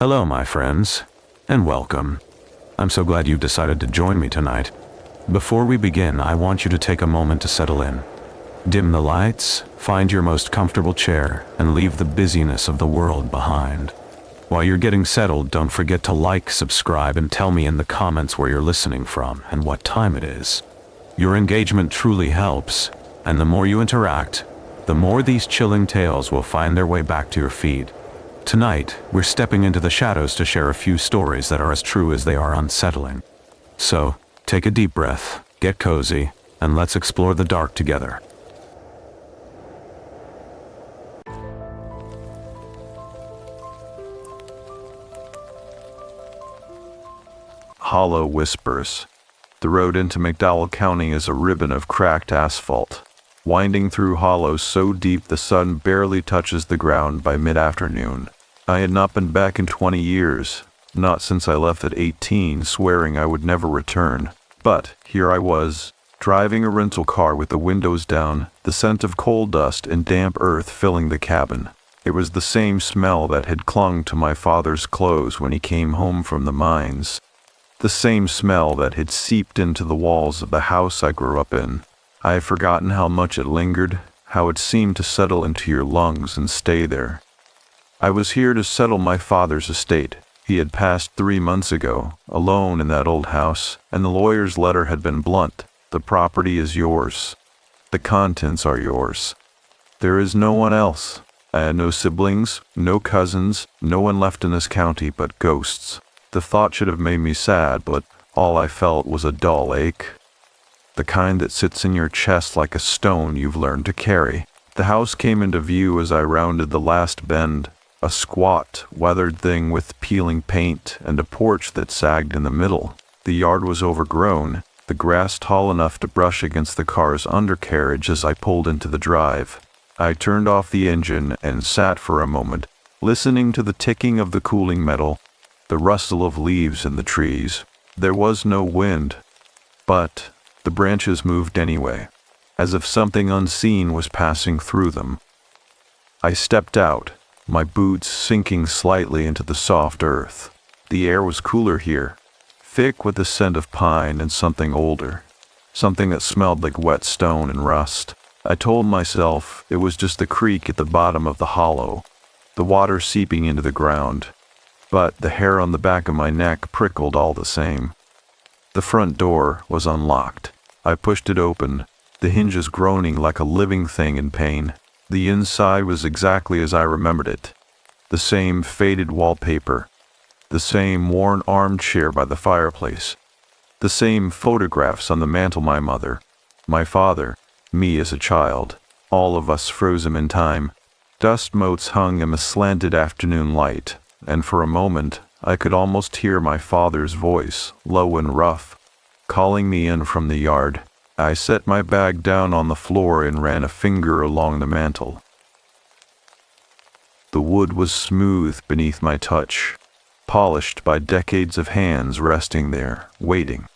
Hello, my friends, and welcome. I'm so glad you've decided to join me tonight. Before we begin, I want you to take a moment to settle in. Dim the lights, find your most comfortable chair, and leave the busyness of the world behind. While you're getting settled, don't forget to like, subscribe, and tell me in the comments where you're listening from and what time it is. Your engagement truly helps, and the more you interact, the more these chilling tales will find their way back to your feed. Tonight, we're stepping into the shadows to share a few stories that are as true as they are unsettling. So, take a deep breath, get cozy, and let's explore the dark together. Hollow Whispers. The road into McDowell County is a ribbon of cracked asphalt, winding through hollows so deep the sun barely touches the ground by mid-afternoon. I had not been back in 20 years, not since I left at 18, swearing I would never return. But here I was, driving a rental car with the windows down, the scent of coal dust and damp earth filling the cabin. It was the same smell that had clung to my father's clothes when he came home from the mines. The same smell that had seeped into the walls of the house I grew up in. I have forgotten how much it lingered, how it seemed to settle into your lungs and stay there. I was here to settle my father's estate. He had passed 3 months ago, alone in that old house, and the lawyer's letter had been blunt. The property is yours. The contents are yours. There is no one else. I had no siblings, no cousins, no one left in this county but ghosts. The thought should have made me sad, but all I felt was a dull ache. The kind that sits in your chest like a stone you've learned to carry. The house came into view as I rounded the last bend. A squat, weathered thing with peeling paint and a porch that sagged in the middle. The yard was overgrown, the grass tall enough to brush against the car's undercarriage as I pulled into the drive. I turned off the engine and sat for a moment, listening to the ticking of the cooling metal, the rustle of leaves in the trees. There was no wind, but the branches moved anyway, as if something unseen was passing through them. I stepped out, my boots sinking slightly into the soft earth. The air was cooler here, thick with the scent of pine and something older, something that smelled like wet stone and rust. I told myself it was just the creek at the bottom of the hollow, the water seeping into the ground, but the hair on the back of my neck prickled all the same. The front door was unlocked. I pushed it open, the hinges groaning like a living thing in pain. The inside was exactly as I remembered it. The same faded wallpaper, the same worn armchair by the fireplace, the same photographs on the mantel my mother, my father, me as a child, all of us frozen in time. Dust motes hung in the slanted afternoon light, and for a moment I could almost hear my father's voice, low and rough, calling me in from the yard. I set my bag down on the floor and ran a finger along the mantel. The wood was smooth beneath my touch, polished by decades of hands resting there, waiting.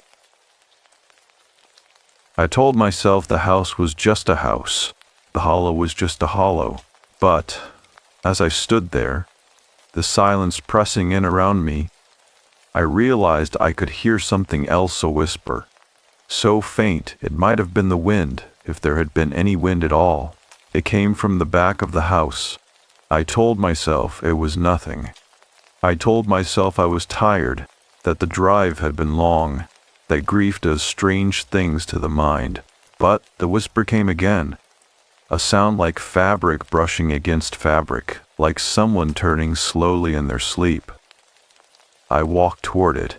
I told myself the house was just a house, the hollow was just a hollow, but as I stood there, the silence pressing in around me, I realized I could hear something else a whisper. So faint it might have been the wind, if there had been any wind at all. It came from the back of the house. I told myself it was nothing. I told myself I was tired, that the drive had been long, that grief does strange things to the mind. But the whisper came again, a sound like fabric brushing against fabric, like someone turning slowly in their sleep. I walked toward it.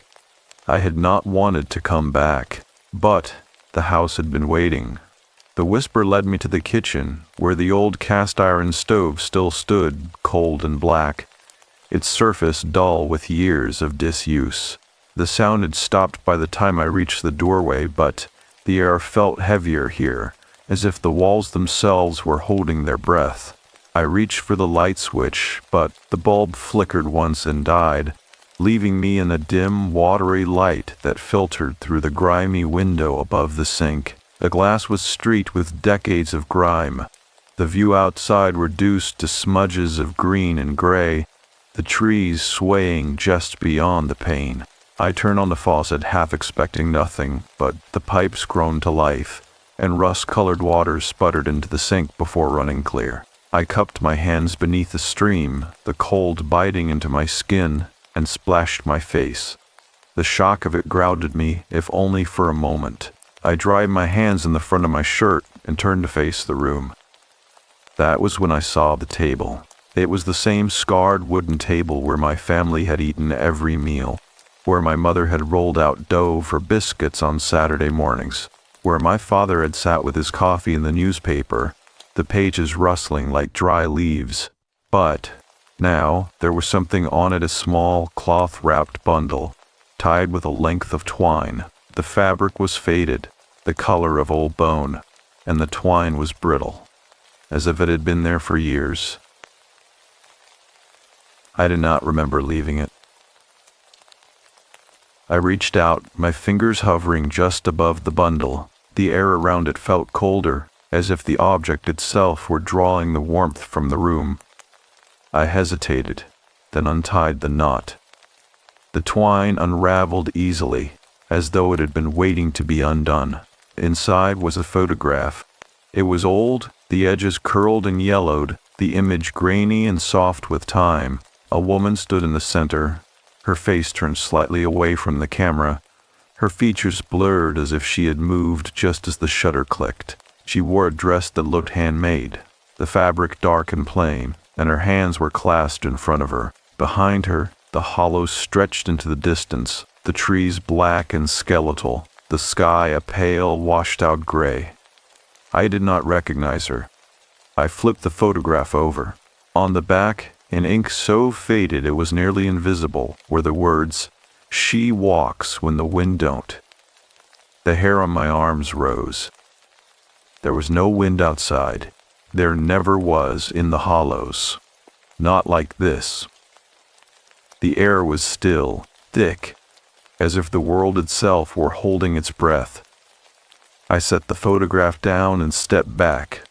I had not wanted to come back. But the house had been waiting. The whisper led me to the kitchen, where the old cast-iron stove still stood, cold and black, its surface dull with years of disuse. The sound had stopped by the time I reached the doorway, but the air felt heavier here, as if the walls themselves were holding their breath. I reached for the light switch, but the bulb flickered once and died, leaving me in a dim, watery light that filtered through the grimy window above the sink. The glass was streaked with decades of grime, the view outside reduced to smudges of green and gray, the trees swaying just beyond the pane. I turned on the faucet, half expecting nothing, but the pipes groaned to life, and rust-colored water sputtered into the sink before running clear. I cupped my hands beneath the stream, the cold biting into my skin, and splashed my face. The shock of it grounded me, if only for a moment. I dried my hands in the front of my shirt and turned to face the room. That was when I saw the table. It was the same scarred wooden table where my family had eaten every meal, where my mother had rolled out dough for biscuits on Saturday mornings, where my father had sat with his coffee and the newspaper, the pages rustling like dry leaves. But now there was something on it, a small cloth-wrapped bundle, tied with a length of twine. The fabric was faded, the color of old bone, and the twine was brittle, as if it had been there for years. I did not remember leaving it. I reached out, my fingers hovering just above the bundle. The air around it felt colder, as if the object itself were drawing the warmth from the room. I hesitated, then untied the knot. The twine unraveled easily, as though it had been waiting to be undone. Inside was a photograph. It was old, the edges curled and yellowed, the image grainy and soft with time. A woman stood in the center, her face turned slightly away from the camera, her features blurred as if she had moved just as the shutter clicked. She wore a dress that looked handmade, the fabric dark and plain, and her hands were clasped in front of her. Behind her, the hollow stretched into the distance, the trees black and skeletal, the sky a pale, washed-out gray. I did not recognize her. I flipped the photograph over. On the back, in ink so faded it was nearly invisible, were the words, "She walks when the wind don't." The hair on my arms rose. There was no wind outside. There never was in the hollows. Not like this. The air was still, thick, as if the world itself were holding its breath. I set the photograph down and stepped back,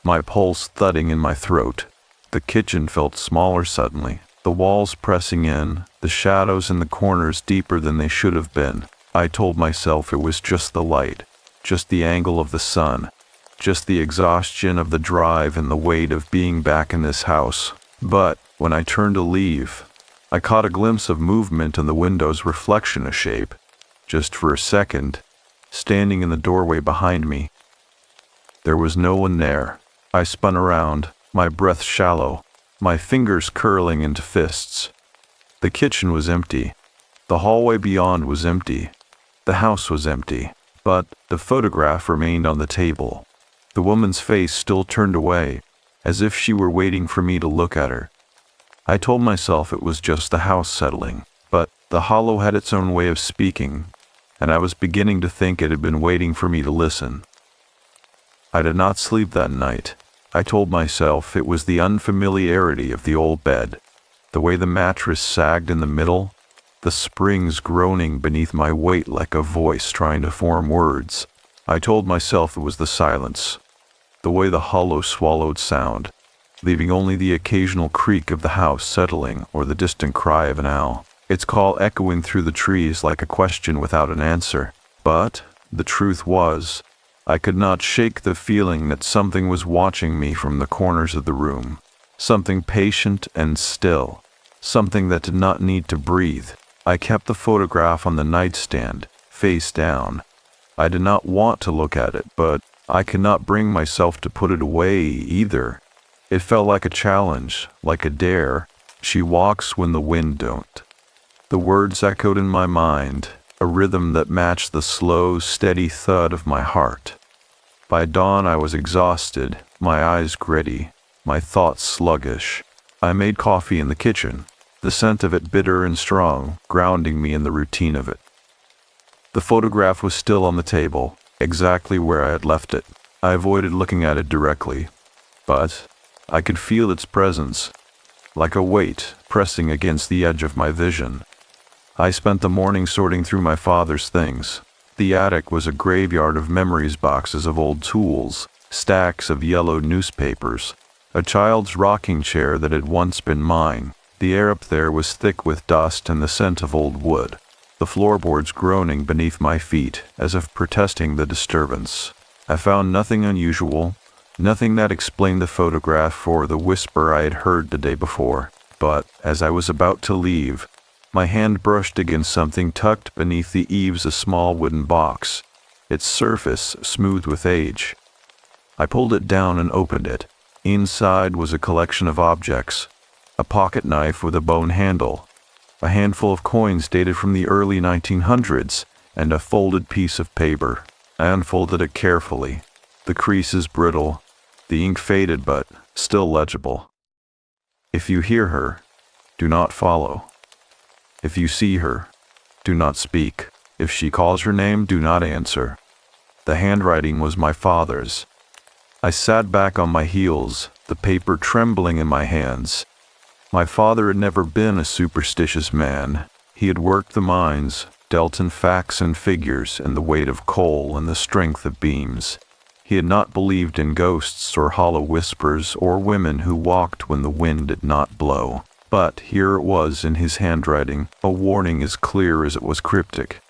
my pulse thudding in my throat. The kitchen felt smaller suddenly, the walls pressing in, the shadows in the corners deeper than they should have been. I told myself it was just the light, just the angle of the sun, just the exhaustion of the drive and the weight of being back in this house. But when I turned to leave, I caught a glimpse of movement in the window's reflection, a shape, just for a second, standing in the doorway behind me. There was no one there. I spun around, my breath shallow, my fingers curling into fists. The kitchen was empty. The hallway beyond was empty. The house was empty. But the photograph remained on the table. The woman's face still turned away, as if she were waiting for me to look at her. I told myself it was just the house settling, but the hollow had its own way of speaking, and I was beginning to think it had been waiting for me to listen. I did not sleep that night. I told myself it was the unfamiliarity of the old bed, the way the mattress sagged in the middle, the springs groaning beneath my weight like a voice trying to form words. I told myself it was the silence, the way the hollow swallowed sound, leaving only the occasional creak of the house settling or the distant cry of an owl, its call echoing through the trees like a question without an answer. But the truth was, I could not shake the feeling that something was watching me from the corners of the room, something patient and still, something that did not need to breathe. I kept the photograph on the nightstand, face down. I did not want to look at it, but I could not bring myself to put it away either. It felt like a challenge, like a dare. She walks when the wind don't. The words echoed in my mind, a rhythm that matched the slow, steady thud of my heart. By dawn I was exhausted, my eyes gritty, my thoughts sluggish. I made coffee in the kitchen, the scent of it bitter and strong, grounding me in the routine of it. The photograph was still on the table, exactly where I had left it. I avoided looking at it directly, but I could feel its presence, like a weight pressing against the edge of my vision. I spent the morning sorting through my father's things. The attic was a graveyard of memories, boxes of old tools, stacks of yellowed newspapers, a child's rocking chair that had once been mine, The air up there was thick with dust and the scent of old wood, the floorboards groaning beneath my feet as if protesting the disturbance. I found nothing unusual, nothing that explained the photograph or the whisper I had heard the day before, but as I was about to leave, my hand brushed against something tucked beneath the eaves, a small wooden box, its surface smooth with age. I pulled it down and opened it. Inside was a collection of objects, a pocket knife with a bone handle, a handful of coins dated from the early 1900s, and a folded piece of paper. I unfolded it carefully, the creases brittle, the ink faded but still legible. If you hear her, do not follow. If you see her, do not speak. If she calls your name, do not answer. The handwriting was my father's. I sat back on my heels, the paper trembling in my hands. My father had never been a superstitious man. He had worked the mines, dealt in facts and figures and the weight of coal and the strength of beams. He had not believed in ghosts or hollow whispers or women who walked when the wind did not blow. But here it was in his handwriting, a warning as clear as it was cryptic.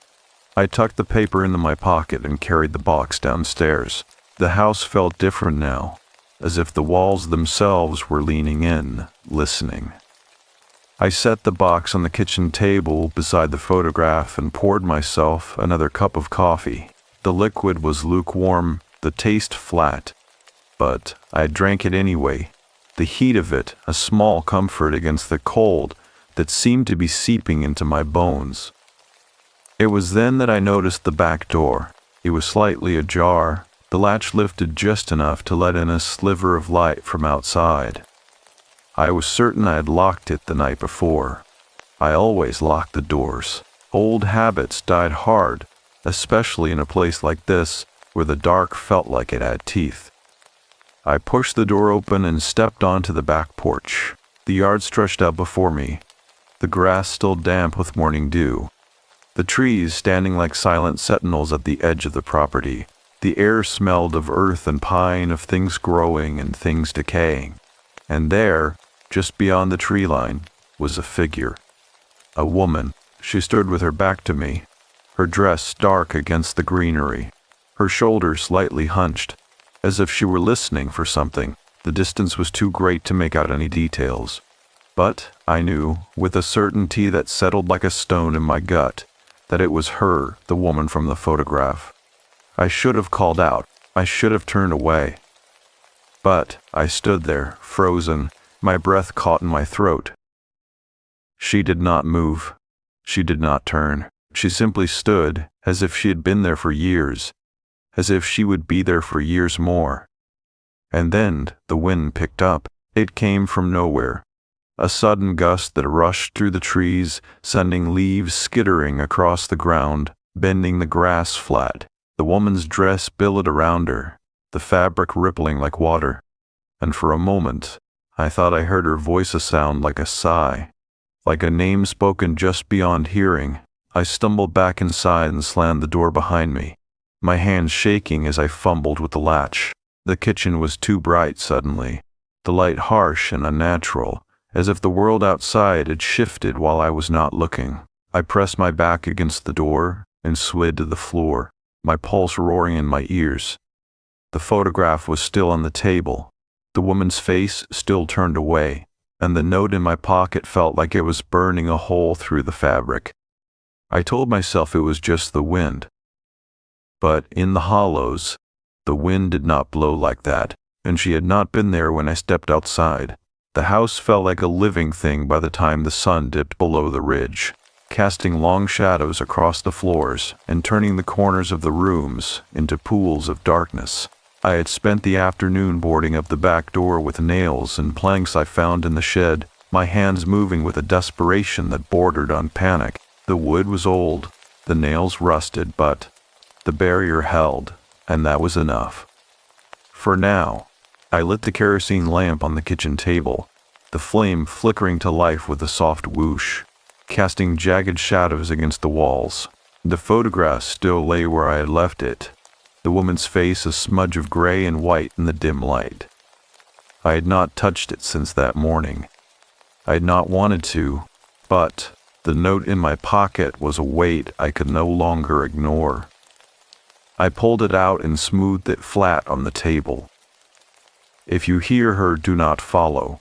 I tucked the paper into my pocket and carried the box downstairs. The house felt different now, as if the walls themselves were leaning in, listening. I set the box on the kitchen table beside the photograph and poured myself another cup of coffee. The liquid was lukewarm, the taste flat, but I drank it anyway, the heat of it a small comfort against the cold that seemed to be seeping into my bones. It was then that I noticed the back door. It was slightly ajar, the latch lifted just enough to let in a sliver of light from outside. I was certain I had locked it the night before. I always locked the doors. Old habits died hard, especially in a place like this, where the dark felt like it had teeth. I pushed the door open and stepped onto the back porch. The yard stretched out before me, the grass still damp with morning dew, the trees standing like silent sentinels at the edge of the property. The air smelled of earth and pine, of things growing and things decaying. And there, just beyond the tree line, was a figure. A woman. She stood with her back to me, her dress dark against the greenery, her shoulders slightly hunched, as if she were listening for something. The distance was too great to make out any details. But I knew, with a certainty that settled like a stone in my gut, that it was her, the woman from the photograph. I should have called out. I should have turned away. But I stood there, frozen, my breath caught in my throat. She did not move. She did not turn. She simply stood, as if she had been there for years, as if she would be there for years more. And then the wind picked up. It came from nowhere. A sudden gust that rushed through the trees, sending leaves skittering across the ground, bending the grass flat. The woman's dress billowed around her, the fabric rippling like water, and for a moment I thought I heard her voice, a sound like a sigh, like a name spoken just beyond hearing. I stumbled back inside and slammed the door behind me, my hands shaking as I fumbled with the latch. The kitchen was too bright suddenly, the light harsh and unnatural, as if the world outside had shifted while I was not looking. I pressed my back against the door and slid to the floor, my pulse roaring in my ears. The photograph was still on the table, the woman's face still turned away, and the note in my pocket felt like it was burning a hole through the fabric. I told myself it was just the wind. But in the hollows, the wind did not blow like that, and she had not been there when I stepped outside. The house felt like a living thing by the time the sun dipped below the ridge, casting long shadows across the floors and turning the corners of the rooms into pools of darkness. I had spent the afternoon boarding up the back door with nails and planks I found in the shed, my hands moving with a desperation that bordered on panic. The wood was old, the nails rusted, but the barrier held, and that was enough. For now, I lit the kerosene lamp on the kitchen table, the flame flickering to life with a soft whoosh, casting jagged shadows against the walls. The photograph still lay where I had left it, the woman's face a smudge of gray and white in the dim light. I had not touched it since that morning. I had not wanted to, but the note in my pocket was a weight I could no longer ignore. I pulled it out and smoothed it flat on the table. If you hear her, do not follow.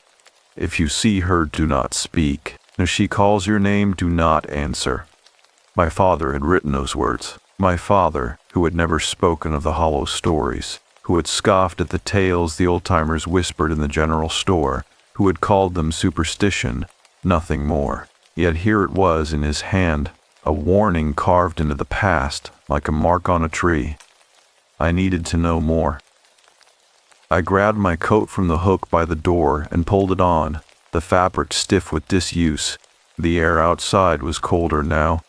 If you see her, do not speak. If she calls your name, do not answer. My father had written those words. My father, who had never spoken of the hollow stories, who had scoffed at the tales the old-timers whispered in the general store, who had called them superstition, nothing more. Yet here it was in his hand, a warning carved into the past, like a mark on a tree. I needed to know more. I grabbed my coat from the hook by the door and pulled it on, the fabric stiff with disuse. The air outside was colder now,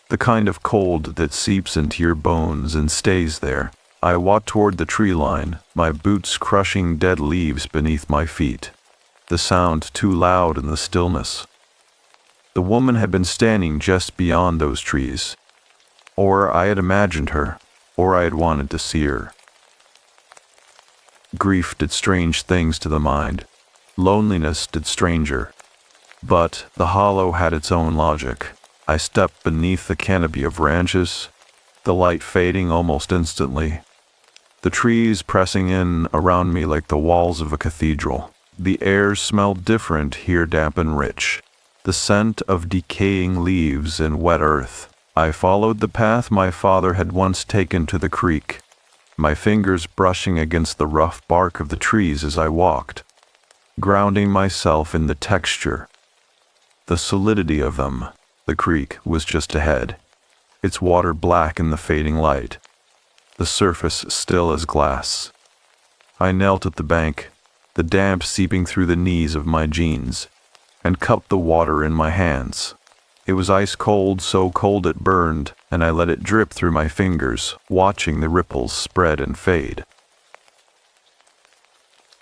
the kind of cold that seeps into your bones and stays there. I walked toward the tree line, my boots crushing dead leaves beneath my feet, the sound too loud in the stillness. The woman had been standing just beyond those trees, or I had imagined her, or I had wanted to see her. Grief did strange things to the mind. Loneliness did stranger. But the hollow had its own logic. I stepped beneath the canopy of branches, the light fading almost instantly, the trees pressing in around me like the walls of a cathedral. The air smelled different here, damp and rich, the scent of decaying leaves and wet earth. I followed the path my father had once taken to the creek, my fingers brushing against the rough bark of the trees as I walked, grounding myself in the texture, the solidity of them. The creek was just ahead, its water black in the fading light, the surface still as glass. I knelt at the bank, the damp seeping through the knees of my jeans, and cupped the water in my hands. It was ice cold, so cold it burned, and I let it drip through my fingers, watching the ripples spread and fade.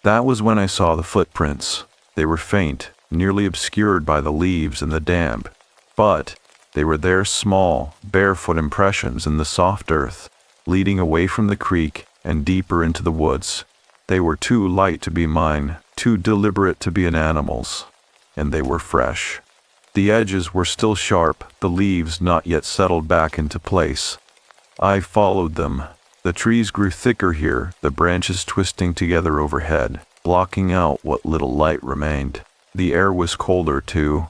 That was when I saw the footprints. They were faint, nearly obscured by the leaves and the damp. But they were there, small, barefoot impressions in the soft earth, leading away from the creek and deeper into the woods. They were too light to be mine, too deliberate to be an animal's, and they were fresh. The edges were still sharp, the leaves not yet settled back into place. I followed them. The trees grew thicker here, the branches twisting together overhead, blocking out what little light remained. The air was colder too,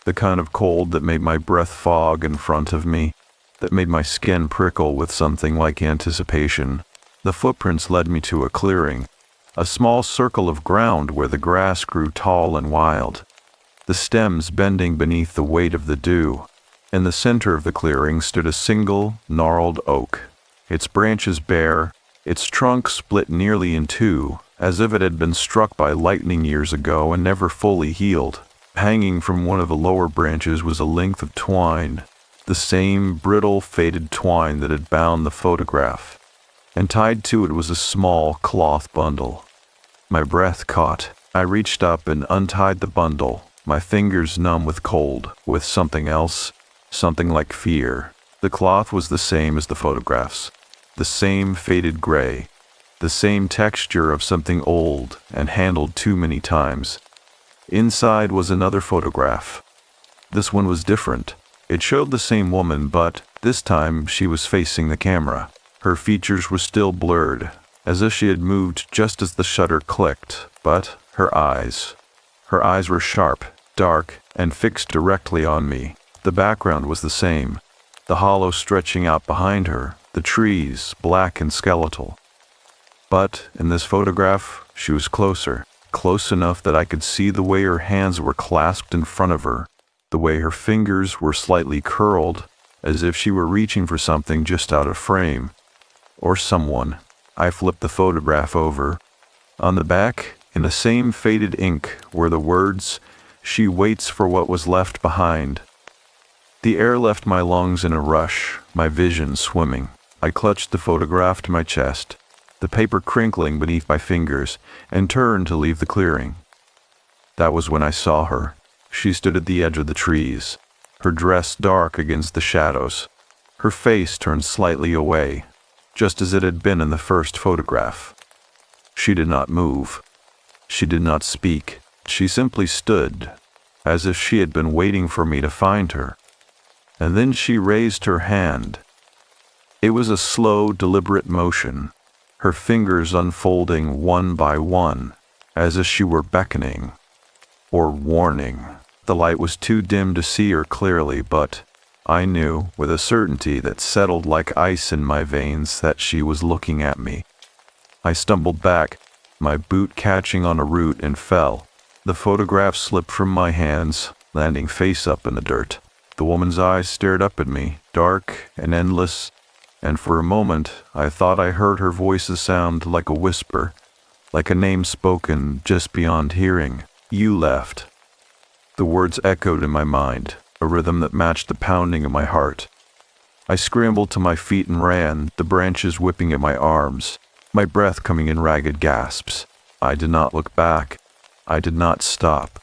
the kind of cold that made my breath fog in front of me, that made my skin prickle with something like anticipation. The footprints led me to a clearing, a small circle of ground where the grass grew tall and wild, the stems bending beneath the weight of the dew. In the center of the clearing stood a single, gnarled oak, its branches bare, its trunk split nearly in two, as if it had been struck by lightning years ago and never fully healed. Hanging from one of the lower branches was a length of twine, the same brittle, faded twine that had bound the photograph, and tied to it was a small cloth bundle. My breath caught. I reached up and untied the bundle, my fingers numb with cold, with something else, something like fear. The cloth was the same as the photographs, the same faded gray, the same texture of something old and handled too many times. Inside was another photograph. This one was different. It showed the same woman, but this time she was facing the camera. Her features were still blurred, as if she had moved just as the shutter clicked, but her eyes were sharp, dark, and fixed directly on me. The background was the same, the hollow stretching out behind her, the trees, black and skeletal. But in this photograph, she was closer. Close enough that I could see the way her hands were clasped in front of her, the way her fingers were slightly curled, as if she were reaching for something just out of frame, or someone. I flipped the photograph over. On the back, in the same faded ink, were the words, "She waits for what was left behind." The air left my lungs in a rush, my vision swimming. I clutched the photograph to my chest, the paper crinkling beneath my fingers, and turned to leave the clearing. That was when I saw her. She stood at the edge of the trees, her dress dark against the shadows, her face turned slightly away, just as it had been in the first photograph. She did not move. She did not speak. She simply stood, as if she had been waiting for me to find her. And then she raised her hand. It was a slow, deliberate motion, her fingers unfolding one by one, as if she were beckoning or warning. The light was too dim to see her clearly, but I knew with a certainty that settled like ice in my veins that she was looking at me. I stumbled back, my boot catching on a root, and fell. The photograph slipped from my hands, landing face up in the dirt. The woman's eyes stared up at me, dark and endless, and for a moment I thought I heard her voice sound like a whisper, like a name spoken just beyond hearing. "You left." The words echoed in my mind, a rhythm that matched the pounding of my heart. I scrambled to my feet and ran, the branches whipping at my arms, my breath coming in ragged gasps. I did not look back. I did not stop.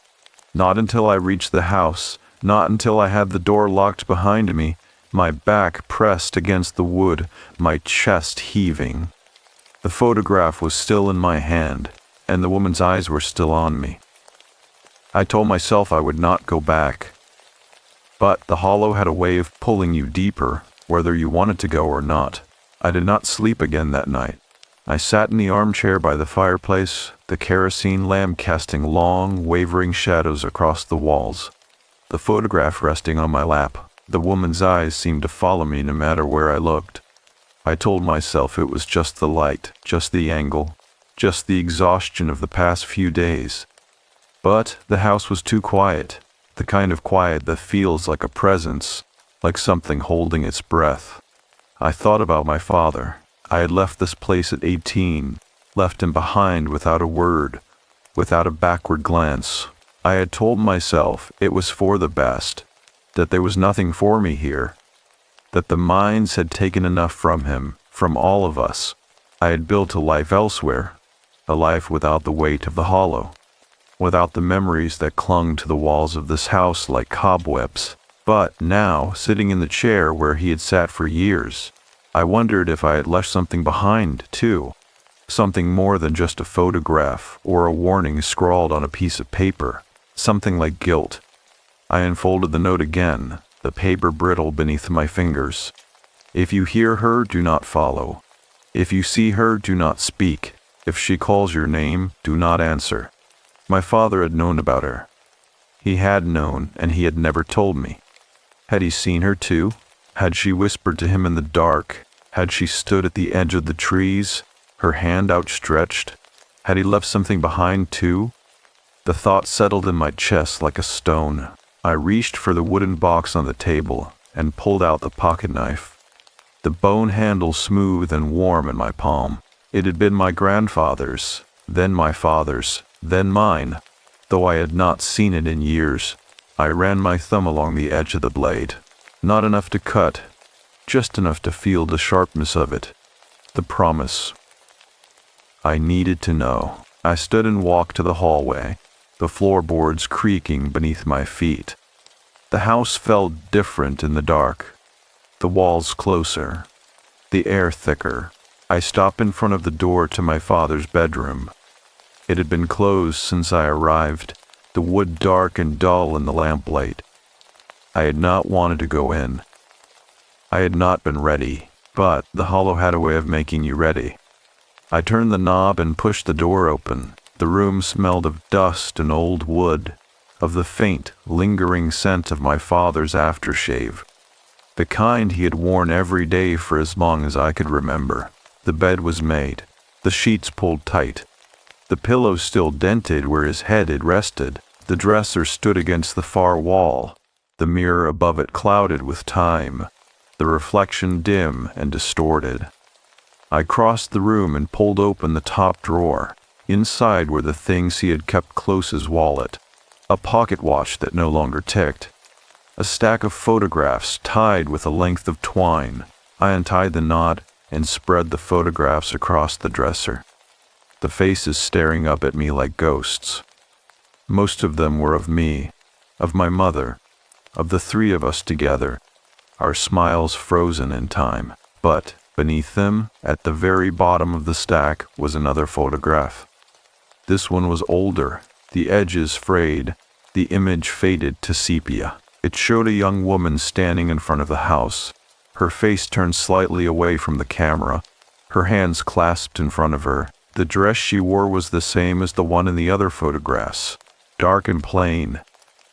Not until I reached the house, not until I had the door locked behind me, my back pressed against the wood, my chest heaving. The photograph was still in my hand, and the woman's eyes were still on me. I told myself I would not go back. But the hollow had a way of pulling you deeper, whether you wanted to go or not. I did not sleep again that night. I sat in the armchair by the fireplace, the kerosene lamp casting long, wavering shadows across the walls. The photograph resting on my lap. The woman's eyes seemed to follow me no matter where I looked. I told myself it was just the light, just the angle, just the exhaustion of the past few days. But the house was too quiet, the kind of quiet that feels like a presence, like something holding its breath. I thought about my father. I had left this place at 18, left him behind without a word, without a backward glance. I had told myself it was for the best, that there was nothing for me here, that the mines had taken enough from him, from all of us. I had built a life elsewhere, a life without the weight of the hollow, without the memories that clung to the walls of this house like cobwebs. But now, sitting in the chair where he had sat for years, I wondered if I had left something behind, too. Something more than just a photograph or a warning scrawled on a piece of paper. Something like guilt. I unfolded the note again, the paper brittle beneath my fingers. If you hear her, do not follow. If you see her, do not speak. If she calls your name, do not answer. My father had known about her. He had known, and he had never told me. Had he seen her too? Had she whispered to him in the dark? Had she stood at the edge of the trees, her hand outstretched? Had he left something behind too? The thought settled in my chest like a stone. I reached for the wooden box on the table and pulled out the pocket knife. The bone handle smooth and warm in my palm. It had been my grandfather's, then my father's, then mine. Though I had not seen it in years, I ran my thumb along the edge of the blade. Not enough to cut, just enough to feel the sharpness of it. The promise. I needed to know. I stood and walked to the hallway, the floorboards creaking beneath my feet. The house felt different in the dark. The walls closer, the air thicker. I stopped in front of the door to my father's bedroom. It had been closed since I arrived, the wood dark and dull in the lamplight. I had not wanted to go in. I had not been ready, but the hollow had a way of making you ready. I turned the knob and pushed the door open. The room smelled of dust and old wood, of the faint, lingering scent of my father's aftershave, the kind he had worn every day for as long as I could remember. The bed was made, the sheets pulled tight, the pillow still dented where his head had rested. The dresser stood against the far wall, the mirror above it clouded with time, the reflection dim and distorted. I crossed the room and pulled open the top drawer. Inside were the things he had kept close: his wallet, a pocket watch that no longer ticked, a stack of photographs tied with a length of twine. I untied the knot and spread the photographs across the dresser, the faces staring up at me like ghosts. Most of them were of me, of my mother, of the three of us together, our smiles frozen in time. But beneath them, at the very bottom of the stack, was another photograph. This one was older, the edges frayed, The image faded to sepia. It showed a young woman standing in front of the house, her face turned slightly away from the camera, her hands clasped in front of her. The dress she wore was the same as the one in the other photographs, dark and plain,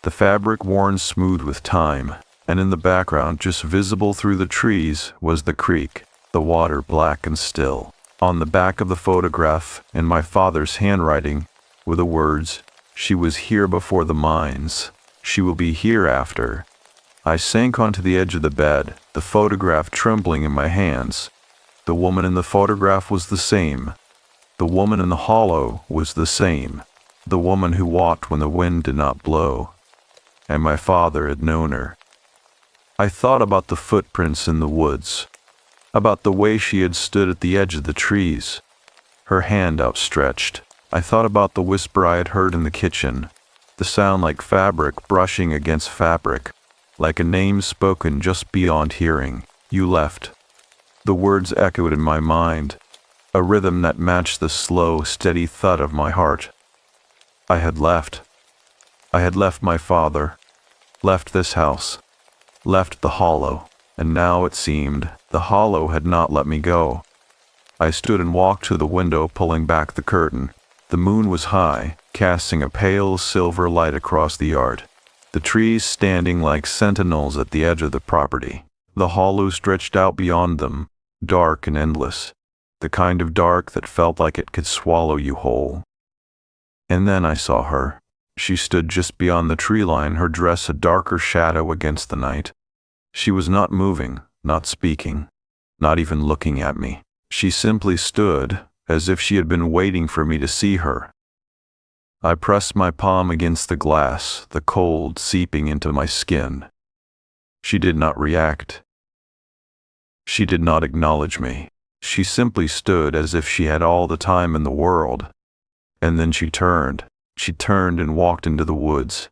the fabric worn smooth with time, and in the background, just visible through the trees, was the creek, the water black and still. On the back of the photograph, in my father's handwriting, were the words, "She was here before the mines. She will be here after." I sank onto the edge of the bed, the photograph trembling in my hands. The woman in the photograph was the same. The woman in the hollow was the same. The woman who walked when the wind did not blow. And my father had known her. I thought about the footprints in the woods, about the way she had stood at the edge of the trees, her hand outstretched. I thought about the whisper I had heard in the kitchen, the sound like fabric brushing against fabric, like a name spoken just beyond hearing. "You left." The words echoed in my mind, a rhythm that matched the slow, steady thud of my heart. I had left. I had left my father, left this house, left the hollow, and now it seemed the hollow had not let me go. I stood and walked to the window, pulling back the curtain. The moon was high, casting a pale silver light across the yard, the trees standing like sentinels at the edge of the property. The hollow stretched out beyond them, dark and endless, the kind of dark that felt like it could swallow you whole. And then I saw her. She stood just beyond the tree line, her dress a darker shadow against the night. She was not moving, not speaking, not even looking at me. She simply stood, as if she had been waiting for me to see her. I pressed my palm against the glass, the cold seeping into my skin. She did not react. She did not acknowledge me. She simply stood as if she had all the time in the world. And then she turned. She turned and walked into the woods,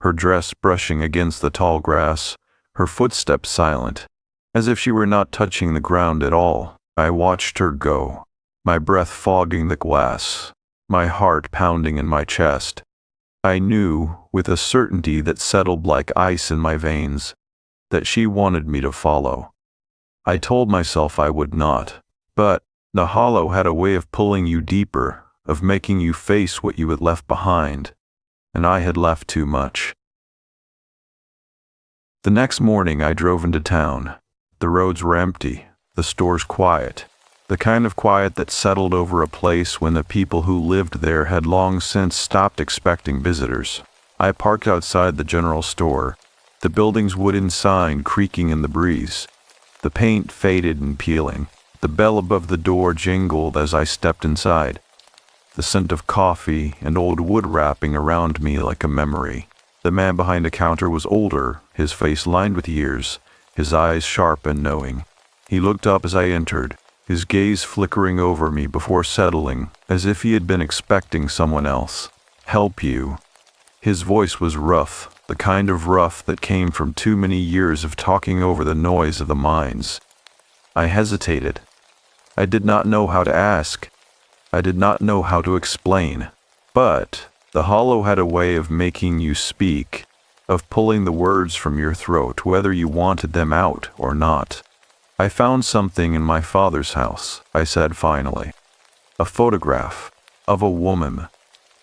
her dress brushing against the tall grass, her footsteps silent, as if she were not touching the ground at all. I watched her go, my breath fogging the glass, my heart pounding in my chest. I knew, with a certainty that settled like ice in my veins, that she wanted me to follow. I told myself I would not, but the hollow had a way of pulling you deeper, of making you face what you had left behind, and I had left too much. The next morning I drove into town. The roads were empty, the stores quiet, the kind of quiet that settled over a place when the people who lived there had long since stopped expecting visitors. I parked outside the general store, the building's wooden sign creaking in the breeze, the paint faded and peeling. The bell above the door jingled as I stepped inside, the scent of coffee and old wood wrapping around me like a memory. The man behind the counter was older, his face lined with years, his eyes sharp and knowing. He looked up as I entered, his gaze flickering over me before settling, as if he had been expecting someone else. "Help you." His voice was rough, the kind of rough that came from too many years of talking over the noise of the mines. I hesitated. I did not know how to ask. I did not know how to explain. But the hollow had a way of making you speak, of pulling the words from your throat whether you wanted them out or not. "I found something in my father's house," I said finally. "A photograph of a woman."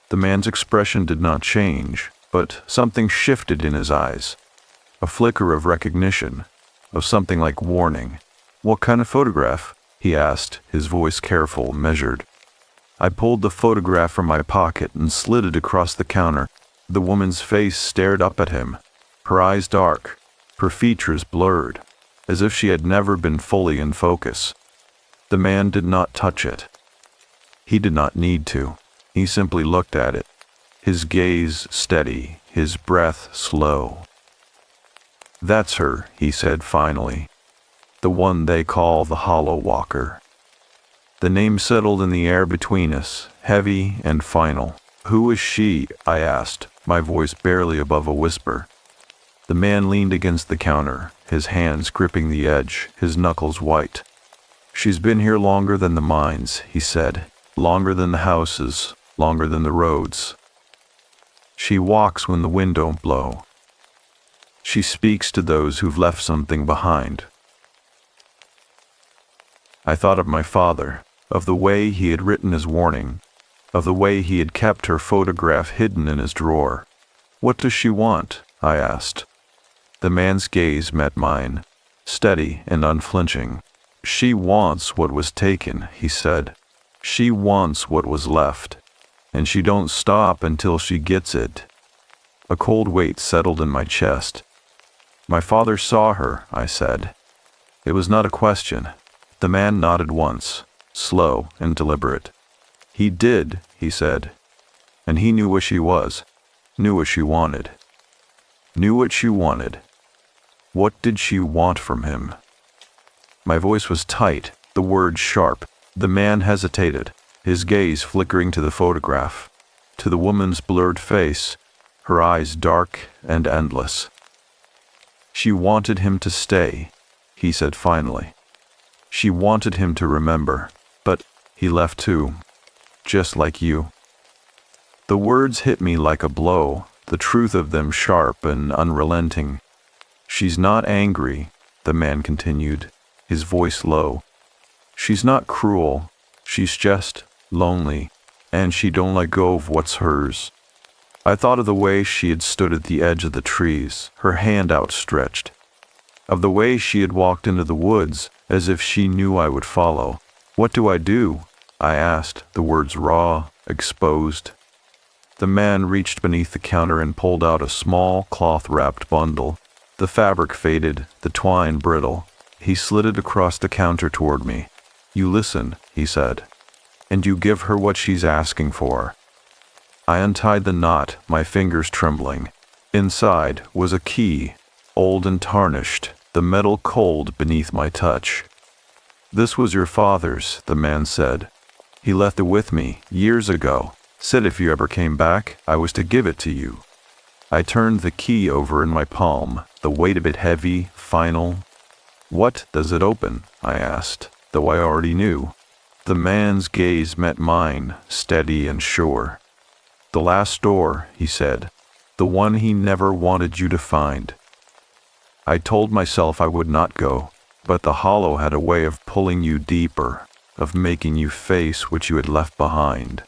The man's expression did not change, but something shifted in his eyes. A flicker of recognition, of something like warning. "What kind of photograph?" he asked, his voice careful, measured. I pulled the photograph from my pocket and slid it across the counter. The woman's face stared up at him, her eyes dark, her features blurred, as if she had never been fully in focus. The man did not touch it. He did not need to. He simply looked at it, his gaze steady, his breath slow. "That's her," he said finally. "The one they call the Hollow Walker." The name settled in the air between us, heavy and final. "Who is she?" I asked, my voice barely above a whisper. The man leaned against the counter, his hands gripping the edge, his knuckles white. "She's been here longer than the mines," he said. "Longer than the houses, longer than the roads." She walks when the wind don't blow. She speaks to those who've left something behind. I thought of my father, of the way he had written his warning, of the way he had kept her photograph hidden in his drawer. "What does she want?" I asked. The man's gaze met mine, steady and unflinching. "She wants what was taken," he said. "She wants what was left, and she don't stop until she gets it." A cold weight settled in my chest. "My father saw her," I said. It was not a question. The man nodded once, slow and deliberate. "He did," he said. "And he knew what she was, knew what she wanted." Knew what she wanted. What did she want from him? My voice was tight, the words sharp. The man hesitated, his gaze flickering to the photograph, to the woman's blurred face, her eyes dark and endless. "She wanted him to stay," he said finally. "She wanted him to remember, but he left too, just like you." The words hit me like a blow, the truth of them sharp and unrelenting. "She's not angry," the man continued, his voice low. "She's not cruel, she's just lonely, and she don't let go of what's hers." I thought of the way she had stood at the edge of the trees, her hand outstretched, of the way she had walked into the woods as if she knew I would follow. "What do I do?" I asked, the words raw, exposed. The man reached beneath the counter and pulled out a small cloth-wrapped bundle. The fabric faded, the twine brittle. He slid it across the counter toward me. "You listen," he said, "and you give her what she's asking for." I untied the knot, my fingers trembling. Inside was a key, old and tarnished, the metal cold beneath my touch. "This was your father's," the man said. "He left it with me, years ago. Said if you ever came back, I was to give it to you." I turned the key over in my palm, the weight of it heavy, final. "What does it open?" I asked, though I already knew. The man's gaze met mine, steady and sure. "The last door," he said, "the one he never wanted you to find." I told myself I would not go, but the hollow had a way of pulling you deeper, of making you face what you had left behind.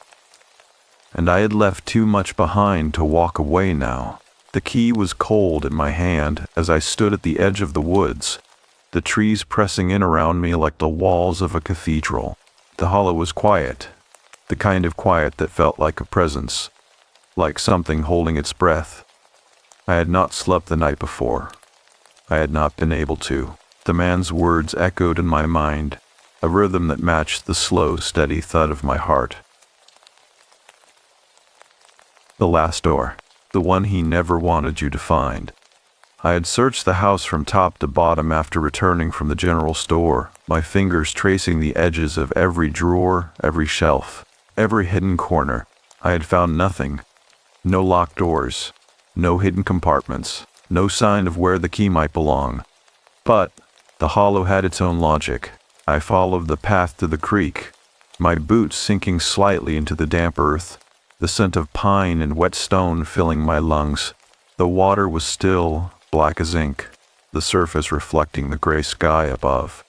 And I had left too much behind to walk away now. The key was cold in my hand as I stood at the edge of the woods, the trees pressing in around me like the walls of a cathedral. The hollow was quiet, the kind of quiet that felt like a presence, like something holding its breath. I had not slept the night before. I had not been able to. The man's words echoed in my mind, a rhythm that matched the slow, steady thud of my heart. The last door, the one he never wanted you to find. I had searched the house from top to bottom after returning from the general store, my fingers tracing the edges of every drawer, every shelf, every hidden corner. I had found nothing. No locked doors, no hidden compartments, no sign of where the key might belong. But the hollow had its own logic. I followed the path to the creek, my boots sinking slightly into the damp earth, the scent of pine and wet stone filling my lungs. The water was still, black as ink, the surface reflecting the gray sky above.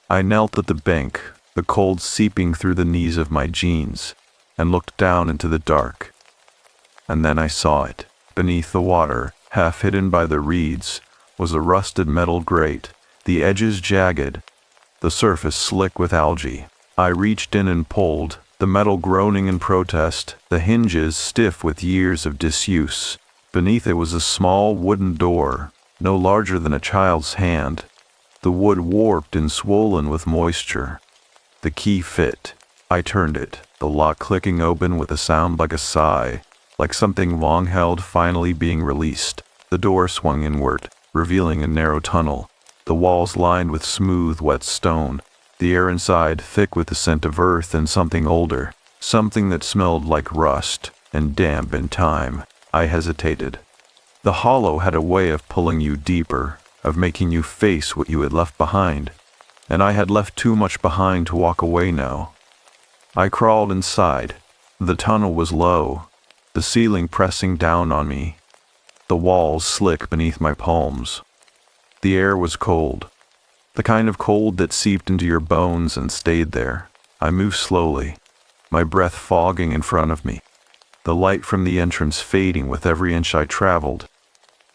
I knelt at the bank, the cold seeping through the knees of my jeans, and looked down into the dark. And then I saw it. Beneath the water, half hidden by the reeds, was a rusted metal grate, the edges jagged, the surface slick with algae. I reached in and pulled, the metal groaning in protest, the hinges stiff with years of disuse. Beneath it was a small wooden door, no larger than a child's hand, the wood warped and swollen with moisture. The key fit. I turned it, the lock clicking open with a sound like a sigh, like something long held finally being released. The door swung inward, revealing a narrow tunnel, the walls lined with smooth, wet stone, the air inside thick with the scent of earth and something older, something that smelled like rust and damp in time. I hesitated. The hollow had a way of pulling you deeper, of making you face what you had left behind, and I had left too much behind to walk away now. I crawled inside. The tunnel was low, the ceiling pressing down on me, the walls slick beneath my palms. The air was cold, the kind of cold that seeped into your bones and stayed there. I moved slowly, my breath fogging in front of me, the light from the entrance fading with every inch I traveled.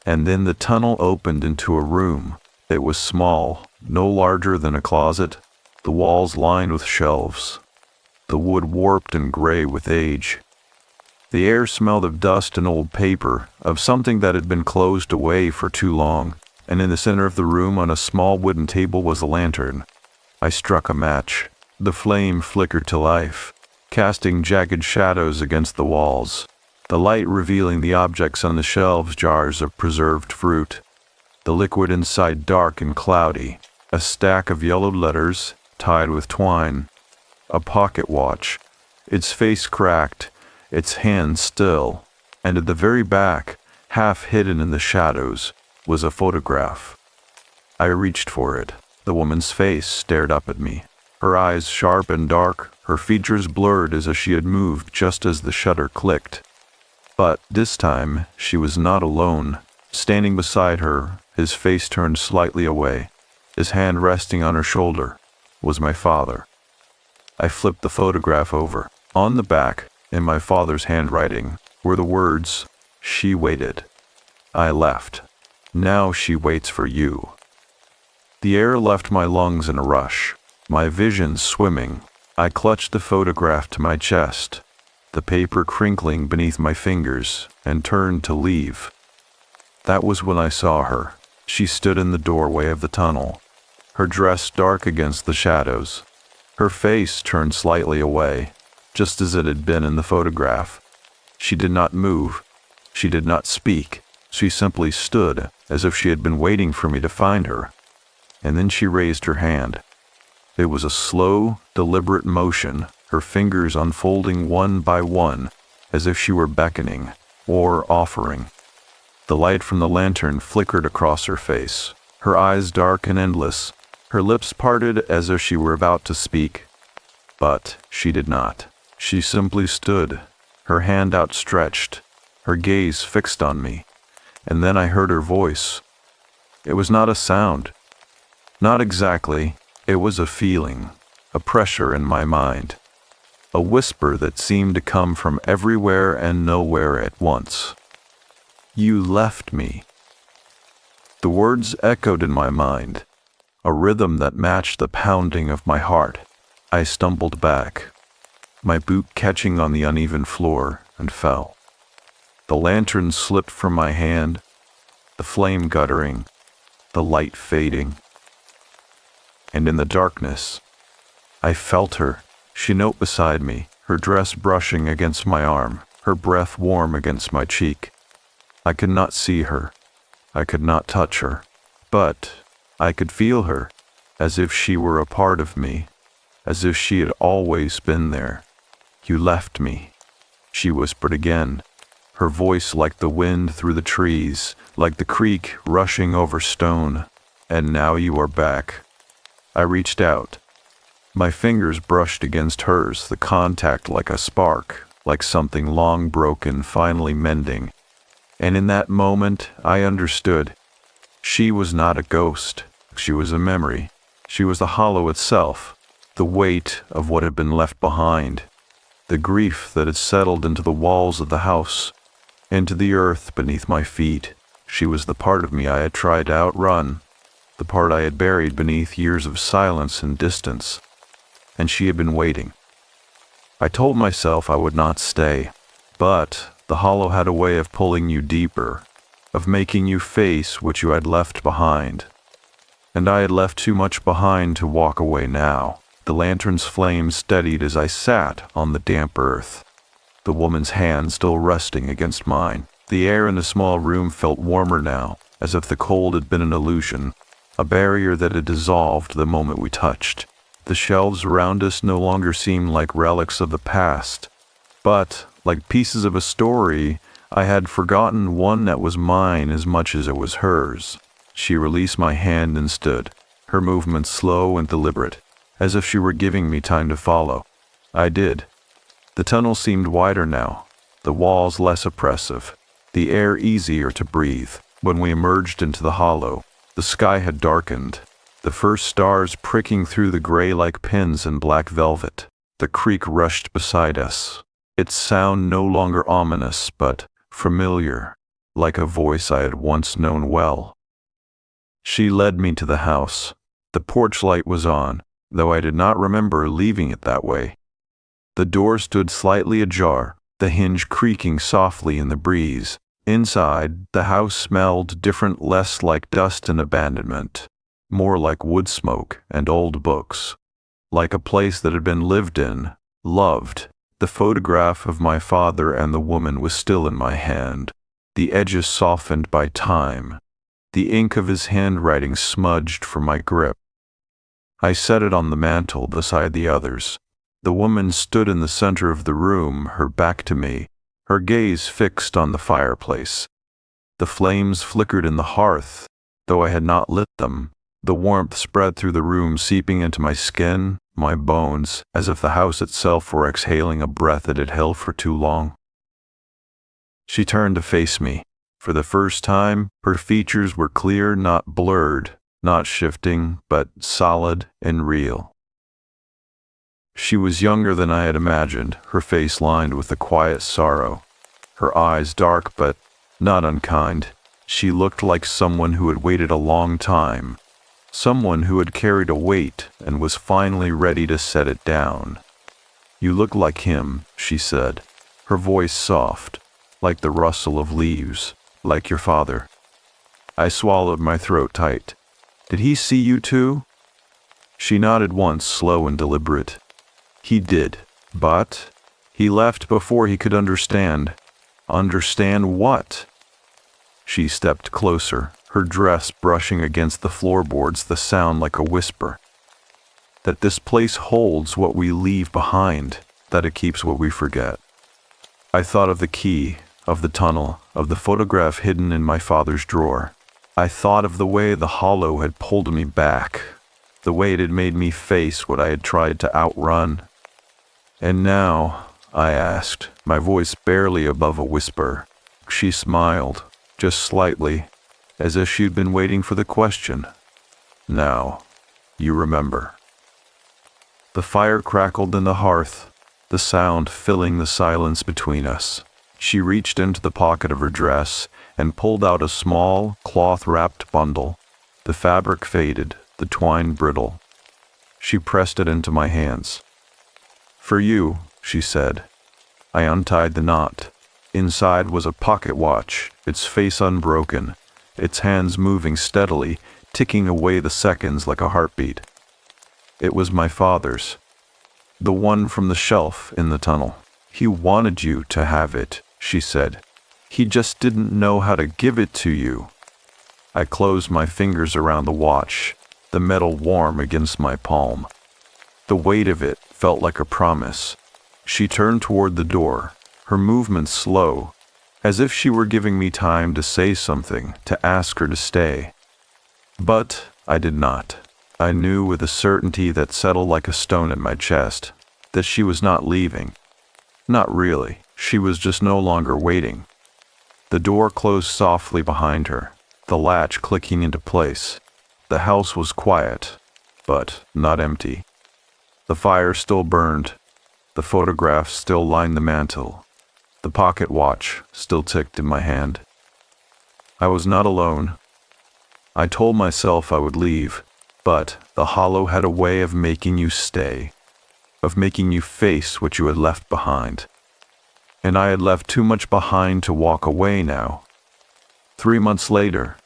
And then the tunnel opened into a room. It was small, no larger than a closet, the walls lined with shelves, the wood warped and gray with age. The air smelled of dust and old paper, of something that had been closed away for too long, and in the center of the room on a small wooden table was a lantern. I struck a match. The flame flickered to life, casting jagged shadows against the walls, the light revealing the objects on the shelves, jars of preserved fruit, the liquid inside dark and cloudy, a stack of yellowed letters tied with twine, a pocket watch, its face cracked, its hand still, and at the very back, half hidden in the shadows, was a photograph. I reached for it. The woman's face stared up at me, her eyes sharp and dark, her features blurred as if she had moved just as the shutter clicked. But this time, she was not alone. Standing beside her, his face turned slightly away, his hand resting on her shoulder, was my father. I flipped the photograph over. On the back, in my father's handwriting, were the words, "She waited. I left. Now she waits for you." The air left my lungs in a rush, my vision swimming. I clutched the photograph to my chest, the paper crinkling beneath my fingers, and turned to leave. That was when I saw her. She stood in the doorway of the tunnel, her dress dark against the shadows, her face turned slightly away, just as it had been in the photograph. She did not move. She did not speak. She simply stood, as if she had been waiting for me to find her. And then she raised her hand. It was a slow, deliberate motion, her fingers unfolding one by one, as if she were beckoning, or offering. The light from the lantern flickered across her face, her eyes dark and endless, her lips parted as if she were about to speak. But she did not. She simply stood, her hand outstretched, her gaze fixed on me. And then I heard her voice. It was not a sound. Not exactly. It was a feeling, a pressure in my mind, a whisper that seemed to come from everywhere and nowhere at once. "You left me." The words echoed in my mind, a rhythm that matched the pounding of my heart. I stumbled back, my boot catching on the uneven floor, and fell. The lantern slipped from my hand, the flame guttering, the light fading. And in the darkness, I felt her. She knelt beside me, her dress brushing against my arm, her breath warm against my cheek. I could not see her. I could not touch her. But I could feel her, as if she were a part of me, as if she had always been there. "You left me," she whispered again, her voice like the wind through the trees, like the creek rushing over stone. "And now you are back." I reached out. My fingers brushed against hers, the contact like a spark, like something long broken finally mending. And in that moment, I understood. She was not a ghost. She was a memory. She was the hollow itself, the weight of what had been left behind, the grief that had settled into the walls of the house, into the earth beneath my feet. She was the part of me I had tried to outrun, the part I had buried beneath years of silence and distance. And she had been waiting. I told myself I would not stay, but the hollow had a way of pulling you deeper, of making you face what you had left behind. And I had left too much behind to walk away now. The lantern's flame steadied as I sat on the damp earth, the woman's hand still resting against mine. The air in the small room felt warmer now, as if the cold had been an illusion, a barrier that had dissolved the moment we touched. The shelves around us no longer seemed like relics of the past, but, like pieces of a story, I had forgotten one that was mine as much as it was hers. She released my hand and stood, her movements slow and deliberate, as if she were giving me time to follow. I did. The tunnel seemed wider now, the walls less oppressive, the air easier to breathe. When we emerged into the hollow, the sky had darkened, the first stars pricking through the gray like pins in black velvet. The creek rushed beside us, its sound no longer ominous but familiar, like a voice I had once known well. She led me to the house. The porch light was on, though I did not remember leaving it that way. The door stood slightly ajar, the hinge creaking softly in the breeze. Inside, the house smelled different, less like dust and abandonment, more like wood smoke and old books, like a place that had been lived in, loved. The photograph of my father and the woman was still in my hand, the edges softened by time, the ink of his handwriting smudged from my grip. I set it on the mantel beside the others. The woman stood in the center of the room, her back to me, her gaze fixed on the fireplace. The flames flickered in the hearth, though I had not lit them. The warmth spread through the room, seeping into my skin, my bones, as if the house itself were exhaling a breath it had held for too long. She turned to face me. For the first time, her features were clear, not blurred, not shifting, but solid and real. She was younger than I had imagined, her face lined with a quiet sorrow, her eyes dark but not unkind. She looked like someone who had waited a long time, someone who had carried a weight and was finally ready to set it down. "You look like him," she said, her voice soft, like the rustle of leaves, like your father. I swallowed, my throat tight. "Did he see you too?" She nodded once, slow and deliberate. "He did, but he left before he could understand." "Understand what?" She stepped closer, her dress brushing against the floorboards, the sound like a whisper. "That this place holds what we leave behind, that it keeps what we forget." I thought of the key, of the tunnel, of the photograph hidden in my father's drawer. I thought of the way the hollow had pulled me back, the way it had made me face what I had tried to outrun. "And now?" I asked, my voice barely above a whisper. She smiled, just slightly, as if she'd been waiting for the question. "Now, you remember." The fire crackled in the hearth, the sound filling the silence between us. She reached into the pocket of her dress and pulled out a small, cloth-wrapped bundle. The fabric faded, the twine brittle. She pressed it into my hands. "For you," she said. I untied the knot. Inside was a pocket watch, its face unbroken, its hands moving steadily, ticking away the seconds like a heartbeat. It was my father's, the one from the shelf in the tunnel. "He wanted you to have it," she said. "He just didn't know how to give it to you." I closed my fingers around the watch, the metal warm against my palm. The weight of it felt like a promise. She turned toward the door, her movements slow, as if she were giving me time to say something, to ask her to stay. But I did not. I knew with a certainty that settled like a stone in my chest that she was not leaving. Not really. She was just no longer waiting. The door closed softly behind her, the latch clicking into place. The house was quiet, but not empty. The fire still burned. The photographs still lined the mantel. The pocket watch still ticked in my hand. I was not alone. I told myself I would leave, but the hollow had a way of making you stay, of making you face what you had left behind. And I had left too much behind to walk away now. 3 months later,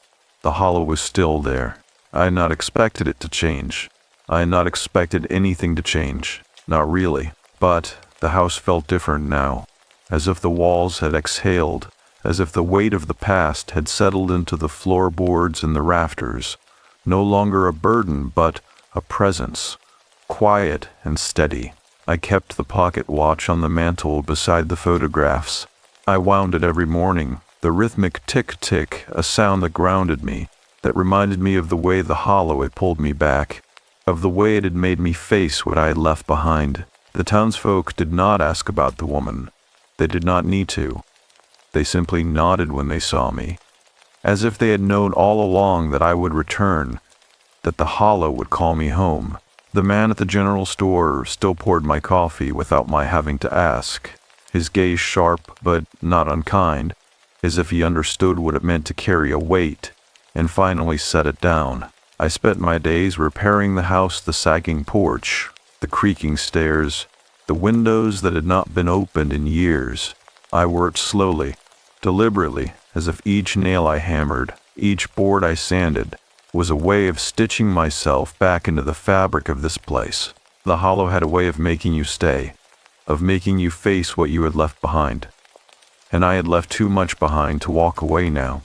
the hollow was still there. I had not expected it to change. I had not expected anything to change, not really. But the house felt different now, as if the walls had exhaled, as if the weight of the past had settled into the floorboards and the rafters. No longer a burden, but a presence, quiet and steady. I kept the pocket watch on the mantel beside the photographs. I wound it every morning, the rhythmic tick-tick, a sound that grounded me, that reminded me of the way the hollow had pulled me back, of the way it had made me face what I had left behind. The townsfolk did not ask about the woman. They did not need to. They simply nodded when they saw me, as if they had known all along that I would return, that the hollow would call me home. The man at the general store still poured my coffee without my having to ask, his gaze sharp but not unkind, as if he understood what it meant to carry a weight, and finally set it down. I spent my days repairing the house, the sagging porch, the creaking stairs, the windows that had not been opened in years. I worked slowly, deliberately, as if each nail I hammered, each board I sanded, was a way of stitching myself back into the fabric of this place. The hollow had a way of making you stay, of making you face what you had left behind. And I had left too much behind to walk away now.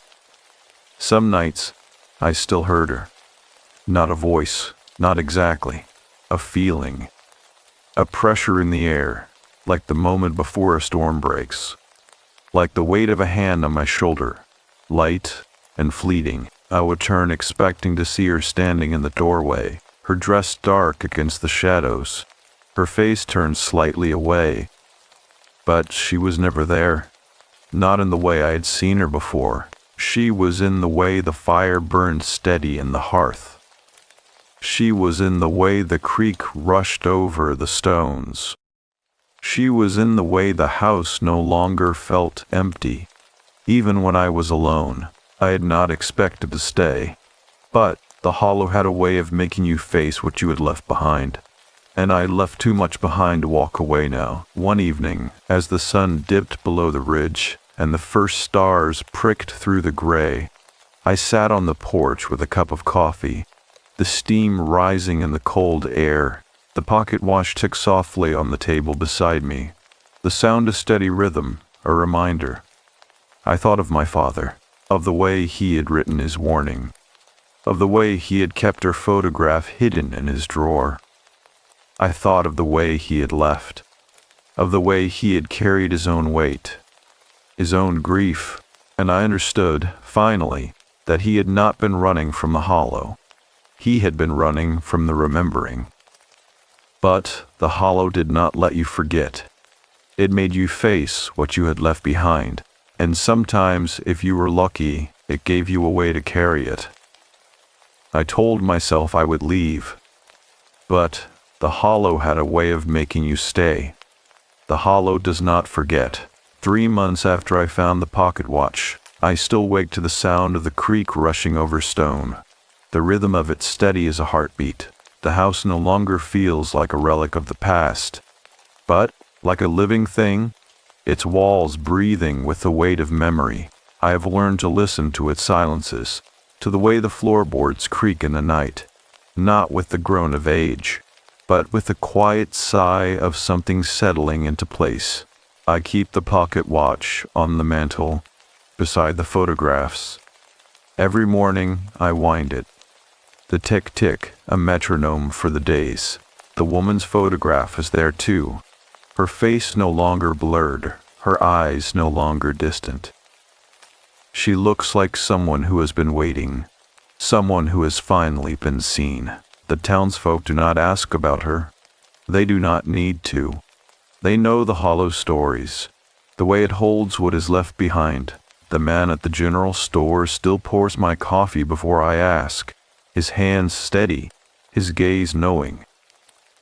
Some nights, I still heard her. Not a voice, not exactly. A feeling. A pressure in the air, like the moment before a storm breaks. Like the weight of a hand on my shoulder, light and fleeting. I would turn expecting to see her standing in the doorway, her dress dark against the shadows, her face turned slightly away. But she was never there. Not in the way I had seen her before. She was in the way the fire burned steady in the hearth. She was in the way the creek rushed over the stones. She was in the way the house no longer felt empty. Even when I was alone, I had not expected to stay. But the hollow had a way of making you face what you had left behind. And I left too much behind to walk away now. One evening, as the sun dipped below the ridge and the first stars pricked through the gray, I sat on the porch with a cup of coffee, the steam rising in the cold air. The pocket watch ticked softly on the table beside me, the sound a steady rhythm, a reminder. I thought of my father, of the way he had written his warning, of the way he had kept her photograph hidden in his drawer. I thought of the way he had left, of the way he had carried his own weight, his own grief, and I understood, finally, that he had not been running from the hollow. He had been running from the remembering. But the hollow did not let you forget. It made you face what you had left behind, and sometimes, if you were lucky, it gave you a way to carry it. I told myself I would leave, but the hollow had a way of making you stay. The hollow does not forget. 3 months after I found the pocket watch, I still wake to the sound of the creek rushing over stone. The rhythm of it steady as a heartbeat. The house no longer feels like a relic of the past, but like a living thing, its walls breathing with the weight of memory. I have learned to listen to its silences, to the way the floorboards creak in the night, not with the groan of age, but with the quiet sigh of something settling into place. I keep the pocket watch on the mantel, beside the photographs. Every morning I wind it. The tick-tick, a metronome for the days. The woman's photograph is there too. Her face no longer blurred, her eyes no longer distant. She looks like someone who has been waiting, someone who has finally been seen. The townsfolk do not ask about her. They do not need to. They know the hollow stories, the way it holds what is left behind. The man at the general store still pours my coffee before I ask, his hands steady, his gaze knowing.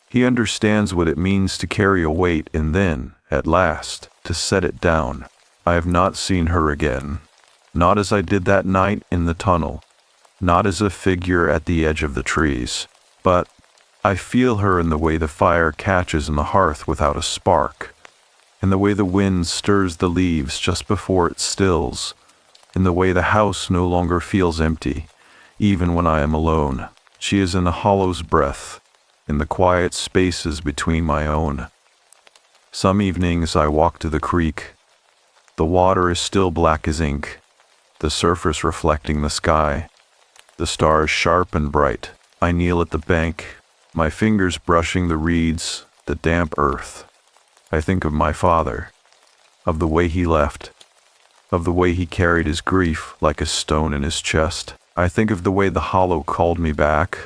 He understands what it means to carry a weight and then, at last, to set it down. I have not seen her again, not as I did that night in the tunnel, not as a figure at the edge of the trees, but I feel her in the way the fire catches in the hearth without a spark, in the way the wind stirs the leaves just before it stills, in the way the house no longer feels empty, even when I am alone. She is in the hollow's breath, in the quiet spaces between my own. Some evenings I walk to the creek. The water is still black as ink, the surface reflecting the sky, the stars sharp and bright. I kneel at the bank, my fingers brushing the reeds, the damp earth. I think of my father, of the way he left, of the way he carried his grief like a stone in his chest. I think of the way the hollow called me back,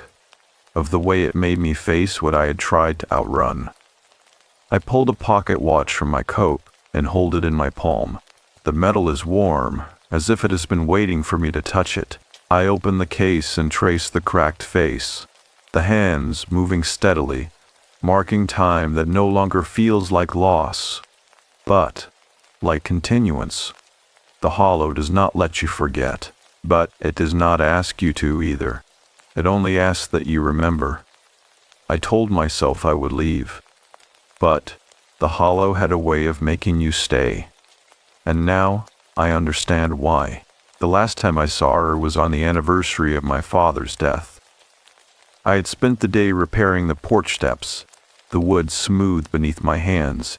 of the way it made me face what I had tried to outrun. I pulled a pocket watch from my coat, and hold it in my palm. The metal is warm, as if it has been waiting for me to touch it. I open the case and trace the cracked face, the hands moving steadily, marking time that no longer feels like loss, but like continuance. The hollow does not let you forget, but it does not ask you to either. It only asks that you remember. I told myself I would leave, but the hollow had a way of making you stay. And now I understand why. The last time I saw her was on the anniversary of my father's death. I had spent the day repairing the porch steps, the wood smooth beneath my hands,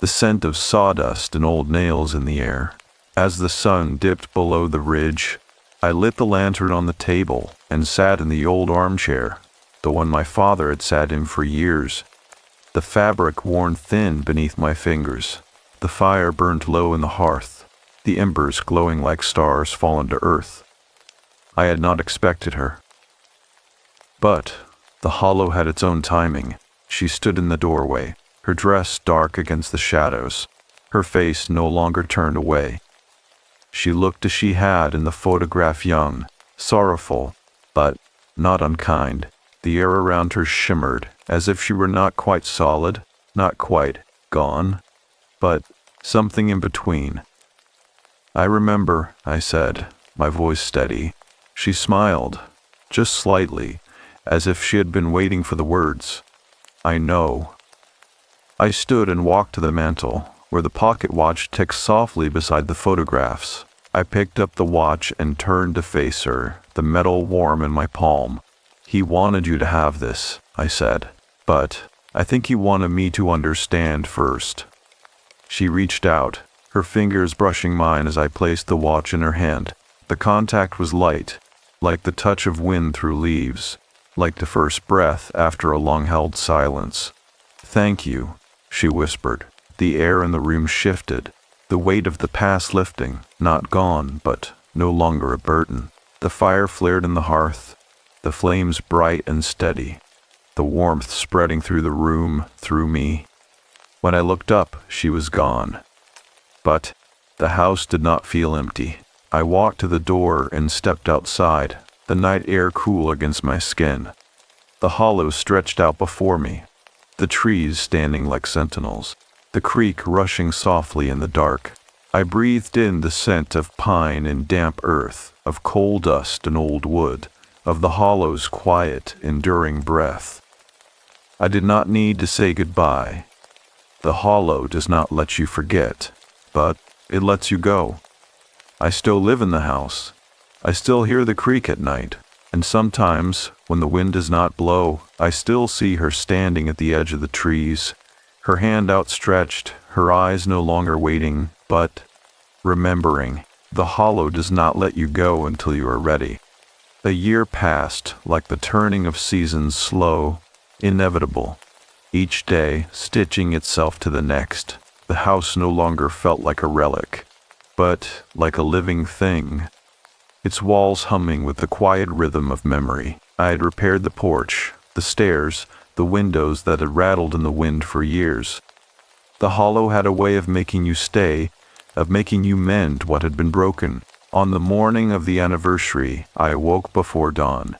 the scent of sawdust and old nails in the air. As the sun dipped below the ridge, I lit the lantern on the table and sat in the old armchair, the one my father had sat in for years, the fabric worn thin beneath my fingers. The fire burned low in the hearth, the embers glowing like stars fallen to earth. I had not expected her. But the hollow had its own timing. She stood in the doorway, her dress dark against the shadows, her face no longer turned away. She looked as she had in the photograph, young, sorrowful, but not unkind. The air around her shimmered, as if she were not quite solid, not quite gone, but something in between. "I remember," I said, my voice steady. She smiled, just slightly, as if she had been waiting for the words. "I know." I stood and walked to the mantel, where the pocket watch ticked softly beside the photographs. I picked up the watch and turned to face her, the metal warm in my palm. "He wanted you to have this," I said, "but I think he wanted me to understand first." She reached out, her fingers brushing mine as I placed the watch in her hand. The contact was light, like the touch of wind through leaves, like the first breath after a long-held silence. "Thank you," she whispered. The air in the room shifted, the weight of the past lifting, not gone, but no longer a burden. The fire flared in the hearth, the flames bright and steady, the warmth spreading through the room, through me. When I looked up, she was gone. But the house did not feel empty. I walked to the door and stepped outside, the night air cool against my skin. The hollow stretched out before me, the trees standing like sentinels, the creek rushing softly in the dark. I breathed in the scent of pine and damp earth, of coal dust and old wood, of the hollow's quiet, enduring breath. I did not need to say goodbye. The hollow does not let you forget, but it lets you go. I still live in the house. I still hear the creek at night, and sometimes, when the wind does not blow, I still see her standing at the edge of the trees, her hand outstretched, her eyes no longer waiting, but remembering. The hollow does not let you go until you are ready. A year passed, like the turning of seasons, slow, inevitable, each day stitching itself to the next. The house no longer felt like a relic, but like a living thing, its walls humming with the quiet rhythm of memory. I had repaired the porch, the stairs, the windows that had rattled in the wind for years. The hollow had a way of making you stay, of making you mend what had been broken. On the morning of the anniversary, I awoke before dawn.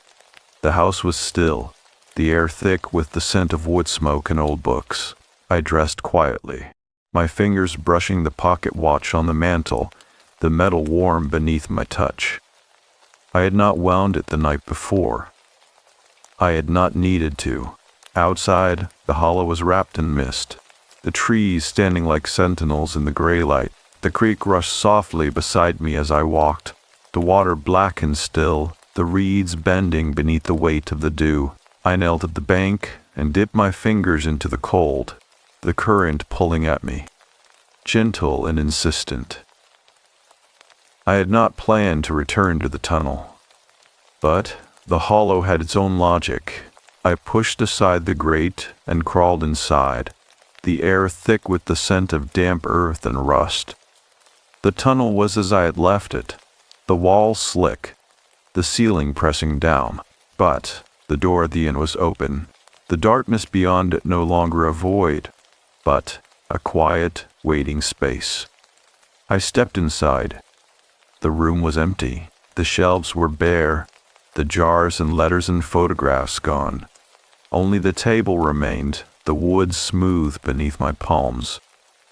The house was still, the air thick with the scent of wood smoke and old books. I dressed quietly, my fingers brushing the pocket watch on the mantel, the metal warm beneath my touch. I had not wound it the night before. I had not needed to. Outside, the hollow was wrapped in mist, the trees standing like sentinels in the gray light. The creek rushed softly beside me as I walked, the water black and still, the reeds bending beneath the weight of the dew. I knelt at the bank and dipped my fingers into the cold, the current pulling at me, gentle and insistent. I had not planned to return to the tunnel, but the hollow had its own logic. I pushed aside the grate and crawled inside, the air thick with the scent of damp earth and rust. The tunnel was as I had left it, the walls slick, the ceiling pressing down, but the door at the end was open, the darkness beyond it no longer a void, but a quiet, waiting space. I stepped inside. The room was empty. The shelves were bare, the jars and letters and photographs gone. Only the table remained, the wood smooth beneath my palms,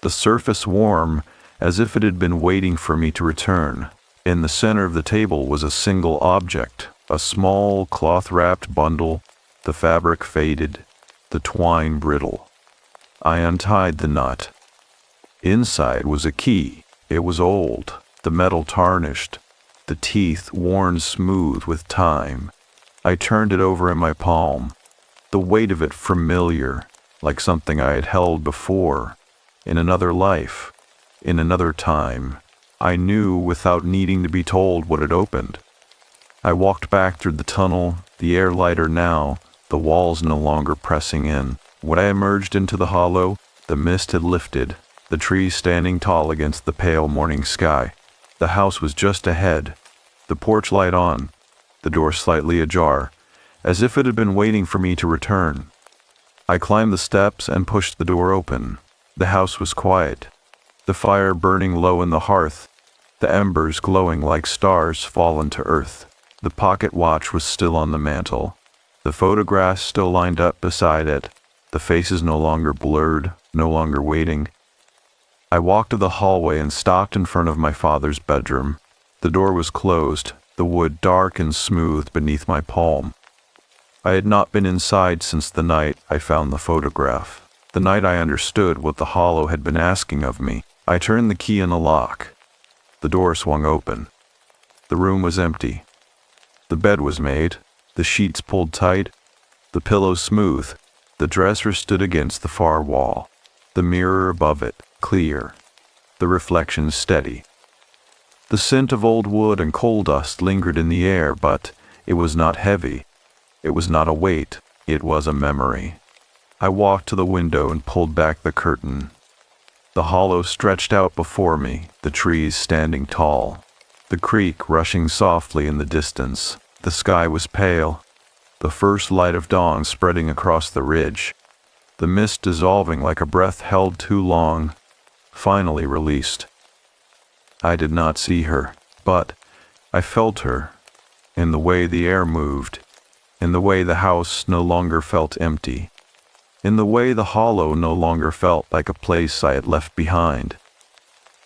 the surface warm, as if it had been waiting for me to return. In the center of the table was a single object, a small cloth-wrapped bundle, the fabric faded, the twine brittle. I untied the knot. Inside was a key. It was old, the metal tarnished, the teeth worn smooth with time. I turned it over in my palm, the weight of it familiar, like something I had held before, in another life, in another time. I knew without needing to be told what had opened. I walked back through the tunnel, the air lighter now, the walls no longer pressing in. When I emerged into the hollow, the mist had lifted, the trees standing tall against the pale morning sky. The house was just ahead, the porch light on, the door slightly ajar, as if it had been waiting for me to return. I climbed the steps and pushed the door open. The house was quiet, the fire burning low in the hearth, the embers glowing like stars fallen to earth. The pocket watch was still on the mantel, the photographs still lined up beside it, the faces no longer blurred, no longer waiting. I walked to the hallway and stopped in front of my father's bedroom. The door was closed, the wood dark and smooth beneath my palm. I had not been inside since the night I found the photograph, the night I understood what the hollow had been asking of me. I turned the key in the lock. The door swung open. The room was empty. The bed was made, the sheets pulled tight, the pillows smooth. The dresser stood against the far wall, the mirror above it clear, the reflection steady. The scent of old wood and coal dust lingered in the air, but it was not heavy. It was not a weight. It was a memory. I walked to the window and pulled back the curtain. The hollow stretched out before me, the trees standing tall, the creek rushing softly in the distance. The sky was pale, the first light of dawn spreading across the ridge, the mist dissolving like a breath held too long, finally released. I did not see her, but I felt her, in the way the air moved, in the way the house no longer felt empty, in the way the hollow no longer felt like a place I had left behind,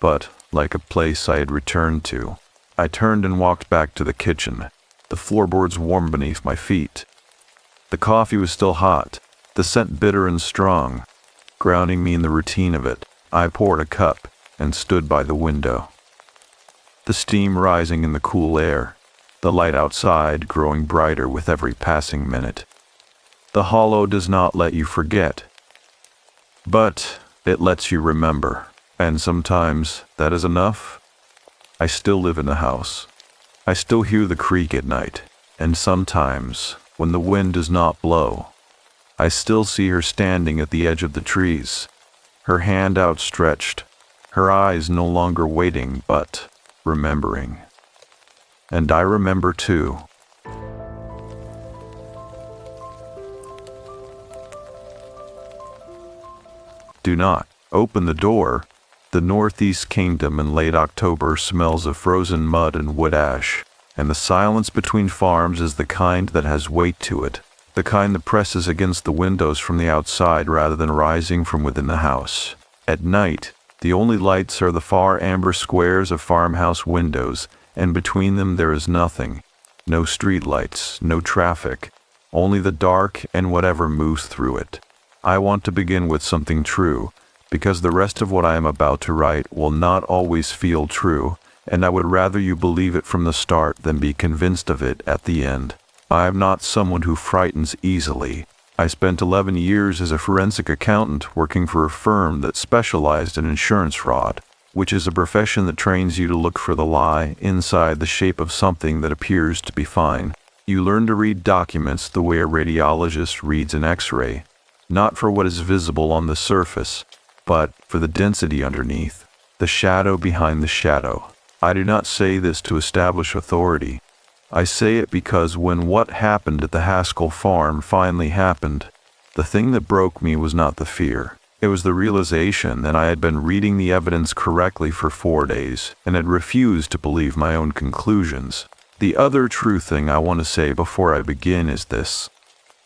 but like a place I had returned to. I turned and walked back to the kitchen, the floorboards warm beneath my feet. The coffee was still hot, the scent bitter and strong, grounding me in the routine of it. I poured a cup and stood by the window. The steam rising in the cool air, the light outside growing brighter with every passing minute. The hollow does not let you forget, but it lets you remember, and sometimes that is enough. I still live in the house. I still hear the creak at night, and sometimes, when the wind does not blow, I still see her standing at the edge of the trees, her hand outstretched, her eyes no longer waiting but remembering. And I remember too. Do not open the door. The Northeast Kingdom in late October smells of frozen mud and wood ash, and the silence between farms is the kind that has weight to it, the kind that presses against the windows from the outside rather than rising from within the house. At night, the only lights are the far amber squares of farmhouse windows, and between them there is nothing. No street lights, no traffic, only the dark and whatever moves through it. I want to begin with something true, because the rest of what I am about to write will not always feel true, and I would rather you believe it from the start than be convinced of it at the end. I am not someone who frightens easily. I spent 11 years as a forensic accountant working for a firm that specialized in insurance fraud, which is a profession that trains you to look for the lie inside the shape of something that appears to be fine. You learn to read documents the way a radiologist reads an X-ray, not for what is visible on the surface, but for the density underneath, the shadow behind the shadow. I do not say this to establish authority. I say it because when what happened at the Haskell farm finally happened, the thing that broke me was not the fear. It was the realization that I had been reading the evidence correctly for 4 days and had refused to believe my own conclusions. The other true thing I want to say before I begin is this.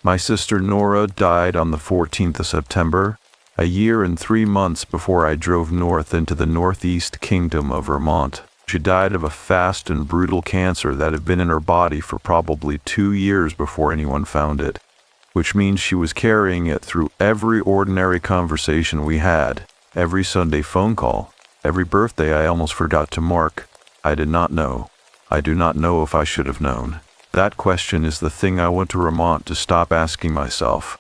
My sister Nora died on the 14th of September, a year and 3 months before I drove north into the northeast kingdom of Vermont. She died of a fast and brutal cancer that had been in her body for probably 2 years before anyone found it, which means she was carrying it through every ordinary conversation we had, every Sunday phone call, every birthday I almost forgot to mark. I did not know. I do not know if I should have known. That question is the thing I went to Vermont to stop asking myself.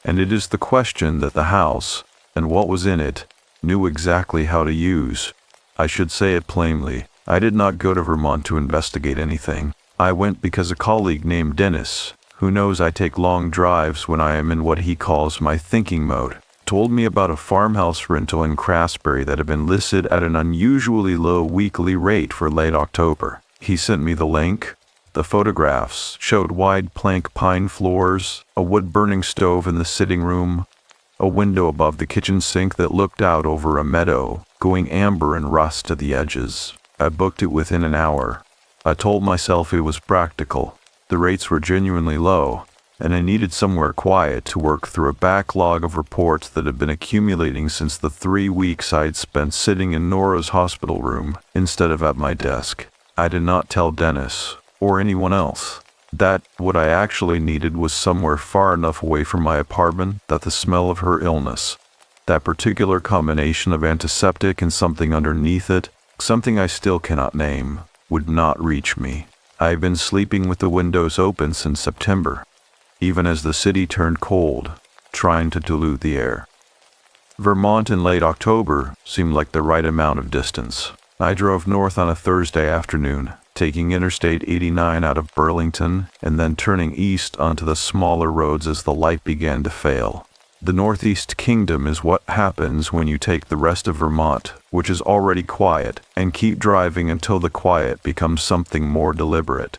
And it is the question that the house, and what was in it, knew exactly how to use. I should say it plainly. I did not go to Vermont to investigate anything. I went because a colleague named Dennis, who knows I take long drives when I am in what he calls my thinking mode, told me about a farmhouse rental in Craftsbury that had been listed at an unusually low weekly rate for late October. He sent me the link. The photographs showed wide plank pine floors, a wood-burning stove in the sitting room, a window above the kitchen sink that looked out over a meadow, going amber and rust at the edges. I booked it within an hour. I told myself it was practical. The rates were genuinely low, and I needed somewhere quiet to work through a backlog of reports that had been accumulating since the 3 weeks I had spent sitting in Nora's hospital room instead of at my desk. I did not tell Dennis, or anyone else, that what I actually needed was somewhere far enough away from my apartment that the smell of her illness, that particular combination of antiseptic and something underneath it, something I still cannot name, would not reach me. I have been sleeping with the windows open since September, even as the city turned cold, trying to dilute the air. Vermont in late October seemed like the right amount of distance. I drove north on a Thursday afternoon, taking Interstate 89 out of Burlington and then turning east onto the smaller roads as the light began to fail. The Northeast Kingdom is what happens when you take the rest of Vermont, which is already quiet, and keep driving until the quiet becomes something more deliberate.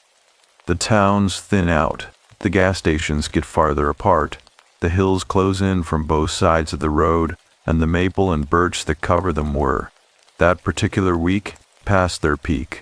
The towns thin out, the gas stations get farther apart, the hills close in from both sides of the road, and the maple and birch that cover them were, that particular week, past their peak.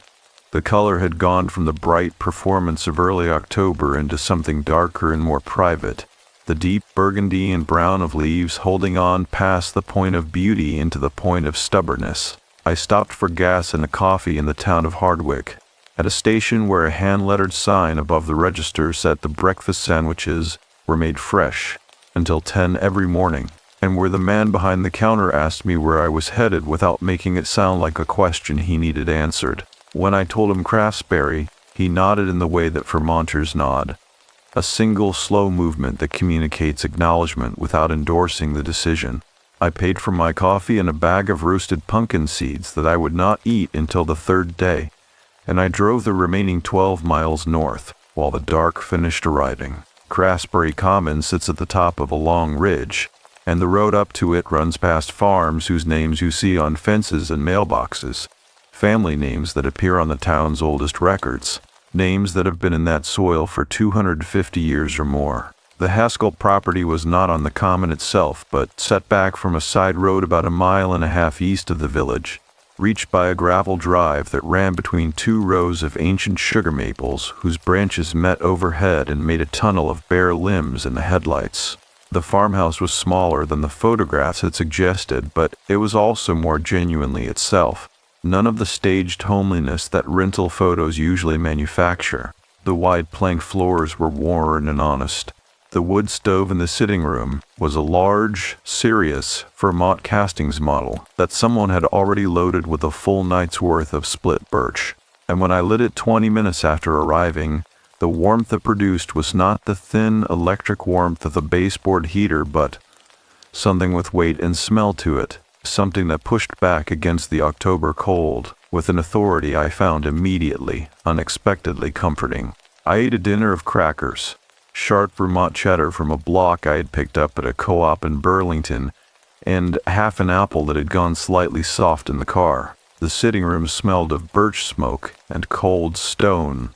The color had gone from the bright performance of early October into something darker and more private, the deep burgundy and brown of leaves holding on past the point of beauty into the point of stubbornness. I stopped for gas and a coffee in the town of Hardwick, at a station where a hand-lettered sign above the register said the breakfast sandwiches were made fresh until 10 every morning, and where the man behind the counter asked me where I was headed without making it sound like a question he needed answered. When I told him Craftsbury, he nodded in the way that Vermonters nod. A single slow movement that communicates acknowledgement without endorsing the decision. I paid for my coffee and a bag of roasted pumpkin seeds that I would not eat until the 3rd day, and I drove the remaining 12 miles north, while the dark finished arriving. Craftsbury Common sits at the top of a long ridge, and the road up to it runs past farms whose names you see on fences and mailboxes, family names that appear on the town's oldest records. Names that have been in that soil for 250 years or more. The Haskell property was not on the common itself, but set back from a side road about 1.5 miles east of the village, reached by a gravel drive that ran between 2 rows of ancient sugar maples whose branches met overhead and made a tunnel of bare limbs in the headlights. The farmhouse was smaller than the photographs had suggested, but it was also more genuinely itself. None of the staged homeliness that rental photos usually manufacture. The wide plank floors were worn and honest. The wood stove in the sitting room was a large, serious Vermont castings model that someone had already loaded with a full night's worth of split birch. And when I lit it 20 minutes after arriving, the warmth it produced was not the thin electric warmth of the baseboard heater, but something with weight and smell to it. Something that pushed back against the October cold with an authority I found immediately, unexpectedly comforting. I ate a dinner of crackers, sharp Vermont cheddar from a block I had picked up at a co-op in Burlington, and half an apple that had gone slightly soft in the car. The sitting room smelled of birch smoke and cold stone,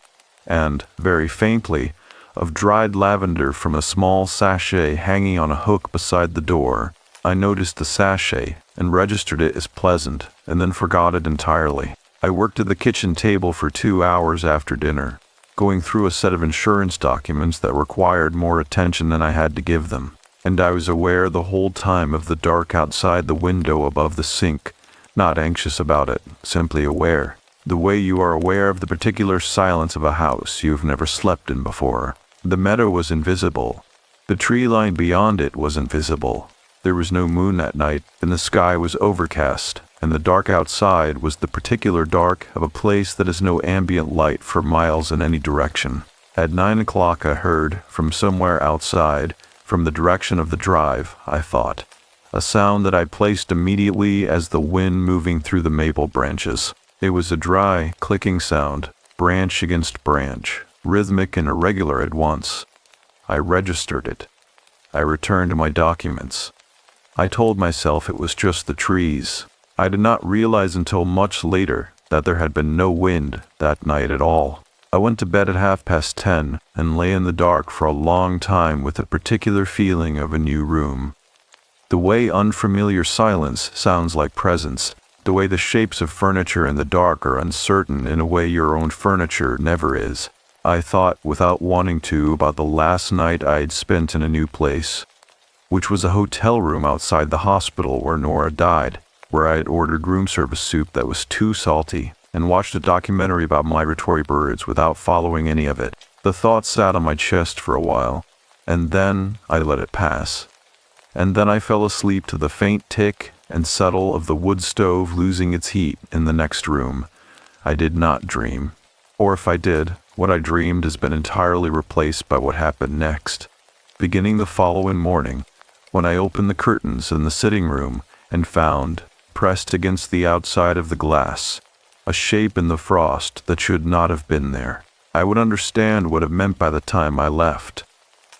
and, very faintly, of dried lavender from a small sachet hanging on a hook beside the door. I noticed the sachet and registered it as pleasant, and then forgot it entirely. I worked at the kitchen table for 2 hours after dinner, going through a set of insurance documents that required more attention than I had to give them. And I was aware the whole time of the dark outside the window above the sink, not anxious about it, simply aware. The way you are aware of the particular silence of a house you've never slept in before. The meadow was invisible. The tree line beyond it was invisible. There was no moon that night, and the sky was overcast, and the dark outside was the particular dark of a place that has no ambient light for miles in any direction. At 9 o'clock I heard, from somewhere outside, from the direction of the drive, I thought, a sound that I placed immediately as the wind moving through the maple branches. It was a dry, clicking sound, branch against branch, rhythmic and irregular at once. I registered it. I returned to my documents. I told myself it was just the trees. I did not realize until much later that there had been no wind that night at all. I went to bed at 10:30 and lay in the dark for a long time with a particular feeling of a new room. The way unfamiliar silence sounds like presence, the way the shapes of furniture in the dark are uncertain in a way your own furniture never is. I thought, without wanting to, about the last night I had spent in a new place, which was a hotel room outside the hospital where Nora died, where I had ordered room service soup that was too salty, and watched a documentary about migratory birds without following any of it. The thought sat on my chest for a while, and then I let it pass. And then I fell asleep to the faint tick and settle of the wood stove losing its heat in the next room. I did not dream. Or if I did, what I dreamed has been entirely replaced by what happened next. Beginning the following morning, when I opened the curtains in the sitting room and found, pressed against the outside of the glass, a shape in the frost that should not have been there, I would understand what it meant by the time I left.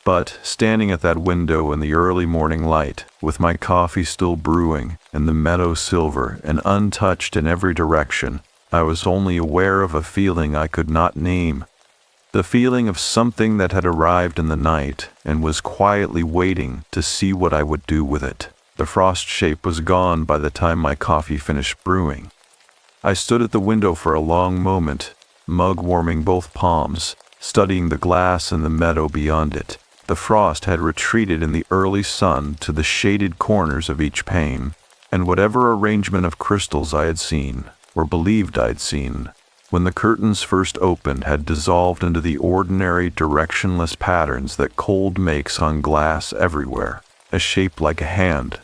But, standing at that window in the early morning light, with my coffee still brewing and the meadow silver and untouched in every direction, I was only aware of a feeling I could not name. The feeling of something that had arrived in the night and was quietly waiting to see what I would do with it. The frost shape was gone by the time my coffee finished brewing. I stood at the window for a long moment, mug warming both palms, studying the glass and the meadow beyond it. The frost had retreated in the early sun to the shaded corners of each pane, and whatever arrangement of crystals I had seen, or believed I'd seen, when the curtains first opened had dissolved into the ordinary directionless patterns that cold makes on glass everywhere, a shape like a hand.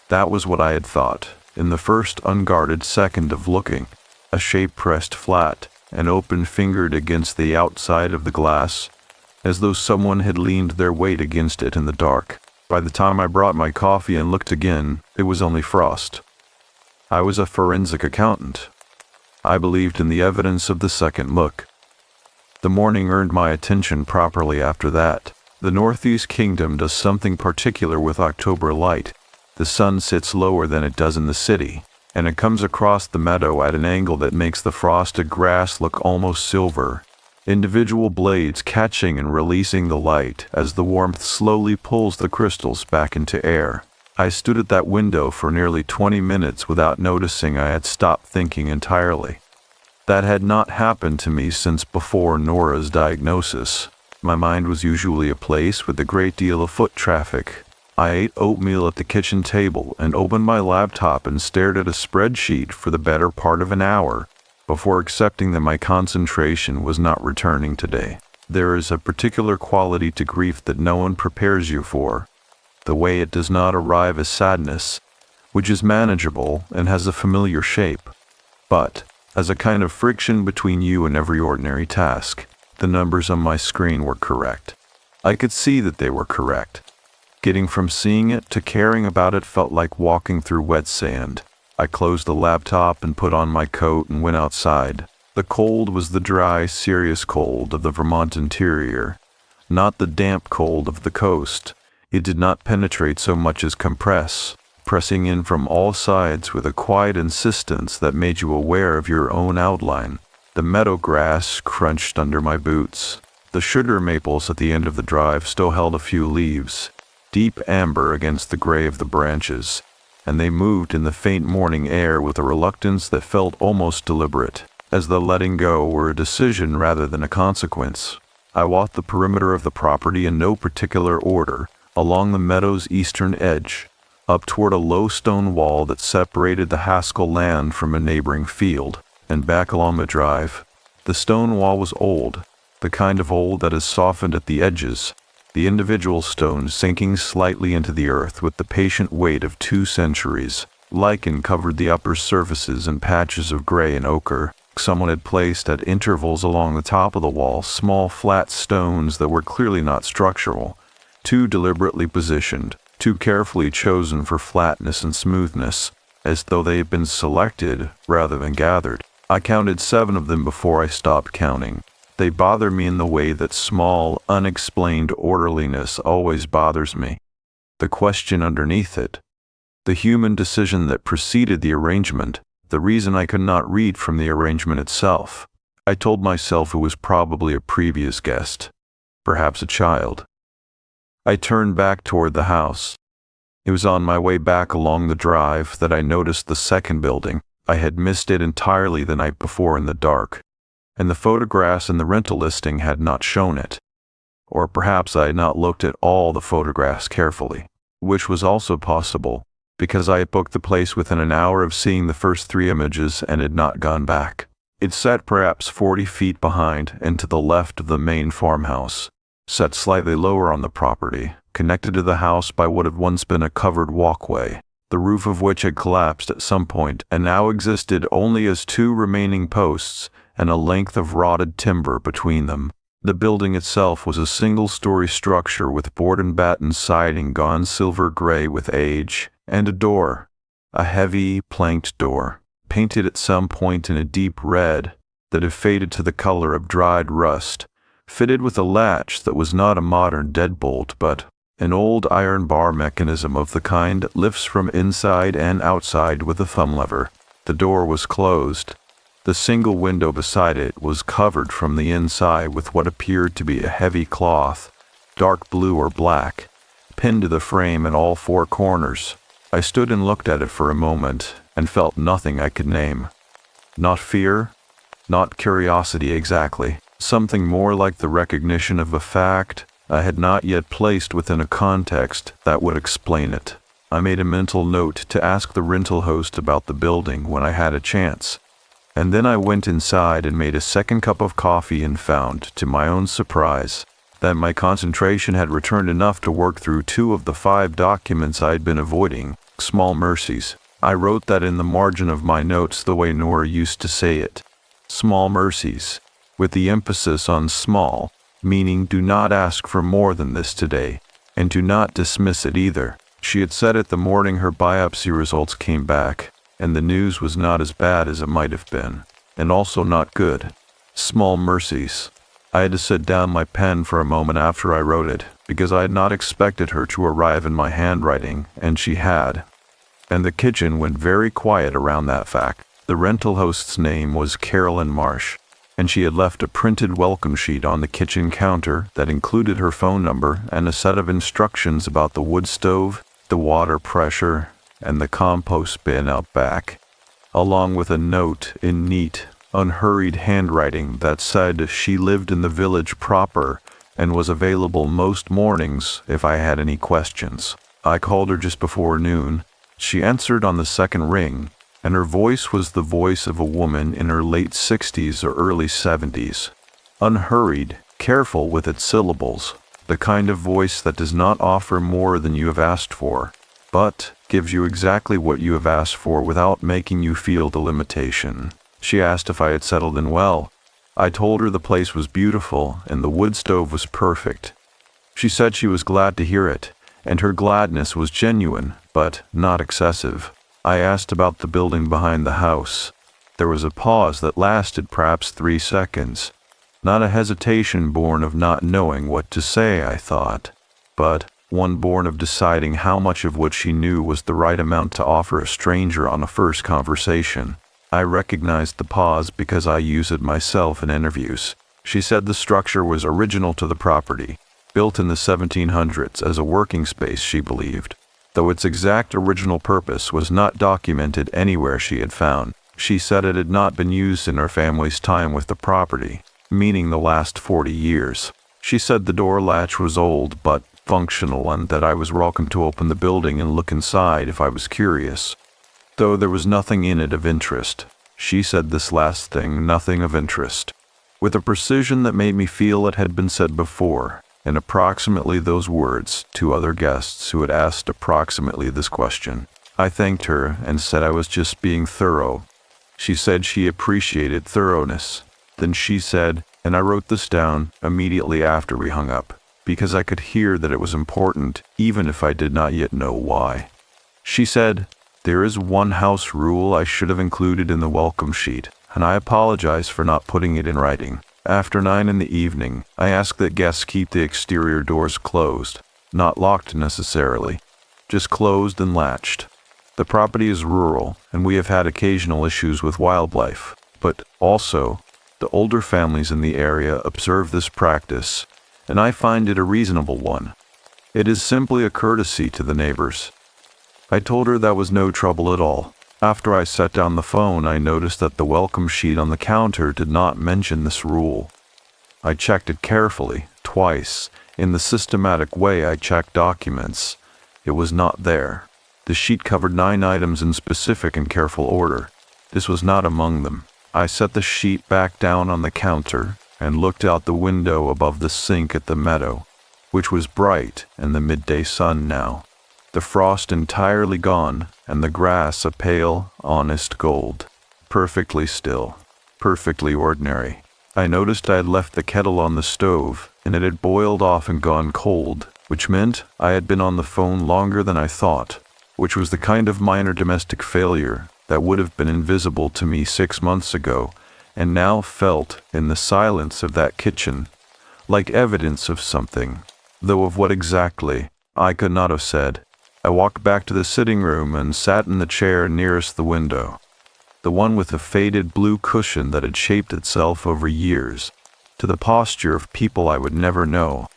That was what I had thought, in the first unguarded second of looking, a shape pressed flat and open-fingered against the outside of the glass, as though someone had leaned their weight against it in the dark. By the time I brought my coffee and looked again, it was only frost. I was a forensic accountant. I believed in the evidence of the second look. The morning earned my attention properly after that. The Northeast Kingdom does something particular with October light. The sun sits lower than it does in the city, and it comes across the meadow at an angle that makes the frosted grass look almost silver, individual blades catching and releasing the light as the warmth slowly pulls the crystals back into air. I stood at that window for nearly 20 minutes without noticing I had stopped thinking entirely. That had not happened to me since before Nora's diagnosis. My mind was usually a place with a great deal of foot traffic. I ate oatmeal at the kitchen table and opened my laptop and stared at a spreadsheet for the better part of an hour before accepting that my concentration was not returning today. There is a particular quality to grief that no one prepares you for. The way it does not arrive as sadness, which is manageable and has a familiar shape, but as a kind of friction between you and every ordinary task. The numbers on my screen were correct. I could see that they were correct. Getting from seeing it to caring about it felt like walking through wet sand. I closed the laptop and put on my coat and went outside. The cold was the dry, serious cold of the Vermont interior, not the damp cold of the coast. It did not penetrate so much as compress, pressing in from all sides with a quiet insistence that made you aware of your own outline. The meadow grass crunched under my boots. The sugar maples at the end of the drive still held a few leaves. deep amber against the gray of the branches, and they moved in the faint morning air with a reluctance that felt almost deliberate, as though letting go were a decision rather than a consequence. I walked the perimeter of the property in no particular order, along the meadow's eastern edge, up toward a low stone wall that separated the Haskell land from a neighboring field, and back along the drive. The stone wall was old, the kind of old that is softened at the edges, the individual stones sinking slightly into the earth with the patient weight of 2 centuries. Lichen covered the upper surfaces in patches of gray and ochre. Someone had placed at intervals along the top of the wall small flat stones that were clearly not structural, too deliberately positioned, too carefully chosen for flatness and smoothness, as though they had been selected rather than gathered. I counted 7 of them before I stopped counting. They bother me in the way that small, unexplained orderliness always bothers me. The question underneath it, the human decision that preceded the arrangement, the reason I could not read from the arrangement itself. I told myself it was probably a previous guest, perhaps a child. I turned back toward the house. It was on my way back along the drive that I noticed the second building. I had missed it entirely the night before in the dark, and the photographs in the rental listing had not shown it. Or perhaps I had not looked at all the photographs carefully, which was also possible, because I had booked the place within an hour of seeing the first 3 images and had not gone back. It sat perhaps 40 feet behind and to the left of the main farmhouse, set slightly lower on the property, connected to the house by what had once been a covered walkway, the roof of which had collapsed at some point and now existed only as 2 remaining posts and a length of rotted timber between them. The building itself was a single-story structure with board and batten siding gone silver gray with age, and a door, a heavy, planked door, painted at some point in a deep red that had faded to the color of dried rust, fitted with a latch that was not a modern deadbolt but an old iron bar mechanism of the kind that lifts from inside and outside with a thumb lever. The door was closed. The single window beside it was covered from the inside with what appeared to be a heavy cloth, dark blue or black, pinned to the frame in all 4 corners. I stood and looked at it for a moment and felt nothing I could name. Not fear, not curiosity exactly, something more like the recognition of a fact I had not yet placed within a context that would explain it. I made a mental note to ask the rental host about the building when I had a chance, and then I went inside and made a second cup of coffee and found, to my own surprise, that my concentration had returned enough to work through 2 of the 5 documents I had been avoiding, small mercies. I wrote that in the margin of my notes the way Nora used to say it. Small mercies, with the emphasis on small, meaning do not ask for more than this today, and do not dismiss it either. She had said it the morning her biopsy results came back, and the news was not as bad as it might have been, and also not good. Small mercies. I had to set down my pen for a moment after I wrote it, because I had not expected her to arrive in my handwriting, and she had. And the kitchen went very quiet around that fact. The rental host's name was Carolyn Marsh, and she had left a printed welcome sheet on the kitchen counter that included her phone number and a set of instructions about the wood stove, the water pressure, and the compost bin out back, along with a note in neat, unhurried handwriting that said she lived in the village proper and was available most mornings if I had any questions. I called her just before noon. She answered on the second ring, and her voice was the voice of a woman in her late 60s or early 70s. Unhurried, careful with its syllables, the kind of voice that does not offer more than you have asked for, but gives you exactly what you have asked for without making you feel the limitation. She asked if I had settled in well. I told her the place was beautiful and the wood stove was perfect. She said she was glad to hear it, and her gladness was genuine, but not excessive. I asked about the building behind the house. There was a pause that lasted perhaps 3 seconds. Not a hesitation born of not knowing what to say, I thought, but one born of deciding how much of what she knew was the right amount to offer a stranger on a first conversation. I recognized the pause because I use it myself in interviews. She said the structure was original to the property, built in the 1700s as a working space, she believed, though its exact original purpose was not documented anywhere she had found. She said it had not been used in her family's time with the property, meaning the last 40 years. She said the door latch was old but functional and that I was welcome to open the building and look inside if I was curious, though there was nothing in it of interest. She said this last thing, nothing of interest, with a precision that made me feel it had been said before, in approximately those words, to other guests who had asked approximately this question. I thanked her and said I was just being thorough. She said she appreciated thoroughness. Then she said, and I wrote this down immediately after we hung up, because I could hear that it was important, even if I did not yet know why. She said, "There is one house rule I should have included in the welcome sheet, and I apologize for not putting it in writing. After 9 in the evening, I ask that guests keep the exterior doors closed, not locked necessarily, just closed and latched. The property is rural, and we have had occasional issues with wildlife, but also, the older families in the area observe this practice, and I find it a reasonable one. It is simply a courtesy to the neighbors." I told her that was no trouble at all. After I set down the phone, I noticed that the welcome sheet on the counter did not mention this rule. I checked it carefully, twice. In the systematic way I check documents, it was not there. The sheet covered 9 items in specific and careful order. This was not among them. I set the sheet back down on the counter and looked out the window above the sink at the meadow, which was bright in the midday sun now, the frost entirely gone and the grass a pale, honest gold, perfectly still, perfectly ordinary. I noticed I had left the kettle on the stove, and it had boiled off and gone cold, which meant I had been on the phone longer than I thought, which was the kind of minor domestic failure that would have been invisible to me 6 months ago, and now felt in the silence of that kitchen, like evidence of something, though of what exactly, I could not have said. I walked back to the sitting room and sat in the chair nearest the window, the one with the faded blue cushion that had shaped itself over years to the posture of people I would never know,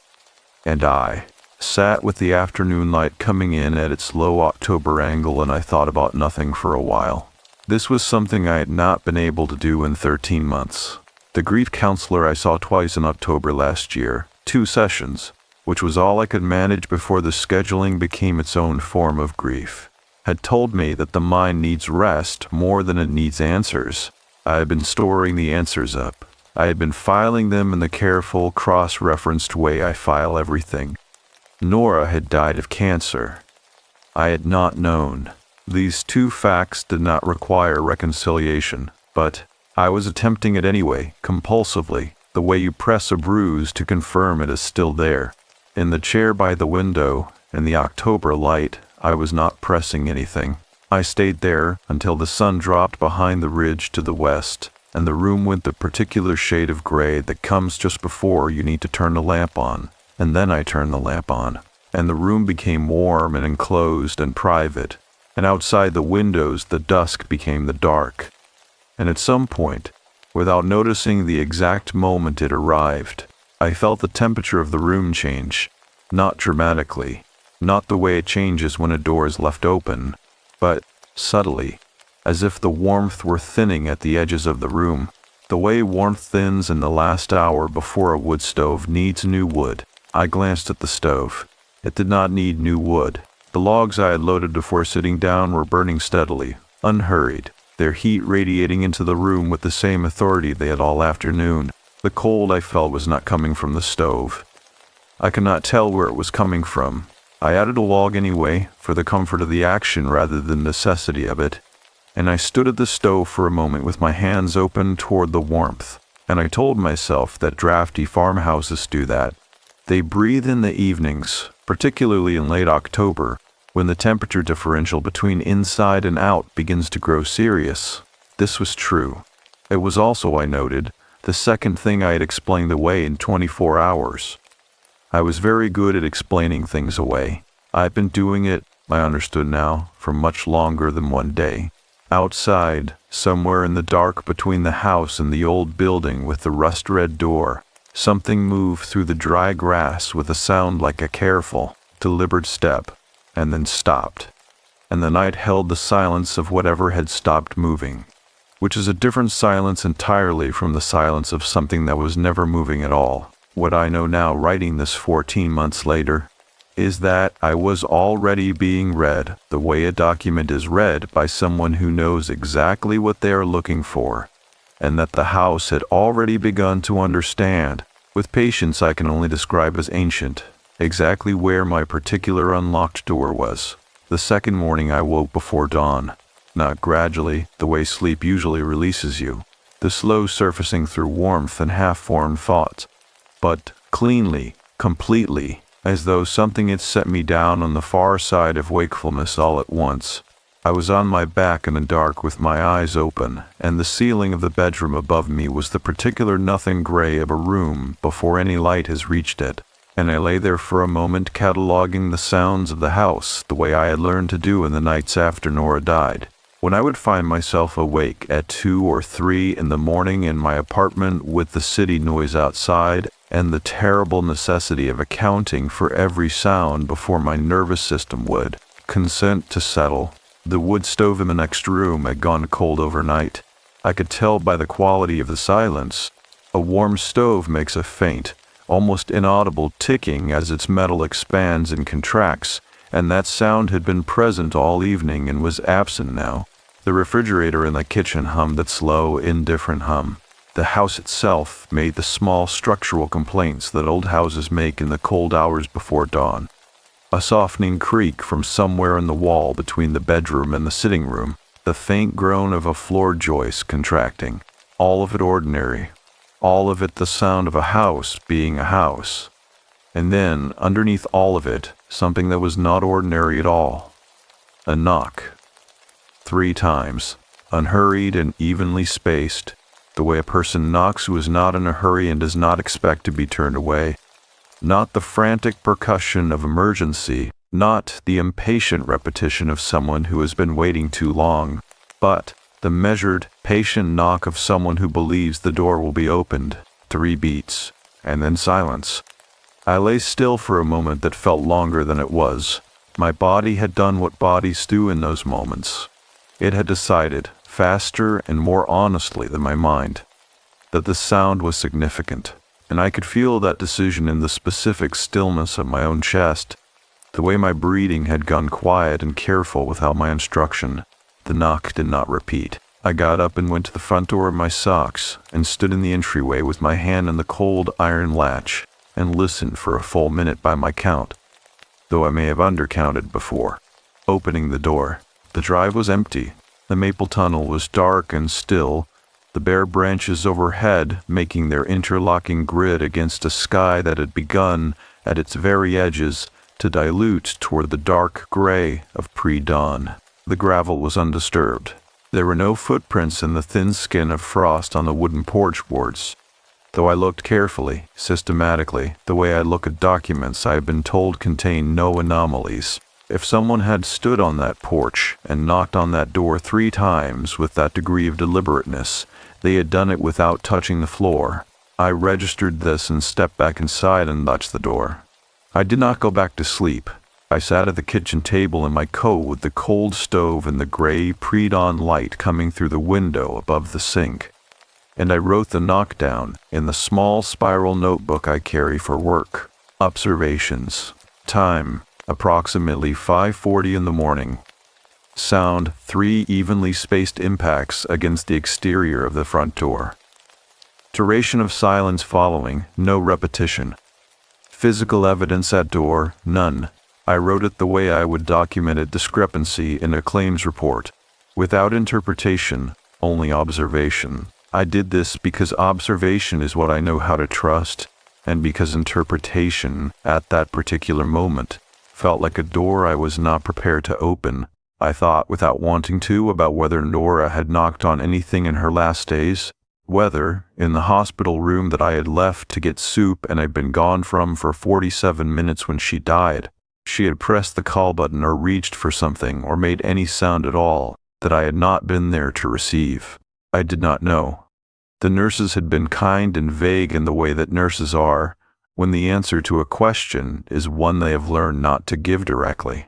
and I sat with the afternoon light coming in at its low October angle, and I thought about nothing for a while. This was something I had not been able to do in 13 months. The grief counselor I saw twice in October last year, 2 sessions, which was all I could manage before the scheduling became its own form of grief, had told me that the mind needs rest more than it needs answers. I had been storing the answers up. I had been filing them in the careful, cross-referenced way I file everything. Nora had died of cancer. I had not known. These 2 facts did not require reconciliation, but I was attempting it anyway, compulsively, the way you press a bruise to confirm it is still there. In the chair by the window, in the October light, I was not pressing anything. I stayed there until the sun dropped behind the ridge to the west, and the room went the particular shade of gray that comes just before you need to turn the lamp on. And then I turned the lamp on, and the room became warm and enclosed and private, and outside the windows the dusk became the dark. And at some point, without noticing the exact moment it arrived, I felt the temperature of the room change, not dramatically, not the way it changes when a door is left open, but subtly, as if the warmth were thinning at the edges of the room, the way warmth thins in the last hour before a wood stove needs new wood. I glanced at the stove. It did not need new wood. The logs I had loaded before sitting down were burning steadily, unhurried, their heat radiating into the room with the same authority they had all afternoon. The cold I felt was not coming from the stove. I could not tell where it was coming from. I added a log anyway, for the comfort of the action rather than the necessity of it, and I stood at the stove for a moment with my hands open toward the warmth, and I told myself that drafty farmhouses do that. They breathe in the evenings, particularly in late October, when the temperature differential between inside and out begins to grow serious. This was true. It was also, I noted, the second thing I had explained away in 24 hours. I was very good at explaining things away. I had been doing it, I understood now, for much longer than one day. Outside, somewhere in the dark between the house and the old building with the rust-red door, Something moved through the dry grass with a sound like a careful, deliberate step, and then stopped. And the night held the silence of whatever had stopped moving, which is a different silence entirely from the silence of something that was never moving at all. What I know now, writing this 14 months later, is that I was already being read the way a document is read by someone who knows exactly what they are looking for, and that the house had already begun to understand, with patience I can only describe as ancient, exactly where my particular unlocked door was. The second morning I woke before dawn, not gradually, the way sleep usually releases you, the slow surfacing through warmth and half-formed thoughts, but cleanly, completely, as though something had set me down on the far side of wakefulness all at once. I was on my back in the dark with my eyes open, and the ceiling of the bedroom above me was the particular nothing gray of a room before any light has reached it, and I lay there for a moment cataloging the sounds of the house the way I had learned to do in the nights after Nora died. When I would find myself awake at 2 or 3 in the morning in my apartment with the city noise outside and the terrible necessity of accounting for every sound before my nervous system would consent to settle, the wood stove in the next room had gone cold overnight. I could tell by the quality of the silence. A warm stove makes a faint, almost inaudible ticking as its metal expands and contracts, and that sound had been present all evening and was absent now. The refrigerator in the kitchen hummed that slow, indifferent hum. The house itself made the small structural complaints that old houses make in the cold hours before dawn. A softening creak from somewhere in the wall between the bedroom and the sitting room, the faint groan of a floor joist contracting, all of it ordinary, all of it the sound of a house being a house. And then, underneath all of it, something that was not ordinary at all. A knock. 3 times, unhurried and evenly spaced, the way a person knocks who is not in a hurry and does not expect to be turned away. Not the frantic percussion of emergency, not the impatient repetition of someone who has been waiting too long, but the measured, patient knock of someone who believes the door will be opened. 3 beats, and then silence. I lay still for a moment that felt longer than it was. My body had done what bodies do in those moments. It had decided, faster and more honestly than my mind, that the sound was significant, and I could feel that decision in the specific stillness of my own chest, the way my breathing had gone quiet and careful without my instruction. The knock did not repeat. I got up and went to the front door in my socks and stood in the entryway with my hand on the cold iron latch and listened for a full minute by my count, though I may have undercounted before. Opening the door, the drive was empty. The maple tunnel was dark and still, the bare branches overhead making their interlocking grid against a sky that had begun, at its very edges, to dilute toward the dark gray of pre-dawn. The gravel was undisturbed. There were no footprints in the thin skin of frost on the wooden porch boards, though I looked carefully, systematically, the way I look at documents I have been told contain no anomalies. If someone had stood on that porch and knocked on that door 3 times with that degree of deliberateness, they had done it without touching the floor. I registered this and stepped back inside and latched the door. I did not go back to sleep. I sat at the kitchen table in my coat with the cold stove and the gray pre-dawn light coming through the window above the sink, and I wrote the knock down in the small spiral notebook I carry for work. Observations. Time, approximately 5:40 in the morning. Sound, 3 evenly spaced impacts against the exterior of the front door. Duration of silence following, no repetition. Physical evidence at door, none. I wrote it the way I would document a discrepancy in a claims report. Without interpretation, only observation. I did this because observation is what I know how to trust, and because interpretation, at that particular moment, felt like a door I was not prepared to open. I thought, without wanting to, about whether Nora had knocked on anything in her last days, whether, in the hospital room that I had left to get soup and had been gone from for 47 minutes when she died, she had pressed the call button or reached for something or made any sound at all that I had not been there to receive. I did not know. The nurses had been kind and vague in the way that nurses are, when the answer to a question is one they have learned not to give directly.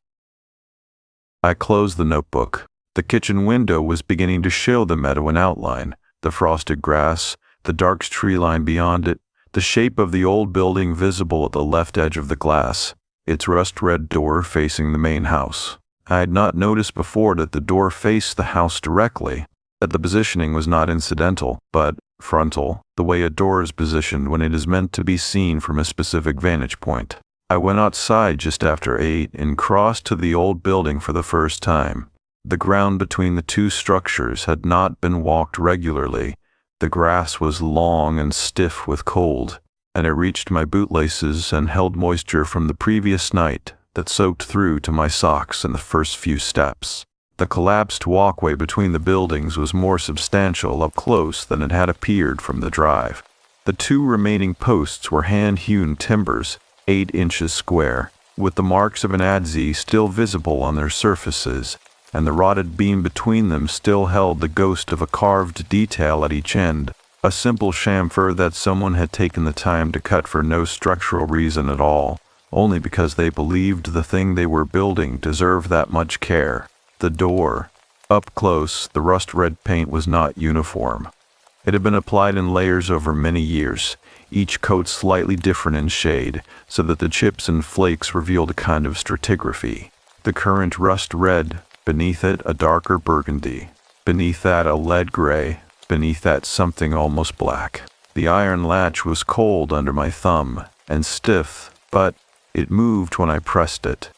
I closed the notebook. The kitchen window was beginning to show the meadow in outline, the frosted grass, the dark tree line beyond it, the shape of the old building visible at the left edge of the glass, its rust-red door facing the main house. I had not noticed before that the door faced the house directly, that the positioning was not incidental, but frontal, the way a door is positioned when it is meant to be seen from a specific vantage point. I went outside just after 8 and crossed to the old building for the first time. The ground between the two structures had not been walked regularly. The grass was long and stiff with cold, and it reached my bootlaces and held moisture from the previous night that soaked through to my socks in the first few steps. The collapsed walkway between the buildings was more substantial up close than it had appeared from the drive. The two remaining posts were hand-hewn timbers, 8 inches square, with the marks of an adze still visible on their surfaces, and the rotted beam between them still held the ghost of a carved detail at each end, a simple chamfer that someone had taken the time to cut for no structural reason at all, only because they believed the thing they were building deserved that much care. The door. Up close, the rust-red paint was not uniform. It had been applied in layers over many years, each coat slightly different in shade, so that the chips and flakes revealed a kind of stratigraphy. The current rust-red, beneath it a darker burgundy, beneath that a lead gray, beneath that something almost black. The iron latch was cold under my thumb, and stiff, but it moved when I pressed it.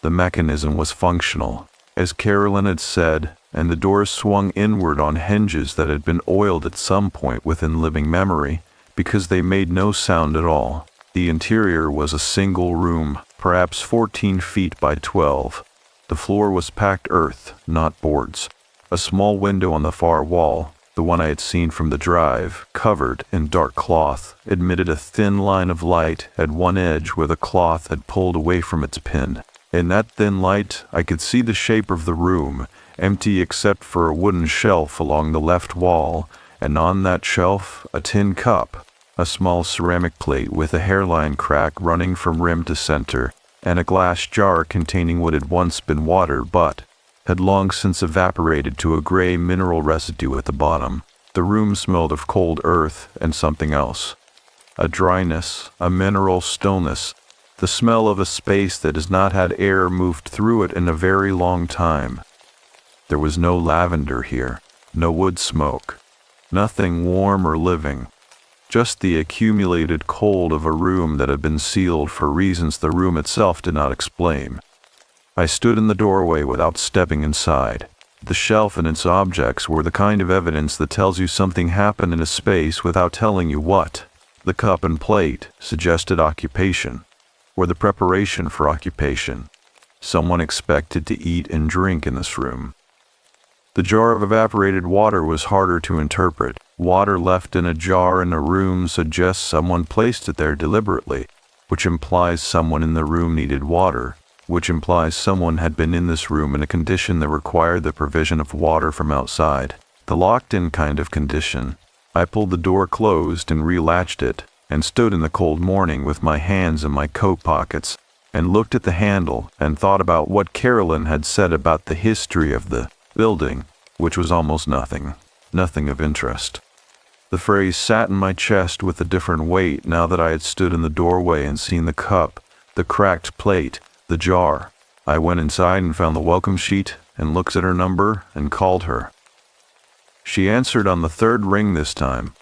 The mechanism was functional, as Carolyn had said, and the doors swung inward on hinges that had been oiled at some point within living memory, because they made no sound at all. The interior was a single room, perhaps 14 feet by 12. The floor was packed earth, not boards. A small window on the far wall, the one I had seen from the drive, covered in dark cloth, admitted a thin line of light at one edge where the cloth had pulled away from its pin. In that thin light, I could see the shape of the room, empty except for a wooden shelf along the left wall, and on that shelf, a tin cup, a small ceramic plate with a hairline crack running from rim to center, and a glass jar containing what had once been water but had long since evaporated to a gray mineral residue at the bottom. The room smelled of cold earth and something else. A dryness, a mineral stillness, the smell of a space that has not had air moved through it in a very long time. There was no lavender here, no wood smoke, nothing warm or living, just the accumulated cold of a room that had been sealed for reasons the room itself did not explain. I stood in the doorway without stepping inside. The shelf and its objects were the kind of evidence that tells you something happened in a space without telling you what. The cup and plate suggested occupation, or the preparation for occupation. Someone expected to eat and drink in this room. The jar of evaporated water was harder to interpret. Water left in a jar in a room suggests someone placed it there deliberately, which implies someone in the room needed water, which implies someone had been in this room in a condition that required the provision of water from outside. The locked-in kind of condition. I pulled the door closed and relatched it, and stood in the cold morning with my hands in my coat pockets, and looked at the handle and thought about what Carolyn had said about the history of the building, which was almost nothing of interest. The phrase sat in my chest with a different weight now that I had stood in the doorway and seen the cup, the cracked plate, the jar. I went inside and found the welcome sheet and looked at her number and called her. She answered on the third ring this time.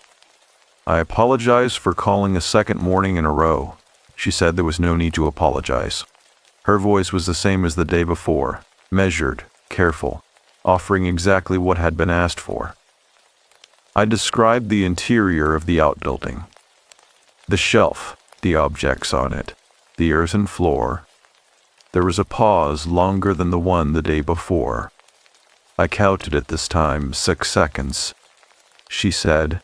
I apologized for calling a second morning in a row. She said there was no need to apologize. Her voice was the same as the day before, measured, careful, offering exactly what had been asked for. I described the interior of the outbuilding. The shelf, the objects on it, the earthen floor. There was a pause longer than the one the day before. I counted it this time 6 seconds. She said,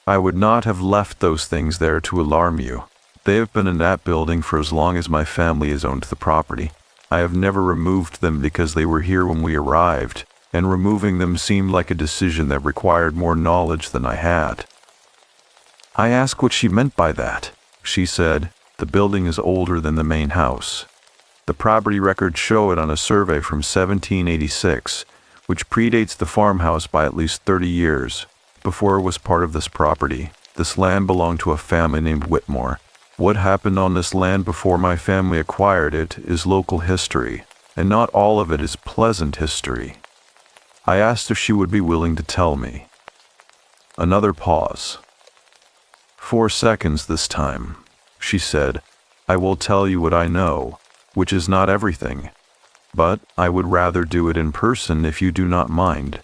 "I would not have left those things there to alarm you. They have been in that building for as long as my family has owned the property. I have never removed them because they were here when we arrived, and removing them seemed like a decision that required more knowledge than I had. I asked what she meant by that. She said, "The building is older than the main house. The property records show it on a survey from 1786, which predates the farmhouse by at least 30 years. Before it was part of this property, this land belonged to a family named Whitmore. What happened on this land before my family acquired it is local history, and not all of it is pleasant history." I asked if she would be willing to tell me. Another pause. 4 seconds this time. She said, "I will tell you what I know, which is not everything. But I would rather do it in person if you do not mind.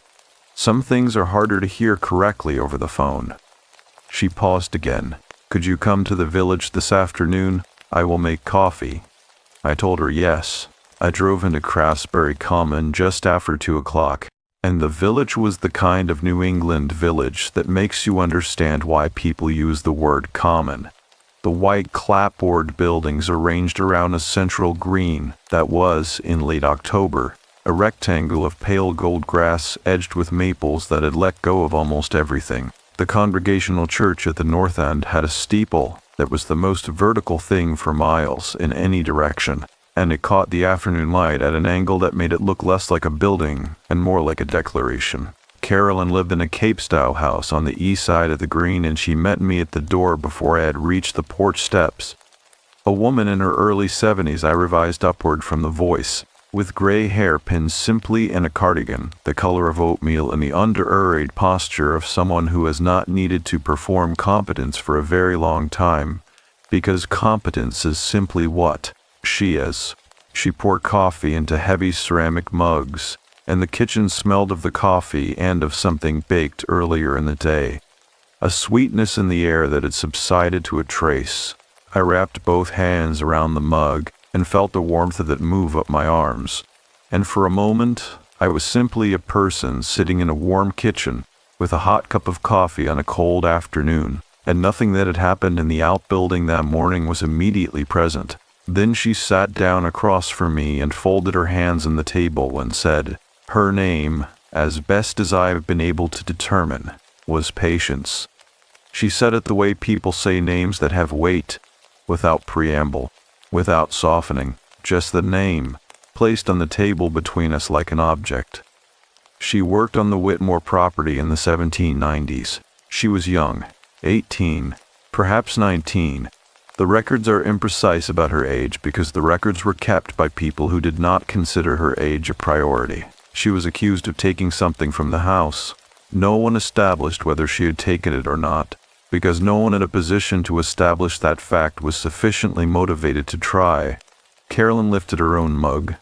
Some things are harder to hear correctly over the phone." She paused again. "Could you come to the village this afternoon? I will make coffee." I told her yes. I drove into Craftsbury Common just after 2 o'clock, and the village was the kind of New England village that makes you understand why people use the word common. The white clapboard buildings arranged around a central green that was, in late October, a rectangle of pale gold grass edged with maples that had let go of almost everything. The Congregational Church at the north end had a steeple that was the most vertical thing for miles in any direction, and it caught the afternoon light at an angle that made it look less like a building and more like a declaration. Carolyn lived in a Cape-style house on the east side of the green, and she met me at the door before I had reached the porch steps. A woman in her early 70s, I revised upward from the voice, with gray hair pinned simply in a cardigan, the color of oatmeal, and the under-arrayed posture of someone who has not needed to perform competence for a very long time, because competence is simply what she is. She poured coffee into heavy ceramic mugs, and the kitchen smelled of the coffee and of something baked earlier in the day, a sweetness in the air that had subsided to a trace. I wrapped both hands around the mug and felt the warmth of it move up my arms, and for a moment I was simply a person sitting in a warm kitchen with a hot cup of coffee on a cold afternoon, and nothing that had happened in the outbuilding that morning was immediately present. Then she sat down across from me and folded her hands on the table and said, her name, as best as I have been able to determine, was Patience. She said it the way people say names that have weight, without preamble, without softening, just the name, placed on the table between us like an object. She worked on the Whitmore property in the 1790s. She was young, 18, perhaps 19. The records are imprecise about her age because the records were kept by people who did not consider her age a priority. She was accused of taking something from the house. No one established whether she had taken it or not, because no one in a position to establish that fact was sufficiently motivated to try. Carolyn lifted her own mug,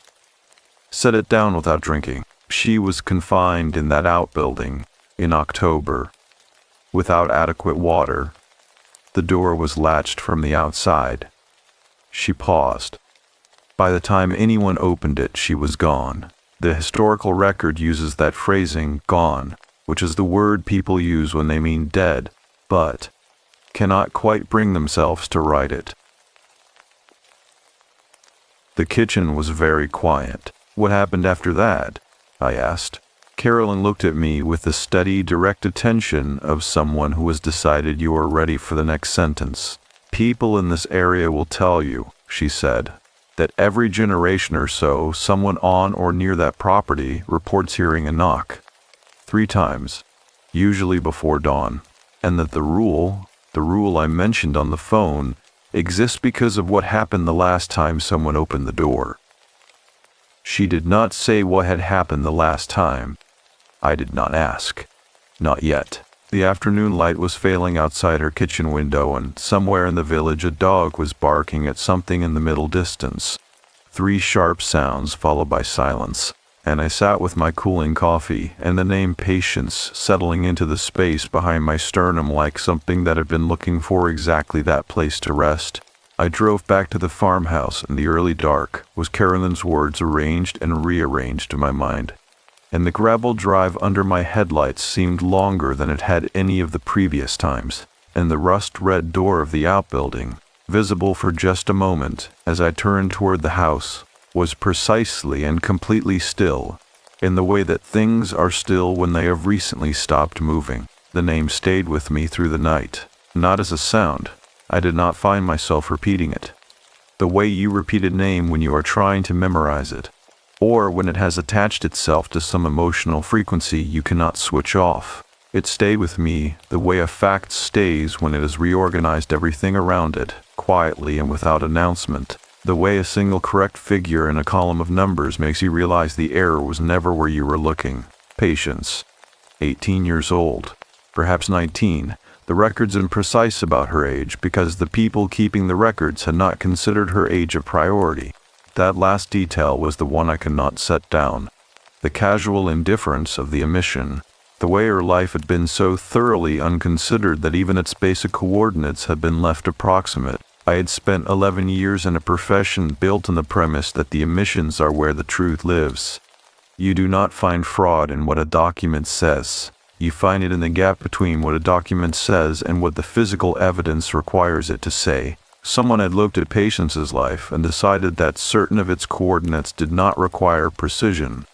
set it down without drinking. She was confined in that outbuilding in October, without adequate water. The door was latched from the outside. She paused. By the time anyone opened it, she was gone. The historical record uses that phrasing, gone, which is the word people use when they mean dead, but cannot quite bring themselves to write it. The kitchen was very quiet. What happened after that? I asked. Carolyn looked at me with the steady, direct attention of someone who has decided you are ready for the next sentence. People in this area will tell you, she said, that every generation or so, someone on or near that property reports hearing a knock. 3 times, usually before dawn, and that the rule I mentioned on the phone, exists because of what happened the last time someone opened the door. She did not say what had happened the last time. I did not ask. Not yet. The afternoon light was failing outside her kitchen window, and somewhere in the village a dog was barking at something in the middle distance. 3 sharp sounds followed by silence, and I sat with my cooling coffee and the name Patience settling into the space behind my sternum like something that had been looking for exactly that place to rest. I drove back to the farmhouse in the early dark, with Carolyn's words arranged and rearranged in my mind, and the gravel drive under my headlights seemed longer than it had any of the previous times, and the rust-red door of the outbuilding, visible for just a moment as I turned toward the house, was precisely and completely still, in the way that things are still when they have recently stopped moving. The name stayed with me through the night, not as a sound. I did not find myself repeating it. The way you repeat a name when you are trying to memorize it, or when it has attached itself to some emotional frequency you cannot switch off. It stayed with me the way a fact stays when it has reorganized everything around it, quietly and without announcement. The way a single correct figure in a column of numbers makes you realize the error was never where you were looking. Patience. 18 years old. Perhaps 19. The record's imprecise about her age because the people keeping the records had not considered her age a priority. That last detail was the one I could not set down. The casual indifference of the omission. The way her life had been so thoroughly unconsidered that even its basic coordinates had been left approximate. I had spent 11 years in a profession built on the premise that the omissions are where the truth lives. You do not find fraud in what a document says. You find it in the gap between what a document says and what the physical evidence requires it to say. Someone had looked at Patience's life and decided that certain of its coordinates did not require precision.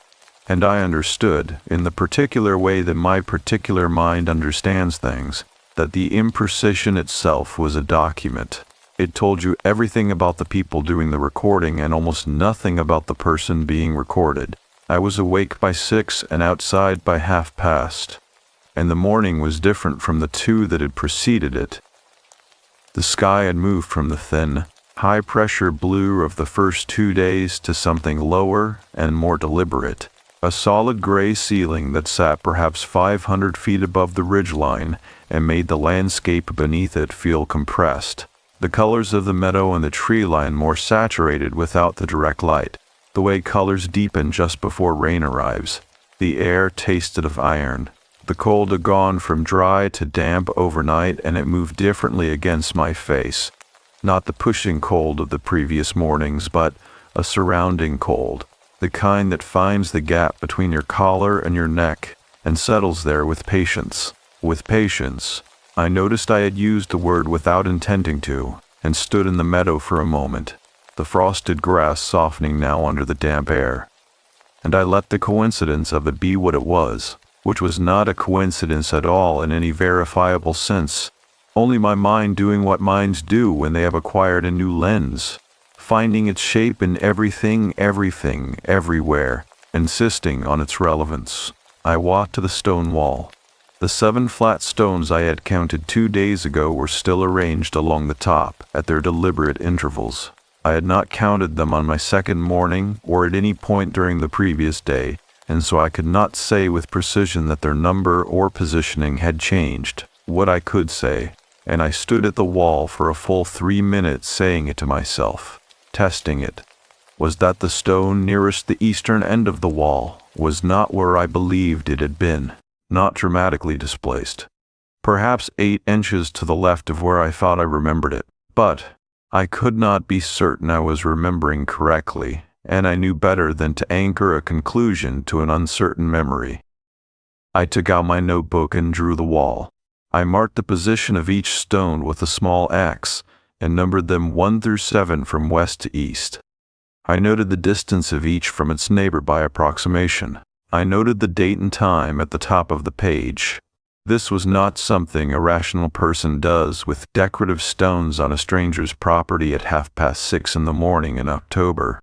And I understood, in the particular way that my particular mind understands things, that the imprecision itself was a document. It told you everything about the people doing the recording and almost nothing about the person being recorded. I was awake by 6 and outside by past. And the morning was different from the 2 that had preceded it. The sky had moved from the thin, high-pressure blue of the first 2 days to something lower and more deliberate. A solid gray ceiling that sat perhaps 500 feet above the ridgeline and made the landscape beneath it feel compressed. The colors of the meadow and the tree line more saturated without the direct light, the way colors deepen just before rain arrives. The air tasted of iron. The cold had gone from dry to damp overnight, and it moved differently against my face. Not the pushing cold of the previous mornings, but a surrounding cold, the kind that finds the gap between your collar and your neck and settles there with patience. With patience. I noticed I had used the word without intending to, and stood in the meadow for a moment, the frosted grass softening now under the damp air. And I let the coincidence of it be what it was, which was not a coincidence at all in any verifiable sense, only my mind doing what minds do when they have acquired a new lens, finding its shape in everything, everywhere, insisting on its relevance. I walked to the stone wall. The 7 flat stones I had counted 2 days ago were still arranged along the top at their deliberate intervals. I had not counted them on my second morning or at any point during the previous day, and so I could not say with precision that their number or positioning had changed. What I could say, and I stood at the wall for a full 3 minutes saying it to myself, testing it, was that the stone nearest the eastern end of the wall was not where I believed it had been, not dramatically displaced. Perhaps 8 inches to the left of where I thought I remembered it, but I could not be certain I was remembering correctly, and I knew better than to anchor a conclusion to an uncertain memory. I took out my notebook and drew the wall. I marked the position of each stone with a small axe, and numbered them 1 through 7 from west to east. I noted the distance of each from its neighbor by approximation. I noted the date and time at the top of the page. This was not something a rational person does with decorative stones on a stranger's property at 6:30 in the morning in October.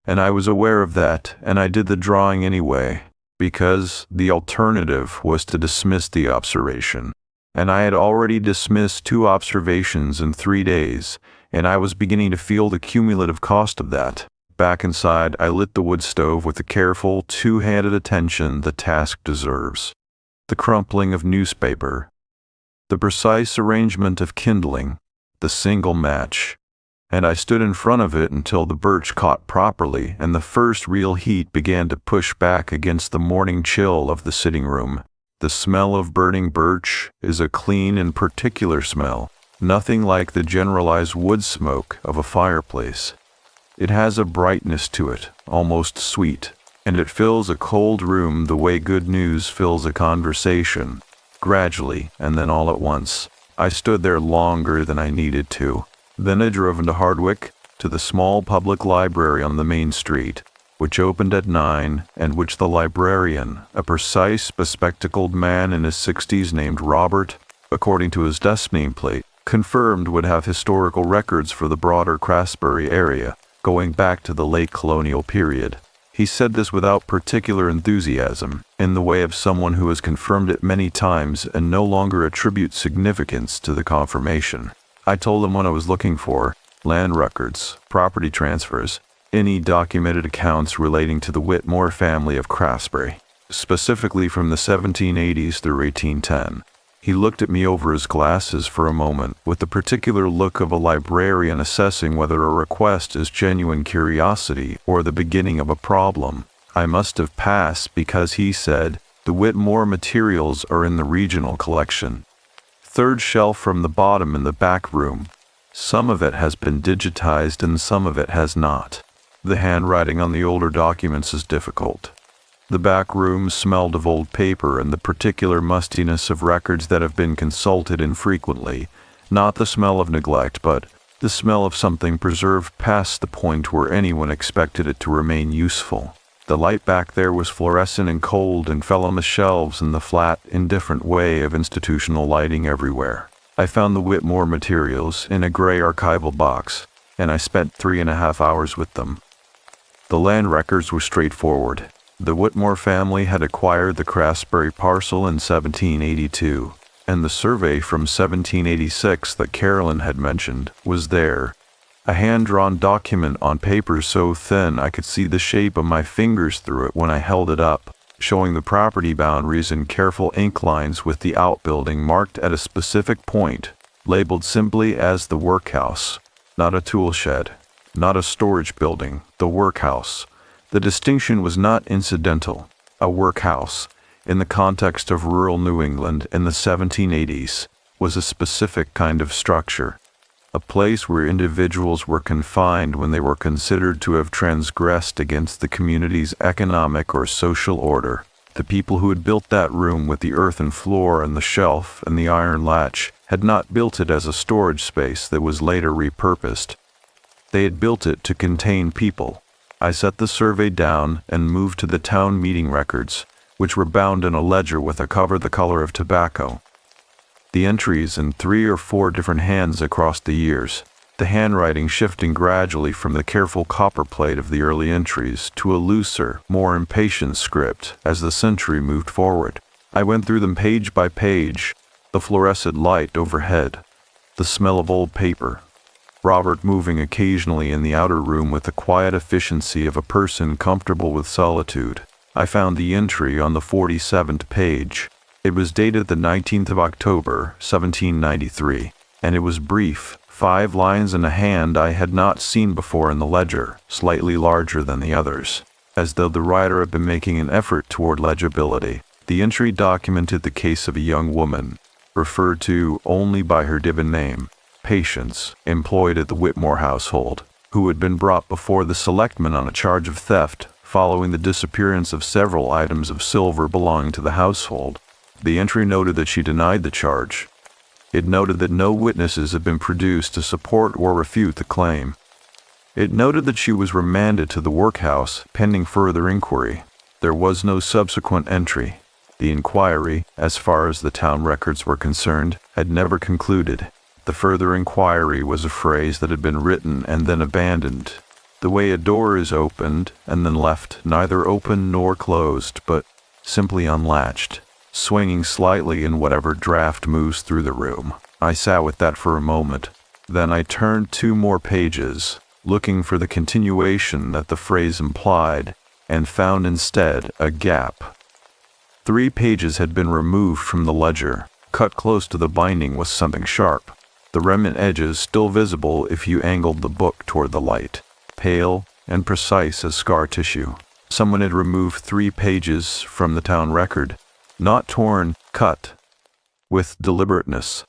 And I was aware of that, and I did the drawing anyway, because the alternative was to dismiss the observation. And I had already dismissed 2 observations in 3 days, and I was beginning to feel the cumulative cost of that. Back inside, I lit the wood stove with the careful, 2-handed attention the task deserves. The crumpling of newspaper, the precise arrangement of kindling, the single match. And I stood in front of it until the birch caught properly and the first real heat began to push back against the morning chill of the sitting room. The smell of burning birch is a clean and particular smell, nothing like the generalized wood smoke of a fireplace. It has a brightness to it, almost sweet, and it fills a cold room the way good news fills a conversation, gradually and then all at once. I stood there longer than I needed to. Then I drove into Hardwick, to the small public library on the main street. which opened at 9, and which the librarian, a precise, bespectacled man in his 60s named Robert, according to his desk nameplate, confirmed would have historical records for the broader Craftsbury area, going back to the late colonial period. He said this without particular enthusiasm, in the way of someone who has confirmed it many times and no longer attributes significance to the confirmation. I told him what I was looking for: land records, property transfers, any documented accounts relating to the Whitmore family of Craftsbury, specifically from the 1780s through 1810. He looked at me over his glasses for a moment, with the particular look of a librarian assessing whether a request is genuine curiosity or the beginning of a problem. I must have passed because he said, "The Whitmore materials are in the regional collection. Third shelf from the bottom in the back room. Some of it has been digitized and some of it has not. The handwriting on the older documents is difficult." The back room smelled of old paper and the particular mustiness of records that have been consulted infrequently, not the smell of neglect, but the smell of something preserved past the point where anyone expected it to remain useful. The light back there was fluorescent and cold and fell on the shelves in the flat, indifferent way of institutional lighting everywhere. I found the Whitmore materials in a gray archival box, and I spent 3.5 hours with them. The land records were straightforward. The Whitmore family had acquired the Craftsbury parcel in 1782, and the survey from 1786 that Carolyn had mentioned was there. A hand-drawn document on paper so thin I could see the shape of my fingers through it when I held it up, showing the property boundaries in careful ink lines with the outbuilding marked at a specific point, labeled simply as the workhouse. Not a tool shed, not a storage building, the workhouse. The distinction was not incidental. A workhouse, in the context of rural New England in the 1780s, was a specific kind of structure, a place where individuals were confined when they were considered to have transgressed against the community's economic or social order. The people who had built that room with the earthen floor and the shelf and the iron latch had not built it as a storage space that was later repurposed. They had built it to contain people. I set the survey down and moved to the town meeting records, which were bound in a ledger with a cover the color of tobacco. The entries in 3 or 4 different hands across the years, the handwriting shifting gradually from the careful copperplate of the early entries to a looser, more impatient script as the century moved forward. I went through them page by page, the fluorescent light overhead, the smell of old paper, Robert moving occasionally in the outer room with the quiet efficiency of a person comfortable with solitude. I found the entry on the 47th page. It was dated the 19th of October, 1793, and it was brief, 5 lines and a hand I had not seen before in the ledger, slightly larger than the others, as though the writer had been making an effort toward legibility. The entry documented the case of a young woman, referred to only by her given name, Patience, employed at the Whitmore household, who had been brought before the selectmen on a charge of theft following the disappearance of several items of silver belonging to the household. The entry noted that she denied the charge. It noted that no witnesses had been produced to support or refute the claim. It noted that she was remanded to the workhouse pending further inquiry. There was no subsequent entry. The inquiry, as far as the town records were concerned, had never concluded. The further inquiry was a phrase that had been written and then abandoned. The way a door is opened and then left neither open nor closed, but simply unlatched, swinging slightly in whatever draft moves through the room. I sat with that for a moment. Then I turned 2 more pages, looking for the continuation that the phrase implied, and found instead a gap. 3 pages had been removed from the ledger. Cut close to the binding was something sharp, the remnant edges still visible if you angled the book toward the light, pale and precise as scar tissue. Someone had removed 3 pages from the town record, not torn, cut, with deliberateness,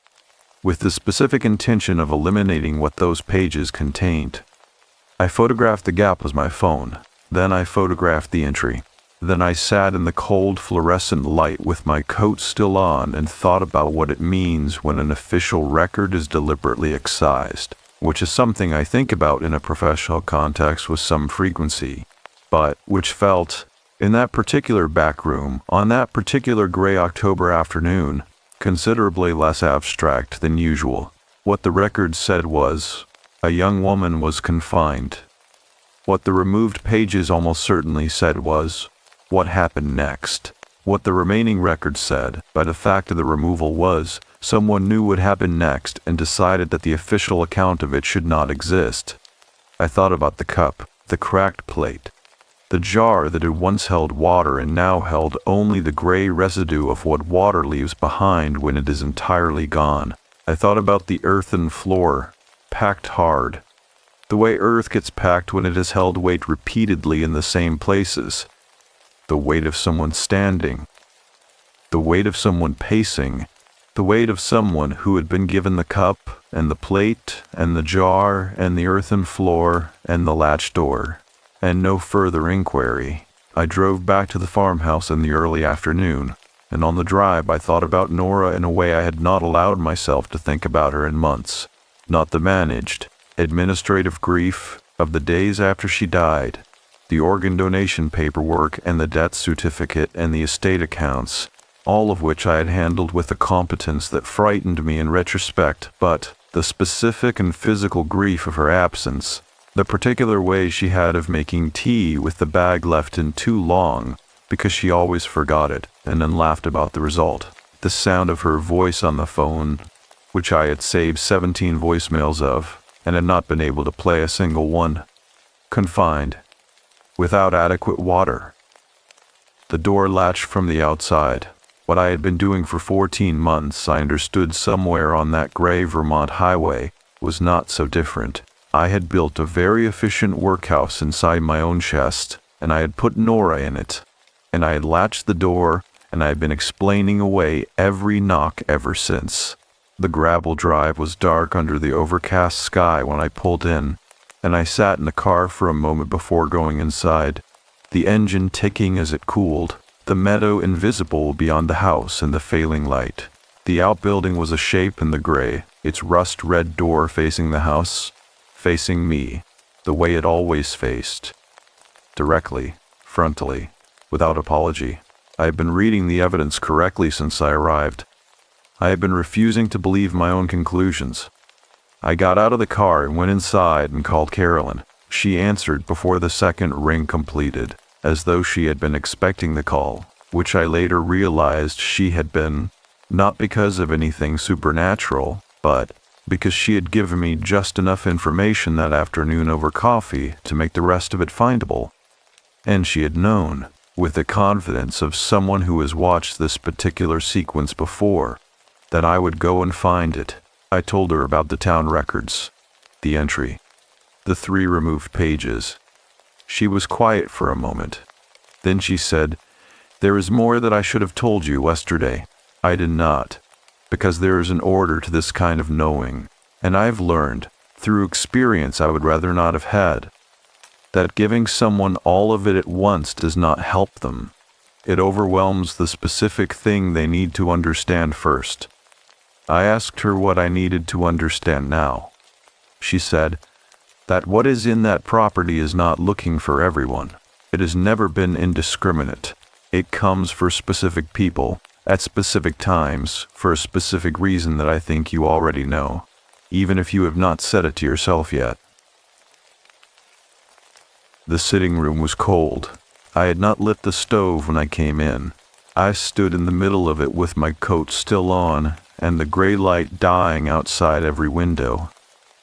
with the specific intention of eliminating what those pages contained. I photographed the gap with my phone, then I photographed the entry. Then I sat in the cold fluorescent light with my coat still on and thought about what it means when an official record is deliberately excised, which is something I think about in a professional context with some frequency. but which felt, in that particular back room, on that particular gray October afternoon, considerably less abstract than usual. What the record said was, a young woman was confined. What the removed pages almost certainly said was, what happened next. What the remaining record said, by the fact of the removal, was, someone knew what happened next and decided that the official account of it should not exist. I thought about the cup, the cracked plate, the jar that had once held water and now held only the gray residue of what water leaves behind when it is entirely gone. I thought about the earthen floor, packed hard. The way earth gets packed when it has held weight repeatedly in the same places. The weight of someone standing. The weight of someone pacing. The weight of someone who had been given the cup, and the plate, and the jar, and the earthen floor, and the latch door. And no further inquiry. I drove back to the farmhouse in the early afternoon, and on the drive I thought about Nora in a way I had not allowed myself to think about her in months. Not the managed, administrative grief of the days after she died, the organ donation paperwork and the death certificate and the estate accounts, all of which I had handled with a competence that frightened me in retrospect, but the specific and physical grief of her absence, the particular way she had of making tea with the bag left in too long because she always forgot it and then laughed about the result, the sound of her voice on the phone, which I had saved 17 voicemails of and had not been able to play a single one, confined, without adequate water. The door latched from the outside. What I had been doing for 14 months, I understood somewhere on that gray Vermont highway, was not so different. I had built a very efficient workhouse inside my own chest, and I had put Nora in it, and I had latched the door, and I had been explaining away every knock ever since. The gravel drive was dark under the overcast sky when I pulled in, and I sat in the car for a moment before going inside, the engine ticking as it cooled, the meadow invisible beyond the house in the failing light. The outbuilding was a shape in the gray, its rust-red door facing the house, facing me, the way it always faced. Directly, frontally, without apology. I had been reading the evidence correctly since I arrived. I had been refusing to believe my own conclusions. I got out of the car and went inside and called Carolyn. She answered before the second ring completed, as though she had been expecting the call, which I later realized she had been, not because of anything supernatural, but because she had given me just enough information that afternoon over coffee to make the rest of it findable. And she had known, with the confidence of someone who has watched this particular sequence before, that I would go and find it. I told her about the town records, the entry, the 3 removed pages. She was quiet for a moment. Then she said, "There is more that I should have told you yesterday. I did not. Because there is an order to this kind of knowing, and I have learned, through experience I would rather not have had, that giving someone all of it at once does not help them. It overwhelms the specific thing they need to understand first." I asked her what I needed to understand now. She said, that what is in that property is not looking for everyone. It has never been indiscriminate. It comes for specific people, at specific times, for a specific reason that I think you already know, even if you have not said it to yourself yet. The sitting room was cold. I had not lit the stove when I came in. I stood in the middle of it with my coat still on, and the gray light dying outside every window,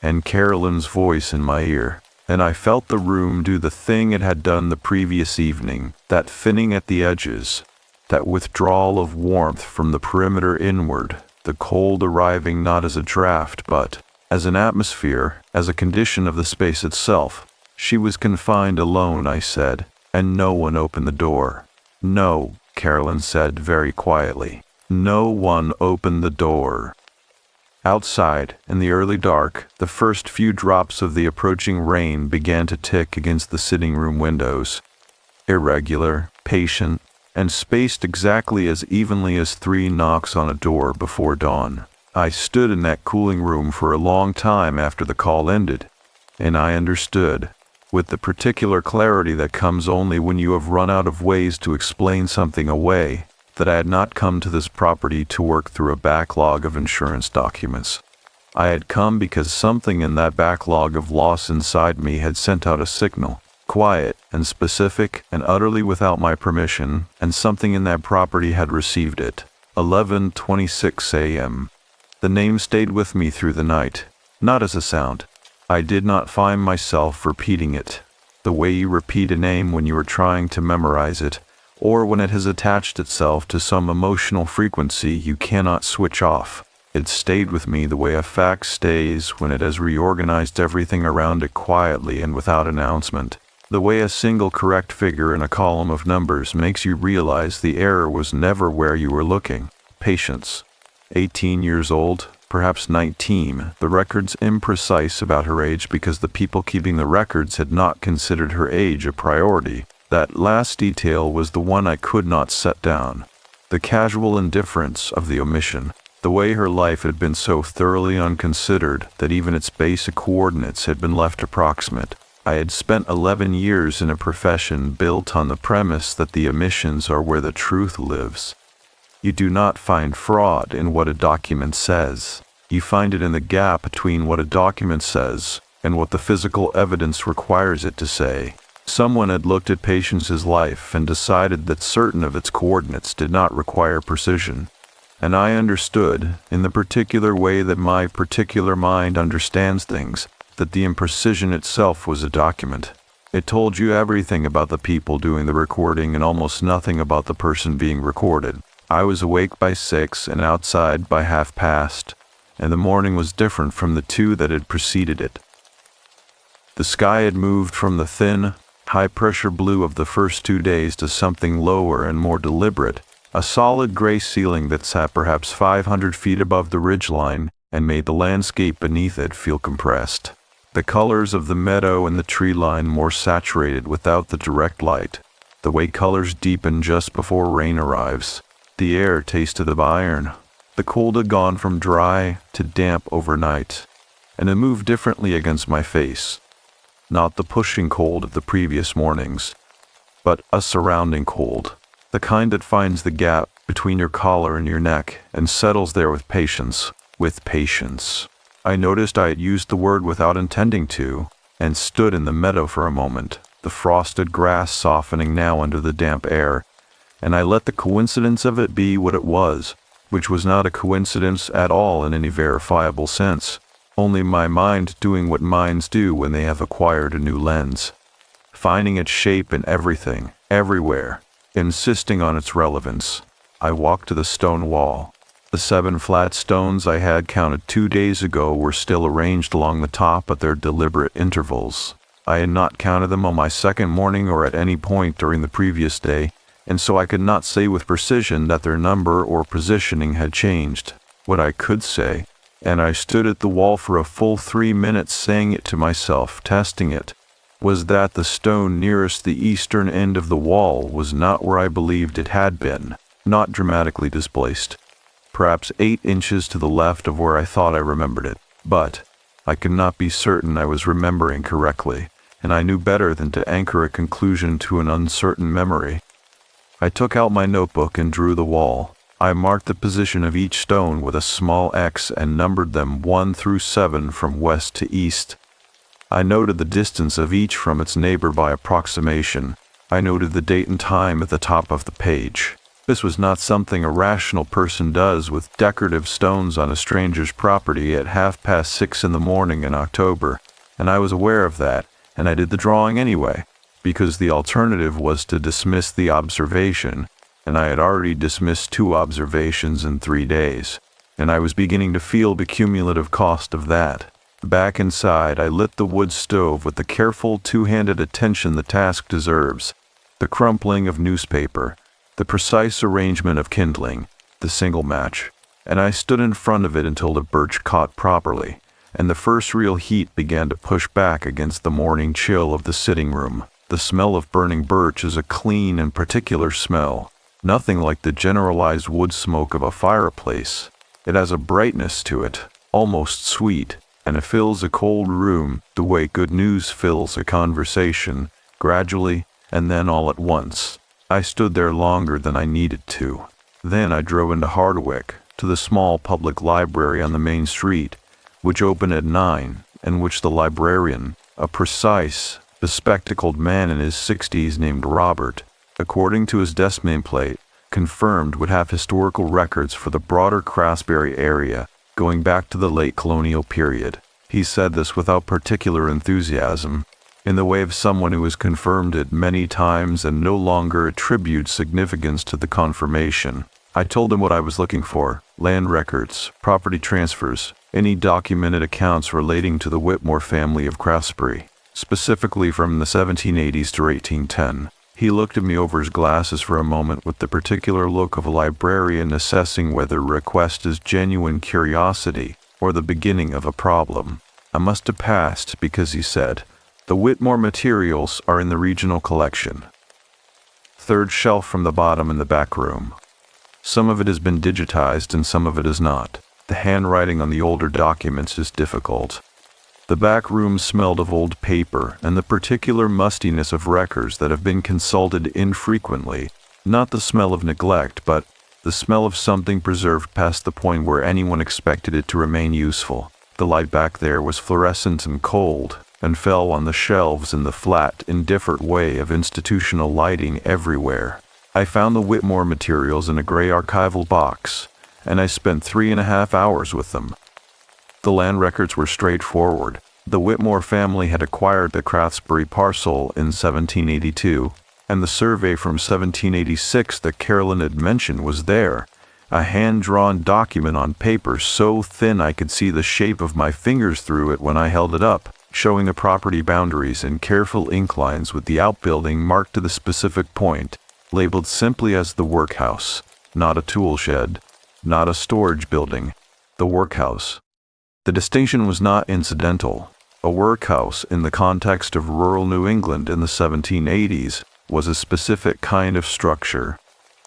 and Carolyn's voice in my ear, and I felt the room do the thing it had done the previous evening, that thinning at the edges, that withdrawal of warmth from the perimeter inward, the cold arriving not as a draft but as an atmosphere, as a condition of the space itself. She was confined alone, I said, and no one opened the door. No, Carolyn said very quietly. No one opened the door. Outside, in the early dark, the first few drops of the approaching rain began to tick against the sitting room windows. Irregular, patient, and spaced exactly as evenly as 3 knocks on a door before dawn. I stood in that cooling room for a long time after the call ended, and I understood. with the particular clarity that comes only when you have run out of ways to explain something away, that I had not come to this property to work through a backlog of insurance documents. I had come because something in that backlog of loss inside me had sent out a signal, quiet and specific and utterly without my permission, and something in that property had received it. 11:26 a.m. The name stayed with me through the night, not as a sound. I did not find myself repeating it, the way you repeat a name when you are trying to memorize it, or when it has attached itself to some emotional frequency you cannot switch off. It stayed with me the way a fact stays when it has reorganized everything around it quietly and without announcement. The way a single correct figure in a column of numbers makes you realize the error was never where you were looking. Patience. 18 years old, perhaps 19. The record's imprecise about her age because the people keeping the records had not considered her age a priority. That last detail was the one I could not set down. The casual indifference of the omission. The way her life had been so thoroughly unconsidered that even its basic coordinates had been left approximate. I had spent 11 years in a profession built on the premise that the omissions are where the truth lives. You do not find fraud in what a document says. You find it in the gap between what a document says and what the physical evidence requires it to say. Someone had looked at Patience's life and decided that certain of its coordinates did not require precision. And I understood, in the particular way that my particular mind understands things, that the imprecision itself was a document. It told you everything about the people doing the recording and almost nothing about the person being recorded. I was awake by 6 and outside by past, and the morning was different from the 2 that had preceded it. The sky had moved from the thin, high-pressure blue of the first 2 days to something lower and more deliberate, a solid gray ceiling that sat perhaps 500 feet above the ridgeline and made the landscape beneath it feel compressed. The colors of the meadow and the tree line more saturated without the direct light, the way colors deepen just before rain arrives. The air tasted of iron. The cold had gone from dry to damp overnight, and it moved differently against my face. Not the pushing cold of the previous mornings, but a surrounding cold. The kind that finds the gap between your collar and your neck and settles there with patience. With patience. I noticed I had used the word without intending to, and stood in the meadow for a moment, the frosted grass softening now under the damp air, and I let the coincidence of it be what it was, which was not a coincidence at all in any verifiable sense, only my mind doing what minds do when they have acquired a new lens, finding its shape in everything, everywhere, insisting on its relevance. I walked to the stone wall. The 7 flat stones I had counted 2 days ago were still arranged along the top at their deliberate intervals. I had not counted them on my second morning or at any point during the previous day, and so I could not say with precision that their number or positioning had changed. What I could say, and I stood at the wall for a full 3 minutes saying it to myself, testing it, was that the stone nearest the eastern end of the wall was not where I believed it had been, not dramatically displaced, perhaps 8 inches to the left of where I thought I remembered it, but I could not be certain I was remembering correctly, and I knew better than to anchor a conclusion to an uncertain memory. I took out my notebook and drew the wall. I marked the position of each stone with a small X and numbered them 1 through 7 from west to east. I noted the distance of each from its neighbor by approximation. I noted the date and time at the top of the page. This was not something a rational person does with decorative stones on a stranger's property at 6:30 in the morning in October, and I was aware of that, and I did the drawing anyway, because the alternative was to dismiss the observation, and I had already dismissed 2 observations in 3 days, and I was beginning to feel the cumulative cost of that. Back inside, I lit the wood stove with the careful 2-handed attention the task deserves, the crumpling of newspaper, the precise arrangement of kindling, the single match, and I stood in front of it until the birch caught properly, and the first real heat began to push back against the morning chill of the sitting room. The smell of burning birch is a clean and particular smell, nothing like the generalized wood smoke of a fireplace. It has a brightness to it, almost sweet, and it fills a cold room the way good news fills a conversation, gradually, and then all at once. I stood there longer than I needed to. Then I drove into Hardwick, to the small public library on the main street, which opened at 9, and which the librarian, a precise, bespectacled man in his 60s named Robert, according to his desk nameplate, confirmed would have historical records for the broader Craftsbury area going back to the late colonial period. He said this without particular enthusiasm, in the way of someone who has confirmed it many times and no longer attributes significance to the confirmation. I told him what I was looking for: land records, property transfers, any documented accounts relating to the Whitmore family of Craftsbury, specifically from the 1780s to 1810. He looked at me over his glasses for a moment with the particular look of a librarian assessing whether a request is genuine curiosity or the beginning of a problem. I must have passed because he said, "The Whitmore materials are in the regional collection. Third shelf from the bottom in the back room. Some of it has been digitized and some of it is not. The handwriting on the older documents is difficult." The back room smelled of old paper and the particular mustiness of records that have been consulted infrequently, not the smell of neglect, but the smell of something preserved past the point where anyone expected it to remain useful. The light back there was fluorescent and cold, and fell on the shelves in the flat, indifferent way of institutional lighting everywhere. I found the Whitmore materials in a gray archival box, and I spent 3.5 hours with them. The land records were straightforward. The Whitmore family had acquired the Craftsbury parcel in 1782, and the survey from 1786 that Carolyn had mentioned was there, a hand-drawn document on paper so thin I could see the shape of my fingers through it when I held it up, showing the property boundaries in careful inclines with the outbuilding marked to the specific point, labeled simply as the workhouse, not a tool shed, not a storage building, the workhouse. The distinction was not incidental. A workhouse, in the context of rural New England in the 1780s, was a specific kind of structure,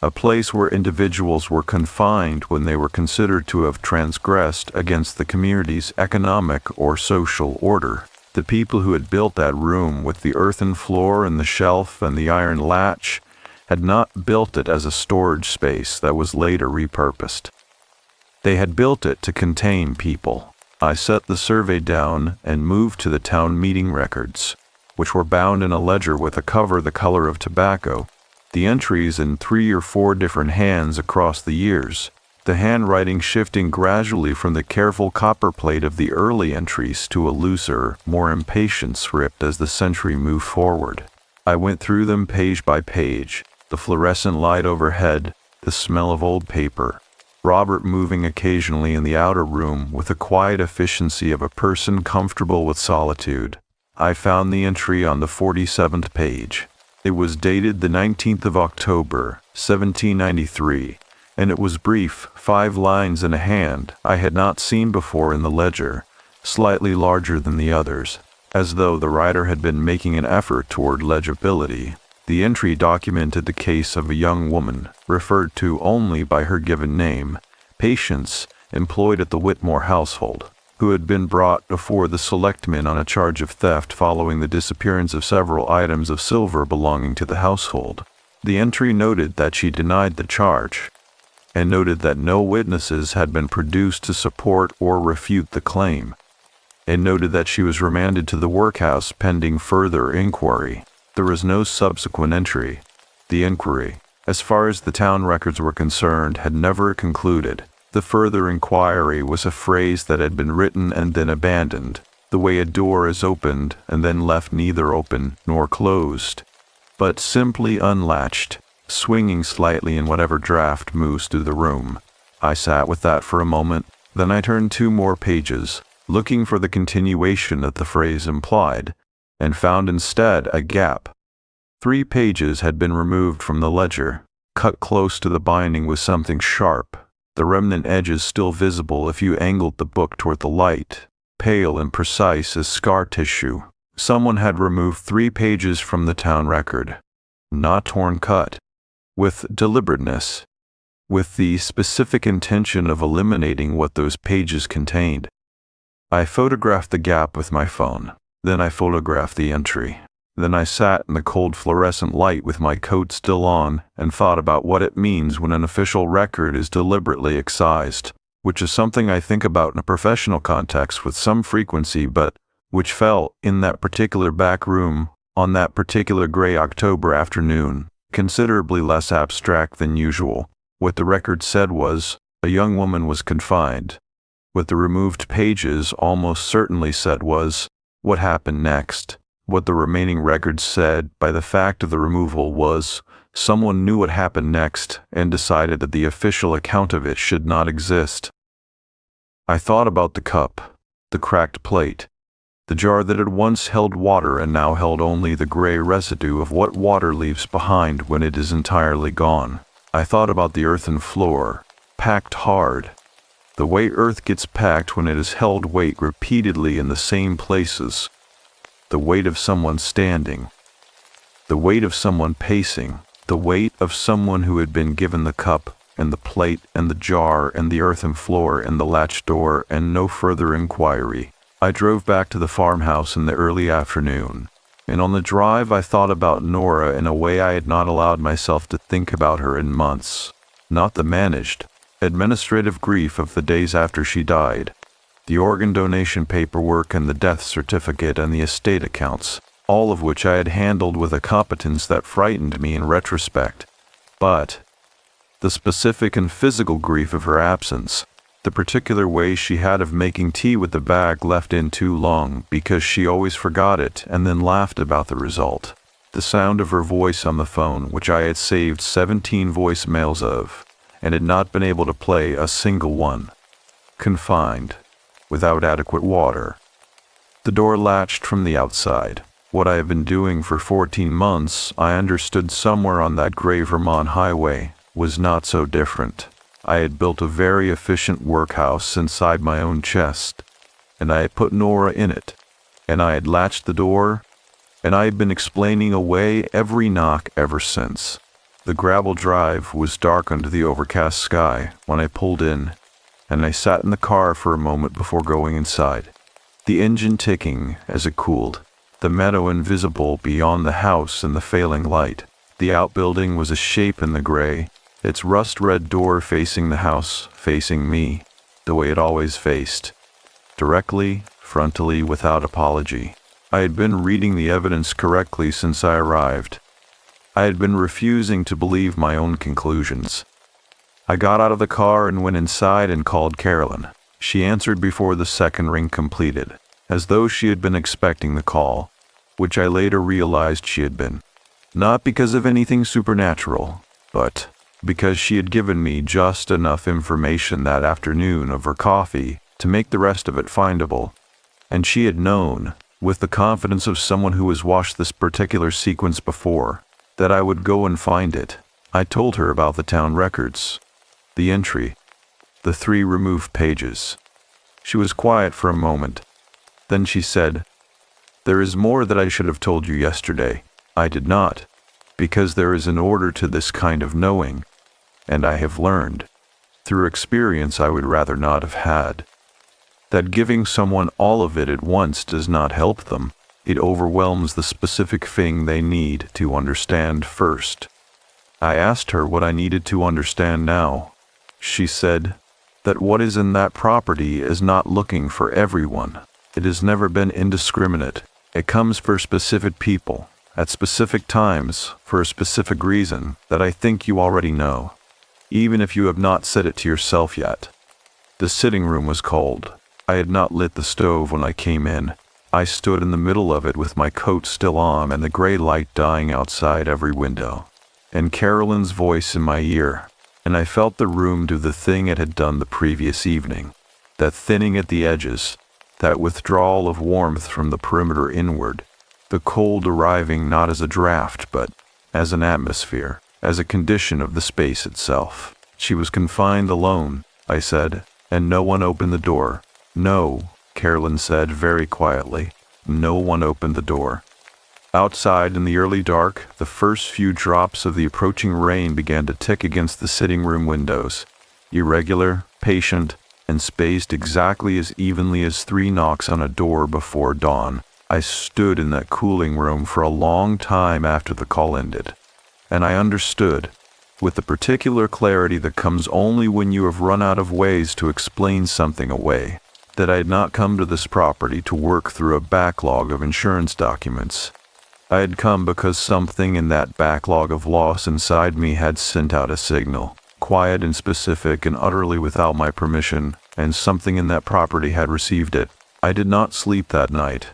a place where individuals were confined when they were considered to have transgressed against the community's economic or social order. The people who had built that room with the earthen floor and the shelf and the iron latch had not built it as a storage space that was later repurposed. They had built it to contain people. I set the survey down and moved to the town meeting records, which were bound in a ledger with a cover the color of tobacco, the entries in 3 or 4 different hands across the years, the handwriting shifting gradually from the careful copperplate of the early entries to a looser, more impatient script as the century moved forward. I went through them page by page, the fluorescent light overhead, the smell of old paper, Robert moving occasionally in the outer room with the quiet efficiency of a person comfortable with solitude. I found the entry on the 47th page. It was dated the 19th of October, 1793, and it was brief, 5 lines in a hand I had not seen before in the ledger, slightly larger than the others, as though the writer had been making an effort toward legibility. The entry documented the case of a young woman, referred to only by her given name, Patience, employed at the Whitmore household, who had been brought before the selectmen on a charge of theft following the disappearance of several items of silver belonging to the household. The entry noted that she denied the charge, and noted that no witnesses had been produced to support or refute the claim. It noted that she was remanded to the workhouse pending further inquiry. There was no subsequent entry. The inquiry, as far as the town records were concerned, had never concluded. The further inquiry was a phrase that had been written and then abandoned, the way a door is opened and then left neither open nor closed, but simply unlatched, swinging slightly in whatever draft moves through the room. I sat with that for a moment, then I turned 2 more pages, looking for the continuation that the phrase implied, and found instead a gap. 3 pages had been removed from the ledger. Cut close to the binding was something sharp, the remnant edges still visible if you angled the book toward the light, pale and precise as scar tissue. Someone had removed 3 pages from the town record, not torn cut, with deliberateness, with the specific intention of eliminating what those pages contained. I photographed the gap with my phone. Then I photographed the entry. Then I sat in the cold fluorescent light with my coat still on and thought about what it means when an official record is deliberately excised, which is something I think about in a professional context with some frequency, but which felt, in that particular back room, on that particular gray October afternoon, considerably less abstract than usual. What the record said was, a young woman was confined. What the removed pages almost certainly said was, what happened next? What the remaining records said, by the fact of the removal, was, someone knew what happened next and decided that the official account of it should not exist. I thought about the cup, the cracked plate, the jar that had once held water and now held only the gray residue of what water leaves behind when it is entirely gone. I thought about the earthen floor, packed hard, the way earth gets packed when it is held weight repeatedly in the same places, the weight of someone standing, the weight of someone pacing, the weight of someone who had been given the cup and the plate and the jar and the earthen floor and the latch door and no further inquiry. I drove back to the farmhouse in the early afternoon, and on the drive I thought about Nora in a way I had not allowed myself to think about her in months. Not the managed, administrative grief of the days after she died, the organ donation paperwork and the death certificate and the estate accounts, all of which I had handled with a competence that frightened me in retrospect, but the specific and physical grief of her absence, the particular way she had of making tea with the bag left in too long because she always forgot it and then laughed about the result, the sound of her voice on the phone, which I had saved 17 voicemails of and had not been able to play a single one, confined, without adequate water. The door latched from the outside. What I have been doing for 14 months, I understood somewhere on that gray Vermont highway, was not so different. I had built a very efficient workhouse inside my own chest, and I had put Nora in it, and I had latched the door, and I had been explaining away every knock ever since. The gravel drive was dark under the overcast sky when I pulled in, and I sat in the car for a moment before going inside, the engine ticking as it cooled, the meadow invisible beyond the house in the failing light. The outbuilding was a shape in the gray, its rust-red door facing the house, facing me, the way it always faced, directly, frontally, without apology. I had been reading the evidence correctly since I arrived. I had been refusing to believe my own conclusions. I got out of the car and went inside and called Carolyn. She answered before the second ring completed, as though she had been expecting the call, which I later realized she had been. Not because of anything supernatural, but because she had given me just enough information that afternoon of her coffee to make the rest of it findable, and she had known, with the confidence of someone who has watched this particular sequence before, that I would go and find it. I told her about the town records, the entry, the 3 removed pages. She was quiet for a moment. Then she said, "There is more that I should have told you yesterday. I did not, because there is an order to this kind of knowing, and I have learned, through experience I would rather not have had, that giving someone all of it at once does not help them. It overwhelms the specific thing they need to understand first." I asked her what I needed to understand now. She said that what is in that property is not looking for everyone. It has never been indiscriminate. It comes for specific people, at specific times, for a specific reason that I think you already know, even if you have not said it to yourself yet. The sitting room was cold. I had not lit the stove when I came in. I stood in the middle of it with my coat still on and the gray light dying outside every window, and Carolyn's voice in my ear, and I felt the room do the thing it had done the previous evening, that thinning at the edges, that withdrawal of warmth from the perimeter inward, the cold arriving not as a draft but as an atmosphere, as a condition of the space itself. She was confined alone, I said, and no one opened the door. No, Carolyn said very quietly. No one opened the door. Outside in the early dark, the first few drops of the approaching rain began to tick against the sitting room windows, irregular, patient, and spaced exactly as evenly as 3 knocks on a door before dawn. I stood in that cooling room for a long time after the call ended, and I understood, with the particular clarity that comes only when you have run out of ways to explain something away, that I had not come to this property to work through a backlog of insurance documents. I had come because something in that backlog of loss inside me had sent out a signal, quiet and specific and utterly without my permission, and something in that property had received it. I did not sleep that night.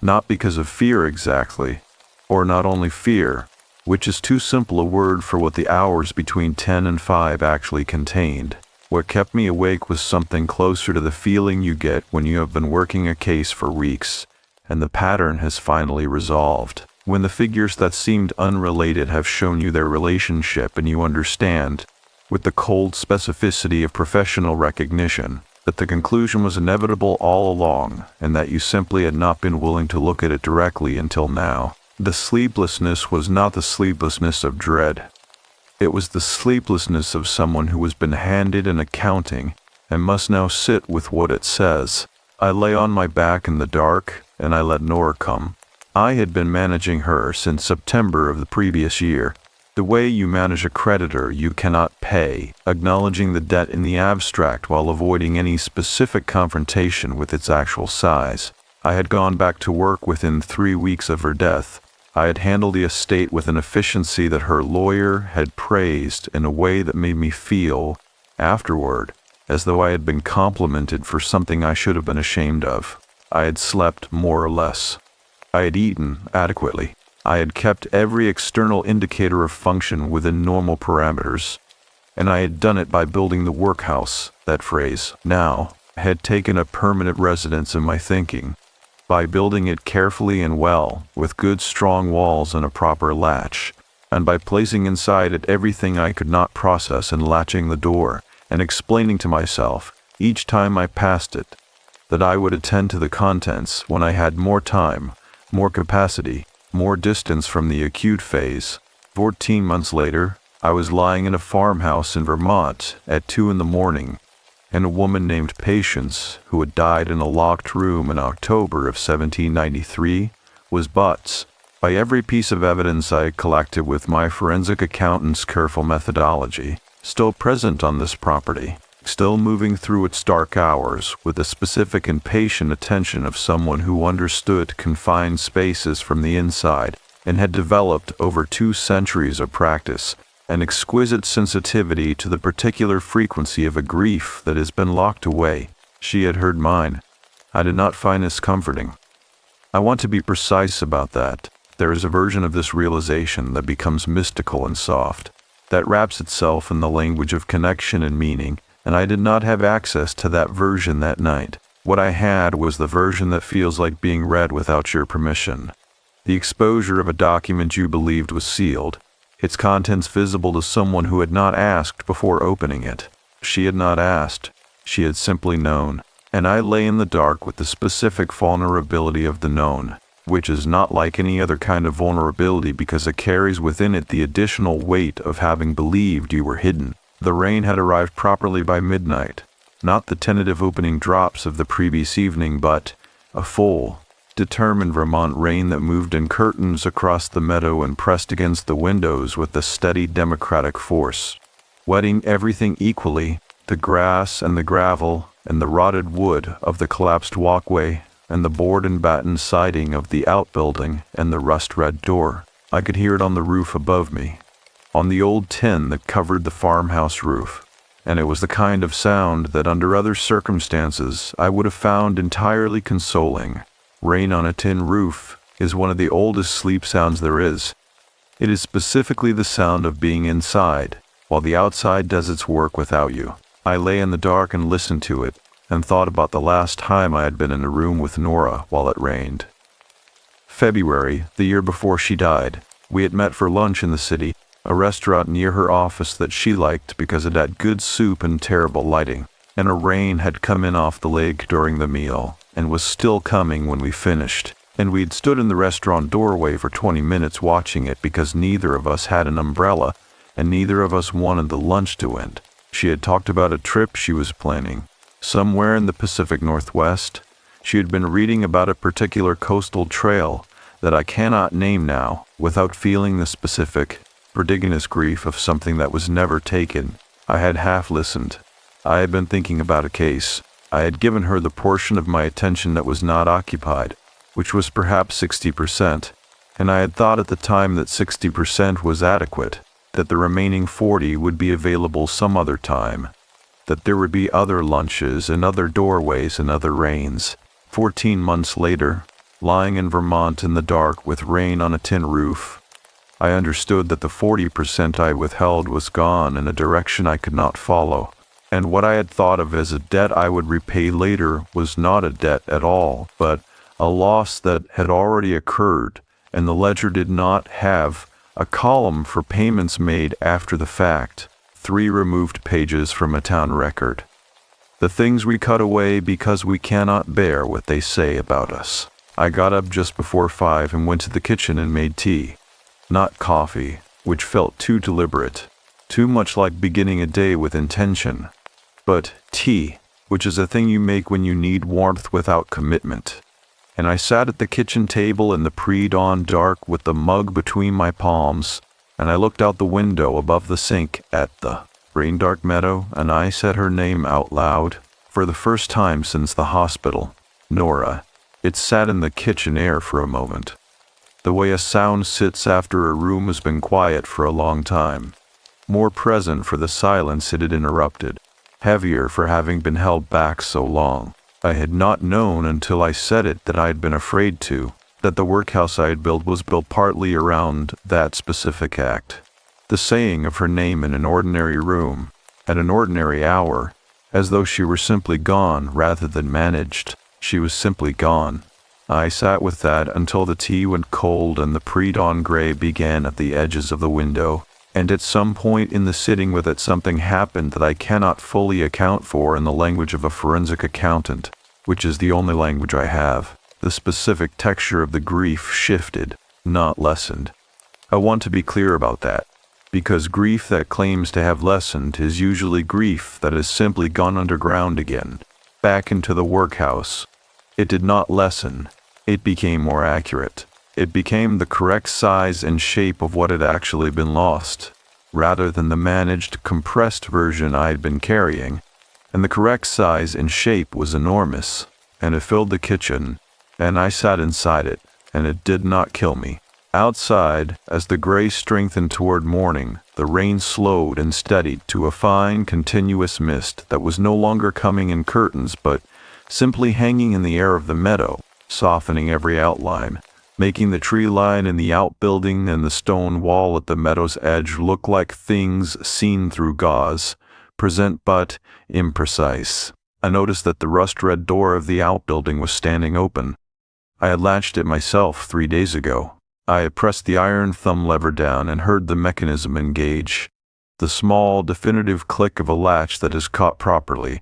Not because of fear exactly, or not only fear, which is too simple a word for what the hours between 10 and 5 actually contained. What kept me awake was something closer to the feeling you get when you have been working a case for weeks, and the pattern has finally resolved. When the figures that seemed unrelated have shown you their relationship and you understand, with the cold specificity of professional recognition, that the conclusion was inevitable all along, and that you simply had not been willing to look at it directly until now. The sleeplessness was not the sleeplessness of dread. It was the sleeplessness of someone who has been handed an accounting and must now sit with what it says. I lay on my back in the dark, and I let Nora come. I had been managing her since September of the previous year. The way you manage a creditor you cannot pay, acknowledging the debt in the abstract while avoiding any specific confrontation with its actual size. I had gone back to work within 3 weeks of her death. I had handled the estate with an efficiency that her lawyer had praised in a way that made me feel, afterward, as though I had been complimented for something I should have been ashamed of. I had slept more or less. I had eaten adequately. I had kept every external indicator of function within normal parameters, and I had done it by building the workhouse. That phrase, now, had taken a permanent residence in my thinking, by building it carefully and well, with good strong walls and a proper latch, and by placing inside it everything I could not process and latching the door, and explaining to myself, each time I passed it, that I would attend to the contents when I had more time, more capacity, more distance from the acute phase. 14 months later, I was lying in a farmhouse in Vermont at 2 in the morning, and a woman named Patience, who had died in a locked room in October of 1793, was but, by every piece of evidence I had collected with my forensic accountant's careful methodology, still present on this property, still moving through its dark hours with the specific and patient attention of someone who understood confined spaces from the inside and had developed over 2 centuries of practice an exquisite sensitivity to the particular frequency of a grief that has been locked away. She had heard mine. I did not find this comforting. I want to be precise about that. There is a version of this realization that becomes mystical and soft, that wraps itself in the language of connection and meaning, and I did not have access to that version that night. What I had was the version that feels like being read without your permission. The exposure of a document you believed was sealed, its contents visible to someone who had not asked before opening it. She had not asked, she had simply known, and I lay in the dark with the specific vulnerability of the known, which is not like any other kind of vulnerability because it carries within it the additional weight of having believed you were hidden. The rain had arrived properly by midnight, not the tentative opening drops of the previous evening, but a full, determined Vermont rain that moved in curtains across the meadow and pressed against the windows with a steady democratic force, wetting everything equally, the grass and the gravel and the rotted wood of the collapsed walkway and the board and batten siding of the outbuilding and the rust-red door. I could hear it on the roof above me, on the old tin that covered the farmhouse roof, and it was the kind of sound that under other circumstances I would have found entirely consoling. Rain on a tin roof is one of the oldest sleep sounds there is. It is specifically the sound of being inside, while the outside does its work without you. I lay in the dark and listened to it, and thought about the last time I had been in a room with Nora while it rained. February, the year before she died, we had met for lunch in the city, a restaurant near her office that she liked because it had good soup and terrible lighting, and a rain had come in off the lake during the meal, and was still coming when we finished, and we'd stood in the restaurant doorway for 20 minutes watching it because neither of us had an umbrella, and neither of us wanted the lunch to end. She had talked about a trip she was planning, Somewhere in the Pacific Northwest, she had been reading about a particular coastal trail that I cannot name now without feeling the specific, vertiginous grief of something that was never taken. I had half listened. I had been thinking about a case. I had given her the portion of my attention that was not occupied, which was perhaps 60%, and I had thought at the time that 60% was adequate, that the remaining 40 would be available some other time, that there would be other lunches and other doorways and other rains. 14 months later, lying in Vermont in the dark with rain on a tin roof, I understood that the 40% I withheld was gone in a direction I could not follow, and what I had thought of as a debt I would repay later was not a debt at all, but a loss that had already occurred, and the ledger did not have a column for payments made after the fact, 3 removed pages from a town record. The things we cut away because we cannot bear what they say about us. I got up just before 5 and went to the kitchen and made tea. Not coffee, which felt too deliberate, too much like beginning a day with intention, but tea, which is a thing you make when you need warmth without commitment. And I sat at the kitchen table in the pre-dawn dark with the mug between my palms, and I looked out the window above the sink at the rain-dark meadow, and I said her name out loud, for the first time since the hospital. Nora. It sat in the kitchen air for a moment, the way a sound sits after a room has been quiet for a long time, more present for the silence it had interrupted, heavier for having been held back so long. I had not known until I said it that I had been afraid to, that the workhouse I had built was built partly around that specific act. The saying of her name in an ordinary room, at an ordinary hour, as though she were simply gone rather than managed. She was simply gone. I sat with that until the tea went cold and the pre-dawn gray began at the edges of the window, and at some point in the sitting with it something happened that I cannot fully account for in the language of a forensic accountant, which is the only language I have. The specific texture of the grief shifted, not lessened. I want to be clear about that, because grief that claims to have lessened is usually grief that has simply gone underground again, back into the workhouse. It did not lessen, it became more accurate. It became the correct size and shape of what had actually been lost, rather than the managed, compressed version I had been carrying, and the correct size and shape was enormous, and it filled the kitchen, and I sat inside it, and it did not kill me. Outside, as the gray strengthened toward morning, the rain slowed and steadied to a fine, continuous mist that was no longer coming in curtains but simply hanging in the air of the meadow, softening every outline, making the tree line in the outbuilding and the stone wall at the meadow's edge look like things seen through gauze, present but imprecise. I noticed that the rust-red door of the outbuilding was standing open. I had latched it myself 3 days ago. I had pressed the iron thumb lever down and heard the mechanism engage, the small, definitive click of a latch that is caught properly,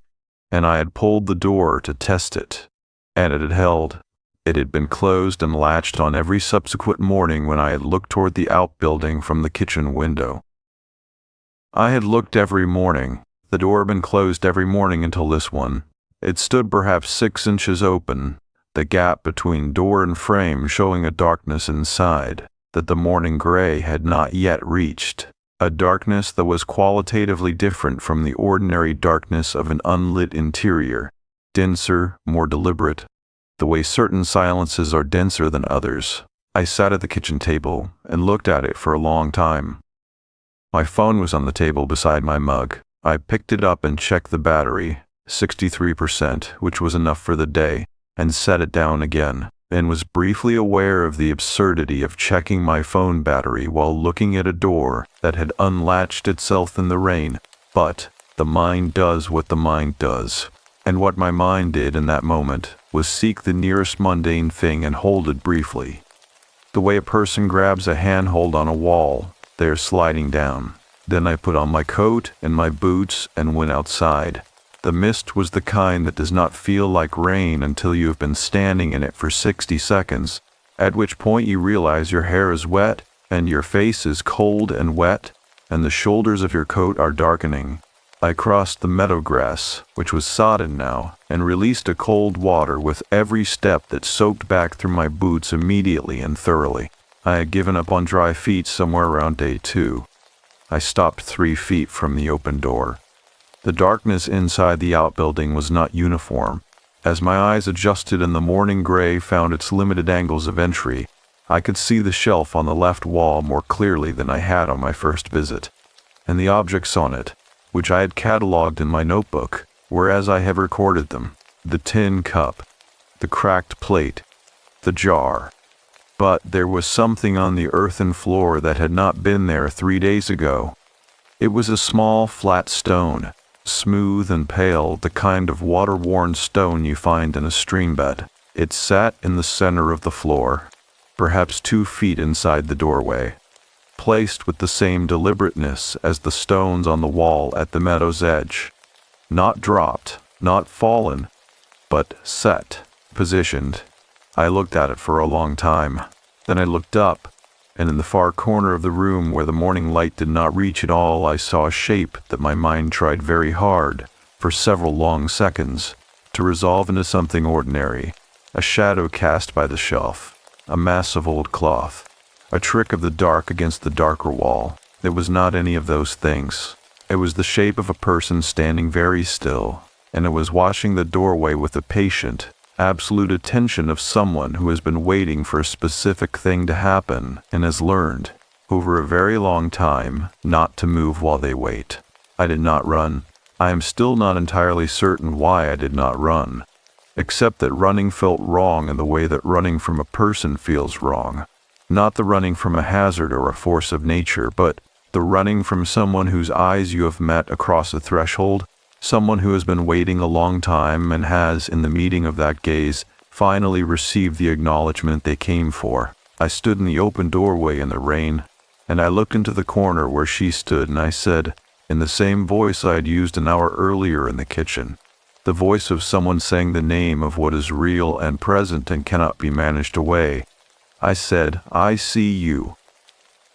and I had pulled the door to test it, and it had held. It had been closed and latched on every subsequent morning when I had looked toward the outbuilding from the kitchen window. I had looked every morning. The door had been closed every morning until this one. It stood perhaps 6 inches open, the gap between door and frame showing a darkness inside that the morning gray had not yet reached, a darkness that was qualitatively different from the ordinary darkness of an unlit interior, denser, more deliberate, the way certain silences are denser than others. I sat at the kitchen table and looked at it for a long time. My phone was on the table beside my mug. I picked it up and checked the battery, 63%, which was enough for the day, and set it down again, and was briefly aware of the absurdity of checking my phone battery while looking at a door that had unlatched itself in the rain. But the mind does what the mind does. And what my mind did in that moment was seek the nearest mundane thing and hold it briefly. The way a person grabs a handhold on a wall, they're sliding down. Then I put on my coat and my boots and went outside. The mist was the kind that does not feel like rain until you have been standing in it for 60 seconds, at which point you realize your hair is wet and your face is cold and wet and the shoulders of your coat are darkening. I crossed the meadow grass, which was sodden now, and released a cold water with every step that soaked back through my boots immediately and thoroughly. I had given up on dry feet somewhere around day 2. I stopped 3 feet from the open door. The darkness inside the outbuilding was not uniform. As my eyes adjusted and the morning gray found its limited angles of entry, I could see the shelf on the left wall more clearly than I had on my first visit, and the objects on it, which I had catalogued in my notebook, were as I have recorded them: the tin cup, the cracked plate, the jar. But there was something on the earthen floor that had not been there 3 days ago. It was a small, flat stone, smooth and pale, the kind of water-worn stone you find in a stream bed. It sat in the center of the floor, perhaps 2 feet inside the doorway, placed with the same deliberateness as the stones on the wall at the meadow's edge. Not dropped, not fallen, but set, positioned. I looked at it for a long time. Then I looked up, and in the far corner of the room where the morning light did not reach at all, I saw a shape that my mind tried very hard, for several long seconds, to resolve into something ordinary. A shadow cast by the shelf, a mass of old cloth, a trick of the dark against the darker wall. It was not any of those things. It was the shape of a person standing very still, and it was watching the doorway with the patient, absolute attention of someone who has been waiting for a specific thing to happen and has learned, over a very long time, not to move while they wait. I did not run. I am still not entirely certain why I did not run, except that running felt wrong in the way that running from a person feels wrong. Not the running from a hazard or a force of nature, but the running from someone whose eyes you have met across a threshold, someone who has been waiting a long time and has, in the meeting of that gaze, finally received the acknowledgement they came for. I stood in the open doorway in the rain, and I looked into the corner where she stood, and I said, in the same voice I had used an hour earlier in the kitchen, the voice of someone saying the name of what is real and present and cannot be managed away, I said, "I see you."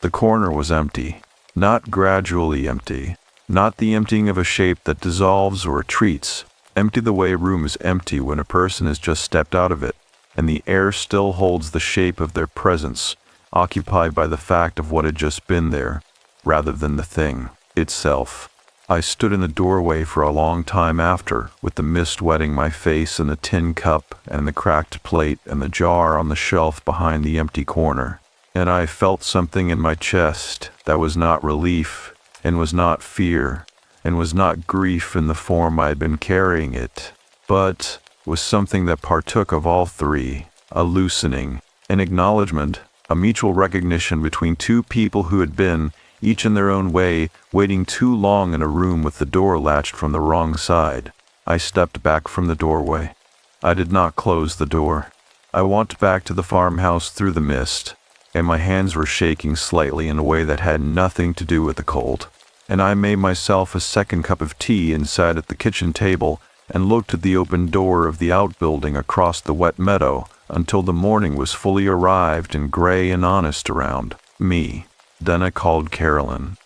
The corner was empty, not gradually empty, not the emptying of a shape that dissolves or retreats, empty the way a room is empty when a person has just stepped out of it, and the air still holds the shape of their presence, occupied by the fact of what had just been there, rather than the thing itself. I stood in the doorway for a long time after, with the mist wetting my face and the tin cup and the cracked plate and the jar on the shelf behind the empty corner, and I felt something in my chest that was not relief, and was not fear, and was not grief in the form I had been carrying it, but was something that partook of all three: a loosening, an acknowledgement, a mutual recognition between two people who had been, each in their own way, waiting too long in a room with the door latched from the wrong side. I stepped back from the doorway. I did not close the door. I walked back to the farmhouse through the mist, and my hands were shaking slightly in a way that had nothing to do with the cold. And I made myself a second cup of tea and sat at the kitchen table and looked at the open door of the outbuilding across the wet meadow until the morning was fully arrived and gray and honest around me. Then I called Carolyn.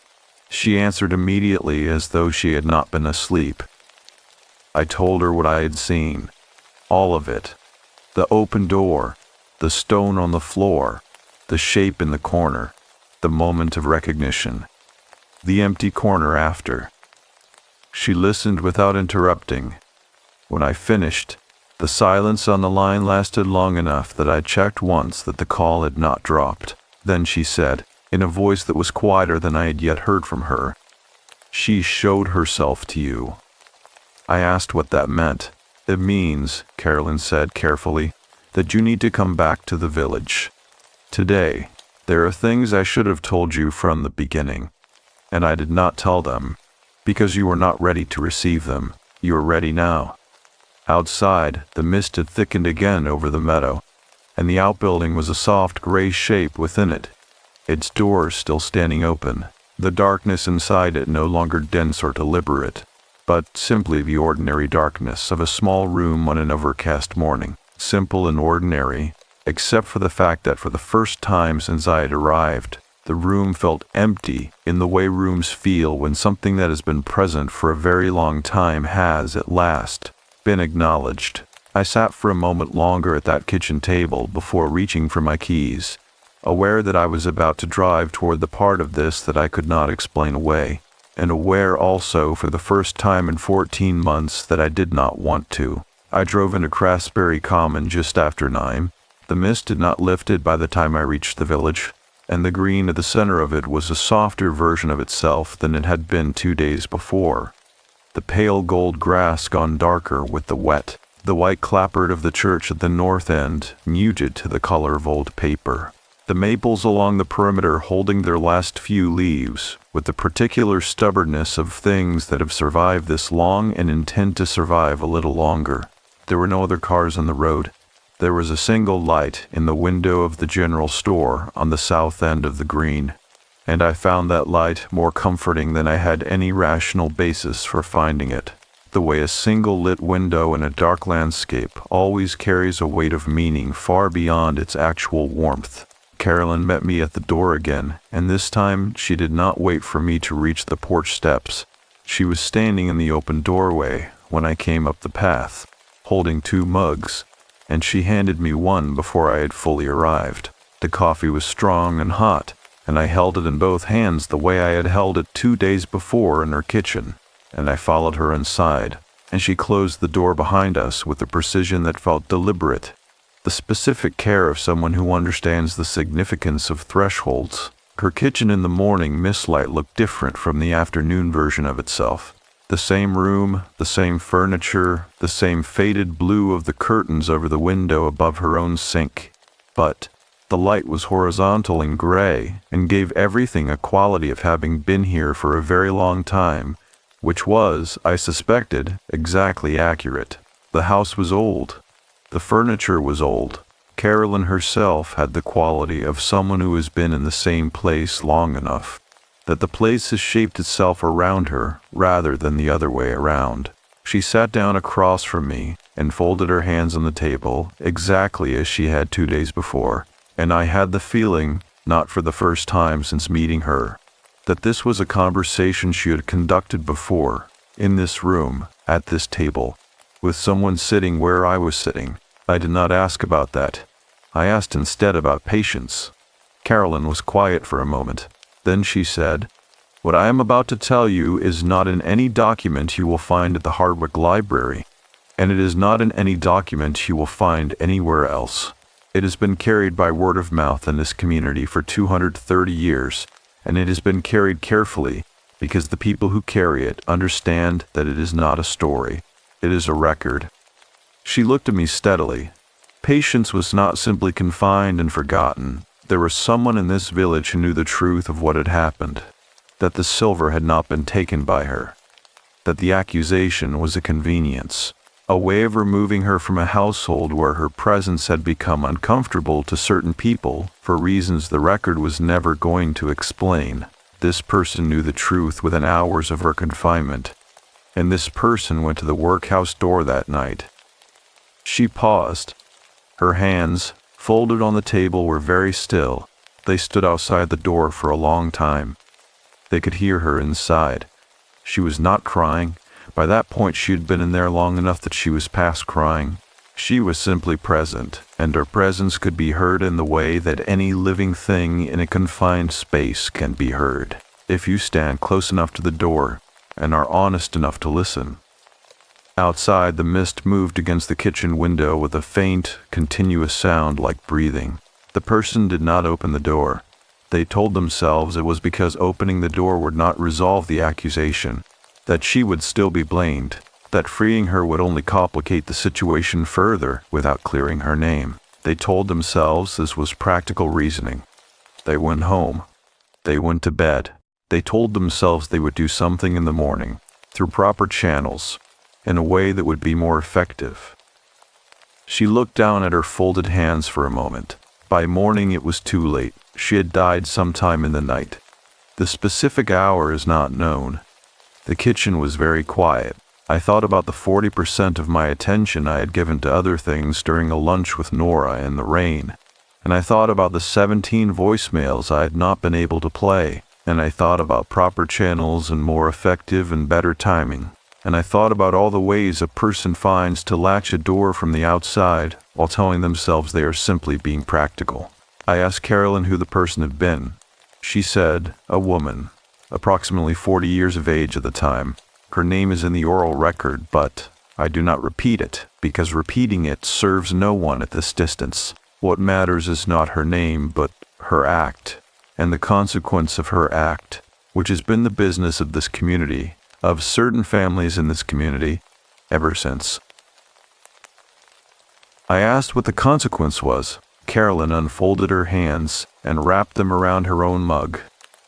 She answered immediately as though she had not been asleep. I told her what I had seen. All of it. The open door, the stone on the floor, the shape in the corner, the moment of recognition, the empty corner after. She listened without interrupting. When I finished, the silence on the line lasted long enough that I checked once that the call had not dropped. Then she said, in a voice that was quieter than I had yet heard from her, "She showed herself to you." I asked what that meant. "It means," Carolyn said carefully, "that you need to come back to the village. Today, there are things I should have told you from the beginning, and I did not tell them, because you were not ready to receive them. You are ready now." Outside, the mist had thickened again over the meadow, and the outbuilding was a soft gray shape within it, its doors still standing open, the darkness inside it no longer dense or deliberate, but simply the ordinary darkness of a small room on an overcast morning, simple and ordinary, except for the fact that for the first time since I had arrived, The room felt empty in the way rooms feel when something that has been present for a very long time has, at last, been acknowledged. I sat for a moment longer at that kitchen table before reaching for my keys, aware that I was about to drive toward the part of this that I could not explain away, and aware also for the first time in 14 months that I did not want to. I drove into Craftsbury Common just after 9. The mist had not lifted by the time I reached the village, and the green at the center of it was a softer version of itself than it had been 2 days before. The pale gold grass gone darker with the wet, the white clapboard of the church at the north end muted to the color of old paper. The maples along the perimeter holding their last few leaves, with the particular stubbornness of things that have survived this long and intend to survive a little longer. There were no other cars on the road. There was a single light in the window of the general store on the south end of the green, and I found that light more comforting than I had any rational basis for finding it. The way a single lit window in a dark landscape always carries a weight of meaning far beyond its actual warmth. Carolyn met me at the door again, and this time she did not wait for me to reach the porch steps. She was standing in the open doorway when I came up the path, holding 2 mugs, and she handed me one before I had fully arrived. The coffee was strong and hot, and I held it in both hands the way I had held it 2 days before in her kitchen, and I followed her inside, and she closed the door behind us with a precision that felt deliberate, the specific care of someone who understands the significance of thresholds. Her kitchen in the morning mist-light looked different from the afternoon version of itself. The same room, the same furniture, the same faded blue of the curtains over the window above her own sink. But the light was horizontal and gray, and gave everything a quality of having been here for a very long time, which was, I suspected, exactly accurate. The house was old. The furniture was old. Carolyn herself had the quality of someone who has been in the same place long enough that the place has shaped itself around her rather than the other way around. She sat down across from me and folded her hands on the table exactly as she had 2 days before, and I had the feeling, not for the first time since meeting her, that this was a conversation she had conducted before, in this room, at this table, with someone sitting where I was sitting. I did not ask about that. I asked instead about patience. Carolyn was quiet for a moment. Then she said, "What I am about to tell you is not in any document you will find at the Hardwick Library, and it is not in any document you will find anywhere else. It has been carried by word of mouth in this community for 230 years, and it has been carried carefully because the people who carry it understand that it is not a story. It is a record." She looked at me steadily. Patience was not simply confined and forgotten. There was someone in this village who knew the truth of what had happened, that the silver had not been taken by her, that the accusation was a convenience, a way of removing her from a household where her presence had become uncomfortable to certain people for reasons the record was never going to explain. This person knew the truth within hours of her confinement, and this person went to the workhouse door that night. She paused. Her hands, folded on the table, were very still. They stood outside the door for a long time. They could hear her inside. She was not crying. By that point she had been in there long enough that she was past crying. She was simply present, and her presence could be heard in the way that any living thing in a confined space can be heard, if you stand close enough to the door and are honest enough to listen. Outside, the mist moved against the kitchen window with a faint, continuous sound like breathing. The person did not open the door. They told themselves it was because opening the door would not resolve the accusation, that she would still be blamed, that freeing her would only complicate the situation further without clearing her name. They told themselves this was practical reasoning. They went home. They went to bed. They told themselves they would do something in the morning, through proper channels, in a way that would be more effective. She looked down at her folded hands for a moment. By morning it was too late. She had died sometime in the night. The specific hour is not known. The kitchen was very quiet. I thought about the 40% of my attention I had given to other things during a lunch with Nora in the rain. And I thought about the 17 voicemails I had not been able to play. And I thought about proper channels and more effective and better timing. And I thought about all the ways a person finds to latch a door from the outside while telling themselves they are simply being practical. I asked Carolyn who the person had been. She said, a woman, approximately 40 years of age at the time. Her name is in the oral record, but I do not repeat it, because repeating it serves no one at this distance. What matters is not her name, but her act, and the consequence of her act, which has been the business of this community, of certain families in this community, ever since. I asked what the consequence was. Carolyn unfolded her hands and wrapped them around her own mug.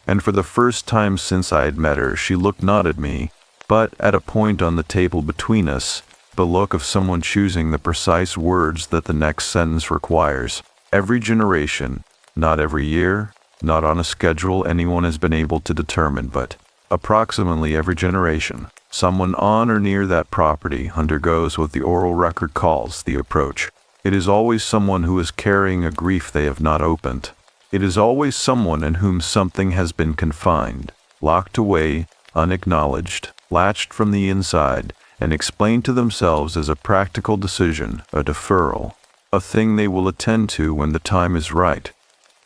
And for the first time since I had met her, she looked not at me, but at a point on the table between us, the look of someone choosing the precise words that the next sentence requires. Every generation, not every year, not on a schedule anyone has been able to determine, but approximately every generation, someone on or near that property undergoes what the oral record calls the approach. It is always someone who is carrying a grief they have not opened. It is always someone in whom something has been confined, locked away, unacknowledged, latched from the inside, and explained to themselves as a practical decision, a deferral, a thing they will attend to when the time is right.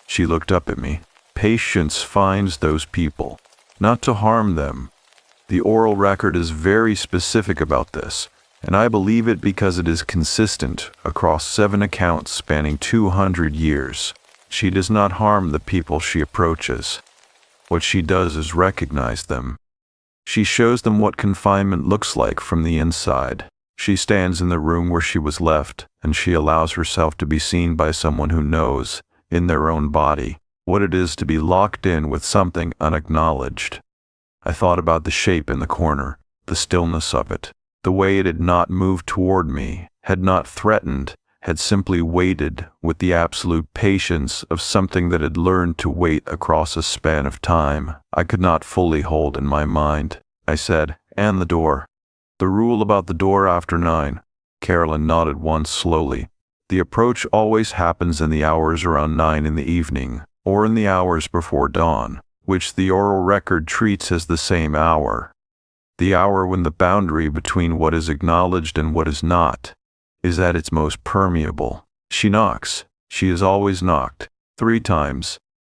She looked up at me. Patience finds those people, not to harm them. The oral record is very specific about this, and I believe it because it is consistent across 7 accounts spanning 200 years. She does not harm the people she approaches. What she does is recognize them. She shows them what confinement looks like from the inside. She stands in the room where she was left, and she allows herself to be seen by someone who knows, in their own body, what it is to be locked in with something unacknowledged. I thought about the shape in the corner, the stillness of it, the way it had not moved toward me, had not threatened, had simply waited with the absolute patience of something that had learned to wait across a span of time I could not fully hold in my mind. I said, and the door. The rule about the door after 9. Carolyn nodded once slowly. The approach always happens in the hours around 9 in the evening, or in the hours before dawn, which the oral record treats as the same hour. The hour when the boundary between what is acknowledged and what is not is at its most permeable. She knocks. She has always knocked. 3 times.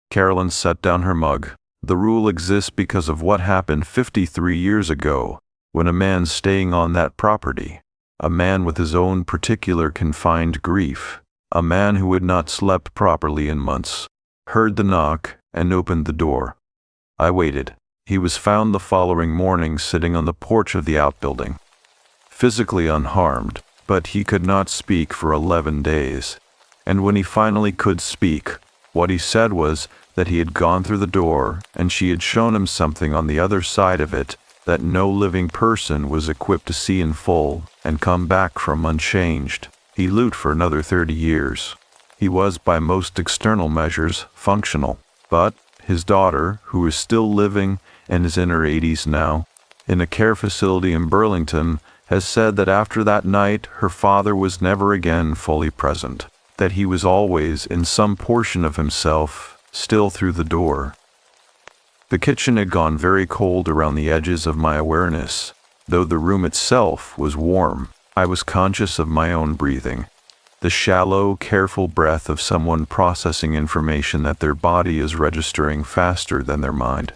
Carolyn set down her mug. The rule exists because of what happened 53 years ago, when a man staying on that property, a man with his own particular confined grief, a man who had not slept properly in months, heard the knock and opened the door. I waited. He was found the following morning sitting on the porch of the outbuilding, physically unharmed, but he could not speak for 11 days. And when he finally could speak, what he said was that he had gone through the door and she had shown him something on the other side of it that no living person was equipped to see in full and come back from unchanged. He lived for another 30 years. He was, by most external measures, functional, but his daughter, who is still living and is in her 80s now, in a care facility in Burlington, has said that after that night her father was never again fully present, that he was always in some portion of himself, still through the door. The kitchen had gone very cold around the edges of my awareness. Though the room itself was warm, I was conscious of my own breathing, the shallow, careful breath of someone processing information that their body is registering faster than their mind.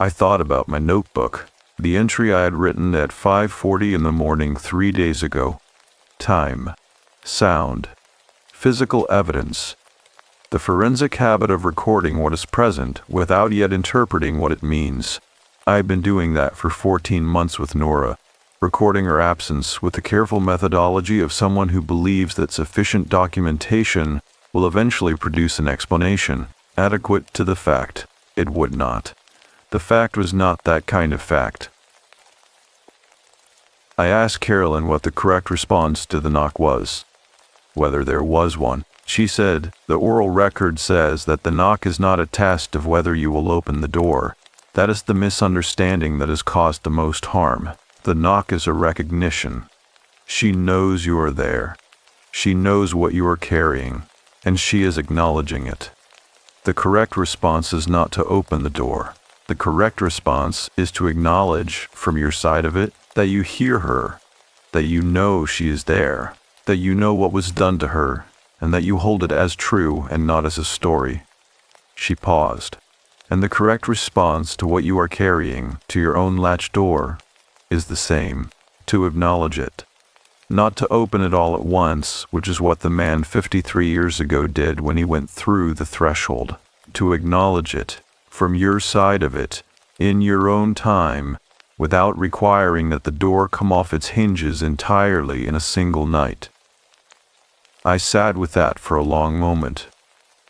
I thought about my notebook, the entry I had written at 5:40 in the morning 3 days ago. Time, sound, physical evidence, the forensic habit of recording what is present without yet interpreting what it means. I had been doing that for 14 months with Nora, recording her absence with the careful methodology of someone who believes that sufficient documentation will eventually produce an explanation, adequate to the fact. It would not. The fact was not that kind of fact. I asked Carolyn what the correct response to the knock was, whether there was one. She said, the oral record says that the knock is not a test of whether you will open the door. That is the misunderstanding that has caused the most harm. The knock is a recognition. She knows you are there. She knows what you are carrying. and she is acknowledging it. The correct response is not to open the door. The correct response is to acknowledge from your side of it that you hear her, that you know she is there, that you know what was done to her, and that you hold it as true and not as a story. She paused, and the correct response to what you are carrying to your own latch door is the same, to acknowledge it. Not to open it all at once, which is what the man 53 years ago did when he went through the threshold. To acknowledge it, from your side of it, in your own time, without requiring that the door come off its hinges entirely in a single night. I sat with that for a long moment.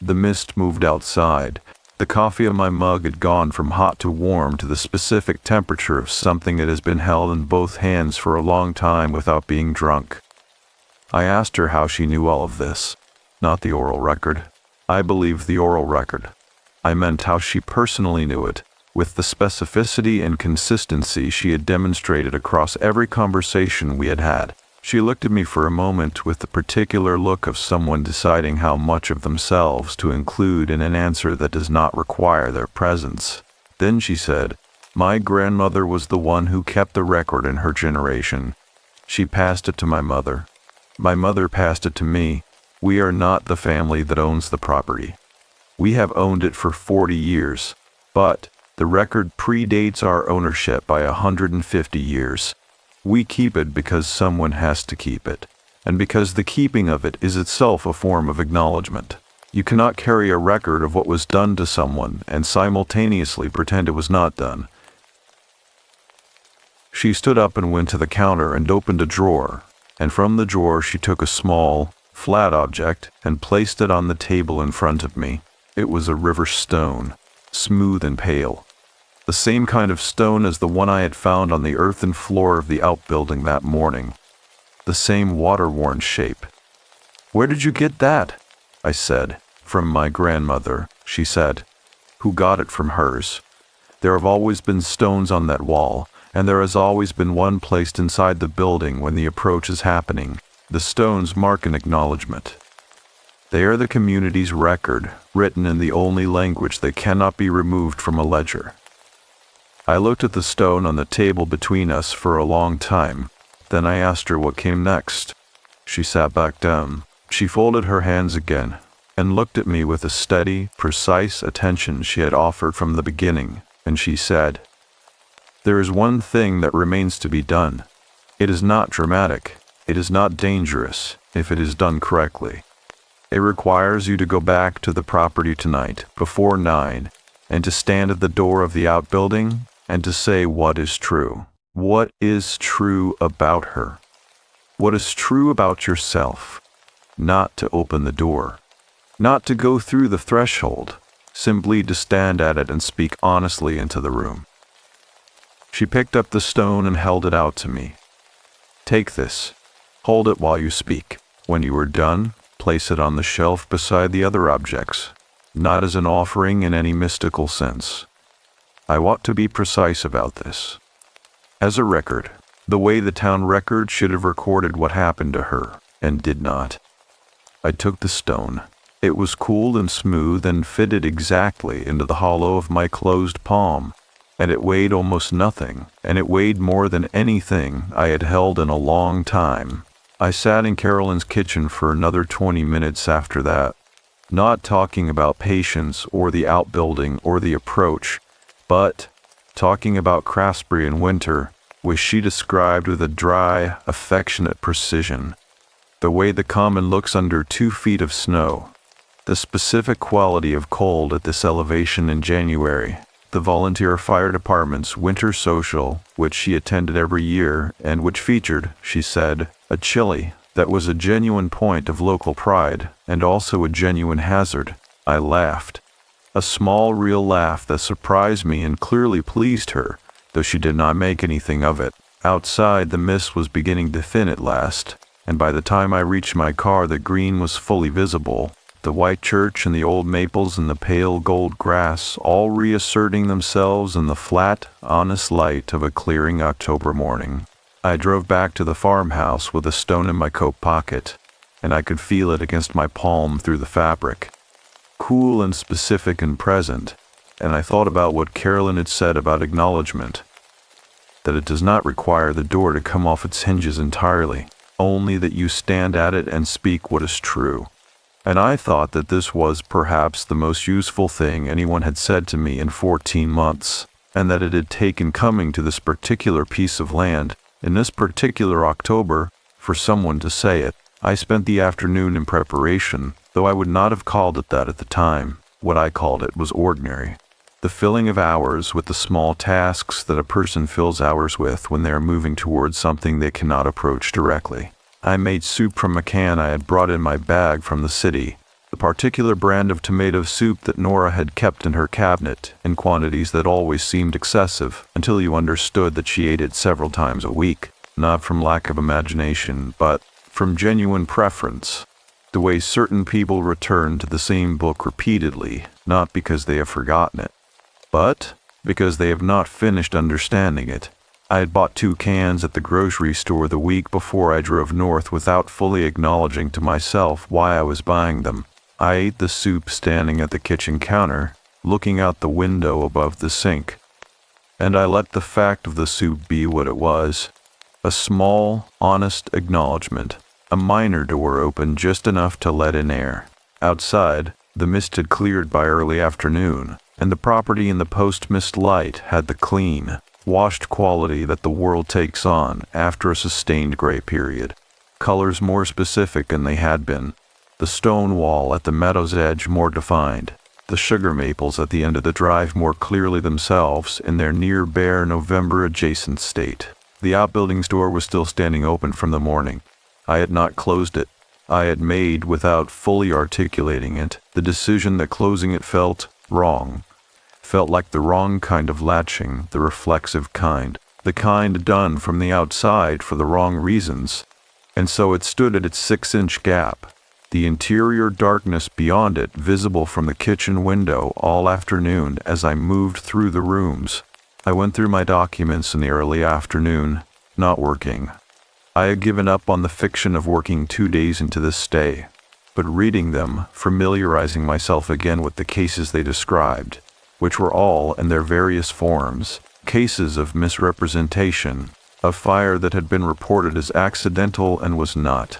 The mist moved outside. The coffee in my mug had gone from hot to warm to the specific temperature of something that has been held in both hands for a long time without being drunk. I asked her how she knew all of this. Not the oral record. I believe the oral record. I meant how she personally knew it, with the specificity and consistency she had demonstrated across every conversation we had had. She looked at me for a moment with the particular look of someone deciding how much of themselves to include in an answer that does not require their presence. Then she said, "My grandmother was the one who kept the record in her generation. She passed it to my mother. My mother passed it to me. We are not the family that owns the property. We have owned it for 40 years, but the record predates our ownership by 150 years. We keep it because someone has to keep it, and because the keeping of it is itself a form of acknowledgement. You cannot carry a record of what was done to someone and simultaneously pretend it was not done." She stood up and went to the counter and opened a drawer, and from the drawer she took a small, flat object and placed it on the table in front of me. It was a river stone, smooth and pale. The same kind of stone as the one I had found on the earthen floor of the outbuilding that morning. The same water-worn shape. "Where did you get that?" I said. "From my grandmother," she said. "Who got it from hers. There have always been stones on that wall, and there has always been one placed inside the building when the approach is happening. The stones mark an acknowledgement. They are the community's record, written in the only language that cannot be removed from a ledger." I looked at the stone on the table between us for a long time. Then I asked her what came next. She sat back down. She folded her hands again and looked at me with a steady, precise attention she had offered from the beginning, and she said, "There is one thing that remains to be done. It is not dramatic. It is not dangerous if it is done correctly. It requires you to go back to the property tonight before 9 and to stand at the door of the outbuilding and to say what is true. What is true about her? What is true about yourself? Not to open the door. Not to go through the threshold. Simply to stand at it and speak honestly into the room." She picked up the stone and held it out to me. "Take this. Hold it while you speak. When you are done, place it on the shelf beside the other objects, not as an offering in any mystical sense. I want to be precise about this. As a record, the way the town record should have recorded what happened to her, and did not." I took the stone. It was cool and smooth and fitted exactly into the hollow of my closed palm, and it weighed almost nothing, and it weighed more than anything I had held in a long time. I sat in Carolyn's kitchen for another 20 minutes after that, not talking about patience or the outbuilding or the approach, but talking about Craftsbury in winter, which she described with a dry, affectionate precision. The way the common looks under 2 feet of snow. The specific quality of cold at this elevation in January. The volunteer fire department's winter social, which she attended every year, and which featured, she said, a chili that was a genuine point of local pride, and also a genuine hazard. I laughed. A small, real laugh that surprised me and clearly pleased her, though she did not make anything of it. Outside, the mist was beginning to thin at last, and by the time I reached my car the green was fully visible, the white church and the old maples and the pale gold grass all reasserting themselves in the flat, honest light of a clearing October morning. I drove back to the farmhouse with a stone in my coat pocket. and I could feel it against my palm through the fabric. Cool and specific and present, and I thought about what Carolyn had said about acknowledgement, that it does not require the door to come off its hinges entirely, only that you stand at it and speak what is true. And I thought that this was perhaps the most useful thing anyone had said to me in 14 months, and that it had taken coming to this particular piece of land, in this particular October, for someone to say it. I spent the afternoon in preparation, though I would not have called it that at the time. What I called it was ordinary. The filling of hours with the small tasks that a person fills hours with when they are moving towards something they cannot approach directly. I made soup from a can I had brought in my bag from the city, the particular brand of tomato soup that Nora had kept in her cabinet in quantities that always seemed excessive until you understood that she ate it several times a week, not from lack of imagination, but from genuine preference, the way certain people return to the same book repeatedly, not because they have forgotten it, but because they have not finished understanding it. I had bought 2 cans at the grocery store the week before I drove north without fully acknowledging to myself why I was buying them. I ate the soup standing at the kitchen counter, looking out the window above the sink, and I let the fact of the soup be what it was. A small, honest acknowledgement. A minor door opened just enough to let in air. Outside, the mist had cleared by early afternoon, and the property in the post-mist light had the clean, washed quality that the world takes on after a sustained gray period. Colors more specific than they had been. The stone wall at the meadow's edge more defined. The sugar maples at the end of the drive more clearly themselves in their near-bare November-adjacent state. The outbuilding's door was still standing open from the morning. I had not closed it. I had made, without fully articulating it, the decision that closing it felt wrong. Felt like the wrong kind of latching, the reflexive kind, the kind done from the outside for the wrong reasons. And so it stood at its 6-inch gap, the interior darkness beyond it visible from the kitchen window all afternoon as I moved through the rooms. I went through my documents in the early afternoon, not working. I had given up on the fiction of working 2 days into this stay, but reading them, familiarizing myself again with the cases they described, which were all, in their various forms, cases of misrepresentation, of fire that had been reported as accidental and was not,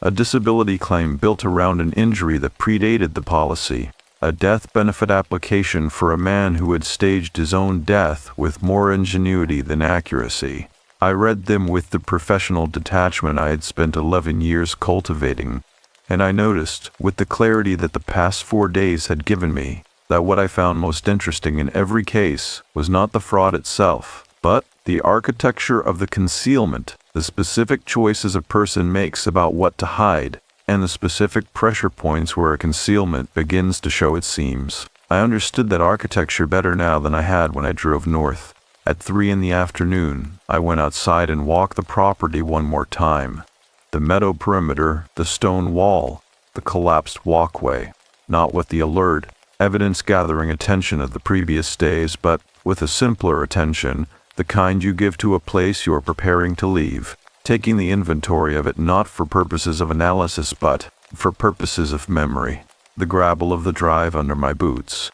a disability claim built around an injury that predated the policy, a death benefit application for a man who had staged his own death with more ingenuity than accuracy. I read them with the professional detachment I had spent 11 years cultivating, and I noticed, with the clarity that the past 4 days had given me, that what I found most interesting in every case was not the fraud itself, but the architecture of the concealment, the specific choices a person makes about what to hide, and the specific pressure points where a concealment begins to show its seams. I understood that architecture better now than I had when I drove north. At 3 in the afternoon, I went outside and walked the property one more time. The meadow perimeter, the stone wall, the collapsed walkway, not with the alert, evidence-gathering attention of the previous days, but with a simpler attention, the kind you give to a place you are preparing to leave, taking the inventory of it not for purposes of analysis but for purposes of memory. The gravel of the drive under my boots.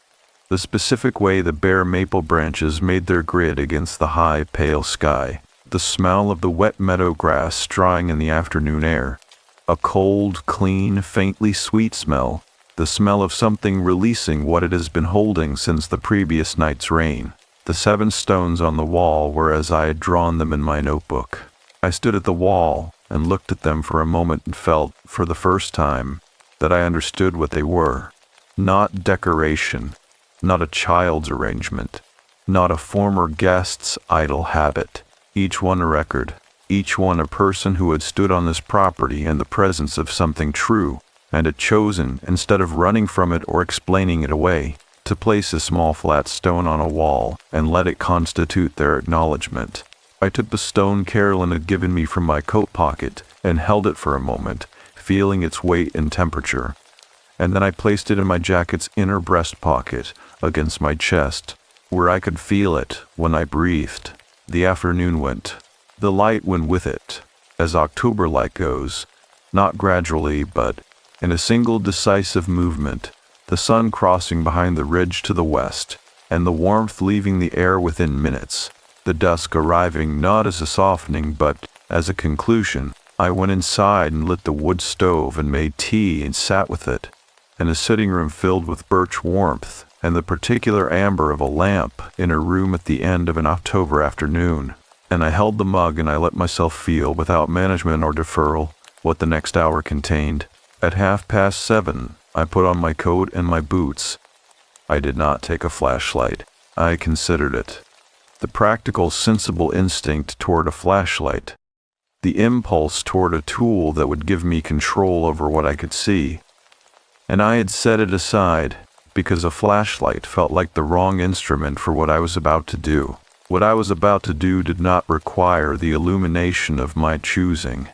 The specific way the bare maple branches made their grid against the high, pale sky. The smell of the wet meadow grass drying in the afternoon air. A cold, clean, faintly sweet smell. The smell of something releasing what it has been holding since the previous night's rain. The 7 stones on the wall were as I had drawn them in my notebook. I stood at the wall and looked at them for a moment and felt, for the first time, that I understood what they were. Not decoration. Not a child's arrangement, not a former guest's idle habit, each one a record, each one a person who had stood on this property in the presence of something true, and had chosen, instead of running from it or explaining it away, to place a small flat stone on a wall and let it constitute their acknowledgement. I took the stone Carolyn had given me from my coat pocket and held it for a moment, feeling its weight and temperature. And then I placed it in my jacket's inner breast pocket, against my chest, where I could feel it when I breathed. The afternoon went. The light went with it, as October light goes, not gradually, but in a single decisive movement, the sun crossing behind the ridge to the west, and the warmth leaving the air within minutes, the dusk arriving not as a softening but as a conclusion. I went inside and lit the wood stove and made tea and sat with it, in a sitting room filled with birch warmth and the particular amber of a lamp in a room at the end of an October afternoon, and I held the mug and I let myself feel, without management or deferral, what the next hour contained. At 7:30, I put on my coat and my boots. I did not take a flashlight. I considered it. The practical, sensible instinct toward a flashlight. The impulse toward a tool that would give me control over what I could see. And I had set it aside, because a flashlight felt like the wrong instrument for what I was about to do. What I was about to do did not require the illumination of my choosing.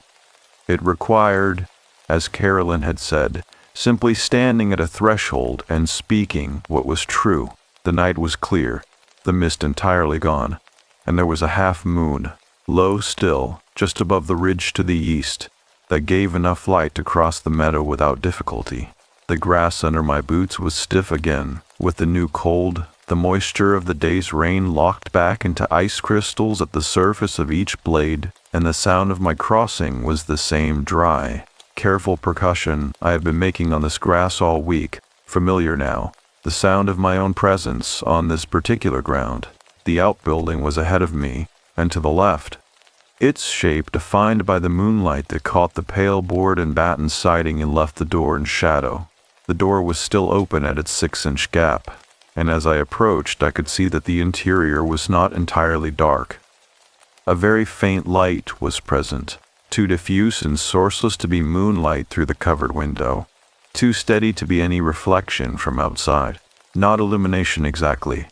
It required, as Carolyn had said, simply standing at a threshold and speaking what was true. The night was clear, the mist entirely gone, and there was a half moon, low still, just above the ridge to the east, that gave enough light to cross the meadow without difficulty. The grass under my boots was stiff again, with the new cold, the moisture of the day's rain locked back into ice crystals at the surface of each blade, and the sound of my crossing was the same dry, careful percussion I had been making on this grass all week, familiar now, the sound of my own presence on this particular ground. The outbuilding was ahead of me, and to the left, its shape defined by the moonlight that caught the pale board and batten siding and left the door in shadow. The door was still open at its 6-inch gap, and as I approached I could see that the interior was not entirely dark. A very faint light was present, too diffuse and sourceless to be moonlight through the covered window, too steady to be any reflection from outside. Not illumination exactly,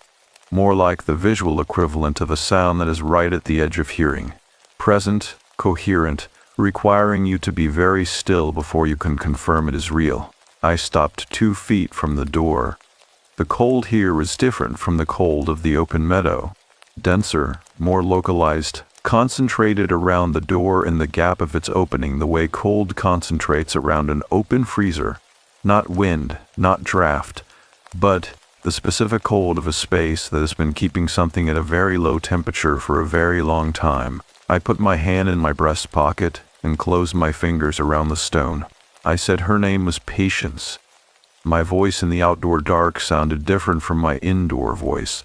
more like the visual equivalent of a sound that is right at the edge of hearing, present, coherent, requiring you to be very still before you can confirm it is real. I stopped 2 feet from the door. The cold here was different from the cold of the open meadow, denser, more localized, concentrated around the door in the gap of its opening the way cold concentrates around an open freezer. Not wind, not draft, but the specific cold of a space that has been keeping something at a very low temperature for a very long time. I put my hand in my breast pocket and closed my fingers around the stone. I said her name was Patience. My voice in the outdoor dark sounded different from my indoor voice.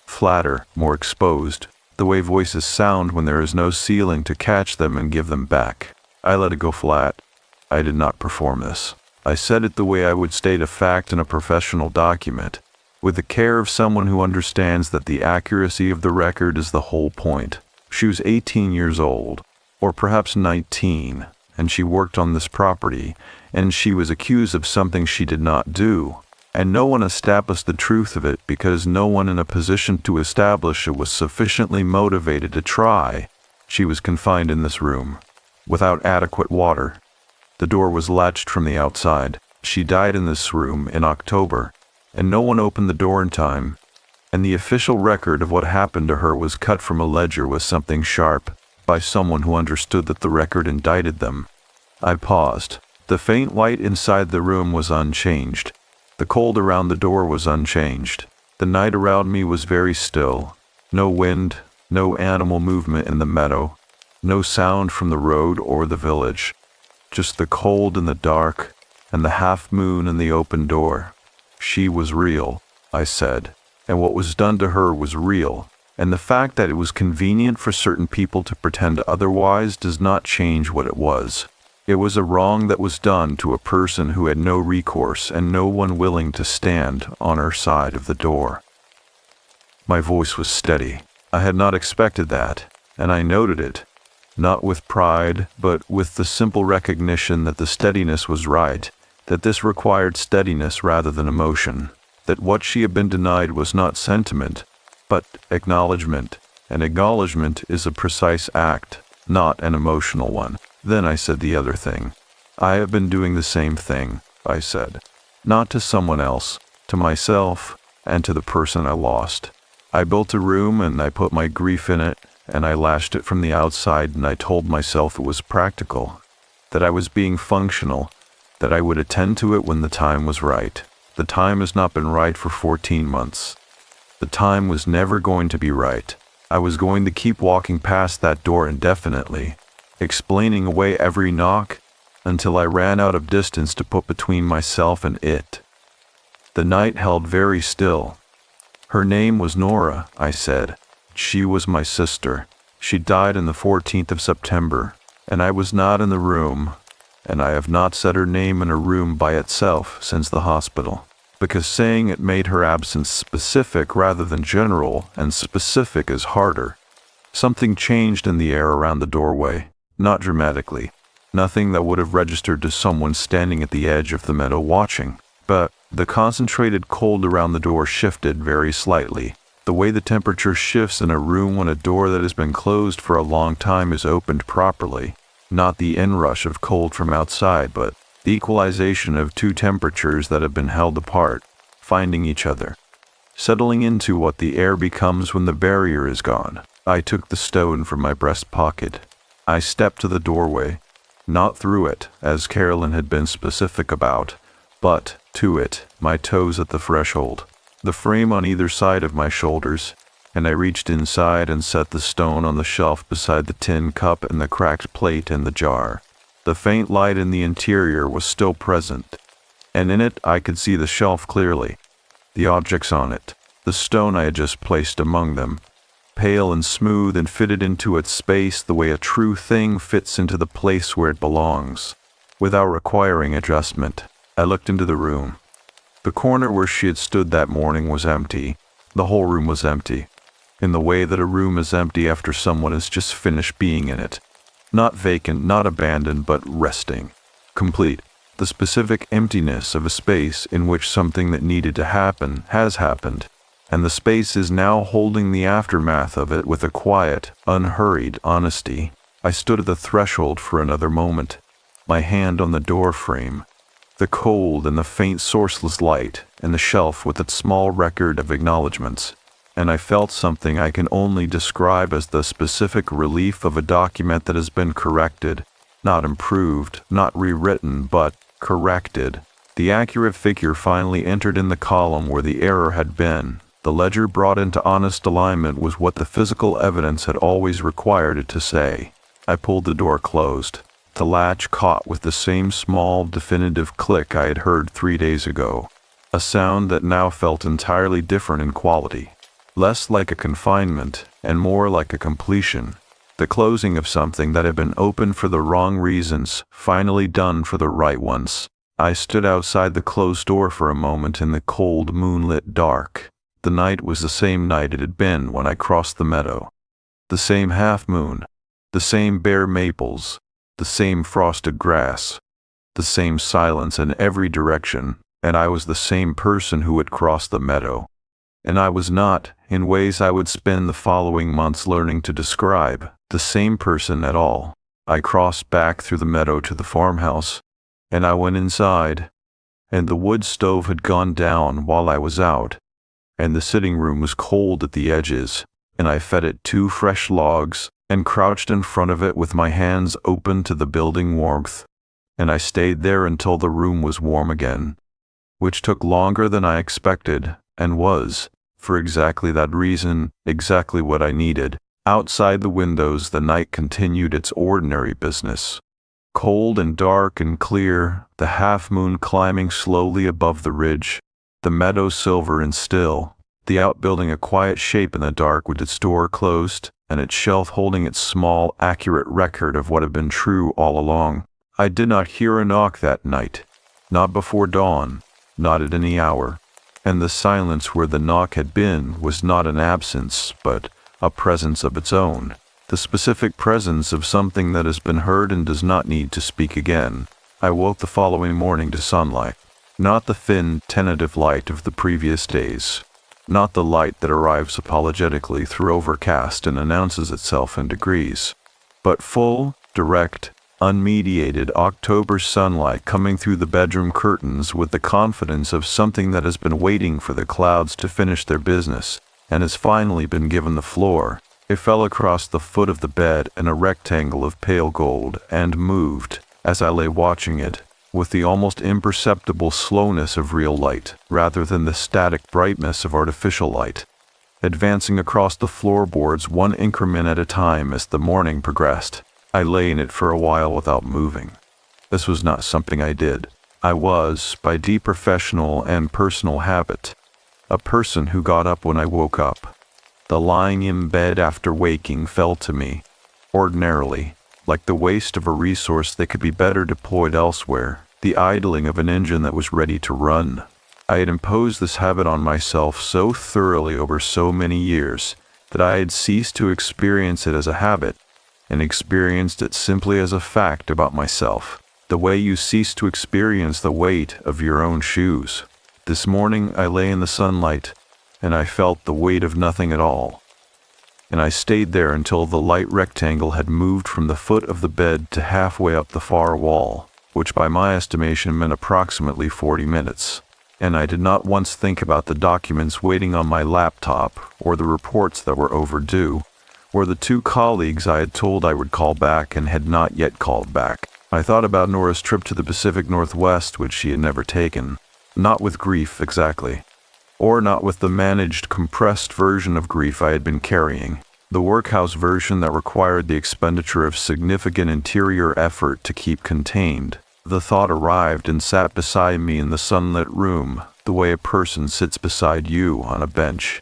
Flatter, more exposed, the way voices sound when there is no ceiling to catch them and give them back. I let it go flat. I did not perform this. I said it the way I would state a fact in a professional document, with the care of someone who understands that the accuracy of the record is the whole point. She was 18 years old, or perhaps 19, and she worked on this property, and she was accused of something she did not do, and no one established the truth of it because no one in a position to establish it was sufficiently motivated to try. She was confined in this room, without adequate water. The door was latched from the outside. She died in this room in October, and no one opened the door in time, and the official record of what happened to her was cut from a ledger with something sharp, by someone who understood that the record indicted them. I paused. The faint light inside the room was unchanged. The cold around the door was unchanged. The night around me was very still. No wind, no animal movement in the meadow, no sound from the road or the village. Just the cold and the dark, and the half moon and the open door. She was real, I said, and what was done to her was real, and the fact that it was convenient for certain people to pretend otherwise does not change what it was. It was a wrong that was done to a person who had no recourse and no one willing to stand on her side of the door. My voice was steady. I had not expected that, and I noted it, not with pride, but with the simple recognition that the steadiness was right, that this required steadiness rather than emotion, that what she had been denied was not sentiment, but acknowledgement, and acknowledgement is a precise act, not an emotional one. Then I said the other thing. I have been doing the same thing, I said, not to someone else, to myself, and to the person I lost. I built a room and I put my grief in it, and I lashed it from the outside and I told myself it was practical. that I was being functional, that I would attend to it when the time was right. The time has not been right for 14 months. The time was never going to be right. I was going to keep walking past that door indefinitely, explaining away every knock until I ran out of distance to put between myself and it. The night held very still. Her name was Nora, I said. She was my sister. She died on the 14th of September, and I was not in the room, and I have not said her name in a room by itself since the hospital, because saying it made her absence specific rather than general, and specific is harder. Something changed in the air around the doorway, not dramatically, nothing that would have registered to someone standing at the edge of the meadow watching, but the concentrated cold around the door shifted very slightly, the way the temperature shifts in a room when a door that has been closed for a long time is opened properly, not the inrush of cold from outside, but the equalization of two temperatures that have been held apart, finding each other, settling into what the air becomes when the barrier is gone. I took the stone from my breast pocket. I stepped to the doorway, not through it, as Carolyn had been specific about, but to it, my toes at the threshold, the frame on either side of my shoulders, and I reached inside and set the stone on the shelf beside the tin cup and the cracked plate and the jar. The faint light in the interior was still present, and in it I could see the shelf clearly, the objects on it, the stone I had just placed among them, pale and smooth and fitted into its space the way a true thing fits into the place where it belongs, without requiring adjustment. I looked into the room. The corner where she had stood that morning was empty. The whole room was empty, in the way that a room is empty after someone has just finished being in it. Not vacant, not abandoned, but resting. Complete. The specific emptiness of a space in which something that needed to happen has happened, and the space is now holding the aftermath of it with a quiet, unhurried honesty. I stood at the threshold for another moment, my hand on the door frame, the cold and the faint sourceless light, and the shelf with its small record of acknowledgments, and I felt something I can only describe as the specific relief of a document that has been corrected, not improved, not rewritten, but corrected. The accurate figure finally entered in the column where the error had been. The ledger brought into honest alignment was what the physical evidence had always required it to say. I pulled the door closed. The latch caught with the same small, definitive click I had heard 3 days ago, a sound that now felt entirely different in quality, less like a confinement and more like a completion, the closing of something that had been open for the wrong reasons, finally done for the right ones. I stood outside the closed door for a moment in the cold, moonlit dark. The night was the same night it had been when I crossed the meadow. The same half-moon, the same bare maples, the same frosted grass, the same silence in every direction, and I was the same person who had crossed the meadow. And I was not, in ways I would spend the following months learning to describe, the same person at all. I crossed back through the meadow to the farmhouse, and I went inside, and the wood stove had gone down while I was out, and the sitting room was cold at the edges, and I fed it 2 fresh logs, and crouched in front of it with my hands open to the building warmth, and I stayed there until the room was warm again, which took longer than I expected, and was, for exactly that reason, exactly what I needed. Outside the windows the night continued its ordinary business. Cold and dark and clear, the half-moon climbing slowly above the ridge, the meadow silver and still, the outbuilding a quiet shape in the dark with its door closed, and its shelf holding its small, accurate record of what had been true all along. I did not hear a knock that night, not before dawn, not at any hour, and the silence where the knock had been was not an absence, but a presence of its own, the specific presence of something that has been heard and does not need to speak again. I woke the following morning to sunlight, not the thin, tentative light of the previous days, not the light that arrives apologetically through overcast and announces itself in degrees, but full, direct, unmediated October sunlight coming through the bedroom curtains with the confidence of something that has been waiting for the clouds to finish their business and has finally been given the floor. It fell across the foot of the bed in a rectangle of pale gold and moved, as I lay watching it, with the almost imperceptible slowness of real light, rather than the static brightness of artificial light, advancing across the floorboards one increment at a time as the morning progressed. I lay in it for a while without moving. This was not something I did. I was, by deep professional and personal habit, a person who got up when I woke up. The lying in bed after waking felt to me, ordinarily, like the waste of a resource that could be better deployed elsewhere, the idling of an engine that was ready to run. I had imposed this habit on myself so thoroughly over so many years that I had ceased to experience it as a habit and experienced it simply as a fact about myself, the way you cease to experience the weight of your own shoes. This morning I lay in the sunlight and I felt the weight of nothing at all. And I stayed there until the light rectangle had moved from the foot of the bed to halfway up the far wall, which by my estimation meant approximately 40 minutes. And I did not once think about the documents waiting on my laptop, or the reports that were overdue, or the 2 colleagues I had told I would call back and had not yet called back. I thought about Nora's trip to the Pacific Northwest, which she had never taken. Not with grief, exactly. Or not with the managed, compressed version of grief I had been carrying, the workhouse version that required the expenditure of significant interior effort to keep contained. The thought arrived and sat beside me in the sunlit room, the way a person sits beside you on a bench.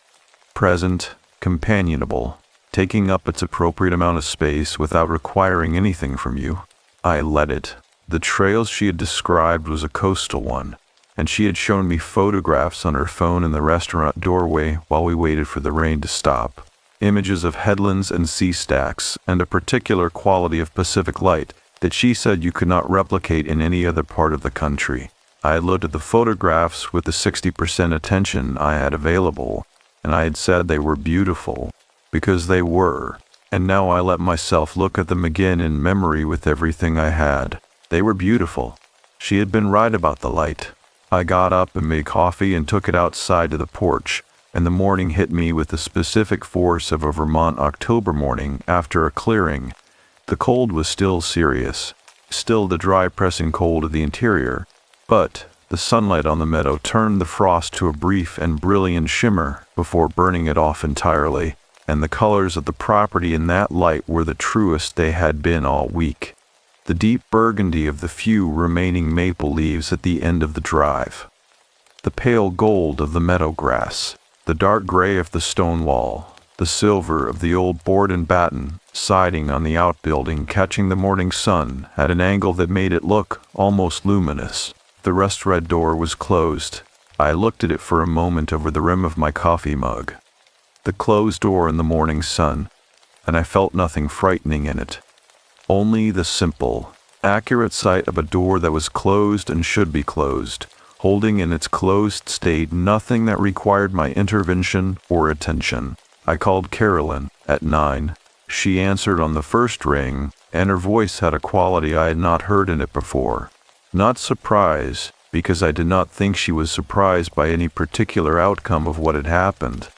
Present, companionable, taking up its appropriate amount of space without requiring anything from you. I let it. The trail she had described was a coastal one, and she had shown me photographs on her phone in the restaurant doorway while we waited for the rain to stop. Images of headlands and sea stacks, and a particular quality of Pacific light that she said you could not replicate in any other part of the country. I had looked at the photographs with the 60% attention I had available, and I had said they were beautiful, because they were, and now I let myself look at them again in memory with everything I had. They were beautiful. She had been right about the light. I got up and made coffee and took it outside to the porch, and the morning hit me with the specific force of a Vermont October morning after a clearing. The cold was still serious, still the dry pressing cold of the interior, but the sunlight on the meadow turned the frost to a brief and brilliant shimmer before burning it off entirely, and the colors of the property in that light were the truest they had been all week. The deep burgundy of the few remaining maple leaves at the end of the drive, the pale gold of the meadow grass, the dark gray of the stone wall, the silver of the old board and batten siding on the outbuilding catching the morning sun at an angle that made it look almost luminous. The rust-red door was closed. I looked at it for a moment over the rim of my coffee mug. The closed door in the morning sun, and I felt nothing frightening in it. Only the simple, accurate sight of a door that was closed and should be closed, holding in its closed state nothing that required my intervention or attention. I called Carolyn at 9. She answered on the first ring, and her voice had a quality I had not heard in it before. Not surprise, because I did not think she was surprised by any particular outcome of what had happened,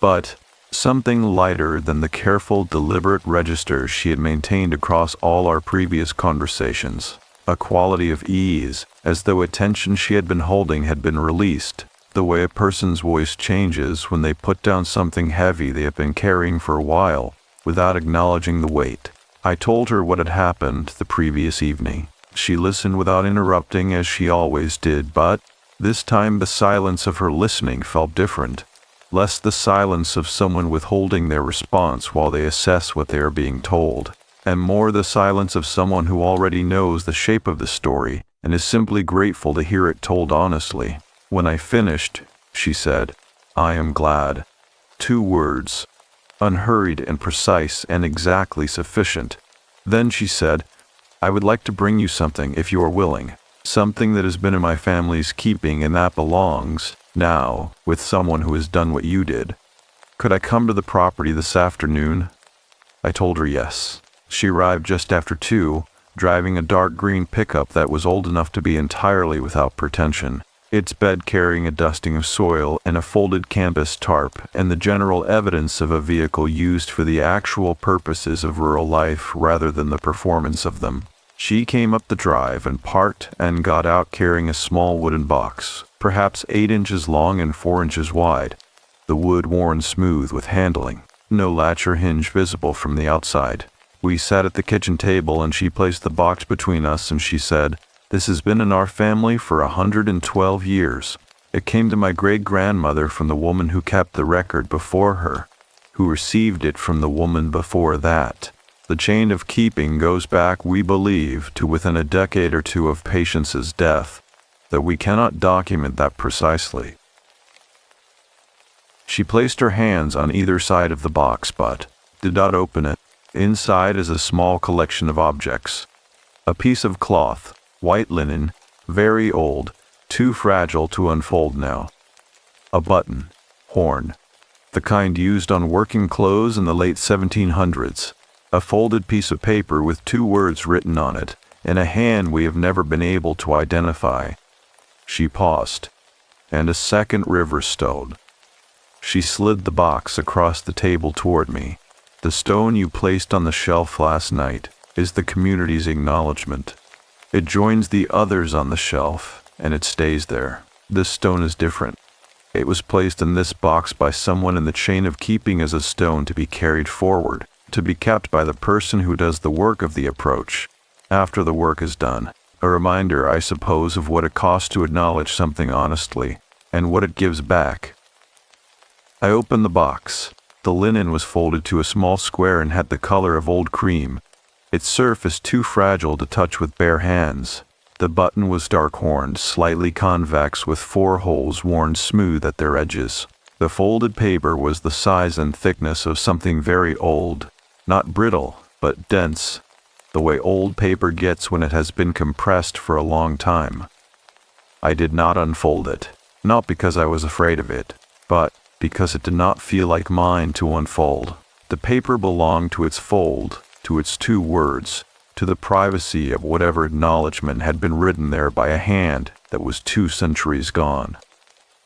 but something lighter than the careful, deliberate register she had maintained across all our previous conversations. A quality of ease, as though a tension she had been holding had been released, the way a person's voice changes when they put down something heavy they have been carrying for a while, without acknowledging the weight. I told her what had happened the previous evening. She listened without interrupting as she always did, but this time the silence of her listening felt different. Less the silence of someone withholding their response while they assess what they are being told, and more the silence of someone who already knows the shape of the story and is simply grateful to hear it told honestly. When I finished, she said, "I am glad." 2 words, unhurried and precise and exactly sufficient. Then she said, "I would like to bring you something if you are willing, something that has been in my family's keeping and that belongs, now, with someone who has done what you did. Could I come to the property this afternoon?" I told her yes. She arrived just after 2, driving a dark green pickup that was old enough to be entirely without pretension, its bed carrying a dusting of soil and a folded canvas tarp and the general evidence of a vehicle used for the actual purposes of rural life rather than the performance of them. She came up the drive and parked and got out carrying a small wooden box, perhaps 8 inches long and 4 inches wide, the wood worn smooth with handling, no latch or hinge visible from the outside. We sat at the kitchen table and she placed the box between us and she said, "This has been in our family for 112 years. It came to my great-grandmother from the woman who kept the record before her, who received it from the woman before that. The chain of keeping goes back, we believe, to within a decade or two of Patience's death, though we cannot document that precisely." She placed her hands on either side of the box but did not open it. Inside is a small collection of objects. A piece of cloth, white linen, very old, too fragile to unfold now. A button, horn, the kind used on working clothes in the late 1700s. A folded piece of paper with 2 words written on it, in a hand we have never been able to identify. She paused, and a second river stone. She slid the box across the table toward me. "The stone you placed on the shelf last night is the community's acknowledgement. It joins the others on the shelf, and it stays there. This stone is different. It was placed in this box by someone in the chain of keeping as a stone to be carried forward, to be kept by the person who does the work of the approach, after the work is done. A reminder, I suppose, of what it costs to acknowledge something honestly, and what it gives back." I opened the box. The linen was folded to a small square and had the color of old cream, its surface too fragile to touch with bare hands. The button was dark-horned, slightly convex with 4 holes worn smooth at their edges. The folded paper was the size and thickness of something very old, not brittle, but dense, the way old paper gets when it has been compressed for a long time. I did not unfold it, not because I was afraid of it, but because it did not feel like mine to unfold. The paper belonged to its fold, to its 2 words, to the privacy of whatever acknowledgement had been written there by a hand that was 2 centuries gone.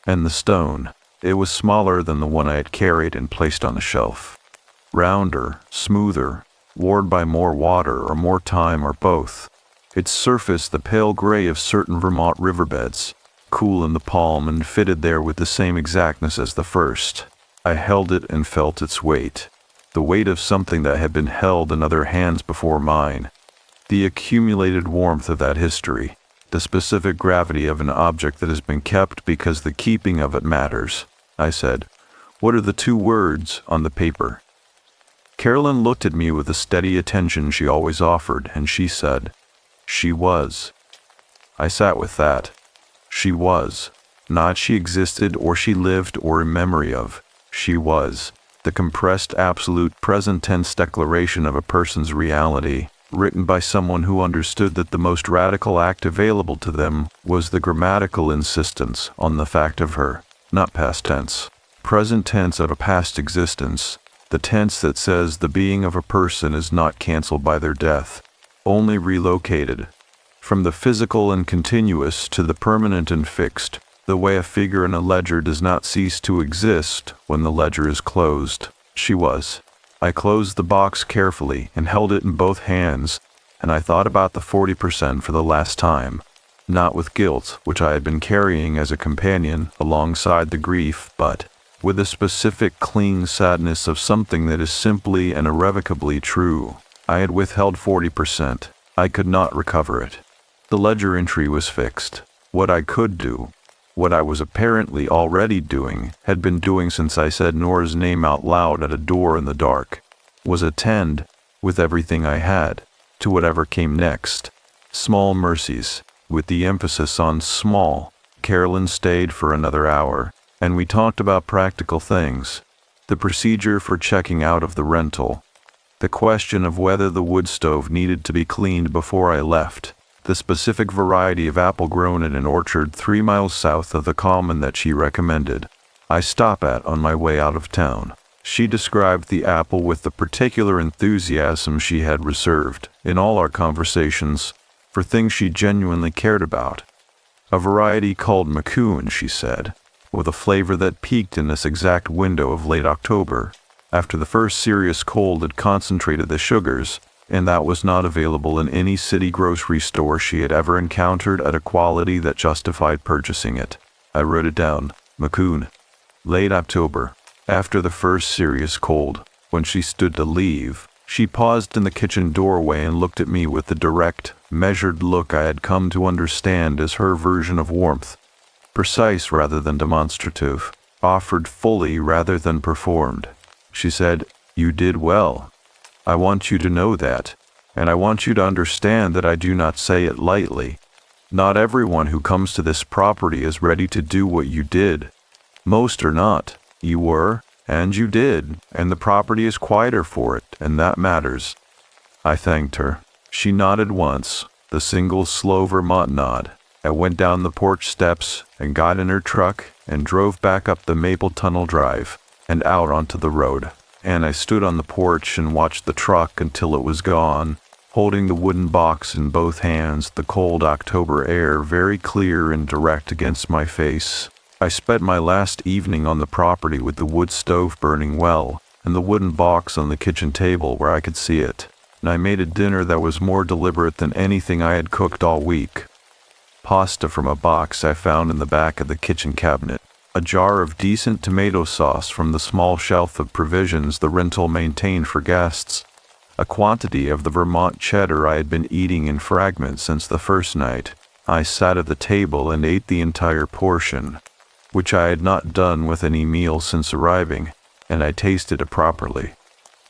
And the stone, it was smaller than the one I had carried and placed on the shelf. Rounder, smoother, worn by more water or more time or both. Its surface the pale gray of certain Vermont riverbeds, cool in the palm and fitted there with the same exactness as the first. I held it and felt its weight, the weight of something that had been held in other hands before mine, the accumulated warmth of that history, the specific gravity of an object that has been kept because the keeping of it matters. I said, "What are the 2 words on the paper?" Carolyn looked at me with the steady attention she always offered, and she said, "She was." I sat with that. She was. Not she existed or she lived or in memory of. She was. The compressed absolute present tense declaration of a person's reality, written by someone who understood that the most radical act available to them was the grammatical insistence on the fact of her, not past tense, present tense of a past existence, the tense that says the being of a person is not cancelled by their death, only relocated. From the physical and continuous to the permanent and fixed, the way a figure in a ledger does not cease to exist when the ledger is closed. She was. I closed the box carefully and held it in both hands, and I thought about the 40% for the last time, not with guilt, which I had been carrying as a companion alongside the grief, but with a specific clean sadness of something that is simply and irrevocably true. I had withheld 40%. I could not recover it. The ledger entry was fixed. What I could do, what I was apparently already doing, had been doing since I said Nora's name out loud at a door in the dark, was attend, with everything I had, to whatever came next. Small mercies, with the emphasis on small. Carolyn stayed for another hour, and we talked about practical things. The procedure for checking out of the rental. The question of whether the wood stove needed to be cleaned before I left. The specific variety of apple grown in an orchard 3 miles south of the common that she recommended I stop at on my way out of town. She described the apple with the particular enthusiasm she had reserved, in all our conversations, for things she genuinely cared about. A variety called Macoun, she said, with a flavor that peaked in this exact window of late October, after the first serious cold had concentrated the sugars, and that was not available in any city grocery store she had ever encountered at a quality that justified purchasing it. I wrote it down. Macoon. Late October. After the first serious cold, when she stood to leave, she paused in the kitchen doorway and looked at me with the direct, measured look I had come to understand as her version of warmth. Precise rather than demonstrative, offered fully rather than performed. She said, "You did well. I want you to know that, and I want you to understand that I do not say it lightly. Not everyone who comes to this property is ready to do what you did. Most are not. You were, and you did, and the property is quieter for it, and that matters." I thanked her. She nodded once, the single slow Vermont nod. I went down the porch steps and got in her truck and drove back up the Maple Tunnel Drive and out onto the road. And I stood on the porch and watched the truck until it was gone, holding the wooden box in both hands, the cold October air very clear and direct against my face. I spent my last evening on the property with the wood stove burning well, and the wooden box on the kitchen table where I could see it, and I made a dinner that was more deliberate than anything I had cooked all week. Pasta from a box I found in the back of the kitchen cabinet, a jar of decent tomato sauce from the small shelf of provisions the rental maintained for guests, a quantity of the Vermont cheddar I had been eating in fragments since the first night. I sat at the table and ate the entire portion, which I had not done with any meal since arriving, and I tasted it properly.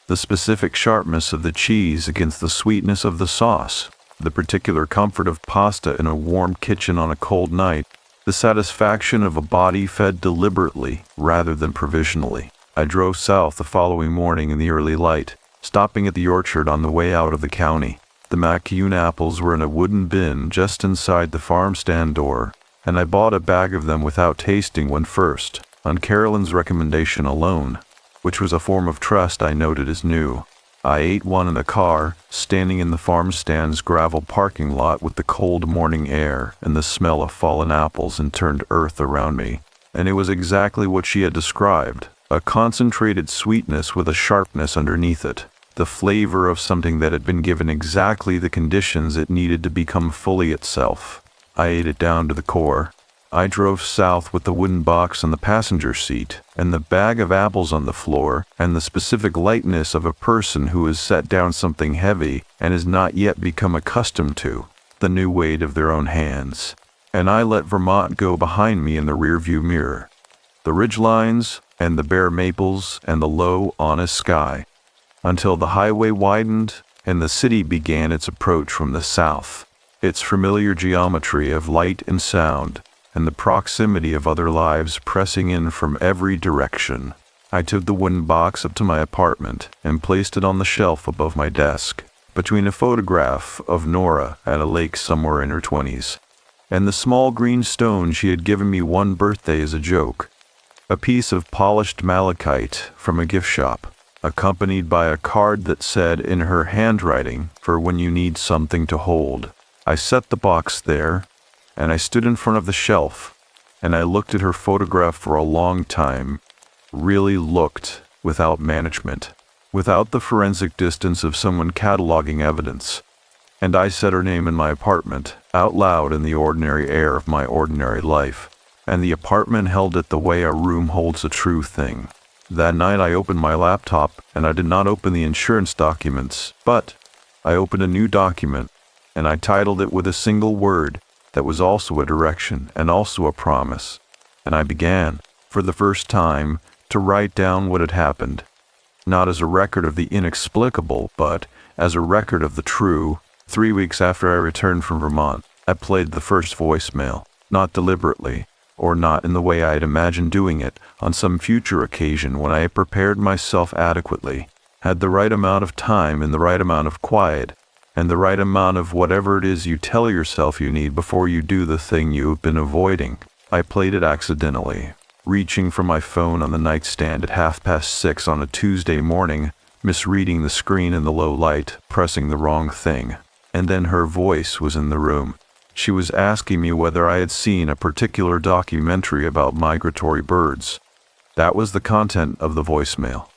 The specific sharpness of the cheese against the sweetness of the sauce, the particular comfort of pasta in a warm kitchen on a cold night, the satisfaction of a body fed deliberately rather than provisionally. I drove south the following morning in the early light, stopping at the orchard on the way out of the county. The Macoon apples were in a wooden bin just inside the farm stand door, and I bought a bag of them without tasting one first, on Carolyn's recommendation alone, which was a form of trust I noted as new. I ate one in the car, standing in the farm stand's gravel parking lot with the cold morning air and the smell of fallen apples and turned earth around me, and it was exactly what she had described, a concentrated sweetness with a sharpness underneath it, the flavor of something that had been given exactly the conditions it needed to become fully itself. I ate it down to the core. I drove south with the wooden box on the passenger seat, and the bag of apples on the floor, and the specific lightness of a person who has set down something heavy and has not yet become accustomed to the new weight of their own hands. And I let Vermont go behind me in the rearview mirror. The ridgelines, and the bare maples, and the low, honest sky, until the highway widened, and the city began its approach from the south, its familiar geometry of light and sound, and the proximity of other lives pressing in from every direction. I took the wooden box up to my apartment and placed it on the shelf above my desk, between a photograph of Nora at a lake somewhere in her 20s, and the small green stone she had given me one birthday as a joke, a piece of polished malachite from a gift shop, accompanied by a card that said in her handwriting, "For when you need something to hold." I set the box there, and I stood in front of the shelf, and I looked at her photograph for a long time, really looked, without management, without the forensic distance of someone cataloging evidence. And I said her name in my apartment, out loud in the ordinary air of my ordinary life, and the apartment held it the way a room holds a true thing. That night I opened my laptop, and I did not open the insurance documents, but I opened a new document, and I titled it with a single word, that was also a direction and also a promise, and I began, for the first time, to write down what had happened, not as a record of the inexplicable, but as a record of the true. 3 weeks after I returned from Vermont, I played the first voicemail, not deliberately, or not in the way I had imagined doing it on some future occasion when I had prepared myself adequately, had the right amount of time and the right amount of quiet, and the right amount of whatever it is you tell yourself you need before you do the thing you have been avoiding. I played it accidentally, reaching for my phone on the nightstand at 6:30 on a Tuesday morning, misreading the screen in the low light, pressing the wrong thing. And then her voice was in the room. She was asking me whether I had seen a particular documentary about migratory birds. That was the content of the voicemail.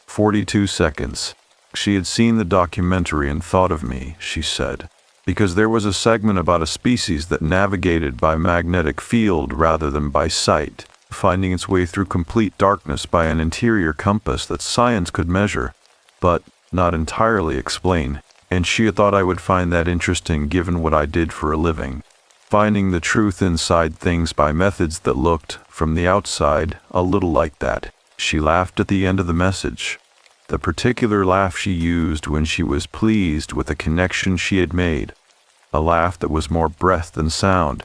42 seconds. She had seen the documentary and thought of me, she said, because there was a segment about a species that navigated by magnetic field rather than by sight, finding its way through complete darkness by an interior compass that science could measure, but not entirely explain, and she had thought I would find that interesting given what I did for a living. Finding the truth inside things by methods that looked, from the outside, a little like that. She laughed at the end of the message. The particular laugh she used when she was pleased with the connection she had made. A laugh that was more breath than sound.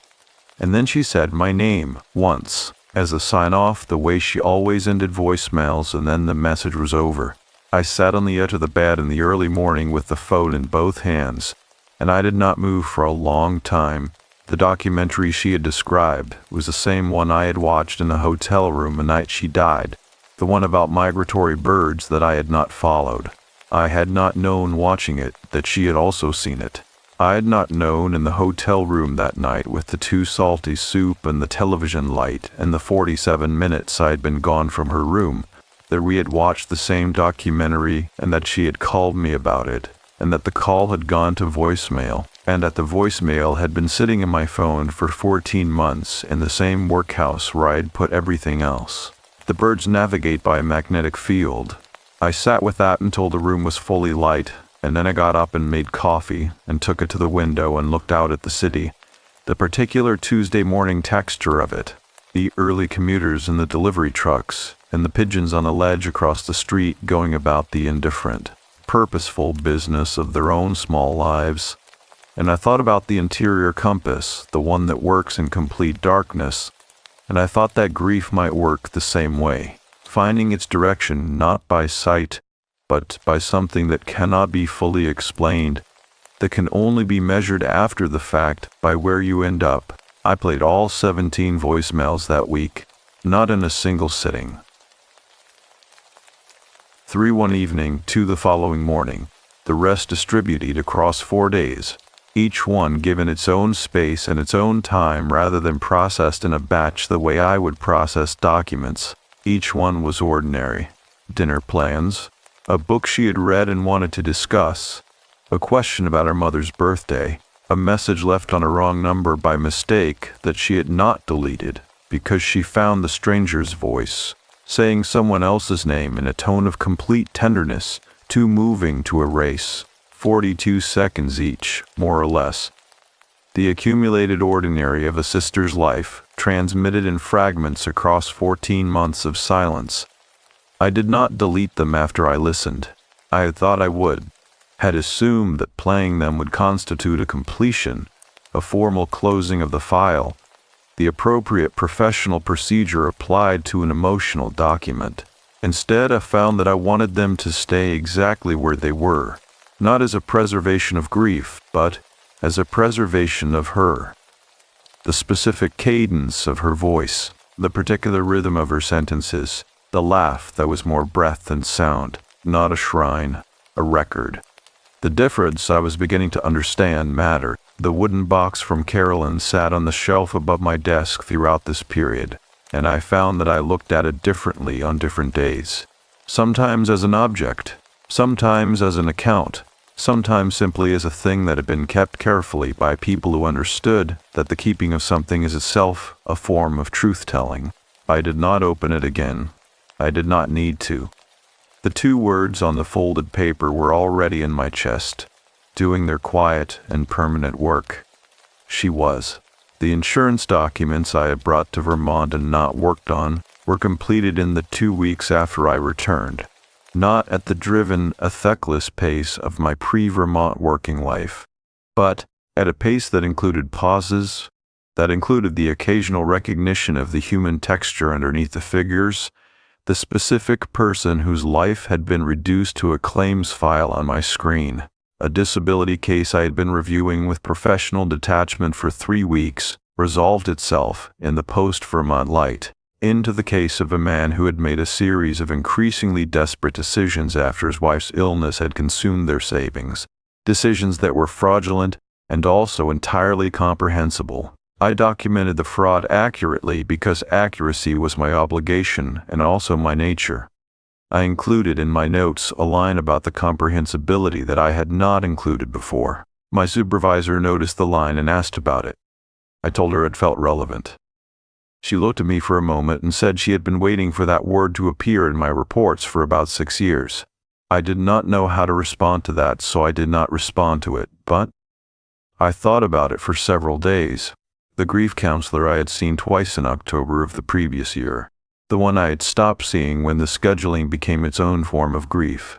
And then she said my name, once, as a sign-off the way she always ended voicemails, and then the message was over. I sat on the edge of the bed in the early morning with the phone in both hands, and I did not move for a long time. The documentary she had described was the same one I had watched in the hotel room the night she died, the one about migratory birds that I had not followed. I had not known watching it that she had also seen it. I had not known in the hotel room that night with the too salty soup and the television light and the 47 minutes I had been gone from her room, that we had watched the same documentary and that she had called me about it, and that the call had gone to voicemail, and that the voicemail had been sitting in my phone for 14 months in the same workhouse where I had put everything else. The birds navigate by a magnetic field. I sat with that until the room was fully light, and then I got up and made coffee and took it to the window and looked out at the city. The particular Tuesday morning texture of it, the early commuters in the delivery trucks, and the pigeons on the ledge across the street going about the indifferent, purposeful business of their own small lives. And I thought about the interior compass, the one that works in complete darkness, and I thought that grief might work the same way, finding its direction not by sight, but by something that cannot be fully explained, that can only be measured after the fact by where you end up. I played all 17 voicemails that week, not in a single sitting. 3 one evening, 2 the following morning, the rest distributed across 4 days, each one given its own space and its own time rather than processed in a batch the way I would process documents. Each one was ordinary. Dinner plans, a book she had read and wanted to discuss, a question about her mother's birthday, a message left on a wrong number by mistake that she had not deleted because she found the stranger's voice, saying someone else's name in a tone of complete tenderness, too moving to erase, 42 seconds each, more or less. The accumulated ordinary of a sister's life, transmitted in fragments across 14 months of silence. I did not delete them after I listened. I had thought I would, had assumed that playing them would constitute a completion, a formal closing of the file, the appropriate professional procedure applied to an emotional document. Instead, I found that I wanted them to stay exactly where they were, not as a preservation of grief, but as a preservation of her. The specific cadence of her voice, the particular rhythm of her sentences, the laugh that was more breath than sound, not a shrine, a record. The difference I was beginning to understand mattered. The wooden box from Carolyn sat on the shelf above my desk throughout this period, and I found that I looked at it differently on different days. Sometimes as an object, sometimes as an account, sometimes simply as a thing that had been kept carefully by people who understood that the keeping of something is itself a form of truth-telling. I did not open it again. I did not need to. The 2 words on the folded paper were already in my chest, doing their quiet and permanent work. She was. The insurance documents I had brought to Vermont and not worked on were completed in the 2 weeks after I returned, not at the driven, affectless pace of my pre-Vermont working life, but at a pace that included pauses, that included the occasional recognition of the human texture underneath the figures, the specific person whose life had been reduced to a claims file on my screen. A disability case I had been reviewing with professional detachment for 3 weeks resolved itself, in the post-Vermont light, into the case of a man who had made a series of increasingly desperate decisions after his wife's illness had consumed their savings, decisions that were fraudulent and also entirely comprehensible. I documented the fraud accurately because accuracy was my obligation and also my nature. I included in my notes a line about the comprehensibility that I had not included before. My supervisor noticed the line and asked about it. I told her it felt relevant. She looked at me for a moment and said she had been waiting for that word to appear in my reports for about 6 years. I did not know how to respond to that, so I did not respond to it, but I thought about it for several days. The grief counselor I had seen twice in October of the previous year. The one I had stopped seeing when the scheduling became its own form of grief.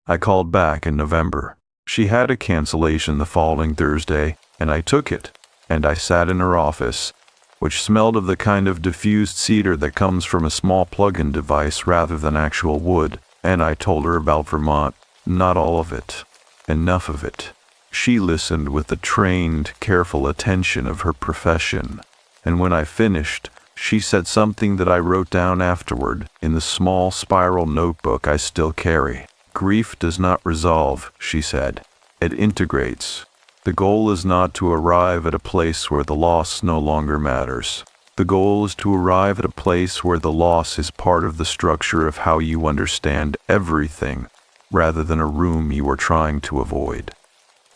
I called back in November. She had a cancellation the following Thursday, and I took it, and I sat in her office, which smelled of the kind of diffused cedar that comes from a small plug-in device rather than actual wood, and I told her about Vermont, not all of it, enough of it. She listened with the trained, careful attention of her profession, and when I finished, she said something that I wrote down afterward in the small spiral notebook I still carry. Grief does not resolve, she said. It integrates. The goal is not to arrive at a place where the loss no longer matters. The goal is to arrive at a place where the loss is part of the structure of how you understand everything, rather than a room you are trying to avoid.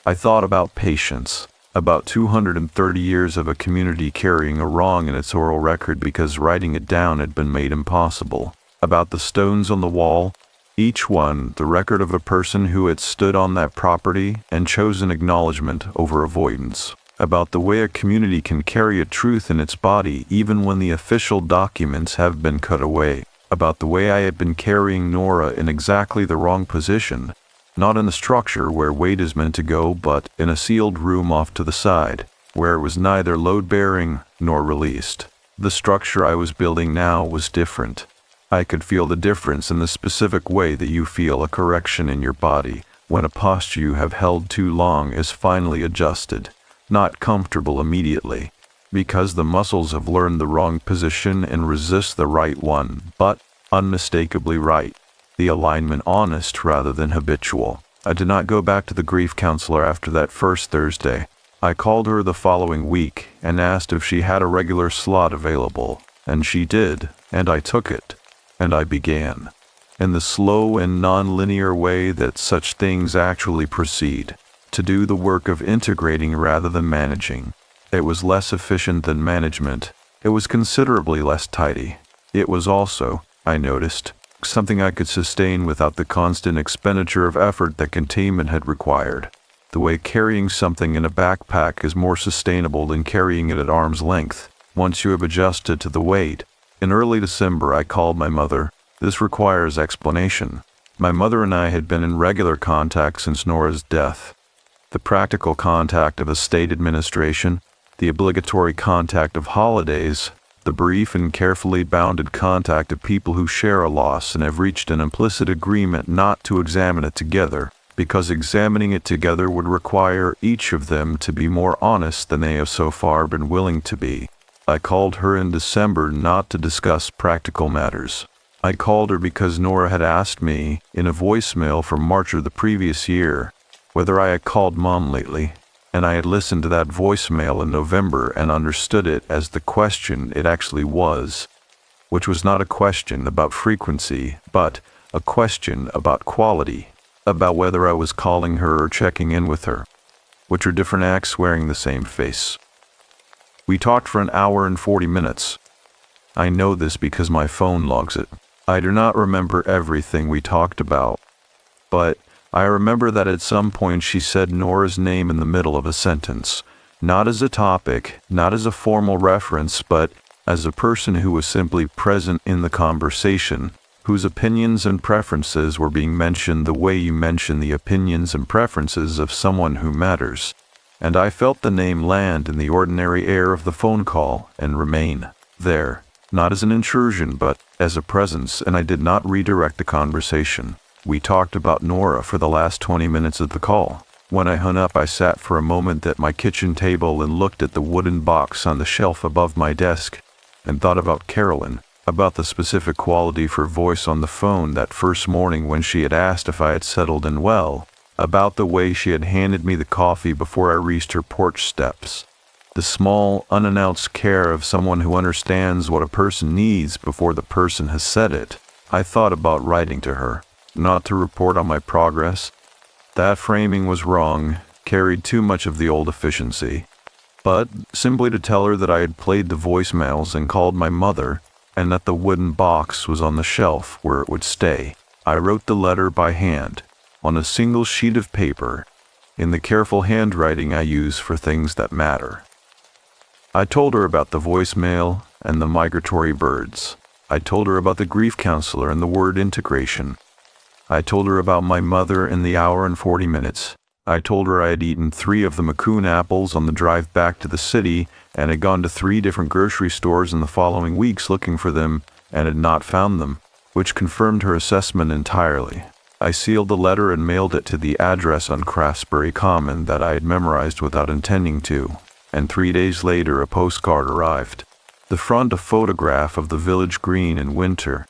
I thought about patience, about 230 years of a community carrying a wrong in its oral record because writing it down had been made impossible, about the stones on the wall, each one the record of a person who had stood on that property and chosen acknowledgement over avoidance, about the way a community can carry a truth in its body even when the official documents have been cut away, about the way I had been carrying Nora in exactly the wrong position, not in the structure where weight is meant to go, but in a sealed room off to the side, where it was neither load-bearing nor released. The structure I was building now was different. I could feel the difference in the specific way that you feel a correction in your body when a posture you have held too long is finally adjusted, not comfortable immediately, because the muscles have learned the wrong position and resist the right one, but unmistakably right. The alignment honest rather than habitual. I did not go back to the grief counselor after that first Thursday. I called her the following week and asked if she had a regular slot available, and she did, and I took it, and I began, in the slow and non-linear way that such things actually proceed, to do the work of integrating rather than managing. It was less efficient than management. It was considerably less tidy. It was also, I noticed, something I could sustain without the constant expenditure of effort that containment had required. The way carrying something in a backpack is more sustainable than carrying it at arm's length, once you have adjusted to the weight. In early December, I called my mother. This requires explanation. My mother and I had been in regular contact since Nora's death. The practical contact of a state administration, the obligatory contact of holidays, the brief and carefully bounded contact of people who share a loss and have reached an implicit agreement not to examine it together, because examining it together would require each of them to be more honest than they have so far been willing to be. I called her in December not to discuss practical matters. I called her because Nora had asked me, in a voicemail from March of the previous year, whether I had called Mom lately, and I had listened to that voicemail in November and understood it as the question it actually was, which was not a question about frequency, but a question about quality, about whether I was calling her or checking in with her, which are different acts wearing the same face. We talked for an hour and 40 minutes. I know this because my phone logs it. I do not remember everything we talked about, but I remember that at some point she said Nora's name in the middle of a sentence, not as a topic, not as a formal reference, but as a person who was simply present in the conversation, whose opinions and preferences were being mentioned the way you mention the opinions and preferences of someone who matters. And I felt the name land in the ordinary air of the phone call and remain there, not as an intrusion but as a presence, and I did not redirect the conversation. We talked about Nora for the last 20 minutes of the call. When I hung up, I sat for a moment at my kitchen table and looked at the wooden box on the shelf above my desk and thought about Carolyn, about the specific quality of her voice on the phone that first morning when she had asked if I had settled in well, about the way she had handed me the coffee before I reached her porch steps, the small, unannounced care of someone who understands what a person needs before the person has said it. I thought about writing to her, not to report on my progress. That framing was wrong, carried too much of the old efficiency. But simply to tell her that I had played the voicemails and called my mother, and that the wooden box was on the shelf where it would stay. I wrote the letter by hand, on a single sheet of paper, in the careful handwriting I use for things that matter. I told her about the voicemail and the migratory birds. I told her about the grief counselor and the word integration. I told her about my mother and the hour and 40 minutes. I told her I had eaten 3 of the Macoun apples on the drive back to the city and had gone to 3 different grocery stores in the following weeks looking for them and had not found them, which confirmed her assessment entirely. I sealed the letter and mailed it to the address on Craftsbury Common that I had memorized without intending to, and 3 days later a postcard arrived. The front a photograph of the village green in winter,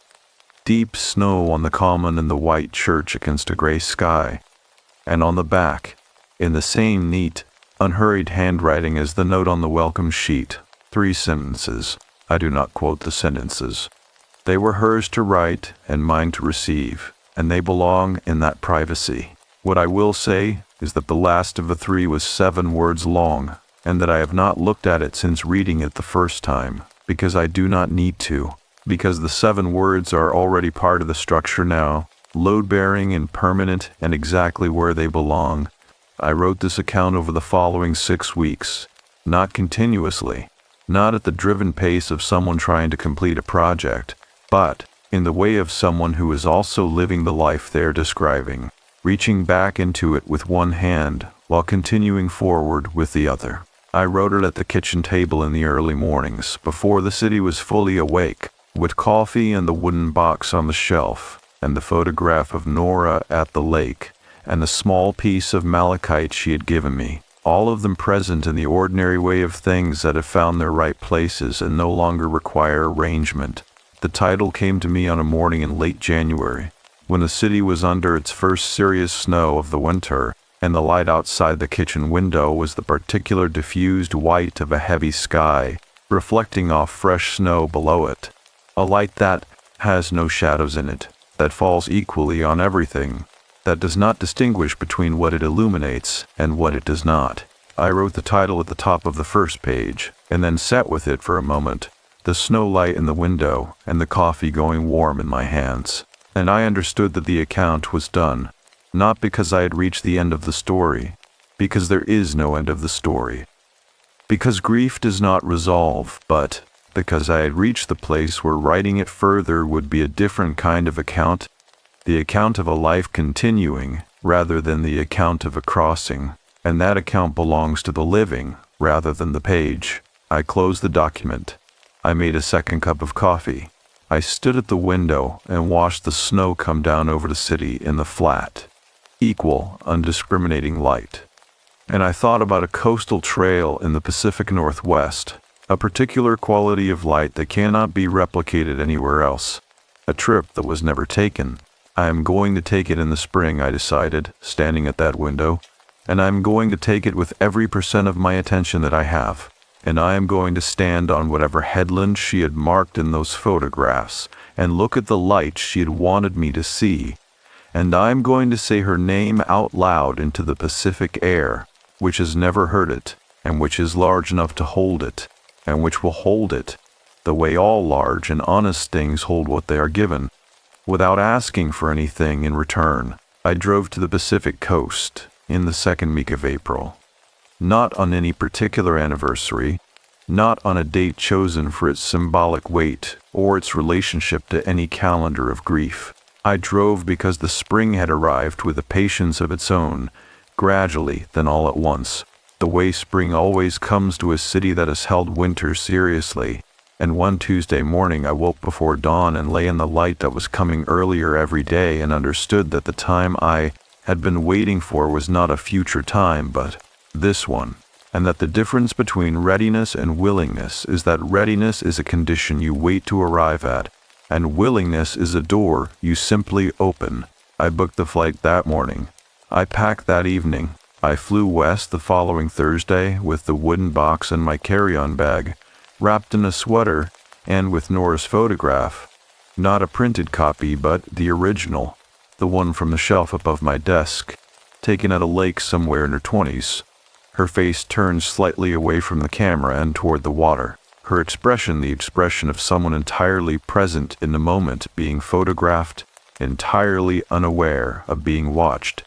deep snow on the common and the white church against a gray sky, and on the back, in the same neat, unhurried handwriting as the note on the welcome sheet, 3 sentences. I do not quote the sentences. They were hers to write and mine to receive, and they belong in that privacy. What I will say is that the last of the 3 was 7 words long, and that I have not looked at it since reading it the first time, because I do not need to, because the 7 words are already part of the structure now, load-bearing and permanent and exactly where they belong. I wrote this account over the following 6 weeks, not continuously, not at the driven pace of someone trying to complete a project, but in the way of someone who is also living the life they're describing, reaching back into it with one hand while continuing forward with the other. I wrote it at the kitchen table in the early mornings, before the city was fully awake, with coffee and the wooden box on the shelf, and the photograph of Nora at the lake, and the small piece of malachite she had given me, all of them present in the ordinary way of things that have found their right places and no longer require arrangement. The title came to me on a morning in late January, when the city was under its first serious snow of the winter, and the light outside the kitchen window was the particular diffused white of a heavy sky, reflecting off fresh snow below it. A light that has no shadows in it, that falls equally on everything, that does not distinguish between what it illuminates and what it does not. I wrote the title at the top of the first page, and then sat with it for a moment, the snow light in the window and the coffee going warm in my hands. And I understood that the account was done, not because I had reached the end of the story, because there is no end of the story, because grief does not resolve, but because I had reached the place where writing it further would be a different kind of account, the account of a life continuing rather than the account of a crossing, and that account belongs to the living rather than the page. I closed the document. I made a second cup of coffee. I stood at the window and watched the snow come down over the city in the flat, equal, undiscriminating light. And I thought about a coastal trail in the Pacific Northwest, a particular quality of light that cannot be replicated anywhere else. A trip that was never taken. I am going to take it in the spring, I decided, standing at that window, and I am going to take it with every % of my attention that I have. And I am going to stand on whatever headland she had marked in those photographs and look at the light she had wanted me to see. And I am going to say her name out loud into the Pacific air, which has never heard it, and which is large enough to hold it, and which will hold it, the way all large and honest things hold what they are given, without asking for anything in return. I drove to the Pacific coast in the 2nd week of April. Not on any particular anniversary, not on a date chosen for its symbolic weight or its relationship to any calendar of grief. I drove because the spring had arrived with a patience of its own, gradually, then all at once, the way spring always comes to a city that has held winter seriously. And one Tuesday morning I woke before dawn and lay in the light that was coming earlier every day and understood that the time I had been waiting for was not a future time but this one, and that the difference between readiness and willingness is that readiness is a condition you wait to arrive at, and willingness is a door you simply open. I booked the flight that morning. I packed that evening. I flew west the following Thursday with the wooden box and my carry-on bag, wrapped in a sweater, and with Nora's photograph. Not a printed copy, but the original, the one from the shelf above my desk, taken at a lake somewhere in her 20s. Her face turned slightly away from the camera and toward the water. Her expression, the expression of someone entirely present in the moment, being photographed, entirely unaware of being watched.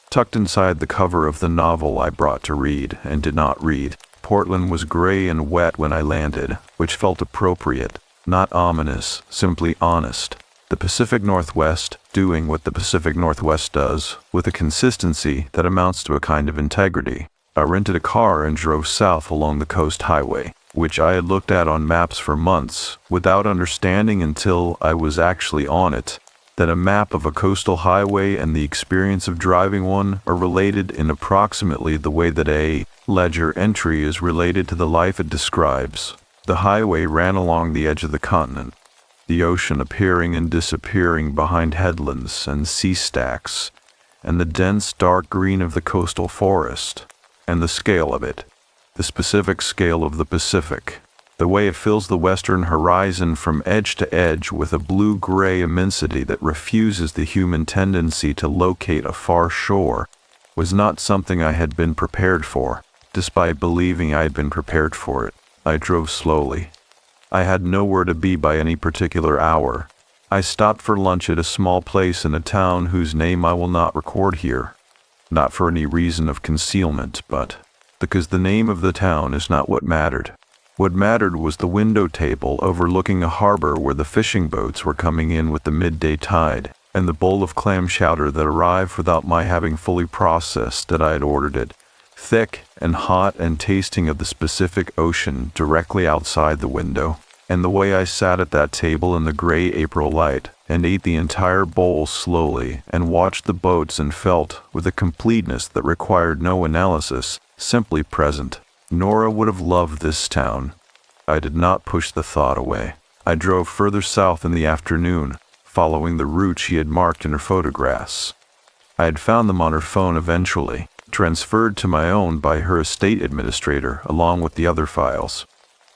Tucked inside the cover of the novel I brought to read and did not read, Portland was gray and wet when I landed, which felt appropriate, not ominous, simply honest. The Pacific Northwest doing what the Pacific Northwest does, with a consistency that amounts to a kind of integrity. I rented a car and drove south along the coast highway, which I had looked at on maps for months, without understanding until I was actually on it, that a map of a coastal highway and the experience of driving one are related in approximately the way that a ledger entry is related to the life it describes. The highway ran along the edge of the continent, the ocean appearing and disappearing behind headlands and sea stacks, and the dense dark green of the coastal forest, and the scale of it, the specific scale of the Pacific, the way it fills the western horizon from edge to edge with a blue-gray immensity that refuses the human tendency to locate a far shore, was not something I had been prepared for, despite believing I had been prepared for it. I drove slowly. I had nowhere to be by any particular hour. I stopped for lunch at a small place in a town whose name I will not record here. Not for any reason of concealment, but because the name of the town is not what mattered. What mattered was the window table overlooking a harbor where the fishing boats were coming in with the midday tide, and the bowl of clam chowder that arrived without my having fully processed that I had ordered it, thick and hot and tasting of the Pacific Ocean directly outside the window. And the way I sat at that table in the gray April light and ate the entire bowl slowly and watched the boats and felt, with a completeness that required no analysis, simply present. Nora would have loved this town. I did not push the thought away. I drove further south in the afternoon, following the route she had marked in her photographs. I had found them on her phone eventually, transferred to my own by her estate administrator along with the other files,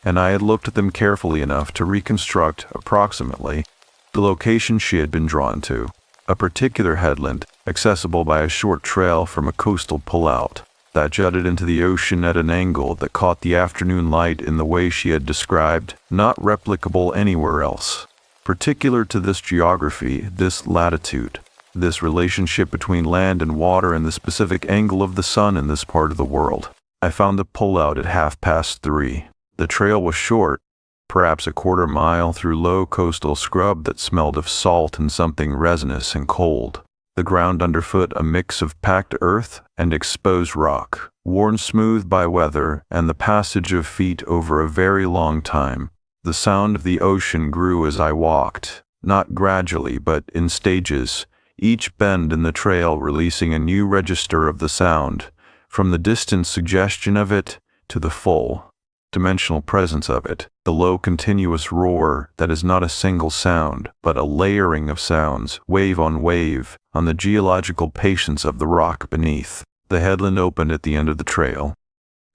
and I had looked at them carefully enough to reconstruct, approximately, the location she had been drawn to, a particular headland, accessible by a short trail from a coastal pullout, that jutted into the ocean at an angle that caught the afternoon light in the way she had described, not replicable anywhere else. Particular to this geography, this latitude, this relationship between land and water and the specific angle of the sun in this part of the world. I found the pullout at 3:30. The trail was short, perhaps a quarter mile through low coastal scrub that smelled of salt and something resinous and cold. The ground underfoot a mix of packed earth and exposed rock, worn smooth by weather and the passage of feet over a very long time. The sound of the ocean grew as I walked, not gradually but in stages, each bend in the trail releasing a new register of the sound, from the distant suggestion of it to the full dimensional presence of it, the low continuous roar that is not a single sound, but a layering of sounds, wave on the geological patience of the rock beneath. The headland opened at the end of the trail.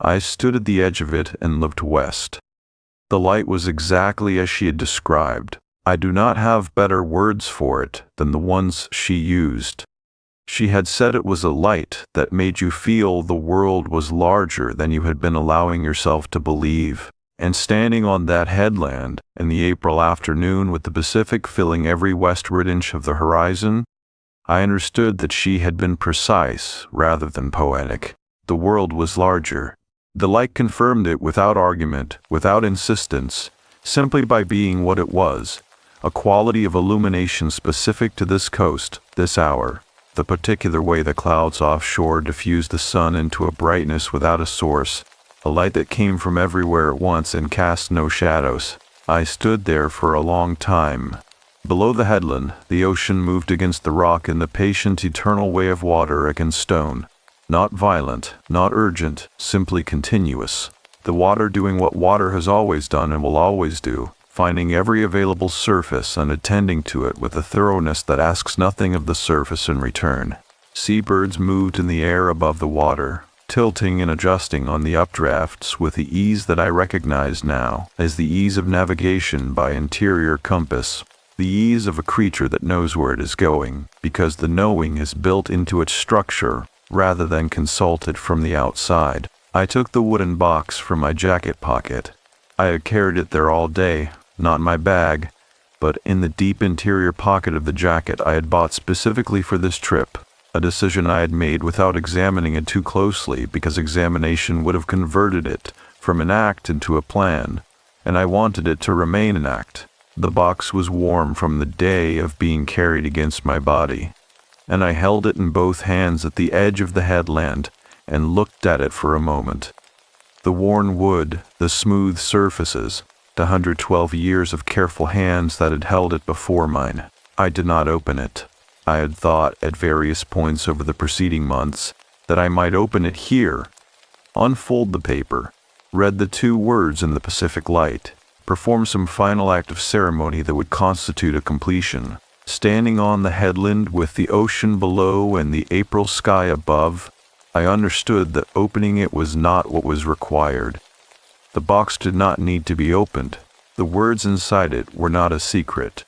I stood at the edge of it and looked west. The light was exactly as she had described. I do not have better words for it than the ones she used. She had said it was a light that made you feel the world was larger than you had been allowing yourself to believe. And standing on that headland in the April afternoon with the Pacific filling every westward inch of the horizon, I understood that she had been precise rather than poetic. The world was larger. The light confirmed it without argument, without insistence, simply by being what it was, a quality of illumination specific to this coast, this hour. The particular way the clouds offshore diffused the sun into a brightness without a source, a light that came from everywhere at once and cast no shadows. I stood there for a long time. Below the headland, the ocean moved against the rock in the patient, eternal way of water against stone. Not violent, not urgent, simply continuous. The water doing what water has always done and will always do, finding every available surface and attending to it with a thoroughness that asks nothing of the surface in return. Seabirds moved in the air above the water, tilting and adjusting on the updrafts with the ease that I recognize now as the ease of navigation by interior compass. the ease of a creature that knows where it is going, because the knowing is built into its structure rather than consulted from the outside. I took the wooden box from my jacket pocket. I had carried it there all day, not in my bag, but in the deep interior pocket of the jacket I had bought specifically for this trip, a decision I had made without examining it too closely because examination would have converted it from an act into a plan, and I wanted it to remain an act. The box was warm from the day of being carried against my body, and I held it in both hands at the edge of the headland and looked at it for a moment. The worn wood, the smooth surfaces, the 112 years of careful hands that had held it before mine. I did not open it. I had thought at various points over the preceding months that I might open it here, unfold the paper, read the 2 words in the Pacific light, perform some final act of ceremony that would constitute a completion. Standing on the headland with the ocean below and the April sky above, I understood that opening it was not what was required. The box did not need to be opened. The words inside it were not a secret.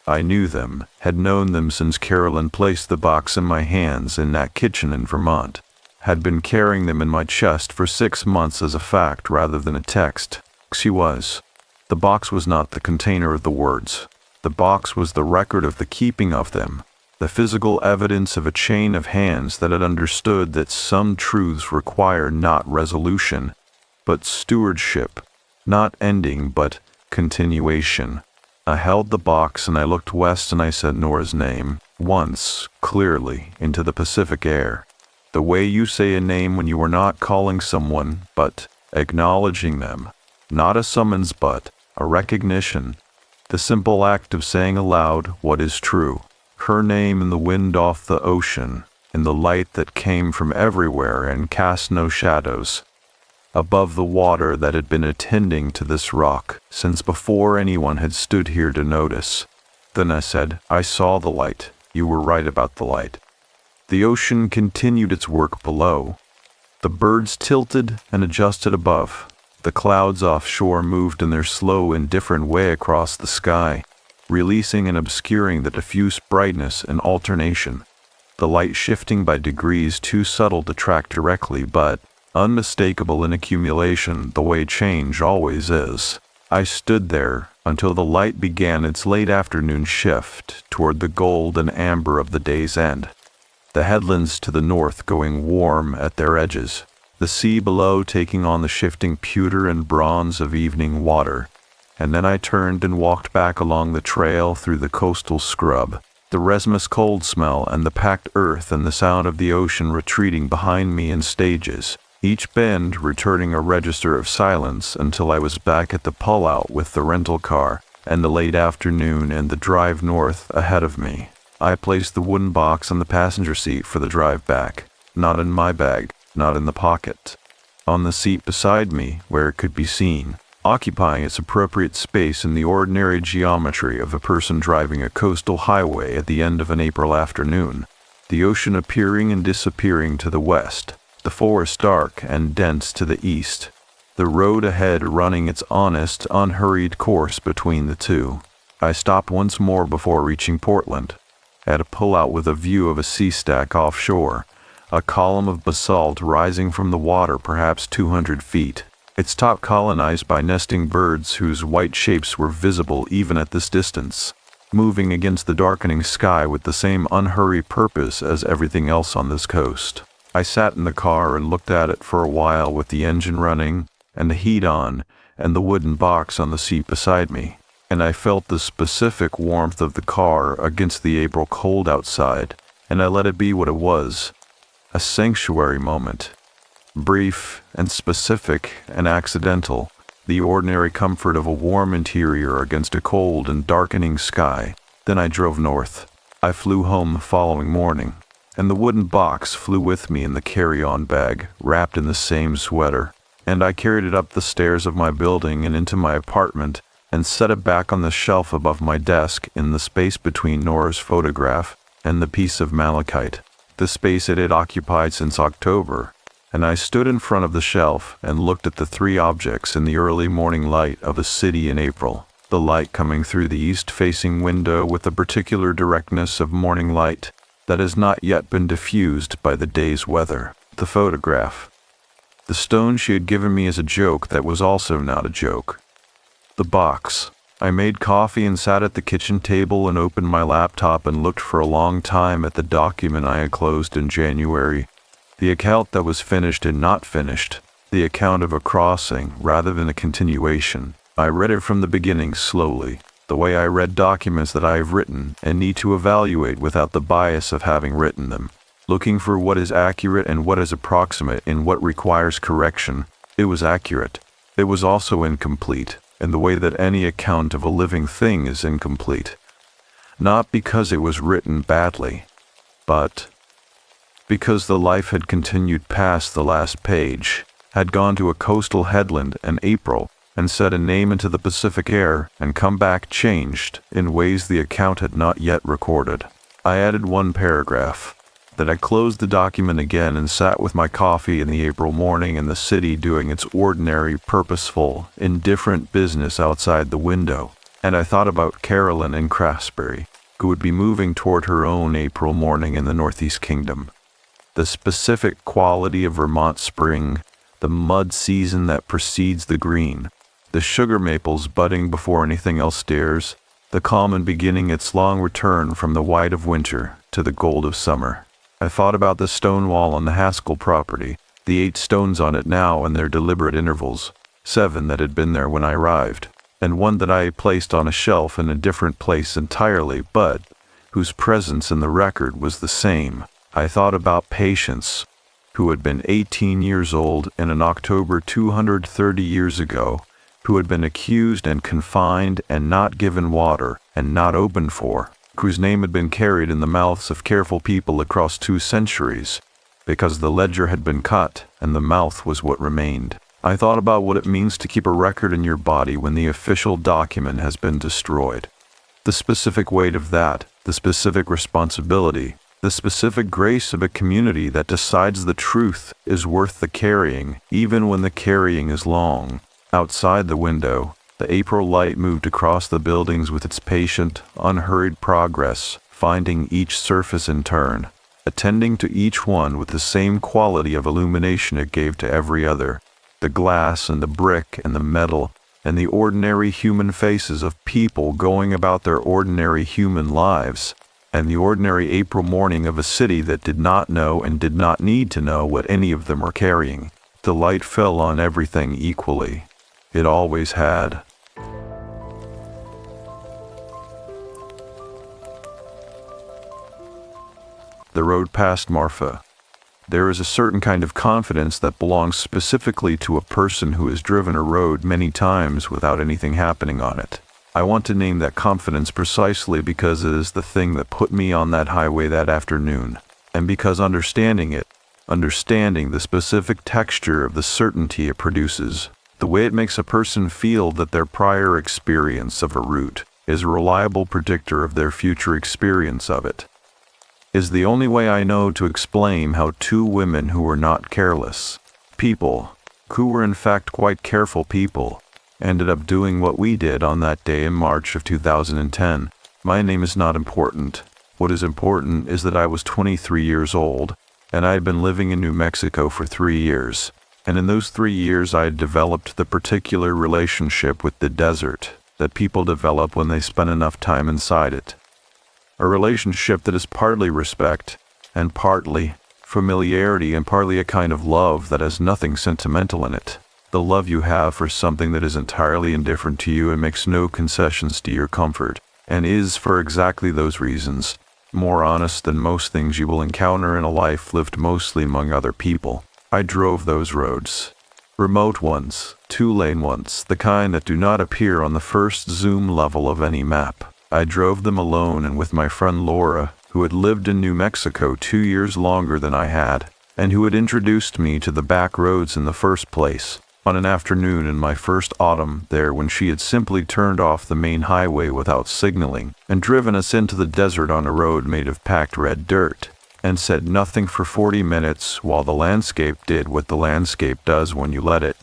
I knew them, had known them since Carolyn placed the box in my hands in that kitchen in Vermont, had been carrying them in my chest for 6 months as a fact rather than a text. She was. The box was not the container of the words. The box was the record of the keeping of them, the physical evidence of a chain of hands that had understood that some truths require not resolution, but stewardship, not ending, but continuation. I held the box and I looked west and I said Nora's name, once, clearly, into the Pacific air. The way you say a name when you are not calling someone, but acknowledging them. Not a summons, but a recognition. The simple act of saying aloud what is true. Her name in the wind off the ocean, in the light that came from everywhere and cast no shadows. Above the water that had been attending to this rock since before anyone had stood here to notice. Then I said, I saw the light. You were right about the light. The ocean continued its work below. The birds tilted and adjusted above. The clouds offshore moved in their slow, indifferent way across the sky, releasing and obscuring the diffuse brightness and alternation. The light shifting by degrees too subtle to track directly, but unmistakable in accumulation, the way change always is. I stood there until the light began its late afternoon shift toward the gold and amber of the day's end, the headlands to the north going warm at their edges, the sea below taking on the shifting pewter and bronze of evening water, and then I turned and walked back along the trail through the coastal scrub, the resinous cold smell and the packed earth and the sound of the ocean retreating behind me in stages, each bend returning a register of silence until I was back at the pull-out with the rental car and the late afternoon and the drive north ahead of me. I placed the wooden box on the passenger seat for the drive back, not in my bag, not in the pocket. On the seat beside me, where it could be seen, occupying its appropriate space in the ordinary geometry of a person driving a coastal highway at the end of an April afternoon, the ocean appearing and disappearing to the west, the forest dark and dense to the east, the road ahead running its honest, unhurried course between the two. I stopped once more before reaching Portland, at a pull-out with a view of a sea stack offshore, a column of basalt rising from the water perhaps 200 feet, its top colonized by nesting birds whose white shapes were visible even at this distance, moving against the darkening sky with the same unhurried purpose as everything else on this coast. I sat in the car and looked at it for a while with the engine running and the heat on and the wooden box on the seat beside me, and I felt the specific warmth of the car against the April cold outside, and I let it be what it was, a sanctuary moment, brief and specific and accidental, the ordinary comfort of a warm interior against a cold and darkening sky. Then I drove north. I flew home the following morning, and the wooden box flew with me in the carry-on bag, wrapped in the same sweater, and I carried it up the stairs of my building and into my apartment and set it back on the shelf above my desk in the space between Nora's photograph and the piece of malachite, the space it had occupied since October, and I stood in front of the shelf and looked at the 3 objects in the early morning light of a city in April, the light coming through the east-facing window with the particular directness of morning light that has not yet been diffused by the day's weather. The photograph. The stone she had given me as a joke that was also not a joke. The box. I made coffee and sat at the kitchen table and opened my laptop and looked for a long time at the document I had closed in January. The account that was finished and not finished. The account of a crossing rather than a continuation. I read it from the beginning slowly, the way I read documents that I have written and need to evaluate without the bias of having written them, looking for what is accurate and what is approximate and what requires correction. It was accurate. It was also incomplete, in the way that any account of a living thing is incomplete. Not because it was written badly, but because the life had continued past the last page, had gone to a coastal headland in April, and set a name into the Pacific air, and come back changed in ways the account had not yet recorded. I added one paragraph. Then I closed the document again and sat with my coffee in the April morning in the city doing its ordinary, purposeful, indifferent business outside the window, and I thought about Carolyn in Craftsbury, who would be moving toward her own April morning in the Northeast Kingdom. The specific quality of Vermont spring, the mud season that precedes the green, the sugar maples budding before anything else dares, the calm and beginning its long return from the white of winter to the gold of summer. I thought about the stone wall on the Haskell property, the 8 stones on it now and their deliberate intervals, 7 that had been there when I arrived, and one that I placed on a shelf in a different place entirely, but whose presence in the record was the same. I thought about Patience, who had been 18 years old in an October 230 years ago, who had been accused and confined and not given water and not opened for, whose name had been carried in the mouths of careful people across 2 centuries, because the ledger had been cut and the mouth was what remained. I thought about what it means to keep a record in your body when the official document has been destroyed. The specific weight of that, the specific responsibility, the specific grace of a community that decides the truth is worth the carrying, even when the carrying is long. Outside the window, the April light moved across the buildings with its patient, unhurried progress, finding each surface in turn, attending to each one with the same quality of illumination it gave to every other. The glass and the brick and the metal and the ordinary human faces of people going about their ordinary human lives, and the ordinary April morning of a city that did not know and did not need to know what any of them were carrying. The light fell on everything equally. It always had. The road past Marfa. There is a certain kind of confidence that belongs specifically to a person who has driven a road many times without anything happening on it. I want to name that confidence precisely because it is the thing that put me on that highway that afternoon, and because understanding the specific texture of the certainty it produces, the way it makes a person feel that their prior experience of a route is a reliable predictor of their future experience of it, is the only way I know to explain how 2 women who were not careless people, who were in fact quite careful people, ended up doing what we did on that day in March of 2010. My name is not important. What is important is that I was 23 years old, and I had been living in New Mexico for 3 years. And in those 3 years I had developed the particular relationship with the desert that people develop when they spend enough time inside it. A relationship that is partly respect, and partly familiarity, and partly a kind of love that has nothing sentimental in it. The love you have for something that is entirely indifferent to you and makes no concessions to your comfort, and is, for exactly those reasons, more honest than most things you will encounter in a life lived mostly among other people. I drove those roads. Remote ones, 2-lane ones, the kind that do not appear on the first zoom level of any map. I drove them alone and with my friend Laura, who had lived in New Mexico 2 years longer than I had, and who had introduced me to the back roads in the first place, on an afternoon in my first autumn there when she had simply turned off the main highway without signaling, and driven us into the desert on a road made of packed red dirt, and said nothing for 40 minutes while the landscape did what the landscape does when you let it,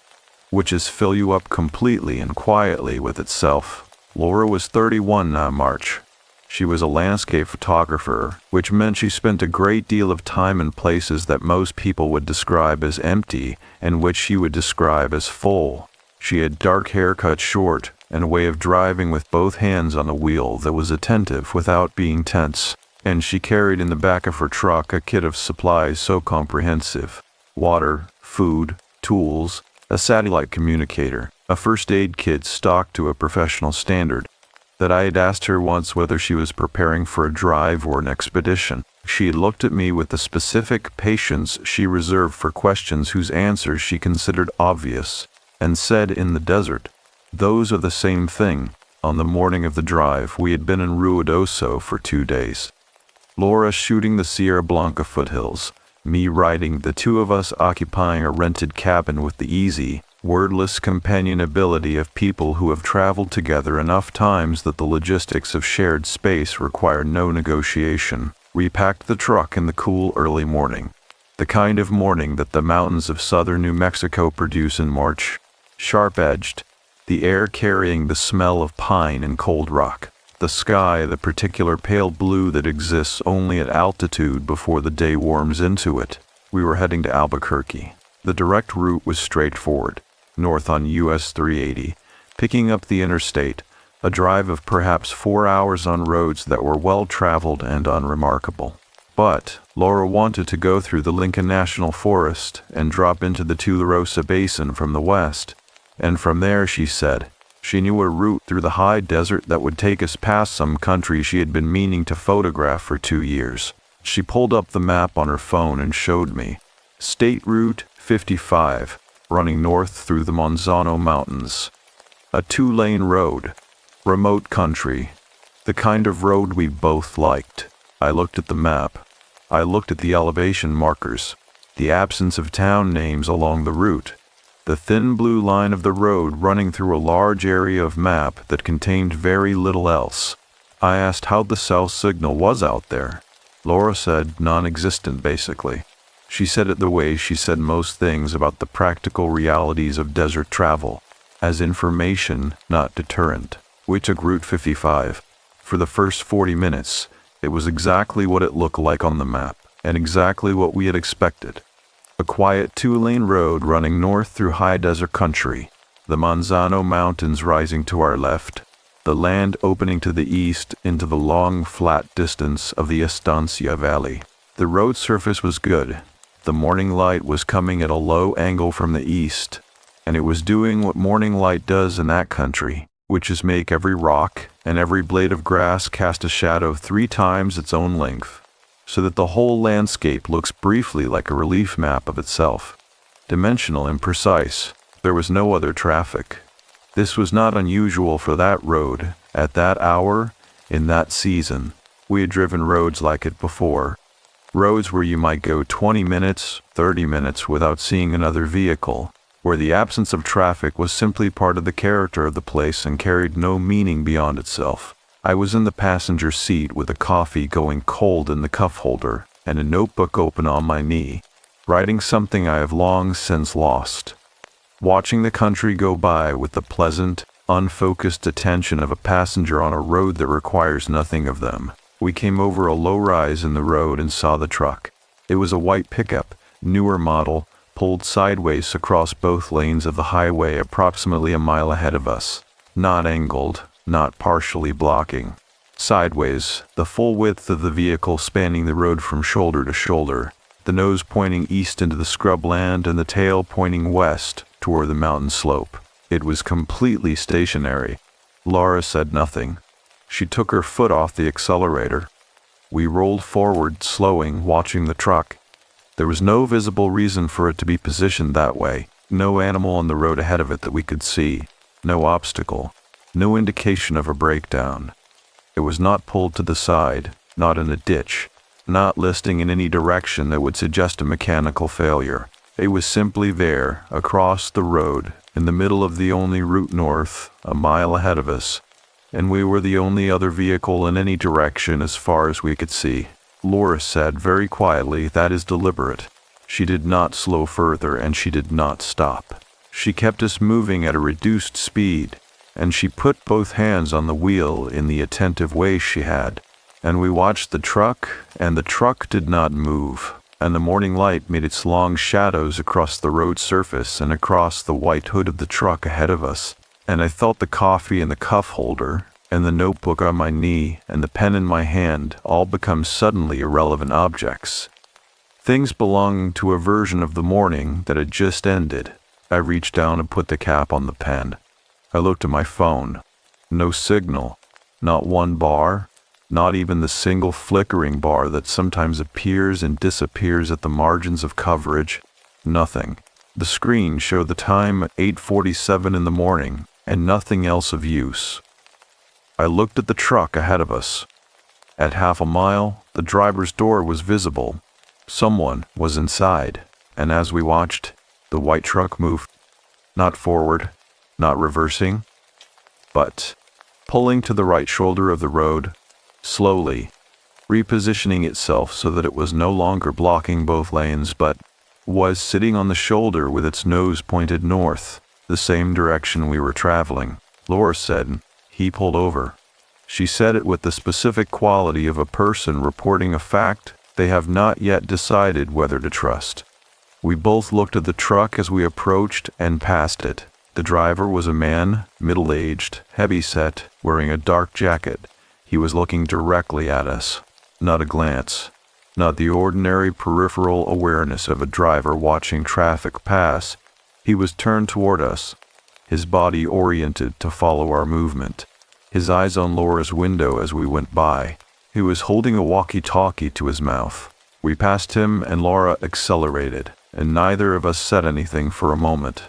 which is fill you up completely and quietly with itself. Laura was 31 that March. She was a landscape photographer, which meant she spent a great deal of time in places that most people would describe as empty and which she would describe as full. She had dark hair cut short and a way of driving with both hands on the wheel that was attentive without being tense, and she carried in the back of her truck a kit of supplies so comprehensive: water, food, tools, a satellite communicator, a first aid kit stocked to a professional standard, that I had asked her once whether she was preparing for a drive or an expedition. She had looked at me with the specific patience she reserved for questions whose answers she considered obvious, and said, in the desert, "Those are the same thing." On the morning of the drive, we had been in Ruidoso for 2 days. Laura shooting the Sierra Blanca foothills, me riding, the two of us occupying a rented cabin with the easy, wordless companionability of people who have traveled together enough times that the logistics of shared space require no negotiation. We packed the truck in the cool early morning, the kind of morning that the mountains of southern New Mexico produce in March, sharp-edged, the air carrying the smell of pine and cold rock, the sky the particular pale blue that exists only at altitude before the day warms into it. We were heading to Albuquerque. The direct route was straightforward, north on US 380, picking up the interstate, a drive of perhaps 4 hours on roads that were well-traveled and unremarkable. But Laura wanted to go through the Lincoln National Forest and drop into the Tularosa Basin from the west, and from there, she said, she knew a route through the high desert that would take us past some country she had been meaning to photograph for 2 years. She pulled up the map on her phone and showed me. State Route 55, running north through the Monzano Mountains. A 2-lane road. Remote country. The kind of road we both liked. I looked at the map. I looked at the elevation markers. The absence of town names along the route. The thin blue line of the road running through a large area of map that contained very little else. I asked how the cell signal was out there. Laura said non-existent, basically. She said it the way she said most things about the practical realities of desert travel, as information, not deterrent. We took Route 55. For the first 40 minutes, it was exactly what it looked like on the map, and exactly what we had expected. A quiet 2-lane road running north through high desert country, the Monzano Mountains rising to our left, the land opening to the east into the long, flat distance of the Estancia Valley. The road surface was good. The morning light was coming at a low angle from the east, and it was doing what morning light does in that country, which is make every rock and every blade of grass cast a shadow 3 times its own length, so that the whole landscape looks briefly like a relief map of itself. Dimensional and precise. There was no other traffic. This was not unusual for that road, at that hour, in that season. We had driven roads like it before. Roads where you might go 20 minutes, 30 minutes without seeing another vehicle, where the absence of traffic was simply part of the character of the place and carried no meaning beyond itself. I was in the passenger seat with a coffee going cold in the cuff holder and a notebook open on my knee, writing something I have long since lost. Watching the country go by with the pleasant, unfocused attention of a passenger on a road that requires nothing of them. We came over a low rise in the road and saw the truck. It was a white pickup, newer model, pulled sideways across both lanes of the highway approximately a mile ahead of us. Not angled, not partially blocking. Sideways, the full width of the vehicle spanning the road from shoulder to shoulder, the nose pointing east into the scrubland and the tail pointing west toward the mountain slope. It was completely stationary. Laura said nothing. She took her foot off the accelerator. We rolled forward, slowing, watching the truck. There was no visible reason for it to be positioned that way, no animal on the road ahead of it that we could see, no obstacle, no indication of a breakdown. It was not pulled to the side, not in a ditch, not listing in any direction that would suggest a mechanical failure. It was simply there, across the road, in the middle of the only route north, a mile ahead of us, and we were the only other vehicle in any direction as far as we could see. Laura said very quietly, "That is deliberate." She did not slow further, and she did not stop. She kept us moving at a reduced speed, and she put both hands on the wheel in the attentive way she had. And we watched the truck, and the truck did not move, and the morning light made its long shadows across the road surface and across the white hood of the truck ahead of us. And I felt the coffee in the cuff holder, and the notebook on my knee, and the pen in my hand all become suddenly irrelevant objects. Things belonging to a version of the morning that had just ended. I reached down and put the cap on the pen. I looked at my phone. No signal. Not one bar. Not even the single flickering bar that sometimes appears and disappears at the margins of coverage. Nothing. The screen showed the time 8:47 in the morning, and nothing else of use. I looked at the truck ahead of us. At half a mile, the driver's door was visible. Someone was inside, and as we watched, the white truck moved. Not forward, not reversing, but pulling to the right shoulder of the road, slowly, repositioning itself so that it was no longer blocking both lanes, but was sitting on the shoulder with its nose pointed north, the same direction we were traveling. Laura said, "He pulled over." She said it with the specific quality of a person reporting a fact they have not yet decided whether to trust. We both looked at the truck as we approached and passed it. The driver was a man, middle-aged, heavy-set, wearing a dark jacket. He was looking directly at us. Not a glance. Not the ordinary peripheral awareness of a driver watching traffic pass. He was turned toward us, his body oriented to follow our movement. His eyes on Laura's window as we went by. He was holding a walkie-talkie to his mouth. We passed him and Laura accelerated, and neither of us said anything for a moment.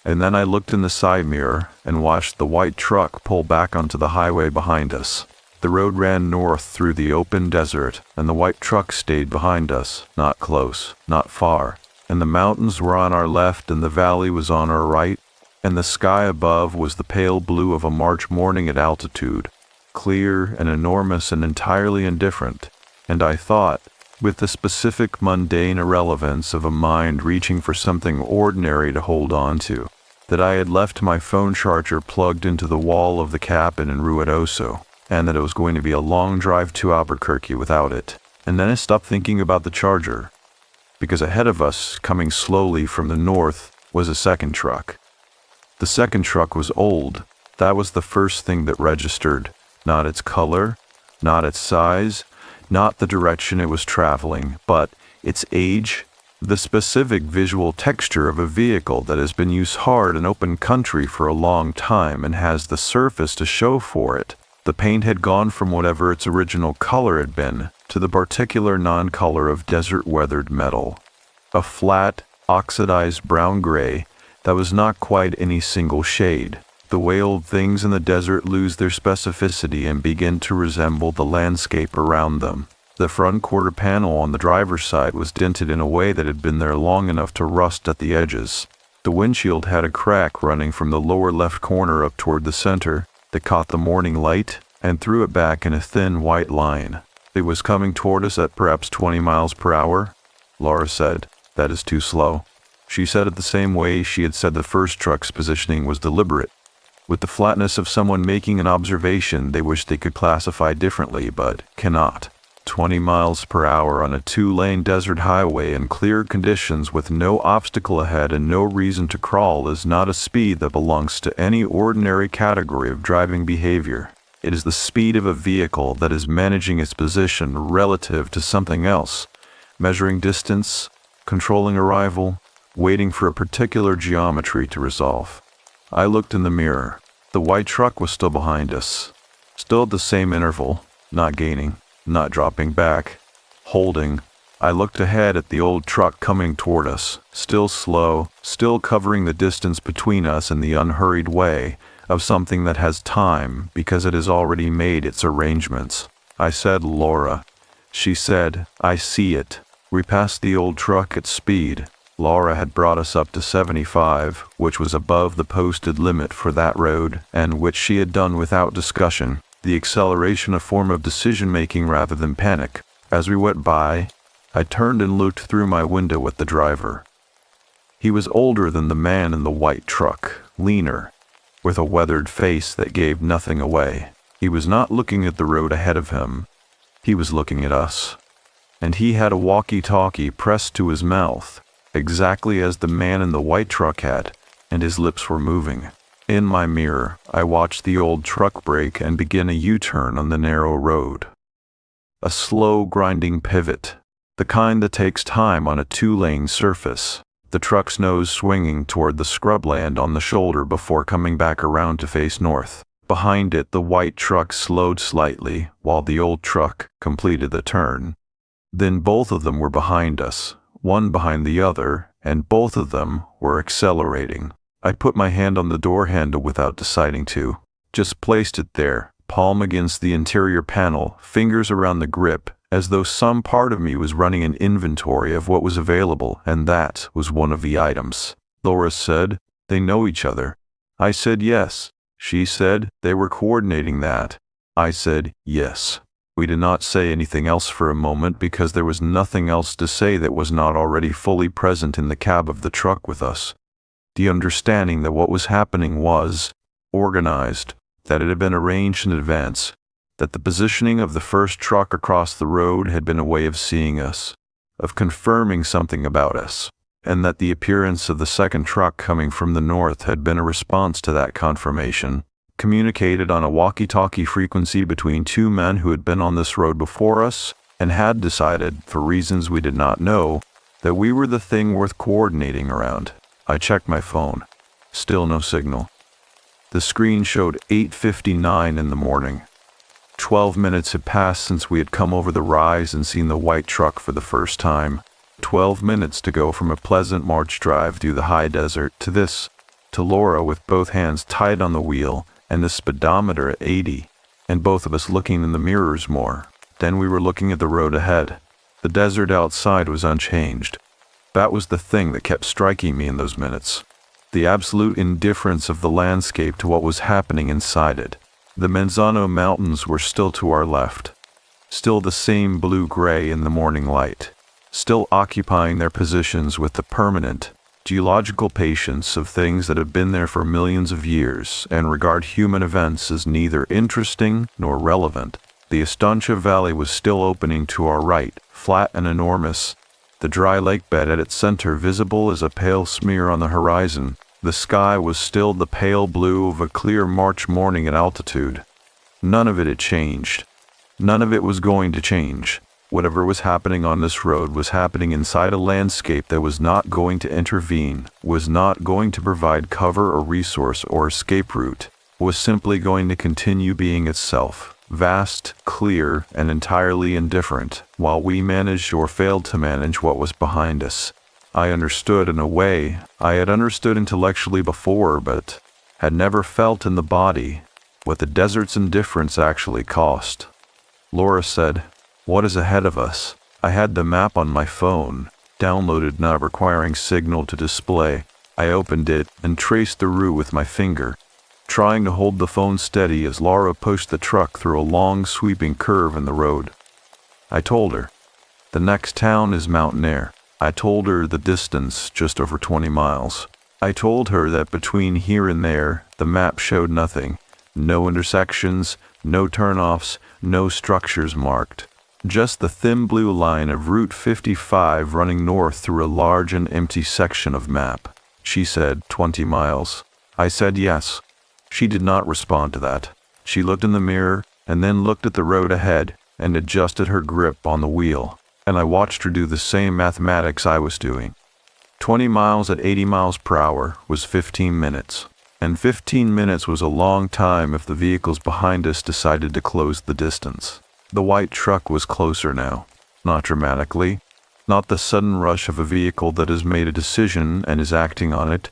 And then I looked in the side mirror and watched the white truck pull back onto the highway behind us. The road ran north through the open desert, and the white truck stayed behind us, not close, not far. And the mountains were on our left and the valley was on our right, and the sky above was the pale blue of a March morning at altitude, clear and enormous and entirely indifferent. And I thought, with the specific mundane irrelevance of a mind reaching for something ordinary to hold on to, that I had left my phone charger plugged into the wall of the cabin in Ruidoso, and that it was going to be a long drive to Albuquerque without it. And then I stopped thinking about the charger, because ahead of us, coming slowly from the north, was a second truck. The second truck was old. That was the first thing that registered. Not its color, not its size, not the direction it was traveling, but its age, the specific visual texture of a vehicle that has been used hard in open country for a long time and has the surface to show for it. The paint had gone from whatever its original color had been to the particular non-color of desert-weathered metal. A flat, oxidized brown-gray that was not quite any single shade. The way old things in the desert lose their specificity and begin to resemble the landscape around them. The front quarter panel on the driver's side was dented in a way that had been there long enough to rust at the edges. The windshield had a crack running from the lower left corner up toward the center that caught the morning light and threw it back in a thin white line. It was coming toward us at perhaps 20 miles per hour. Laura said, "That is too slow." She said it the same way she had said the first truck's positioning was deliberate. With the flatness of someone making an observation they wish they could classify differently but cannot. 20 miles per hour on a 2-lane desert highway in clear conditions with no obstacle ahead and no reason to crawl is not a speed that belongs to any ordinary category of driving behavior. It is the speed of a vehicle that is managing its position relative to something else, measuring distance, controlling arrival, waiting for a particular geometry to resolve. I looked in the mirror. The white truck was still behind us, still at the same interval, not gaining, not dropping back, holding. I looked ahead at the old truck coming toward us, still slow, still covering the distance between us in the unhurried way of something that has time because it has already made its arrangements. I said, "Laura." She said, "I see it." We passed the old truck at speed. Laura had brought us up to 75, which was above the posted limit for that road, and which she had done without discussion, the acceleration a form of decision-making rather than panic. As we went by, I turned and looked through my window at the driver. He was older than the man in the white truck, leaner. with a weathered face that gave nothing away. He was not looking at the road ahead of him. He was looking at us. And he had a walkie-talkie pressed to his mouth, exactly as the man in the white truck had, and his lips were moving. In my mirror, I watched the old truck brake and begin a U-turn on the narrow road. A slow, grinding pivot, the kind that takes time on a two-lane surface, the truck's nose swinging toward the scrubland on the shoulder before coming back around to face north. Behind it, the white truck slowed slightly, while the old truck completed the turn. Then both of them were behind us, one behind the other, and both of them were accelerating. I put my hand on the door handle without deciding to. Just placed it there, palm against the interior panel, fingers around the grip, as though some part of me was running an inventory of what was available, and that was one of the items. Laura said, "They know each other." I said yes. She said they were coordinating that. I said yes. We did not say anything else for a moment because there was nothing else to say that was not already fully present in the cab of the truck with us. The understanding that what was happening was organized, that it had been arranged in advance, that the positioning of the first truck across the road had been a way of seeing us, of confirming something about us, and that the appearance of the second truck coming from the north had been a response to that confirmation, communicated on a walkie-talkie frequency between two men who had been on this road before us and had decided, for reasons we did not know, that we were the thing worth coordinating around. I checked my phone. Still no signal. The screen showed 8:59 in the morning. 12 minutes had passed since we had come over the rise and seen the white truck for the first time. 12 minutes to go from a pleasant March drive through the high desert to this, to Laura with both hands tied on the wheel and the speedometer at 80, and both of us looking in the mirrors more. Then we were looking at the road ahead. The desert outside was unchanged. That was the thing that kept striking me in those minutes. The absolute indifference of the landscape to what was happening inside it. The Manzano Mountains were still to our left, still the same blue-gray in the morning light, still occupying their positions with the permanent, geological patience of things that have been there for millions of years and regard human events as neither interesting nor relevant. The Estancia Valley was still opening to our right, flat and enormous, the dry lake bed at its center visible as a pale smear on the horizon. The sky was still the pale blue of a clear March morning at altitude. None of it had changed. None of it was going to change. Whatever was happening on this road was happening inside a landscape that was not going to intervene, was not going to provide cover or resource or escape route, was simply going to continue being itself, vast, clear, and entirely indifferent, while we managed or failed to manage what was behind us. I understood in a way I had understood intellectually before, but had never felt in the body what the desert's indifference actually cost. Laura said, "What is ahead of us?" I had the map on my phone, downloaded, not requiring signal to display. I opened it and traced the route with my finger, trying to hold the phone steady as Laura pushed the truck through a long sweeping curve in the road. I told her, "The next town is Mountainair." I told her the distance, just over 20 miles. I told her that between here and there, the map showed nothing. No intersections, no turnoffs, no structures marked. Just the thin blue line of Route 55 running north through a large and empty section of map. She said 20 miles. I said yes. She did not respond to that. She looked in the mirror and then looked at the road ahead and adjusted her grip on the wheel. And I watched her do the same mathematics I was doing. 20 miles at 80 miles per hour was 15 minutes. And 15 minutes was a long time if the vehicles behind us decided to close the distance. The white truck was closer now. Not dramatically. Not the sudden rush of a vehicle that has made a decision and is acting on it,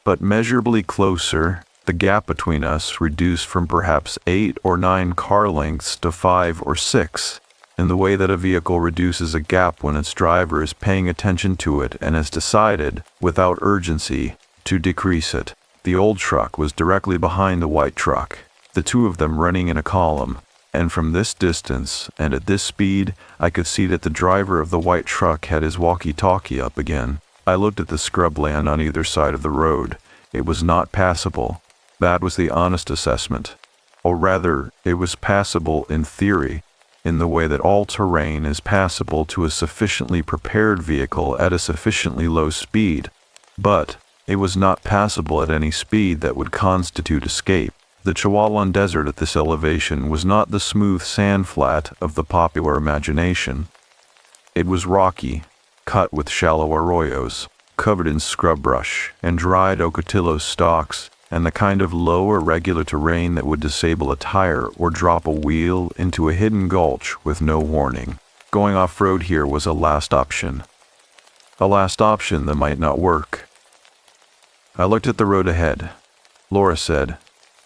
but measurably closer. The gap between us reduced from perhaps 8 or 9 car lengths to 5 or 6. In the way that a vehicle reduces a gap when its driver is paying attention to it and has decided, without urgency, to decrease it. The old truck was directly behind the white truck, the two of them running in a column, and from this distance and at this speed I could see that the driver of the white truck had his walkie-talkie up again. I looked at the scrubland on either side of the road. It was not passable. That was the honest assessment. Or rather, it was passable in theory, in the way that all terrain is passable to a sufficiently prepared vehicle at a sufficiently low speed. But it was not passable at any speed that would constitute escape. The Chihuahuan Desert at this elevation was not the smooth sand flat of the popular imagination. It was rocky, cut with shallow arroyos, covered in scrub brush and dried ocotillo stalks, and the kind of low irregular terrain that would disable a tire or drop a wheel into a hidden gulch with no warning. Going off-road here was a last option. A last option that might not work. I looked at the road ahead. Laura said,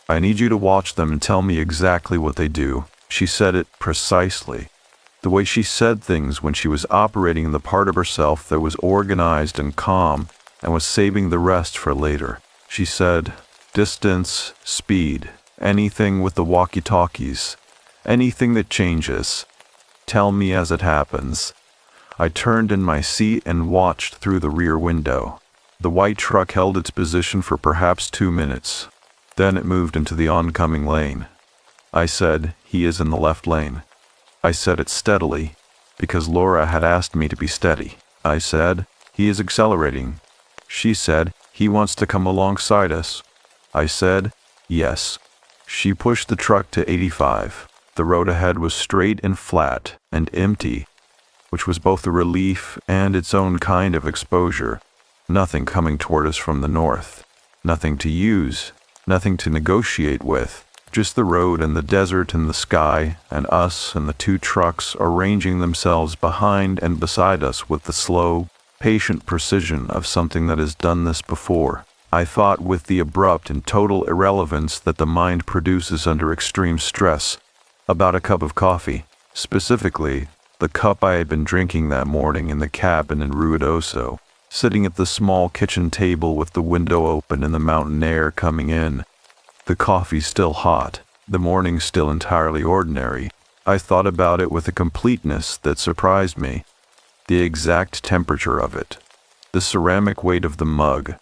"I need you to watch them and tell me exactly what they do." She said it precisely. The way she said things when she was operating in the part of herself that was organized and calm and was saving the rest for later. She said, "Distance, speed, anything with the walkie-talkies, anything that changes. Tell me as it happens." I turned in my seat and watched through the rear window. The white truck held its position for perhaps 2 minutes. Then it moved into the oncoming lane. I said, "He is in the left lane." I said it steadily, because Laura had asked me to be steady. I said, "He is accelerating." She said, "He wants to come alongside us." I said, "Yes." She pushed the truck to 85. The road ahead was straight and flat and empty, which was both a relief and its own kind of exposure. Nothing coming toward us from the north. Nothing to use, nothing to negotiate with. Just the road and the desert and the sky and us and the 2 trucks arranging themselves behind and beside us with the slow, patient precision of something that has done this before. I thought with the abrupt and total irrelevance that the mind produces under extreme stress about a cup of coffee, specifically the cup I had been drinking that morning in the cabin in Ruidoso, sitting at the small kitchen table with the window open and the mountain air coming in. The coffee still hot, the morning still entirely ordinary. I thought about it with a completeness that surprised me. The exact temperature of it, the ceramic weight of the mug,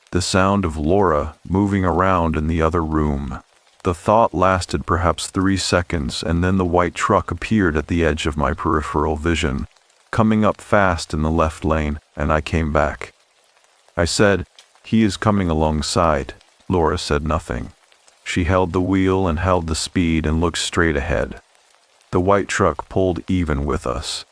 the sound of Laura moving around in the other room. The thought lasted perhaps 3 seconds, and then the white truck appeared at the edge of my peripheral vision, coming up fast in the left lane, and I came back. I said, "He is coming alongside." Laura said nothing. She held the wheel and held the speed and looked straight ahead. The white truck pulled even with us.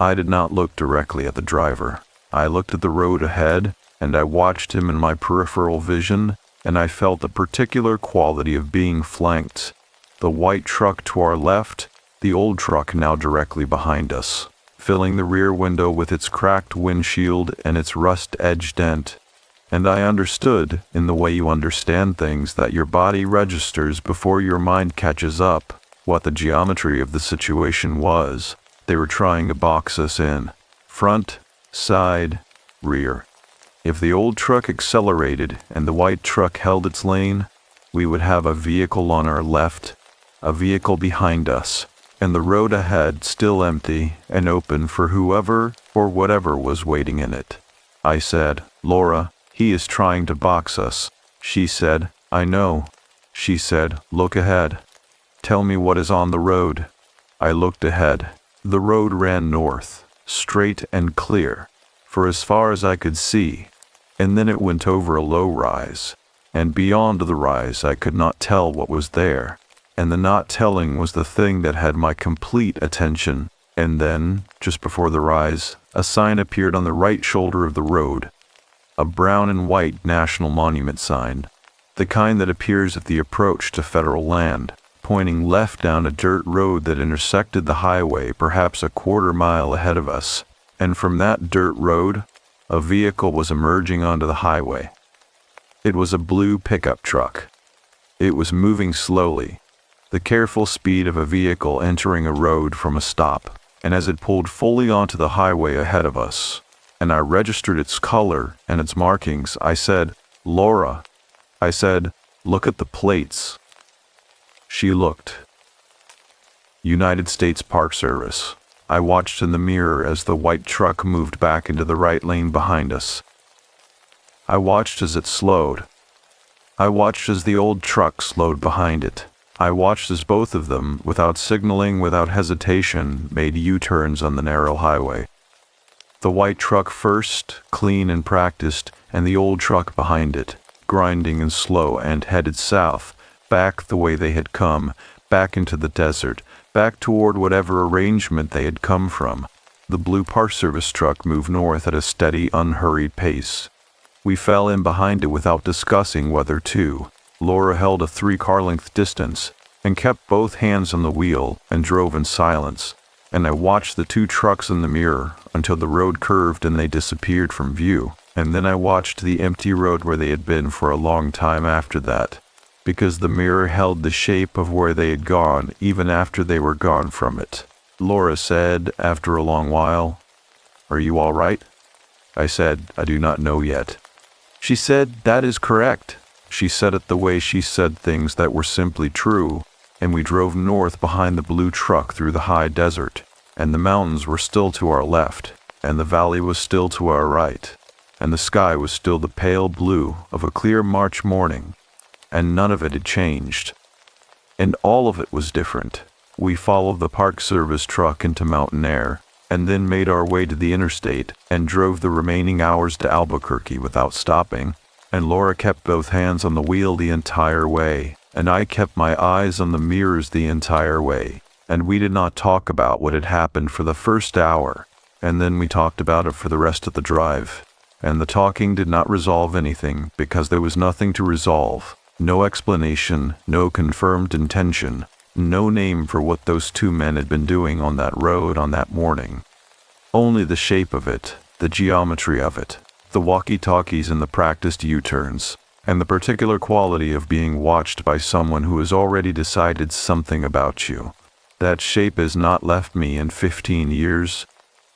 I did not look directly at the driver. I looked at the road ahead, and I watched him in my peripheral vision, and I felt the particular quality of being flanked. The white truck to our left, the old truck now directly behind us, filling the rear window with its cracked windshield and its rust-edged dent. And I understood, in the way you understand things, that your body registers before your mind catches up, what the geometry of the situation was. They were trying to box us in. Front, side, rear. If the old truck accelerated and the white truck held its lane, we would have a vehicle on our left, a vehicle behind us, and the road ahead still empty and open for whoever or whatever was waiting in it. I said, "Laura, he is trying to box us." She said, "I know." She said, "Look ahead. Tell me what is on the road." I looked ahead. The road ran north, straight and clear, for as far as I could see, and then it went over a low rise, and beyond the rise I could not tell what was there, and the not telling was the thing that had my complete attention. And then, just before the rise, a sign appeared on the right shoulder of the road, a brown and white national monument sign, the kind that appears at the approach to federal land, pointing left down a dirt road that intersected the highway perhaps a quarter mile ahead of us, and from that dirt road, a vehicle was emerging onto the highway. It was a blue pickup truck. It was moving slowly, the careful speed of a vehicle entering a road from a stop, and as it pulled fully onto the highway ahead of us, and I registered its color and its markings, I said, "Laura," I said, "look at the plates." She looked. United States Park Service. I watched in the mirror as the white truck moved back into the right lane behind us. I watched as it slowed. I watched as the old truck slowed behind it. I watched as both of them, without signaling, without hesitation, made U-turns on the narrow highway. The white truck first, clean and practiced, and the old truck behind it, grinding and slow and headed south, back the way they had come, back into the desert, back toward whatever arrangement they had come from. The blue Park Service truck moved north at a steady, unhurried pace. We fell in behind it without discussing whether to. Laura held a 3-car-length distance and kept both hands on the wheel and drove in silence, and I watched the 2 trucks in the mirror until the road curved and they disappeared from view, and then I watched the empty road where they had been for a long time after that, because the mirror held the shape of where they had gone even after they were gone from it. Laura said, after a long while, "Are you all right?" I said, "I do not know yet." She said, "That is correct." She said it the way she said things that were simply true, and we drove north behind the blue truck through the high desert, and the mountains were still to our left, and the valley was still to our right, and the sky was still the pale blue of a clear March morning, and none of it had changed. And all of it was different. We followed the Park Service truck into mountain air, and then made our way to the interstate and drove the remaining hours to Albuquerque without stopping, and Laura kept both hands on the wheel the entire way, and I kept my eyes on the mirrors the entire way, and we did not talk about what had happened for the first hour, and then we talked about it for the rest of the drive, and the talking did not resolve anything because there was nothing to resolve, no explanation, no confirmed intention, no name for what those 2 men had been doing on that road on that morning. Only the shape of it, the geometry of it, the walkie-talkies and the practiced U-turns, and the particular quality of being watched by someone who has already decided something about you. That shape has not left me in 15 years,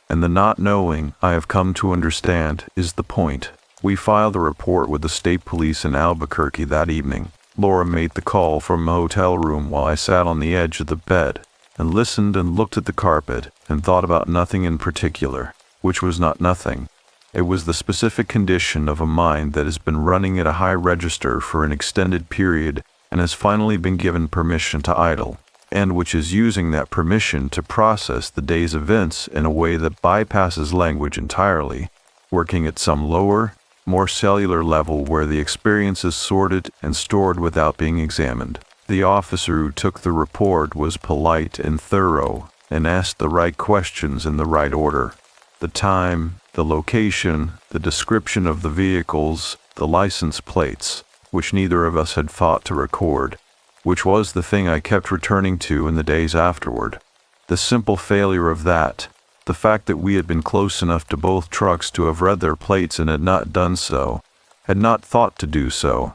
and the not knowing I have come to understand is the point. We filed a report with the state police in Albuquerque that evening. Laura made the call from a hotel room while I sat on the edge of the bed and listened and looked at the carpet and thought about nothing in particular, which was not nothing. It was the specific condition of a mind that has been running at a high register for an extended period and has finally been given permission to idle, and which is using that permission to process the day's events in a way that bypasses language entirely, working at some lower, more cellular level where the experience is sorted and stored without being examined. The officer who took the report was polite and thorough and asked the right questions in the right order. The time, the location, the description of the vehicles, the license plates, which neither of us had thought to record, which was the thing I kept returning to in the days afterward. The simple failure of that, the fact that we had been close enough to both trucks to have read their plates and had not done so, had not thought to do so.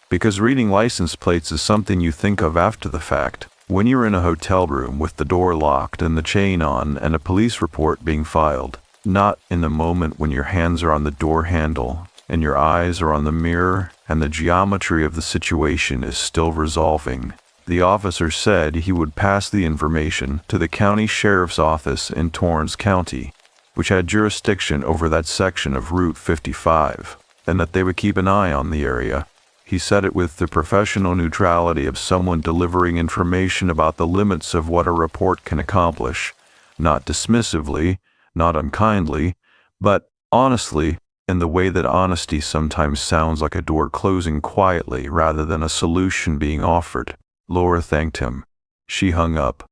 Because reading license plates is something you think of after the fact, when you're in a hotel room with the door locked and the chain on and a police report being filed, not in the moment when your hands are on the door handle and your eyes are on the mirror and the geometry of the situation is still resolving. The officer said he would pass the information to the county sheriff's office in Torrance County, which had jurisdiction over that section of Route 55, and that they would keep an eye on the area. He said it with the professional neutrality of someone delivering information about the limits of what a report can accomplish, not dismissively, not unkindly, but honestly, in the way that honesty sometimes sounds like a door closing quietly rather than a solution being offered. Laura thanked him. She hung up.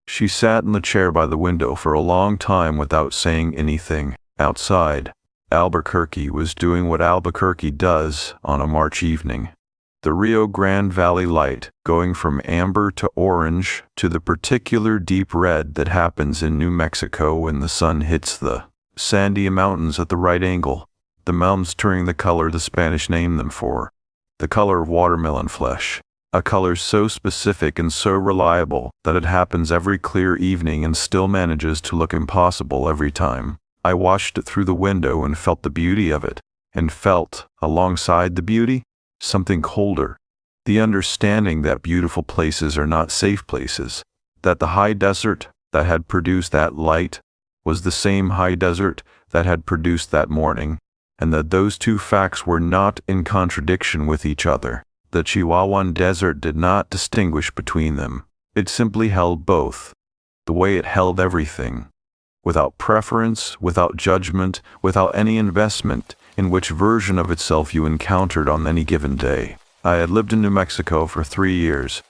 She sat in the chair by the window for a long time without saying anything. Outside, Albuquerque was doing what Albuquerque does on a March evening. The Rio Grande Valley light going from amber to orange to the particular deep red that happens in New Mexico when the sun hits the sandy mountains at the right angle, the mountains turning the color the Spanish named them for, the color of watermelon flesh. A color so specific and so reliable that it happens every clear evening and still manages to look impossible every time. I watched it through the window and felt the beauty of it, and felt, alongside the beauty, something colder. The understanding that beautiful places are not safe places, that the high desert that had produced that light was the same high desert that had produced that morning, and that those two facts were not in contradiction with each other. The Chihuahuan Desert did not distinguish between them. It simply held both, the way it held everything, without preference, without judgment, without any investment in which version of itself you encountered on any given day. I had lived in New Mexico for 3 years.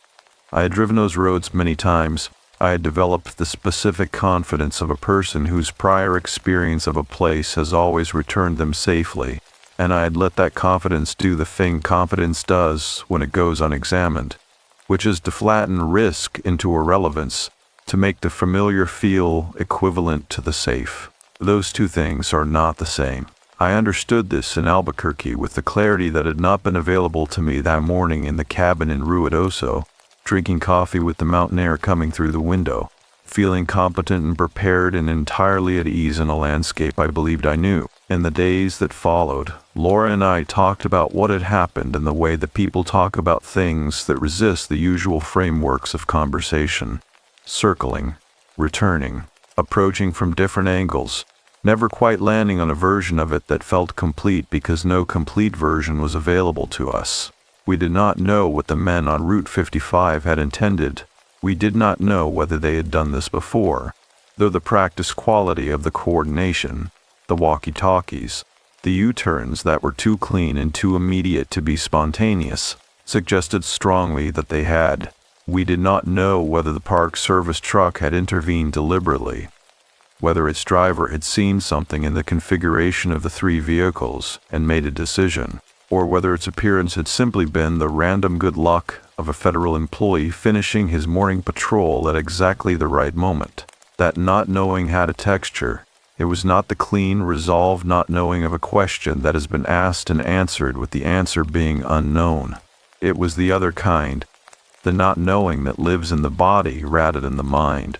I had driven those roads many times. I had developed the specific confidence of a person whose prior experience of a place has always returned them safely, and I had let that confidence do the thing confidence does when it goes unexamined, which is to flatten risk into irrelevance, to make the familiar feel equivalent to the safe. Those two things are not the same. I understood this in Albuquerque with the clarity that had not been available to me that morning in the cabin in Ruidoso, drinking coffee with the mountain air coming through the window, feeling competent and prepared and entirely at ease in a landscape I believed I knew. In the days that followed, Laura and I talked about what had happened in the way that people talk about things that resist the usual frameworks of conversation. Circling, returning, approaching from different angles, never quite landing on a version of it that felt complete because no complete version was available to us. We did not know what the men on Route 55 had intended. We did not know whether they had done this before, though the practice quality of the coordination, the walkie-talkies, the U-turns that were too clean and too immediate to be spontaneous, suggested strongly that they had. We did not know whether the Park Service truck had intervened deliberately, whether its driver had seen something in the configuration of the three vehicles and made a decision, or whether its appearance had simply been the random good luck of a federal employee finishing his morning patrol at exactly the right moment. That not knowing had a texture. It was not the clean, resolved not knowing of a question that has been asked and answered with the answer being unknown. It was the other kind, the not knowing that lives in the body rather than the mind,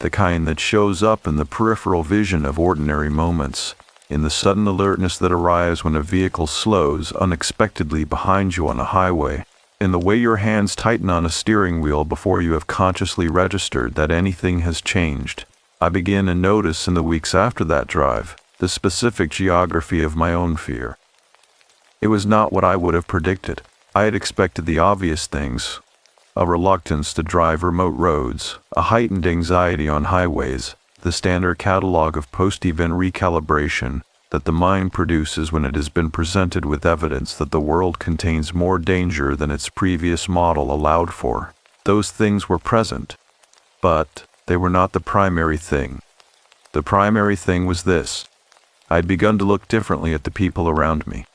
the kind that shows up in the peripheral vision of ordinary moments, in the sudden alertness that arrives when a vehicle slows unexpectedly behind you on a highway, in the way your hands tighten on a steering wheel before you have consciously registered that anything has changed. I began to notice in the weeks after that drive the specific geography of my own fear. It was not what I would have predicted. I had expected the obvious things: a reluctance to drive remote roads, a heightened anxiety on highways, the standard catalog of post-event recalibration that the mind produces when it has been presented with evidence that the world contains more danger than its previous model allowed for. Those things were present, but they were not the primary thing. The primary thing was this: I had begun to look differently at the people around me.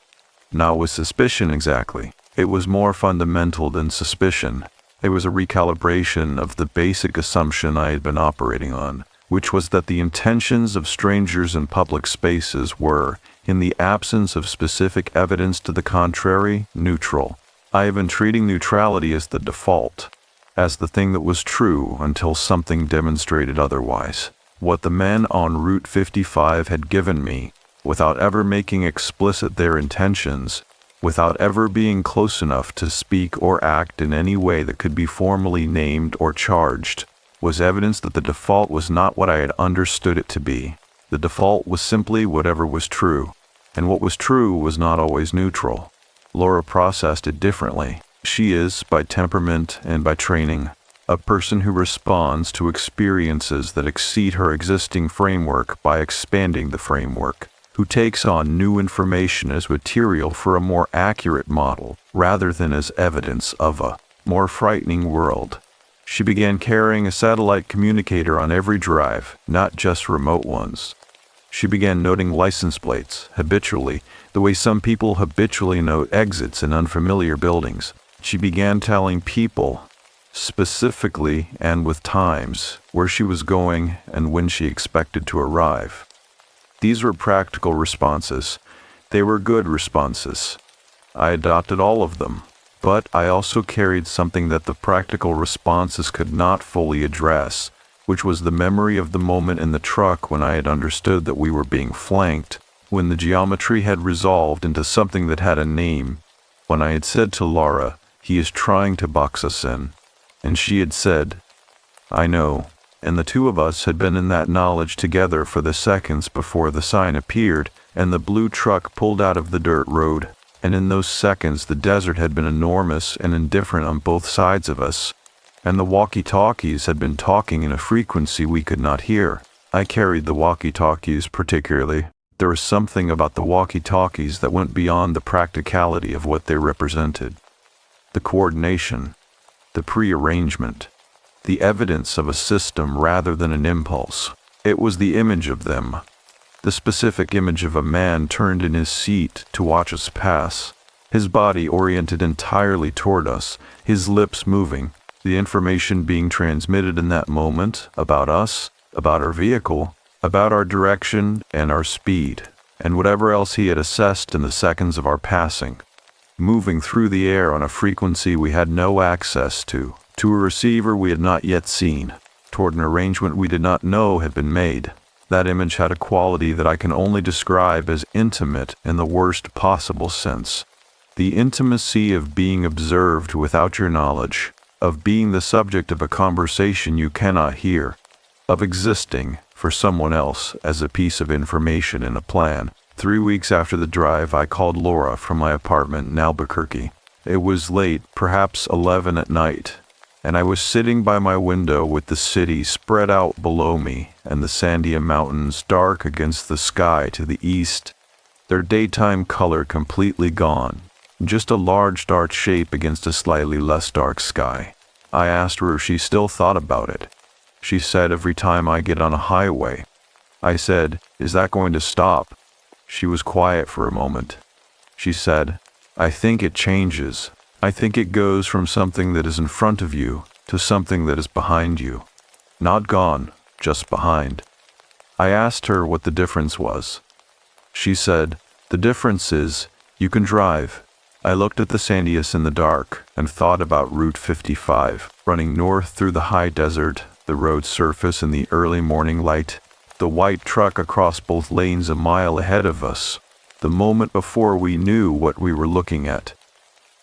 Not with suspicion exactly. It was more fundamental than suspicion. It was a recalibration of the basic assumption I had been operating on, which was that the intentions of strangers in public spaces were, in the absence of specific evidence to the contrary, neutral. I have been treating neutrality as the default, as the thing that was true until something demonstrated otherwise. What the men on Route 55 had given me, without ever making explicit their intentions, without ever being close enough to speak or act in any way that could be formally named or charged, was evidence that the default was not what I had understood it to be. The default was simply whatever was true, and what was true was not always neutral. Laura processed it differently. She is, by temperament and by training, a person who responds to experiences that exceed her existing framework by expanding the framework, who takes on new information as material for a more accurate model, rather than as evidence of a more frightening world. She began carrying a satellite communicator on every drive, not just remote ones. She began noting license plates, habitually, the way some people habitually note exits in unfamiliar buildings. She began telling people, specifically and with times, where she was going and when she expected to arrive. These were practical responses. They were good responses. I adopted all of them, but I also carried something that the practical responses could not fully address, which was the memory of the moment in the truck when I had understood that we were being flanked, when the geometry had resolved into something that had a name, when I had said to Laura, "He is trying to box us in," and she had said, "I know," and the two of us had been in that knowledge together for the seconds before the sign appeared, and the blue truck pulled out of the dirt road, and in those seconds the desert had been enormous and indifferent on both sides of us, and the walkie-talkies had been talking in a frequency we could not hear. I carried the walkie-talkies particularly. There was something about the walkie-talkies that went beyond the practicality of what they represented. The coordination, the prearrangement, the evidence of a system rather than an impulse. It was the image of them, the specific image of a man turned in his seat to watch us pass, his body oriented entirely toward us, his lips moving, the information being transmitted in that moment about us, about our vehicle, about our direction and our speed, and whatever else he had assessed in the seconds of our passing, moving through the air on a frequency we had no access to a receiver we had not yet seen, toward an arrangement we did not know had been made. That image had a quality that I can only describe as intimate in the worst possible sense. The intimacy of being observed without your knowledge, of being the subject of a conversation you cannot hear, of existing for someone else as a piece of information in a plan. 3 weeks after the drive, I called Laura from my apartment in Albuquerque. It was late, perhaps 11 at night, and I was sitting by my window with the city spread out below me and the Sandia Mountains dark against the sky to the east, their daytime color completely gone, just a large dark shape against a slightly less dark sky. I asked her if she still thought about it. She said, every time I get on a highway. I said, is that going to stop? She was quiet for a moment. She said, I think it changes. I think it goes from something that is in front of you to something that is behind you. Not gone, just behind. I asked her what the difference was. She said, the difference is, you can drive. I looked at the Sandias in the dark and thought about Route 55, running north through the high desert, the road surface in the early morning light, the white truck across both lanes a mile ahead of us, the moment before we knew what we were looking at.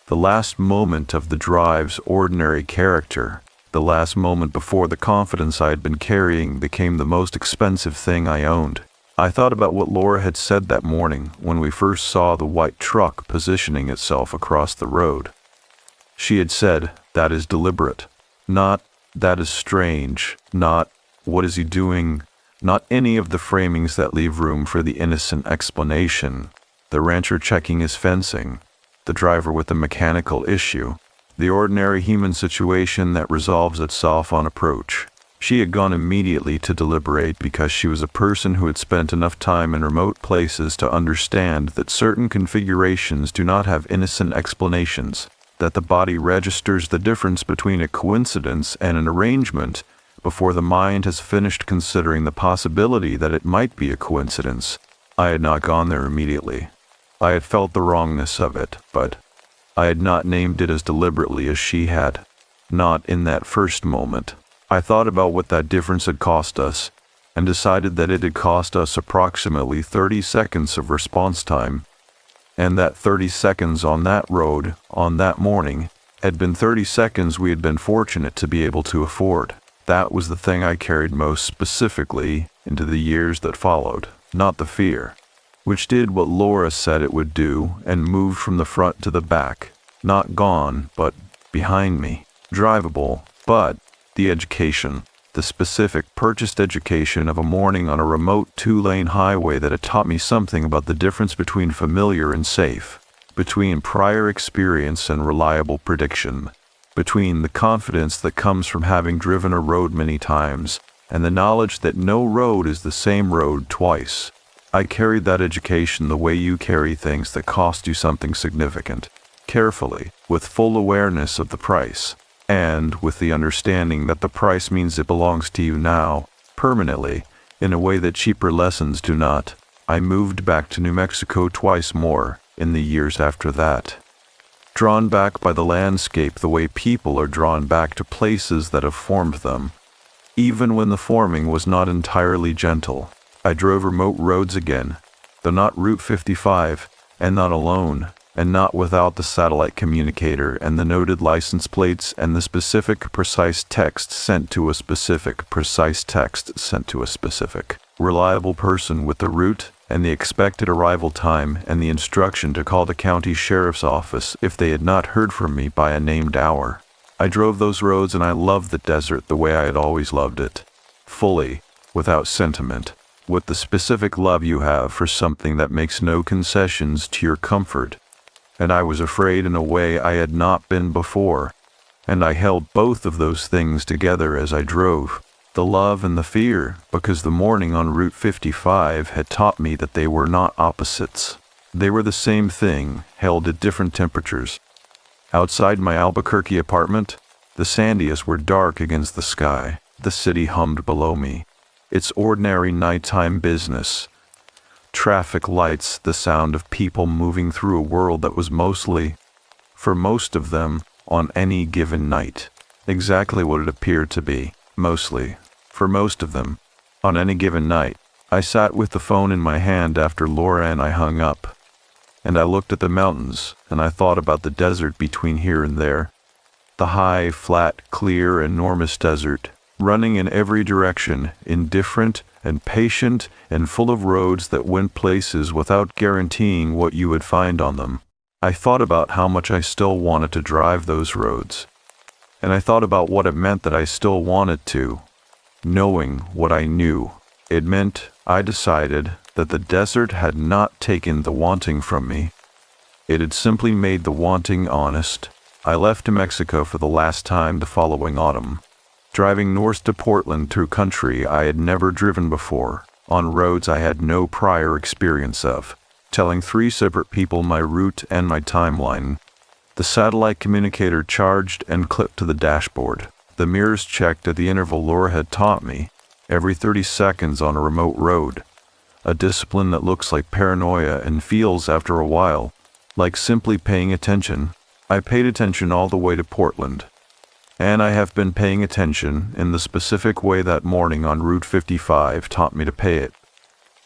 The last moment of the drive's ordinary character, the last moment before the confidence I had been carrying became the most expensive thing I owned. I thought about what Laura had said that morning when we first saw the white truck positioning itself across the road. She had said, that is deliberate. Not, that is strange. Not, what is he doing? Not any of the framings that leave room for the innocent explanation. The rancher checking his fencing. The driver with a mechanical issue, the ordinary human situation that resolves itself on approach. She had gone immediately to deliberate because she was a person who had spent enough time in remote places to understand that certain configurations do not have innocent explanations, that the body registers the difference between a coincidence and an arrangement before the mind has finished considering the possibility that it might be a coincidence. I had not gone there immediately. I had felt the wrongness of it, but I had not named it as deliberately as she had. Not in that first moment. I thought about what that difference had cost us, and decided that it had cost us approximately 30 seconds of response time, and that 30 seconds on that road, on that morning, had been 30 seconds we had been fortunate to be able to afford. That was the thing I carried most specifically into the years that followed, not the fear, which did what Laura said it would do and moved from the front to the back, not gone, but behind me, drivable, but the education, the specific purchased education of a morning on a remote 2-lane highway that had taught me something about the difference between familiar and safe, between prior experience and reliable prediction, between the confidence that comes from having driven a road many times and the knowledge that no road is the same road twice. I carried that education the way you carry things that cost you something significant, carefully, with full awareness of the price, and with the understanding that the price means it belongs to you now, permanently, in a way that cheaper lessons do not. I moved back to New Mexico twice more in the years after that. Drawn back by the landscape the way people are drawn back to places that have formed them, even when the forming was not entirely gentle. I drove remote roads again, though not Route 55, and not alone, and not without the satellite communicator and the noted license plates and the specific precise text sent to a specific reliable person with the route and the expected arrival time and the instruction to call the county sheriff's office if they had not heard from me by a named hour. I drove those roads and I loved the desert the way I had always loved it. Fully, without sentiment, with the specific love you have for something that makes no concessions to your comfort. And I was afraid in a way I had not been before, and I held both of those things together as I drove, the love and the fear, because the morning on Route 55 had taught me that they were not opposites. They were the same thing, held at different temperatures. Outside my Albuquerque apartment, the Sandias were dark against the sky. The city hummed below me, its ordinary nighttime business. Traffic lights, the sound of people moving through a world that was mostly, for most of them, on any given night, exactly what it appeared to be, mostly, for most of them, on any given night. I sat with the phone in my hand after Laura and I hung up, and I looked at the mountains, and I thought about the desert between here and there. The high, flat, clear, enormous desert, running in every direction, indifferent and patient and full of roads that went places without guaranteeing what you would find on them. I thought about how much I still wanted to drive those roads, and I thought about what it meant that I still wanted to. Knowing what I knew, it meant I decided that the desert had not taken the wanting from me. It had simply made the wanting honest. I left New Mexico for the last time the following autumn, driving north to Portland through country I had never driven before, on roads I had no prior experience of, telling 3 separate people my route and my timeline. The satellite communicator charged and clipped to the dashboard. The mirrors checked at the interval Laura had taught me, every 30 seconds on a remote road, a discipline that looks like paranoia and feels, after a while, like simply paying attention. I paid attention all the way to Portland. And I have been paying attention in the specific way that morning on Route 55 taught me to pay it,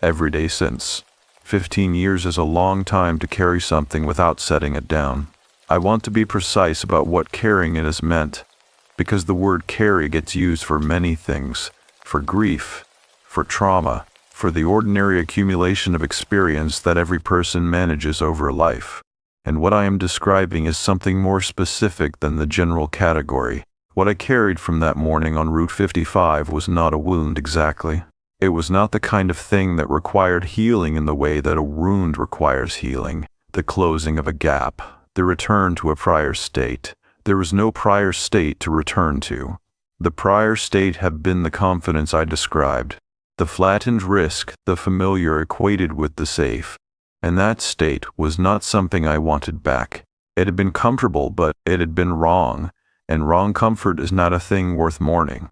every day since. 15 years is a long time to carry something without setting it down. I want to be precise about what carrying it has meant, because the word carry gets used for many things, for grief, for trauma, for the ordinary accumulation of experience that every person manages over life. And what I am describing is something more specific than the general category. What I carried from that morning on Route 55 was not a wound exactly. It was not the kind of thing that required healing in the way that a wound requires healing, the closing of a gap, the return to a prior state. There was no prior state to return to. The prior state had been the confidence I described, the flattened risk, the familiar equated with the safe. And that state was not something I wanted back. It had been comfortable, but it had been wrong, and wrong comfort is not a thing worth mourning.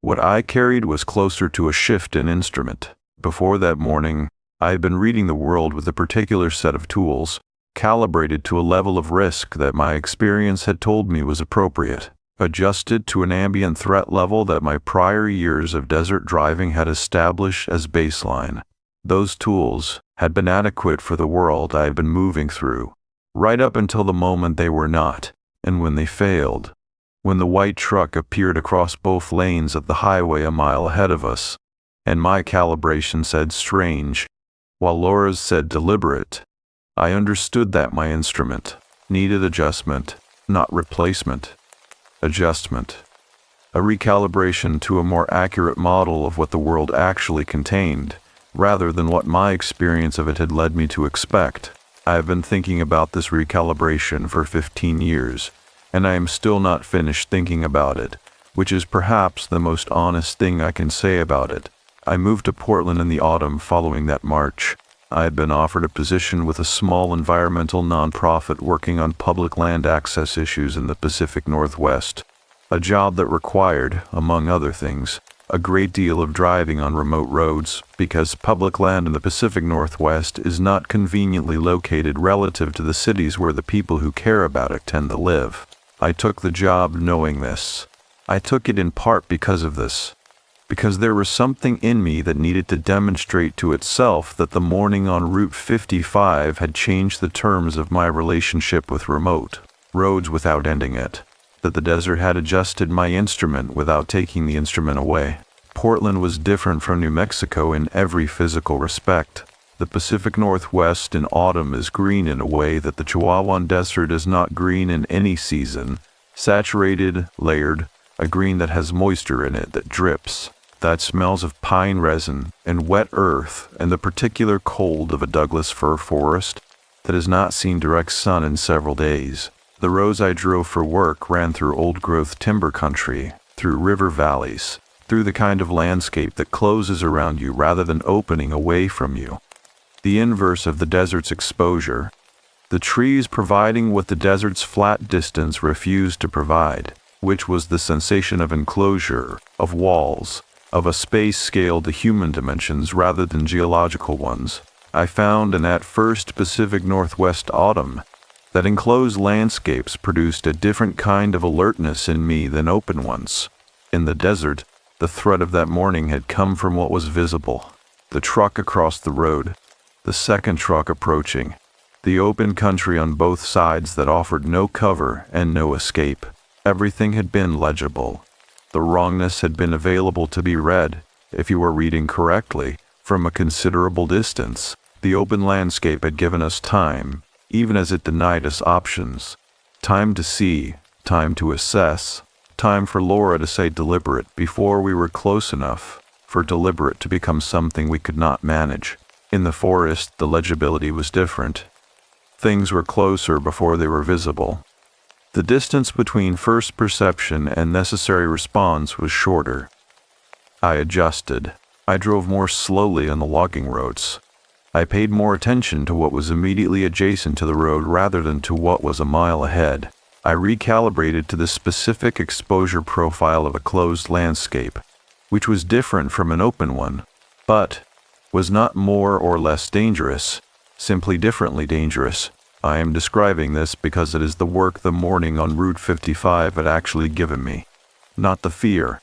What I carried was closer to a shift in instrument. Before that morning, I had been reading the world with a particular set of tools, calibrated to a level of risk that my experience had told me was appropriate, adjusted to an ambient threat level that my prior years of desert driving had established as baseline. Those tools had been adequate for the world I had been moving through, right up until the moment they were not, and when they failed, when the white truck appeared across both lanes of the highway a mile ahead of us, and my calibration said strange, while Laura's said deliberate, I understood that my instrument needed adjustment, not replacement. Adjustment. A recalibration to a more accurate model of what the world actually contained, rather than what my experience of it had led me to expect. I have been thinking about this recalibration for 15 years, and I am still not finished thinking about it, which is perhaps the most honest thing I can say about it. I moved to Portland in the autumn following that march. I had been offered a position with a small environmental nonprofit working on public land access issues in the Pacific Northwest, a job that required, among other things, a great deal of driving on remote roads, because public land in the Pacific Northwest is not conveniently located relative to the cities where the people who care about it tend to live. I took the job knowing this. I took it in part because of this, because there was something in me that needed to demonstrate to itself that the morning on Route 55 had changed the terms of my relationship with remote roads without ending it, that the desert had adjusted my instrument without taking the instrument away. Portland was different from New Mexico in every physical respect. The Pacific Northwest in autumn is green in a way that the Chihuahuan Desert is not green in any season. Saturated, layered, a green that has moisture in it that drips, that smells of pine resin and wet earth and the particular cold of a Douglas fir forest that has not seen direct sun in several days. The roads I drove for work ran through old-growth timber country, through river valleys, through the kind of landscape that closes around you rather than opening away from you. The inverse of the desert's exposure. The trees providing what the desert's flat distance refused to provide, which was the sensation of enclosure, of walls, of a space scaled to human dimensions rather than geological ones. I found in that first Pacific Northwest autumn that enclosed landscapes produced a different kind of alertness in me than open ones. In the desert, the threat of that morning had come from what was visible. The truck across the road, the second truck approaching, the open country on both sides that offered no cover and no escape. Everything had been legible. The wrongness had been available to be read, if you were reading correctly, from a considerable distance. The open landscape had given us time, even as it denied us options. Time to see, time to assess, time for Laura to say deliberate before we were close enough for deliberate to become something we could not manage. In the forest, the legibility was different. Things were closer before they were visible. The distance between first perception and necessary response was shorter. I adjusted. I drove more slowly on the logging roads. I paid more attention to what was immediately adjacent to the road rather than to what was a mile ahead. I recalibrated to the specific exposure profile of a closed landscape, which was different from an open one, but was not more or less dangerous, simply differently dangerous. I am describing this because it is the work the morning on Route 55 had actually given me, not the fear.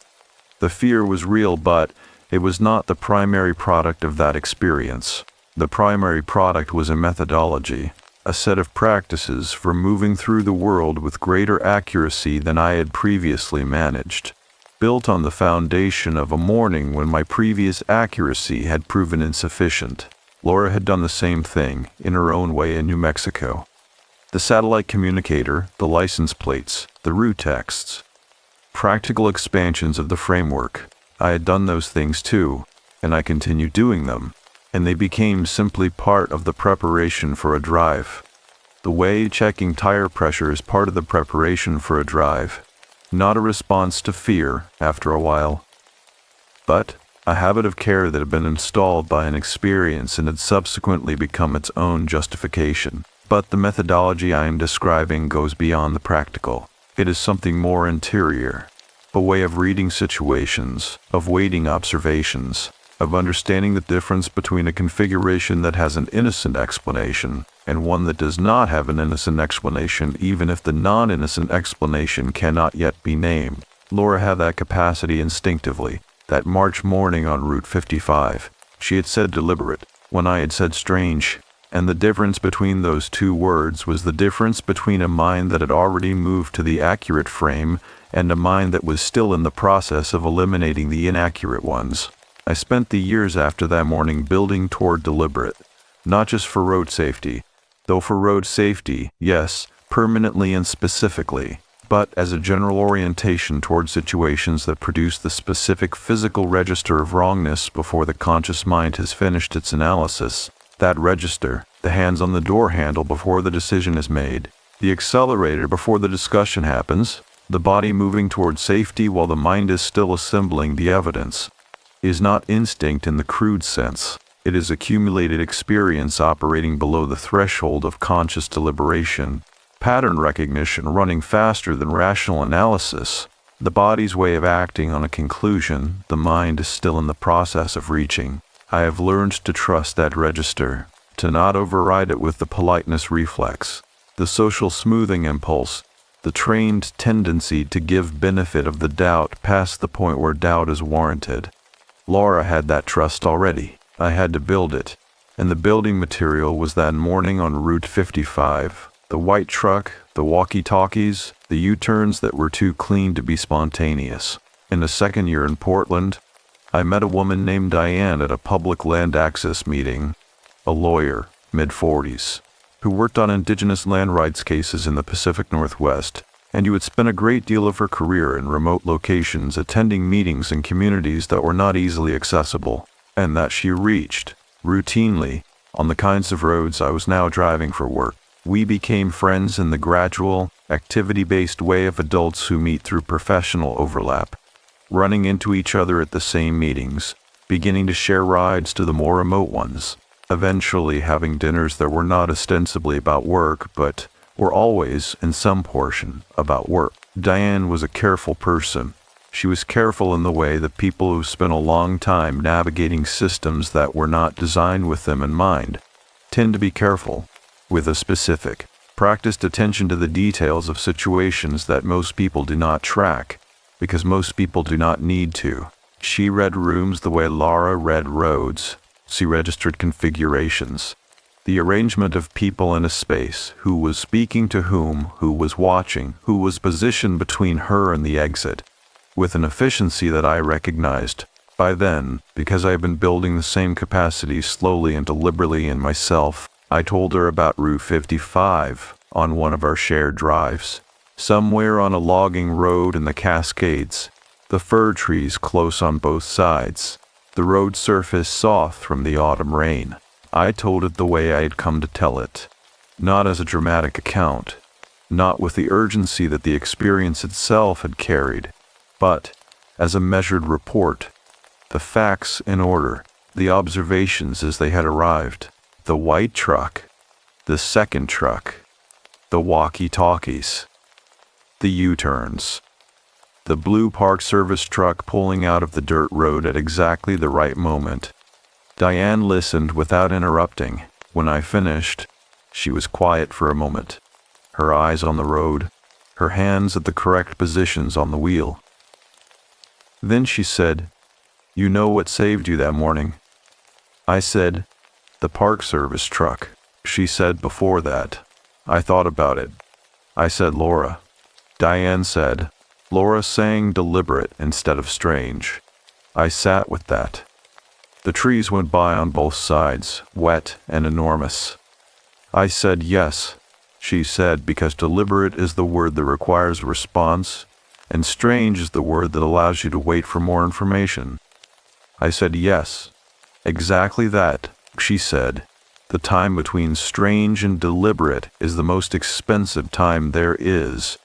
The fear was real, but it was not the primary product of that experience. The primary product was a methodology, a set of practices for moving through the world with greater accuracy than I had previously managed, built on the foundation of a morning when my previous accuracy had proven insufficient. Laura had done the same thing, in her own way, in New Mexico. The satellite communicator, the license plates, the route texts, practical expansions of the framework. I had done those things too, and I continued doing them, and they became simply part of the preparation for a drive. The way checking tire pressure is part of the preparation for a drive, not a response to fear after a while, but a habit of care that had been installed by an experience and had subsequently become its own justification. But the methodology I am describing goes beyond the practical. It is something more interior, a way of reading situations, of weighting observations, of understanding the difference between a configuration that has an innocent explanation and one that does not have an innocent explanation, even if the non-innocent explanation cannot yet be named. Laura had that capacity instinctively. That March morning on Route 55, she had said deliberate, when I had said strange, and the difference between those two words was the difference between a mind that had already moved to the accurate frame and a mind that was still in the process of eliminating the inaccurate ones. I spent the years after that morning building toward deliberate, not just for road safety, though for road safety, yes, permanently and specifically, but as a general orientation toward situations that produce the specific physical register of wrongness before the conscious mind has finished its analysis. That register, the hands on the door handle before the decision is made, the accelerator before the discussion happens, the body moving toward safety while the mind is still assembling the evidence, is not instinct in the crude sense. It is accumulated experience operating below the threshold of conscious deliberation, pattern recognition running faster than rational analysis, the body's way of acting on a conclusion the mind is still in the process of reaching. I have learned to trust that register, to not override it with the politeness reflex, the social smoothing impulse, the trained tendency to give benefit of the doubt past the point where doubt is warranted. Laura had that trust already. I had to build it, and the building material was that morning on Route 55. The white truck, the walkie-talkies, the U-turns that were too clean to be spontaneous. In the second year in Portland, I met a woman named Diane at a public land access meeting. a lawyer, mid-40s, who worked on indigenous land rights cases in the Pacific Northwest, and who had spent a great deal of her career in remote locations attending meetings in communities that were not easily accessible, and that she reached, routinely, on the kinds of roads I was now driving for work. We became friends in the gradual, activity-based way of adults who meet through professional overlap, running into each other at the same meetings, beginning to share rides to the more remote ones, eventually having dinners that were not ostensibly about work, but were always, in some portion, about work. Diane was a careful person. She was careful in the way that people who spent a long time navigating systems that were not designed with them in mind tend to be careful, with a specific, practiced attention to the details of situations that most people do not track, because most people do not need to. She read rooms the way Laura read roads. She registered configurations, the arrangement of people in a space, who was speaking to whom, who was watching, who was positioned between her and the exit, with an efficiency that I recognized. By then, because I had been building the same capacity slowly and deliberately in myself, I told her about Route 55 on one of our shared drives. Somewhere on a logging road in the Cascades, the fir trees close on both sides, the road surface soft from the autumn rain. I told it the way I had come to tell it, not as a dramatic account, not with the urgency that the experience itself had carried, but as a measured report, the facts in order, the observations as they had arrived. The white truck, the second truck, the walkie-talkies, the U-turns, the blue Park Service truck pulling out of the dirt road at exactly the right moment. Diane listened without interrupting. When I finished, she was quiet for a moment, her eyes on the road, her hands at the correct positions on the wheel. Then she said, "You know what saved you that morning?" I said, "The Park Service truck." She said, "Before that, I thought about it." I said, "Laura." Diane said, "Laura sang deliberate instead of strange." I sat with that. The trees went by on both sides, wet and enormous. I said, "Yes." She said, "Because deliberate is the word that requires response, and strange is the word that allows you to wait for more information." I said, "Yes, exactly that." She said, "The time between strange and deliberate is the most expensive time there is."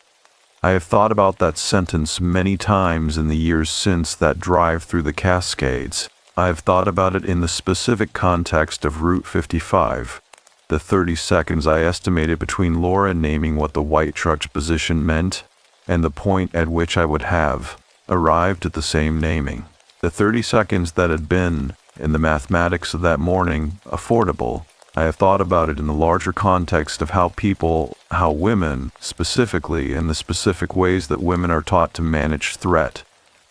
I have thought about that sentence many times in the years since that drive through the Cascades. I have thought about it in the specific context of Route 55, the 30 seconds I estimated between Laura naming what the white truck's position meant, and the point at which I would have arrived at the same naming. The 30 seconds that had been, in the mathematics of that morning, affordable. I have thought about it in the larger context of how people, how women, specifically, in the specific ways that women are taught to manage threat,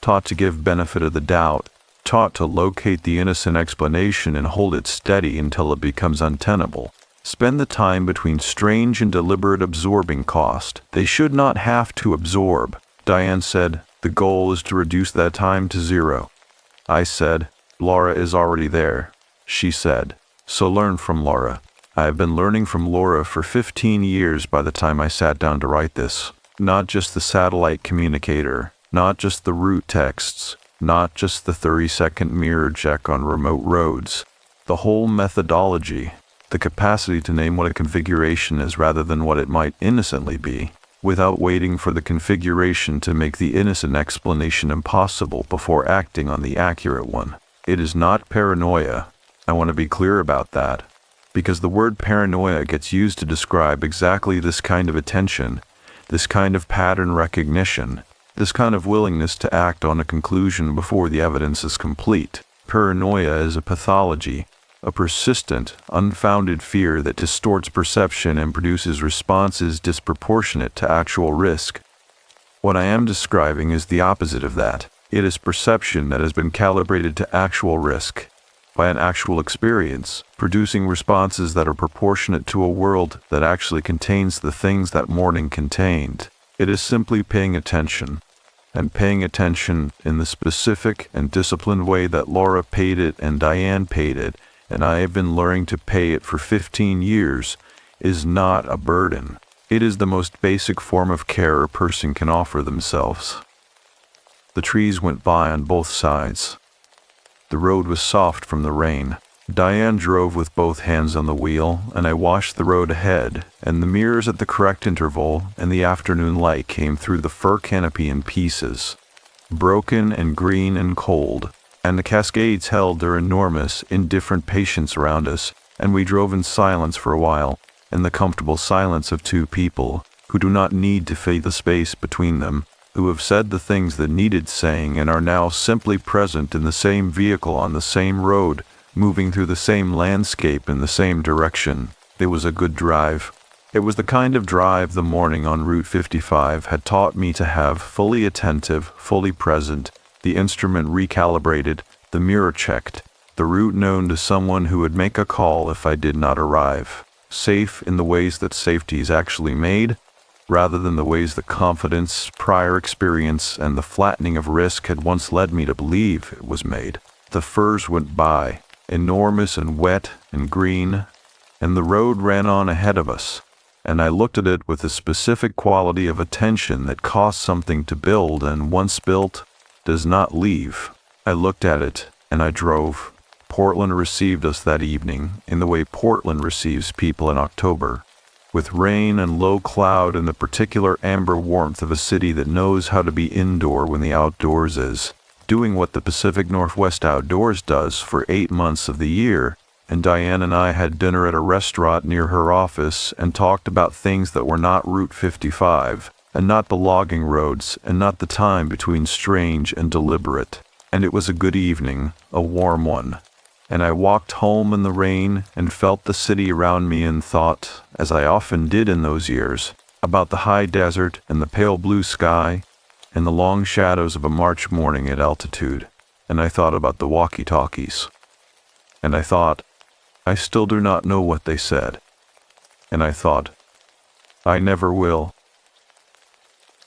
taught to give benefit of the doubt, taught to locate the innocent explanation and hold it steady until it becomes untenable. Spend the time between strange and deliberate absorbing cost. They should not have to absorb. Diane said, "The goal is to reduce that time to 0. I said, "Laura is already there." She said, "So learn from Laura." I have been learning from Laura for 15 years by the time I sat down to write this. Not just the satellite communicator, not just the route texts, not just the 30-second mirror check on remote roads. The whole methodology, the capacity to name what a configuration is rather than what it might innocently be, without waiting for the configuration to make the innocent explanation impossible before acting on the accurate one. It is not paranoia. I want to be clear about that, because the word paranoia gets used to describe exactly this kind of attention, this kind of pattern recognition, this kind of willingness to act on a conclusion before the evidence is complete. Paranoia is a pathology, a persistent, unfounded fear that distorts perception and produces responses disproportionate to actual risk. What I am describing is the opposite of that. It is perception that has been calibrated to actual risk, by an actual experience, producing responses that are proportionate to a world that actually contains the things that morning contained. It is simply paying attention, and paying attention in the specific and disciplined way that Laura paid it and Diane paid it, and I have been learning to pay it for 15 years, is not a burden. It is the most basic form of care a person can offer themselves. The trees went by on both sides. The road was soft from the rain. Diane drove with both hands on the wheel, and I watched the road ahead, and the mirrors at the correct interval, and the afternoon light came through the fir canopy in pieces, broken and green and cold, and the cascades held their enormous, indifferent patience around us, and we drove in silence for a while, in the comfortable silence of two people who do not need to fill the space between them, who have said the things that needed saying and are now simply present in the same vehicle on the same road, moving through the same landscape in the same direction. It was a good drive. It was the kind of drive the morning on Route 55 had taught me to have, fully attentive, fully present, the instrument recalibrated, the mirror checked, the route known to someone who would make a call if I did not arrive. Safe in the ways that safety is actually made, rather than the ways that confidence, prior experience, and the flattening of risk had once led me to believe it was made. The firs went by, enormous and wet and green, and the road ran on ahead of us, and I looked at it with a specific quality of attention that costs something to build and, once built, does not leave. I looked at it, and I drove. Portland received us that evening in the way Portland receives people in October, with rain and low cloud and the particular amber warmth of a city that knows how to be indoor when the outdoors is, doing what the Pacific Northwest outdoors does for 8 months of the year. And Diane and I had dinner at a restaurant near her office and talked about things that were not Route 55, and not the logging roads, and not the time between strange and deliberate. And it was a good evening, a warm one. And I walked home in the rain and felt the city around me and thought, as I often did in those years, about the high desert and the pale blue sky and the long shadows of a March morning at altitude. And I thought about the walkie-talkies. And I thought, I still do not know what they said. And I thought, I never will.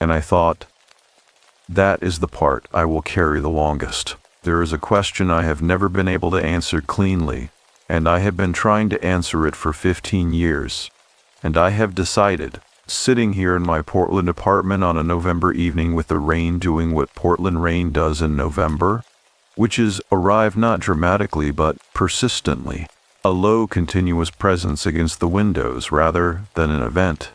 And I thought, that is the part I will carry the longest. There is a question I have never been able to answer cleanly, and I have been trying to answer it for 15 years. And I have decided, sitting here in my Portland apartment on a November evening with the rain doing what Portland rain does in November, which is arrive not dramatically but persistently, a low continuous presence against the windows rather than an event,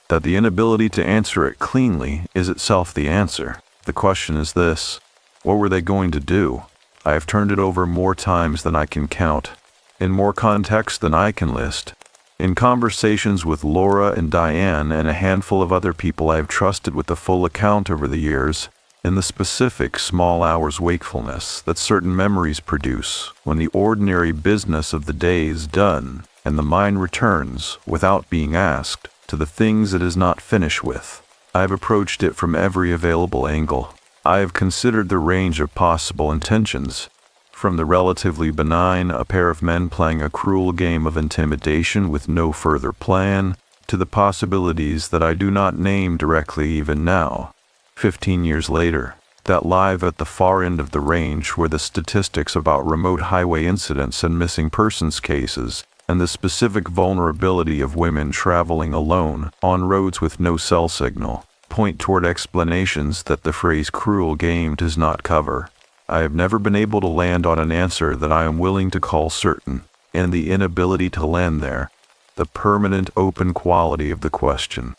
that the inability to answer it cleanly is itself the answer. The question is this: what were they going to do? I have turned it over more times than I can count, in more contexts than I can list. In conversations with Laura and Diane and a handful of other people I have trusted with the full account over the years, in the specific small hours wakefulness that certain memories produce when the ordinary business of the day is done and the mind returns, without being asked, to the things it is not finished with. I have approached it from every available angle. I have considered the range of possible intentions, from the relatively benign, a pair of men playing a cruel game of intimidation with no further plan, to the possibilities that I do not name directly even now, 15 years later, that live at the far end of the range where the statistics about remote highway incidents and missing persons cases, and the specific vulnerability of women traveling alone on roads with no cell signal, point toward explanations that the phrase cruel game does not cover. I have never been able to land on an answer that I am willing to call certain, and the inability to land there, the permanent open quality of the question,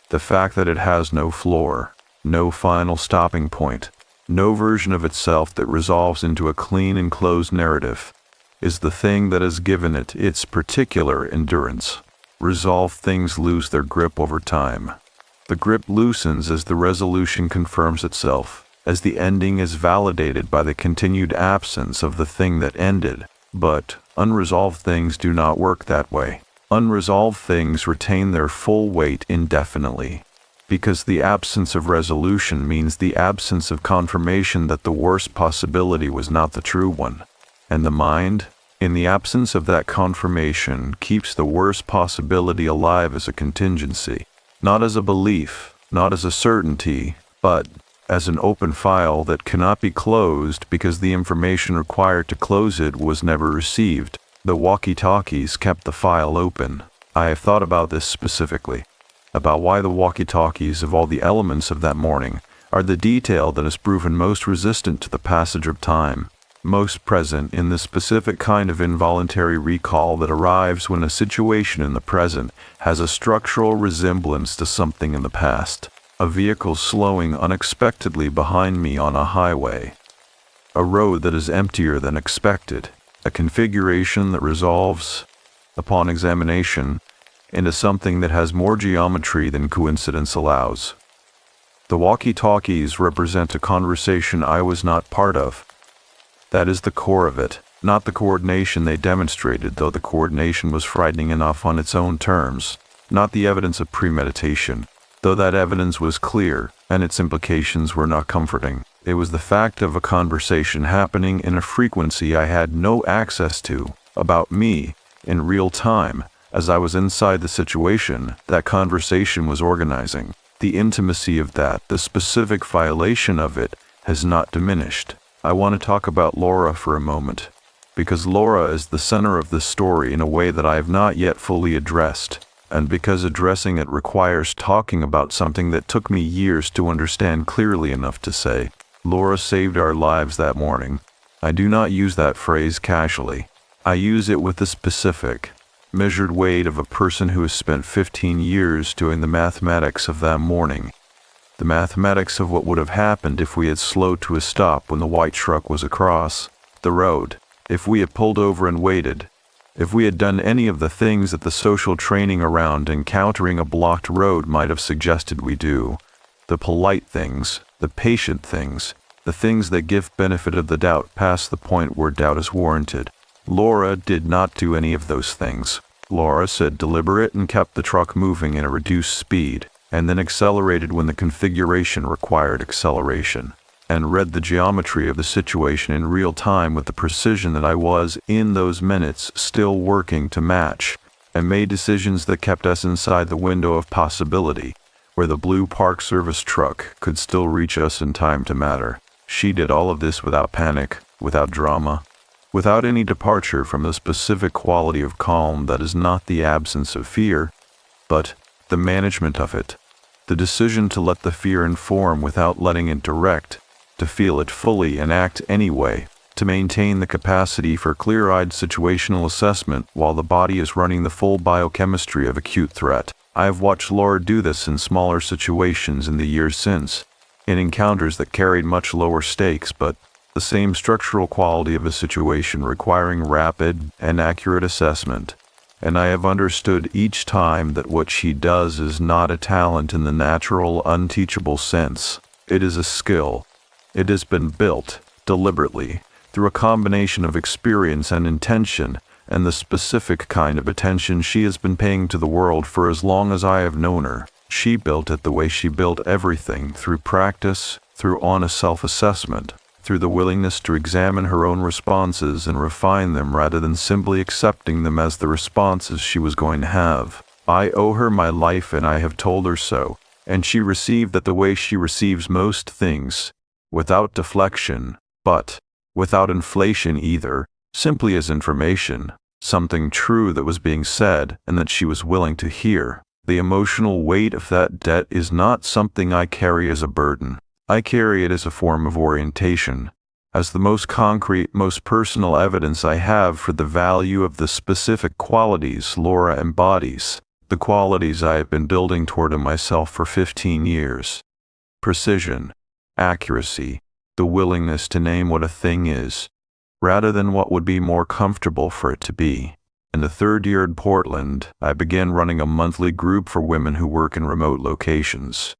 the fact that it has no floor, no final stopping point, no version of itself that resolves into a clean and closed narrative, is the thing that has given it its particular endurance. Resolved things lose their grip over time. The grip loosens as the resolution confirms itself, as the ending is validated by the continued absence of the thing that ended. But unresolved things do not work that way. Unresolved things retain their full weight indefinitely, because the absence of resolution means the absence of confirmation that the worst possibility was not the true one. And the mind, in the absence of that confirmation, keeps the worst possibility alive as a contingency. Not as a belief, not as a certainty, but as an open file that cannot be closed because the information required to close it was never received. The walkie-talkies kept the file open. I have thought about this specifically, about why the walkie-talkies of all the elements of that morning are the detail that is proven most resistant to the passage of time, most present in the specific kind of involuntary recall that arrives when a situation in the present has a structural resemblance to something in the past. A vehicle slowing unexpectedly behind me on a highway. A road that is emptier than expected. A configuration that resolves, upon examination, into something that has more geometry than coincidence allows. The walkie-talkies represent a conversation I was not part of. That is the core of it, not the coordination they demonstrated, though the coordination was frightening enough on its own terms, not the evidence of premeditation, though that evidence was clear and its implications were not comforting. It was the fact of a conversation happening in a frequency I had no access to, about me, in real time, as I was inside the situation that conversation was organizing. The intimacy of that, the specific violation of it, has not diminished. I want to talk about Laura for a moment, because Laura is the center of the story in a way that I have not yet fully addressed, and because addressing it requires talking about something that took me years to understand clearly enough to say. Laura saved our lives that morning. I do not use that phrase casually. I use it with the specific, measured weight of a person who has spent 15 years doing the mathematics of that morning. The mathematics of what would have happened if we had slowed to a stop when the white truck was across the road, if we had pulled over and waited, if we had done any of the things that the social training around encountering a blocked road might have suggested we do, the polite things, the patient things, the things that give benefit of the doubt past the point where doubt is warranted. Laura did not do any of those things. Laura said deliberate and kept the truck moving at a reduced speed, and then accelerated when the configuration required acceleration, and read the geometry of the situation in real time with the precision that I was, in those minutes, still working to match, and made decisions that kept us inside the window of possibility, where the blue Park Service truck could still reach us in time to matter. She did all of this without panic, without drama, without any departure from the specific quality of calm that is not the absence of fear, but the management of it. The decision to let the fear inform without letting it direct, to feel it fully and act anyway, to maintain the capacity for clear-eyed situational assessment while the body is running the full biochemistry of acute threat. I have watched Laura do this in smaller situations in the years since, in encounters that carried much lower stakes but the same structural quality of a situation requiring rapid and accurate assessment. And I have understood each time that what she does is not a talent in the natural, unteachable sense. It is a skill. It has been built, deliberately, through a combination of experience and intention, and the specific kind of attention she has been paying to the world for as long as I have known her. She built it the way she built everything, through practice, through honest self-assessment, through the willingness to examine her own responses and refine them rather than simply accepting them as the responses she was going to have. I owe her my life and I have told her so, and she received that the way she receives most things, without deflection, but without inflation either, simply as information, something true that was being said and that she was willing to hear. The emotional weight of that debt is not something I carry as a burden. I carry it as a form of orientation, as the most concrete, most personal evidence I have for the value of the specific qualities Laura embodies, the qualities I have been building toward in myself for 15 years. Precision, accuracy, the willingness to name what a thing is, rather than what would be more comfortable for it to be. In the third year in Portland, I began running a monthly group for women who work in remote locations.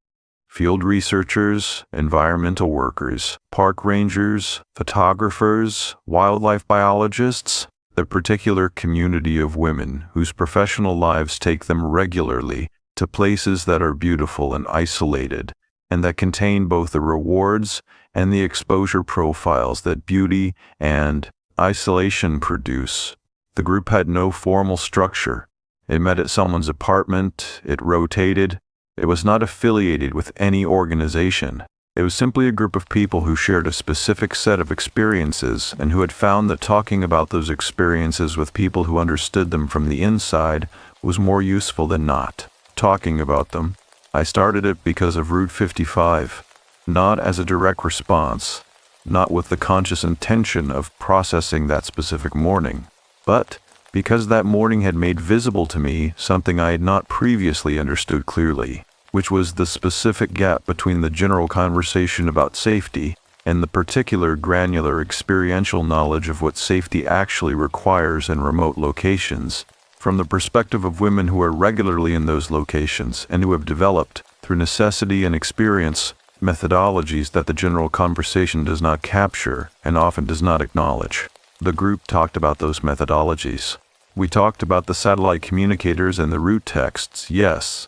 Field researchers, environmental workers, park rangers, photographers, wildlife biologists, the particular community of women whose professional lives take them regularly to places that are beautiful and isolated, and that contain both the rewards and the exposure profiles that beauty and isolation produce. The group had no formal structure. It met at someone's apartment, it rotated. It was not affiliated with any organization. It was simply a group of people who shared a specific set of experiences and who had found that talking about those experiences with people who understood them from the inside was more useful than not talking about them. I started it because of Route 55, not as a direct response, not with the conscious intention of processing that specific morning, but because that morning had made visible to me something I had not previously understood clearly, which was the specific gap between the general conversation about safety and the particular granular experiential knowledge of what safety actually requires in remote locations, from the perspective of women who are regularly in those locations and who have developed, through necessity and experience, methodologies that the general conversation does not capture and often does not acknowledge. The group talked about those methodologies. We talked about the satellite communicators and the route texts, yes,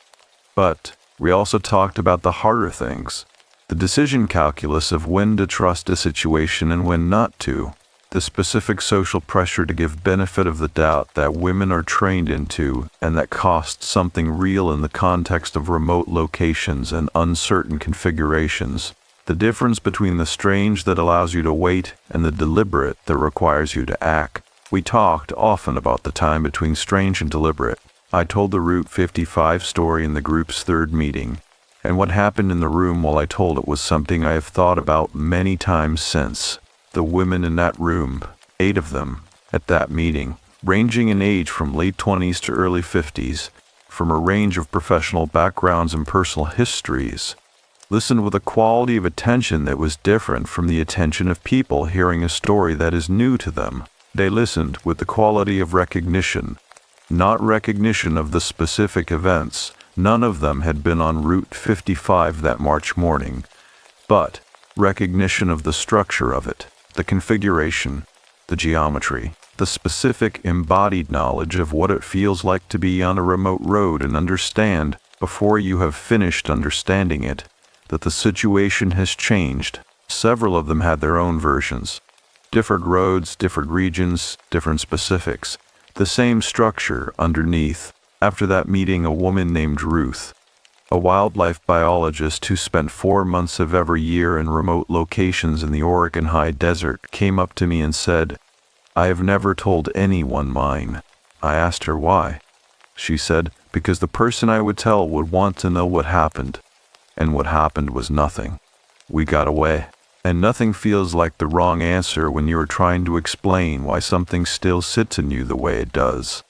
but we also talked about the harder things, the decision calculus of when to trust a situation and when not to, the specific social pressure to give benefit of the doubt that women are trained into and that costs something real in the context of remote locations and uncertain configurations, the difference between the strange that allows you to wait and the deliberate that requires you to act. We talked often about the time between strange and deliberate. I told the Route 55 story in the group's third meeting, and what happened in the room while I told it was something I have thought about many times since. The women in that room, 8 of them, at that meeting, ranging in age from late 20s to early 50s, from a range of professional backgrounds and personal histories, listened with a quality of attention that was different from the attention of people hearing a story that is new to them. They listened with the quality of recognition, not recognition of the specific events. None of them had been on Route 55 that March morning, but recognition of the structure of it, the configuration, the geometry, the specific embodied knowledge of what it feels like to be on a remote road and understand, before you have finished understanding it, that the situation has changed. Several of them had their own versions. Different roads, different regions, different specifics. The same structure underneath. After that meeting, a woman named Ruth, a wildlife biologist who spent 4 months of every year in remote locations in the Oregon high desert, came up to me and said, "I have never told anyone mine." I asked her why. She said, because the person I would tell would want to know what happened. And what happened was nothing. We got away. And nothing feels like the wrong answer when you are trying to explain why something still sits in you the way it does.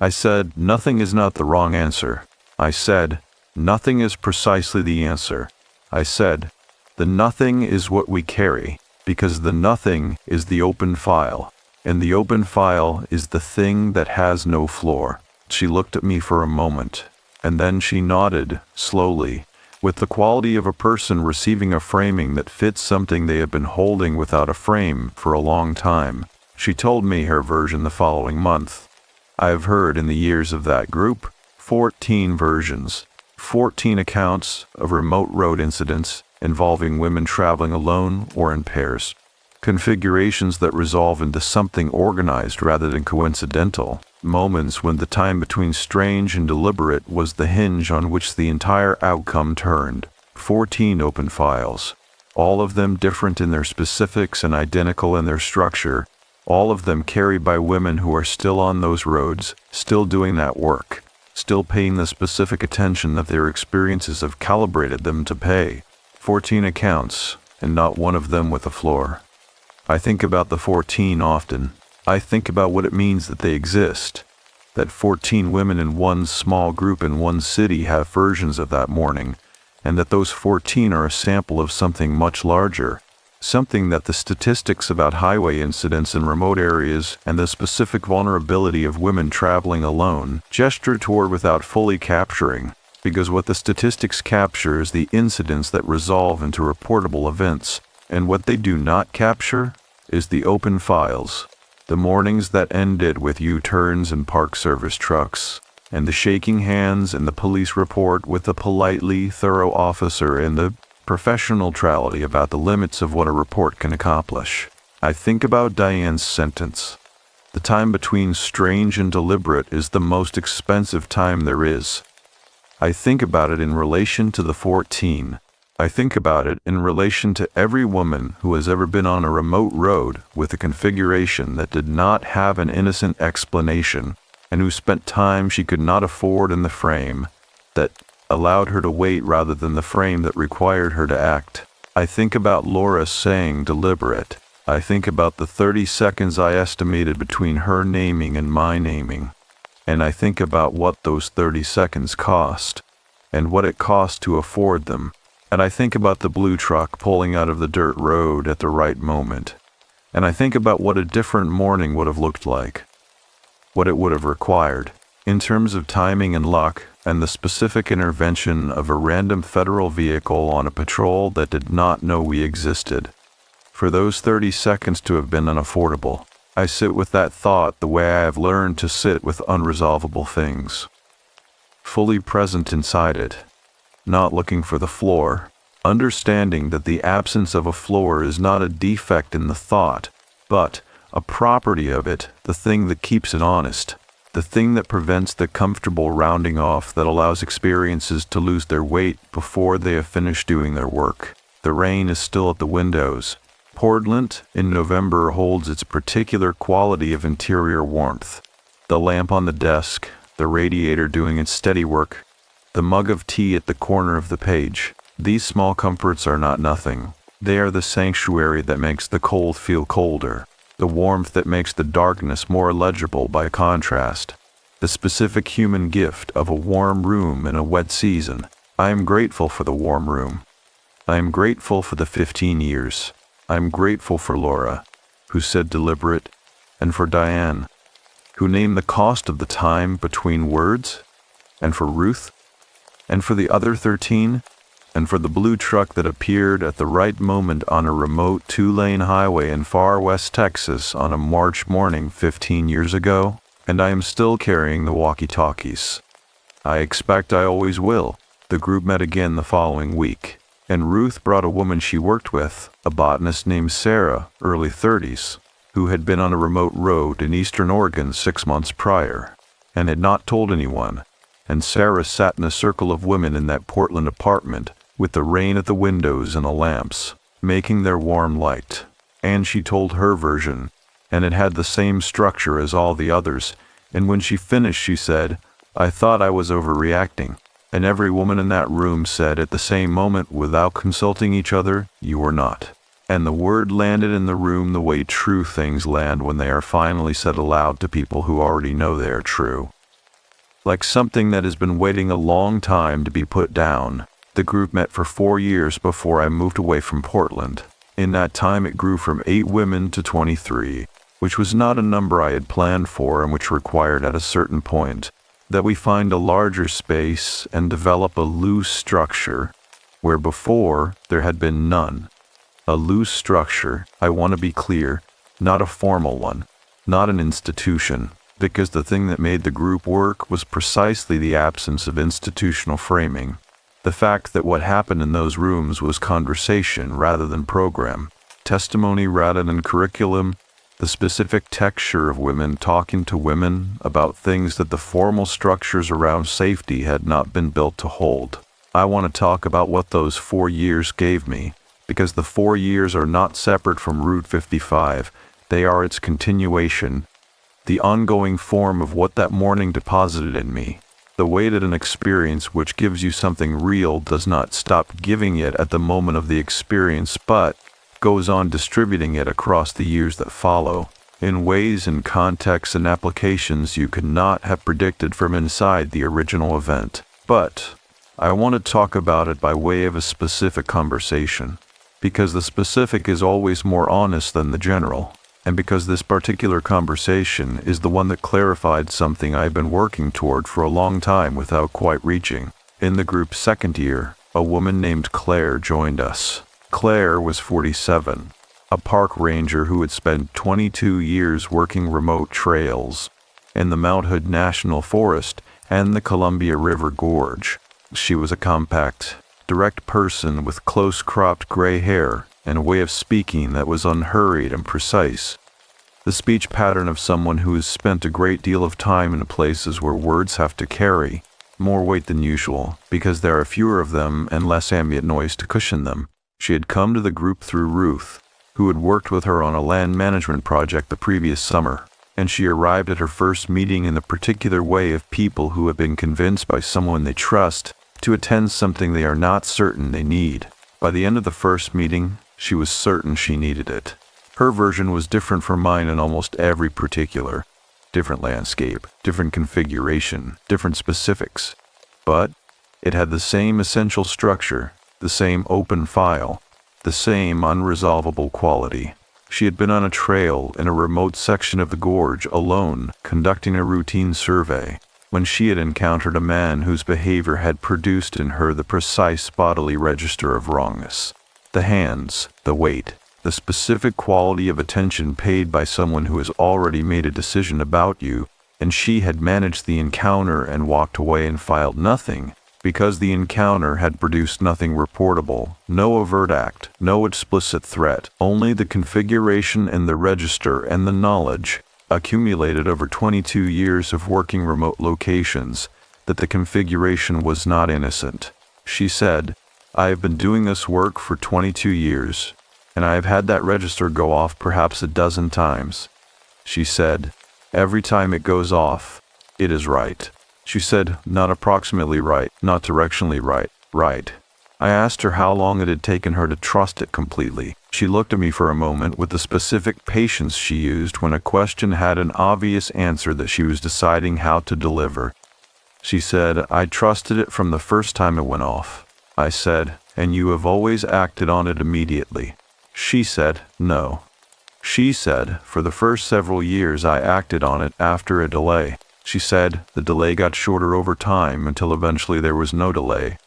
I said, nothing is not the wrong answer. I said, nothing is precisely the answer. I said, the nothing is what we carry, because the nothing is the open file, and the open file is the thing that has no floor. She looked at me for a moment, and then she nodded, slowly, with the quality of a person receiving a framing that fits something they have been holding without a frame for a long time. She told me her version the following month. I have heard in the years of that group 14 versions, 14 accounts of remote road incidents involving women traveling alone or in pairs. Configurations that resolve into something organized rather than coincidental. Moments when the time between strange and deliberate was the hinge on which the entire outcome turned. 14 open files. All of them different in their specifics and identical in their structure. All of them carried by women who are still on those roads, still doing that work, still paying the specific attention that their experiences have calibrated them to pay. 14 accounts, and not one of them with a floor. I think about the 14 often. I think about what it means that they exist, that 14 women in one small group in one city have versions of that morning, and that those 14 are a sample of something much larger, something that the statistics about highway incidents in remote areas and the specific vulnerability of women traveling alone gesture toward without fully capturing, because what the statistics capture is the incidents that resolve into reportable events, and what they do not capture is the open files. The mornings that ended with U-turns and Park Service trucks, and the shaking hands and the police report with the politely thorough officer and the professional neutrality about the limits of what a report can accomplish. I think about Diane's sentence. The time between strange and deliberate is the most expensive time there is. I think about it in relation to the 14. I think about it in relation to every woman who has ever been on a remote road with a configuration that did not have an innocent explanation, and who spent time she could not afford in the frame that allowed her to wait rather than the frame that required her to act. I think about Laura saying deliberate. I think about the 30 seconds I estimated between her naming and my naming. And I think about what those 30 seconds cost, and what it cost to afford them. And I think about the blue truck pulling out of the dirt road at the right moment. And I think about what a different morning would have looked like, what it would have required, in terms of timing and luck, and the specific intervention of a random federal vehicle on a patrol that did not know we existed. For those 30 seconds to have been unaffordable. I sit with that thought the way I have learned to sit with unresolvable things. Fully present inside it. Not looking for the floor, understanding that the absence of a floor is not a defect in the thought, but a property of it, the thing that keeps it honest, the thing that prevents the comfortable rounding off that allows experiences to lose their weight before they have finished doing their work. The rain is still at the windows. Portland in November holds its particular quality of interior warmth. The lamp on the desk, the radiator doing its steady work, the mug of tea at the corner of the page. These small comforts are not nothing. They are the sanctuary that makes the cold feel colder, the warmth that makes the darkness more legible by contrast, the specific human gift of a warm room in a wet season. I am grateful for the warm room. I am grateful for the 15 years. I am grateful for Laura, who said deliberate, and for Diane, who named the cost of the time between words, and for Ruth, and for the other 13, and for the blue truck that appeared at the right moment on a remote 2-lane highway in far west Texas on a March morning 15 years ago, and I am still carrying the walkie-talkies. I expect I always will. The group met again the following week, and Ruth brought a woman she worked with, a botanist named Sarah, early 30s, who had been on a remote road in eastern Oregon 6 months prior, and had not told anyone. And Sarah sat in a circle of women in that Portland apartment, with the rain at the windows and the lamps, making their warm light. And she told her version, and it had the same structure as all the others, and when she finished she said, "I thought I was overreacting." And every woman in that room said at the same moment, without consulting each other, "You were not." And the word landed in the room the way true things land when they are finally said aloud to people who already know they are true. Like something that has been waiting a long time to be put down. The group met for 4 years before I moved away from Portland. In that time it grew from 8 women to 23, which was not a number I had planned for and which required at a certain point that we find a larger space and develop a loose structure, where before there had been none. A loose structure, I want to be clear, not a formal one, not an institution, because the thing that made the group work was precisely the absence of institutional framing. The fact that what happened in those rooms was conversation rather than program, testimony rather than curriculum, the specific texture of women talking to women about things that the formal structures around safety had not been built to hold. I want to talk about what those 4 years gave me, because the 4 years are not separate from Route 55, they are its continuation, the ongoing form of what that morning deposited in me. The way that an experience which gives you something real does not stop giving it at the moment of the experience, but goes on distributing it across the years that follow, in ways and contexts and applications you could not have predicted from inside the original event. But I want to talk about it by way of a specific conversation, because the specific is always more honest than the general, and because this particular conversation is the one that clarified something I've been working toward for a long time without quite reaching. In the group's second year, a woman named Claire joined us. Claire was 47, a park ranger who had spent 22 years working remote trails in the Mount Hood National Forest and the Columbia River Gorge. She was a compact, direct person with close-cropped gray hair and a way of speaking that was unhurried and precise. The speech pattern of someone who has spent a great deal of time in places where words have to carry, more weight than usual, because there are fewer of them and less ambient noise to cushion them. She had come to the group through Ruth, who had worked with her on a land management project the previous summer, and she arrived at her first meeting in the particular way of people who have been convinced by someone they trust to attend something they are not certain they need. By the end of the first meeting, she was certain she needed it. Her version was different from mine in almost every particular. Different landscape, different configuration, different specifics. But it had the same essential structure, the same open file, the same unresolvable quality. She had been on a trail in a remote section of the gorge alone, conducting a routine survey, when she had encountered a man whose behavior had produced in her the precise bodily register of wrongness. The hands, the weight, the specific quality of attention paid by someone who has already made a decision about you, and she had managed the encounter and walked away and filed nothing, because the encounter had produced nothing reportable, no overt act, no explicit threat, only the configuration and the register and the knowledge, accumulated over 22 years of working remote locations, that the configuration was not innocent. She said, "I have been doing this work for 22 years, and I have had that register go off perhaps a dozen times." She said, "Every time it goes off, it is right." She said, "Not approximately right, not directionally right, right." I asked her how long it had taken her to trust it completely. She looked at me for a moment with the specific patience she used when a question had an obvious answer that she was deciding how to deliver. She said, "I trusted it from the first time it went off." I said, "And you have always acted on it immediately?" She said, "No." She said, "For the first several years I acted on it after a delay." She said, "The delay got shorter over time until eventually there was no delay."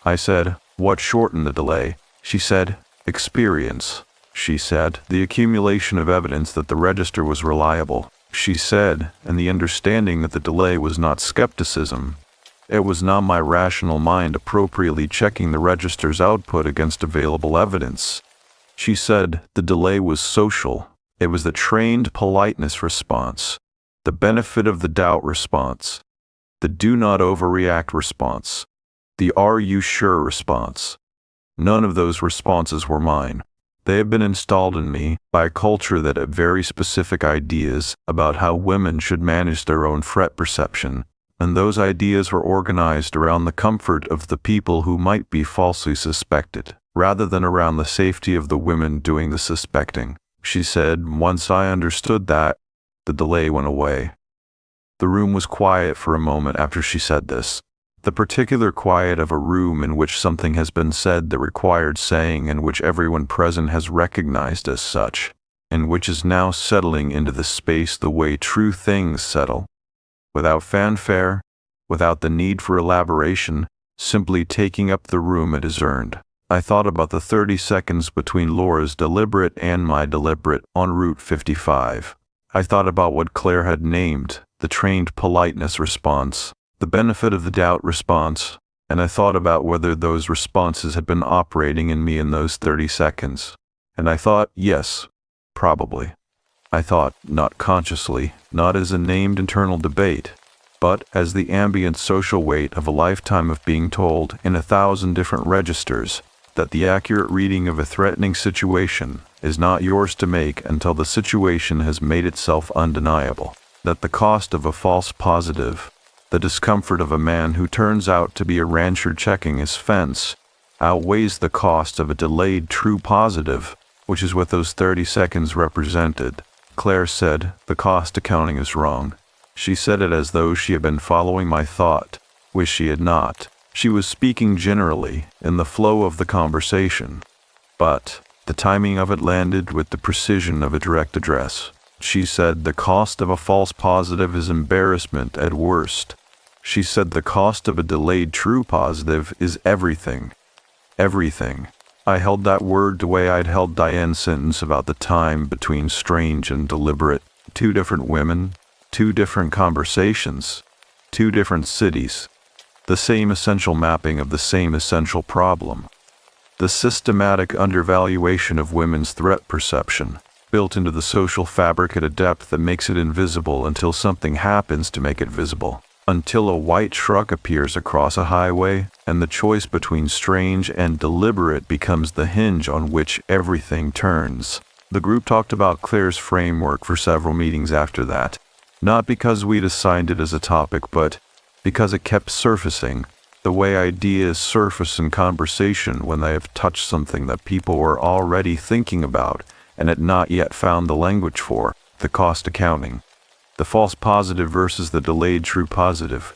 I said, "What shortened the delay?" She said, "Experience." She said, "The accumulation of evidence that the register was reliable." She said, "And the understanding that the delay was not skepticism. It was not my rational mind appropriately checking the register's output against available evidence." She said, "The delay was social. It was the trained politeness response, the benefit of the doubt response, the do not overreact response, the are you sure response. None of those responses were mine. They have been installed in me by a culture that had very specific ideas about how women should manage their own threat perception, and those ideas were organized around the comfort of the people who might be falsely suspected, rather than around the safety of the women doing the suspecting." She said, "Once I understood that, the delay went away." The room was quiet for a moment after she said this. The particular quiet of a room in which something has been said that required saying and which everyone present has recognized as such, and which is now settling into the space the way true things settle. Without fanfare, without the need for elaboration, simply taking up the room it has earned. I thought about the 30 seconds between Laura's deliberate and my deliberate on Route 55. I thought about what Claire had named the trained politeness response, the benefit of the doubt response, and I thought about whether those responses had been operating in me in those 30 seconds. And I thought, yes, probably. I thought, not consciously, not as a named internal debate, but as the ambient social weight of a lifetime of being told in 1,000 different registers that the accurate reading of a threatening situation is not yours to make until the situation has made itself undeniable, that the cost of a false positive, the discomfort of a man who turns out to be a rancher checking his fence, outweighs the cost of a delayed true positive, which is what those 30 seconds represented. Claire said, "The cost accounting is wrong." She said it as though she had been following my thought, which she had not. She was speaking generally, in the flow of the conversation, but the timing of it landed with the precision of a direct address. She said, "The cost of a false positive is embarrassment at worst." She said, "The cost of a delayed true positive is everything." Everything. I held that word the way I'd held Diane's sentence about the time between strange and deliberate. 2 different women, 2 different conversations, 2 different cities. The same essential mapping of the same essential problem. The systematic undervaluation of women's threat perception, built into the social fabric at a depth that makes it invisible until something happens to make it visible. until a white truck appears across a highway, and the choice between strange and deliberate becomes the hinge on which everything turns. The group talked about Claire's framework for several meetings after that, not because we'd assigned it as a topic, but because it kept surfacing, the way ideas surface in conversation when they have touched something that people were already thinking about and had not yet found the language for, the cost accounting. The false positive versus the delayed true positive.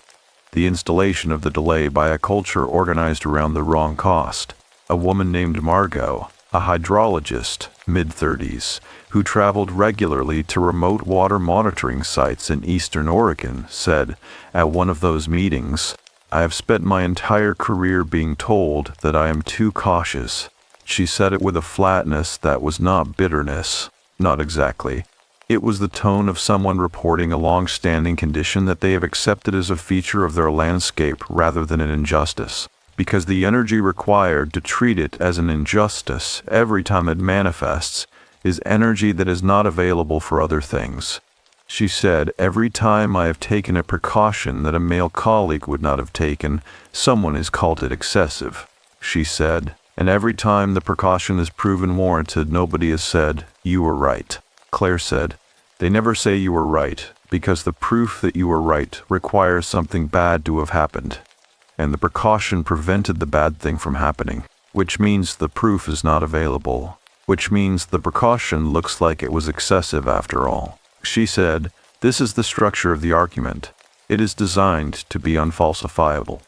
The installation of the delay by a culture organized around the wrong cost. A woman named Margot, a hydrologist, mid-30s, who traveled regularly to remote water monitoring sites in eastern Oregon, said, at one of those meetings, "I have spent my entire career being told that I am too cautious." She said it with a flatness that was not bitterness. Not exactly. It was the tone of someone reporting a long-standing condition that they have accepted as a feature of their landscape rather than an injustice, because the energy required to treat it as an injustice every time it manifests is energy that is not available for other things. She said, "Every time I have taken a precaution that a male colleague would not have taken, someone has called it excessive." She said, "And every time the precaution is proven warranted, nobody has said, 'You were right.'" Claire said, "They never say you were right, because the proof that you were right requires something bad to have happened. And the precaution prevented the bad thing from happening, which means the proof is not available, which means the precaution looks like it was excessive after all." She said, "This is the structure of the argument. It is designed to be unfalsifiable."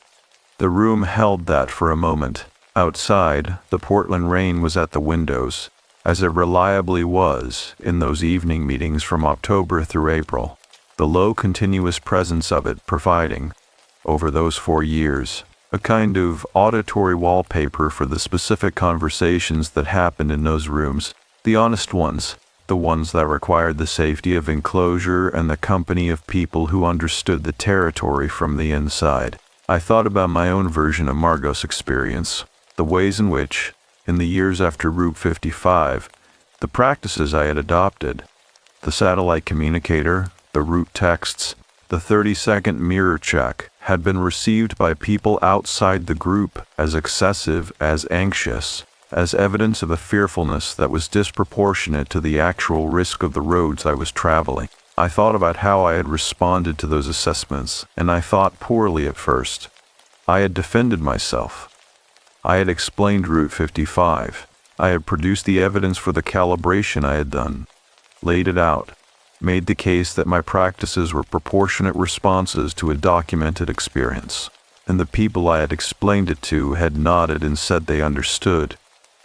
The room held that for a moment. Outside, the Portland rain was at the windows, as it reliably was in those evening meetings from October through April, the low continuous presence of it providing, over those 4 years, a kind of auditory wallpaper for the specific conversations that happened in those rooms, the honest ones, the ones that required the safety of enclosure and the company of people who understood the territory from the inside. I thought about my own version of Margot's experience, the ways in which, in the years after Route 55, the practices I had adopted, the satellite communicator, the route texts, the 30-second mirror check, had been received by people outside the group as excessive, as anxious, as evidence of a fearfulness that was disproportionate to the actual risk of the roads I was traveling. I thought about how I had responded to those assessments, and I thought poorly at first. I had defended myself. I had explained Route 55. I had produced the evidence for the calibration I had done, laid it out, made the case that my practices were proportionate responses to a documented experience. And the people I had explained it to had nodded and said they understood,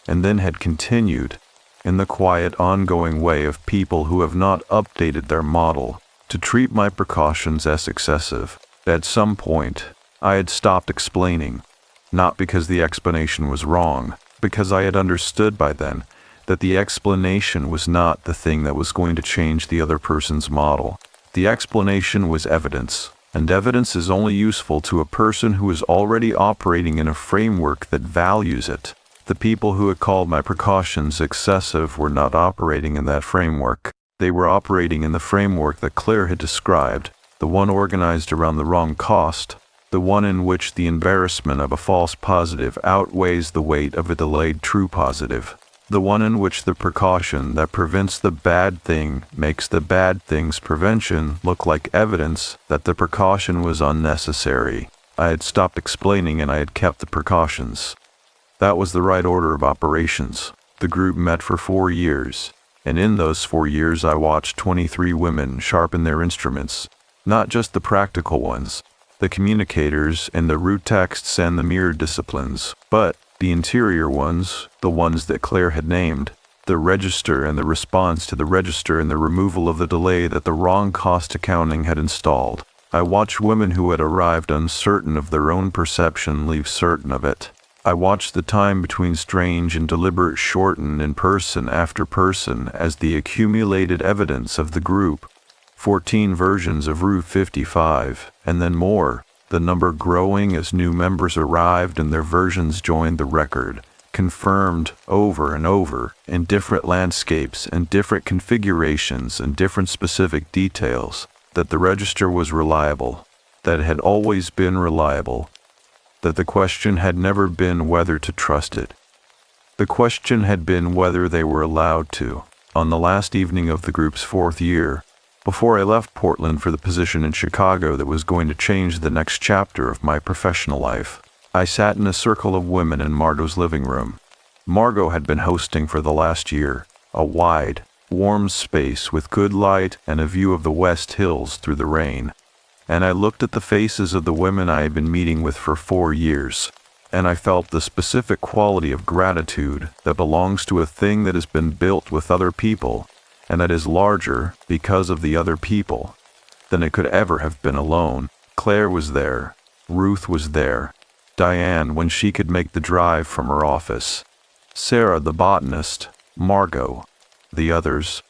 and then had continued, in the quiet ongoing way of people who have not updated their model, to treat my precautions as excessive. At some point, I had stopped explaining, not because the explanation was wrong, because I had understood by then that the explanation was not the thing that was going to change the other person's model. The explanation was evidence, and evidence is only useful to a person who is already operating in a framework that values it. The people who had called my precautions excessive were not operating in that framework. They were operating in the framework that Claire had described, the one organized around the wrong cost, the one in which the embarrassment of a false positive outweighs the weight of a delayed true positive, the one in which the precaution that prevents the bad thing makes the bad thing's prevention look like evidence that the precaution was unnecessary. I had stopped explaining and I had kept the precautions. That was the right order of operations. The group met for 4 years, and in those 4 years I watched 23 women sharpen their instruments, not just the practical ones, the communicators and the root texts and the mirror disciplines, but the interior ones, the ones that Claire had named, the register and the response to the register and the removal of the delay that the wrong cost accounting had installed. I watched women who had arrived uncertain of their own perception leave certain of it. I watched the time between strange and deliberate shorten in person after person as the accumulated evidence of the group, 14 versions of Route 55, and then more, the number growing as new members arrived and their versions joined the record, confirmed over and over in different landscapes and different configurations and different specific details that the register was reliable, that it had always been reliable, that the question had never been whether to trust it. The question had been whether they were allowed to. On the last evening of the group's 4th year, before I left Portland for the position in Chicago that was going to change the next chapter of my professional life, I sat in a circle of women in Margot's living room. Margot had been hosting for the last year, a wide, warm space with good light and a view of the West Hills through the rain. And I looked at the faces of the women I had been meeting with for 4 years, and I felt the specific quality of gratitude that belongs to a thing that has been built with other people, and that is larger, because of the other people, than it could ever have been alone. Claire was there, Ruth was there, Diane when she could make the drive from her office, Sarah the botanist, Margot, the others.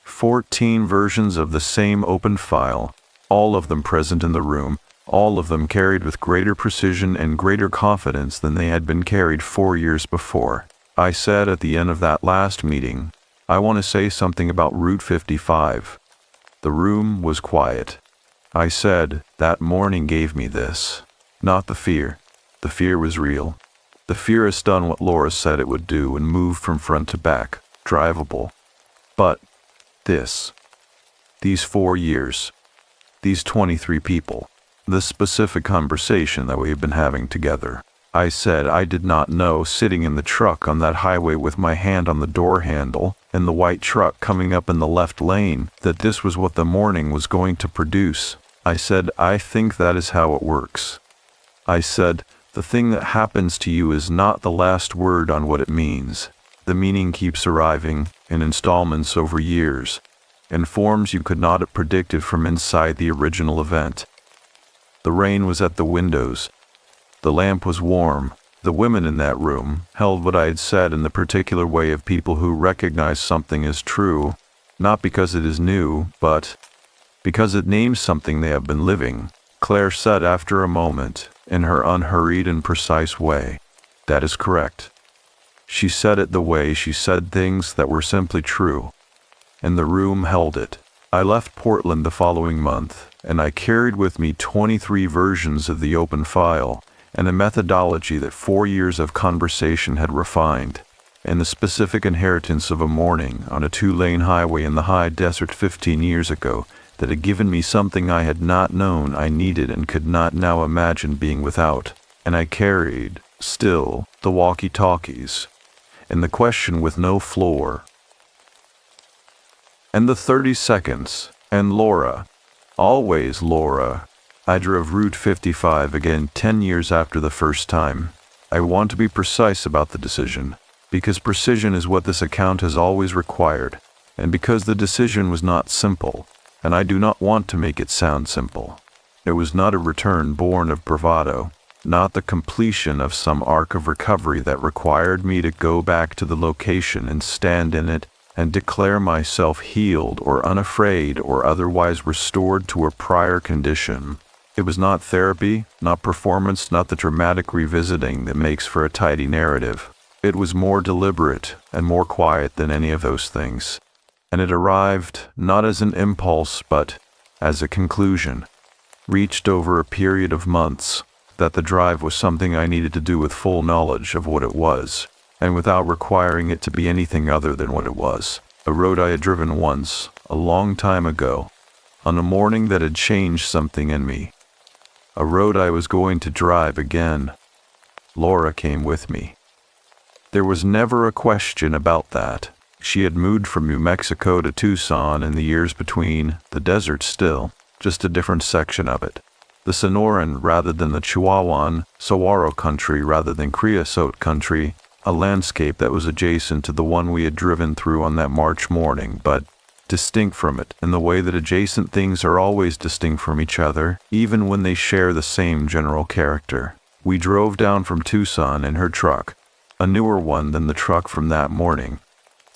14 versions of the same open file, all of them present in the room, all of them carried with greater precision and greater confidence than they had been carried 4 years before. I said at the end of that last meeting, I want to say something about Route 55. The room was quiet. I said, that morning gave me this. Not the fear. The fear was real. The fear has done what Laura said it would do and moved from front to back, drivable. But these 4 years, these 23 people, this specific conversation that we have been having together. I said I did not know, sitting in the truck on that highway with my hand on the door handle and the white truck coming up in the left lane, that this was what the morning was going to produce. I said, I think that is how it works. I said, the thing that happens to you is not the last word on what it means. The meaning keeps arriving in installments over years, in forms you could not have predicted from inside the original event. The rain was at the windows. The lamp was warm. The women in that room held what I had said in the particular way of people who recognize something as true, not because it is new, but because it names something they have been living. Claire said after a moment, in her unhurried and precise way, that is correct. She said it the way she said things that were simply true, and the room held it. I left Portland the following month, and I carried with me 23 versions of the open file, and a methodology that 4 years of conversation had refined, and the specific inheritance of a morning on a 2-lane highway in the high desert 15 years ago that had given me something I had not known I needed and could not now imagine being without. And I carried, still, the walkie-talkies, and the question with no floor, and the 30 seconds, and Laura, always Laura. I drove Route 55 again 10 years after the first time. I want to be precise about the decision, because precision is what this account has always required, and because the decision was not simple, and I do not want to make it sound simple. It was not a return born of bravado, not the completion of some arc of recovery that required me to go back to the location and stand in it and declare myself healed or unafraid or otherwise restored to a prior condition. It was not therapy, not performance, not the dramatic revisiting that makes for a tidy narrative. It was more deliberate and more quiet than any of those things. And it arrived not as an impulse but as a conclusion, reached over a period of months, that the drive was something I needed to do with full knowledge of what it was, and without requiring it to be anything other than what it was. A road I had driven once, a long time ago, on a morning that had changed something in me. A road I was going to drive again. Laura came with me. There was never a question about that. She had moved from New Mexico to Tucson in the years between, the desert still, just a different section of it. The Sonoran rather than the Chihuahuan, Saguaro country rather than Creosote country, a landscape that was adjacent to the one we had driven through on that March morning, but distinct from it in the way that adjacent things are always distinct from each other, even when they share the same general character. We drove down from Tucson in her truck, a newer one than the truck from that morning,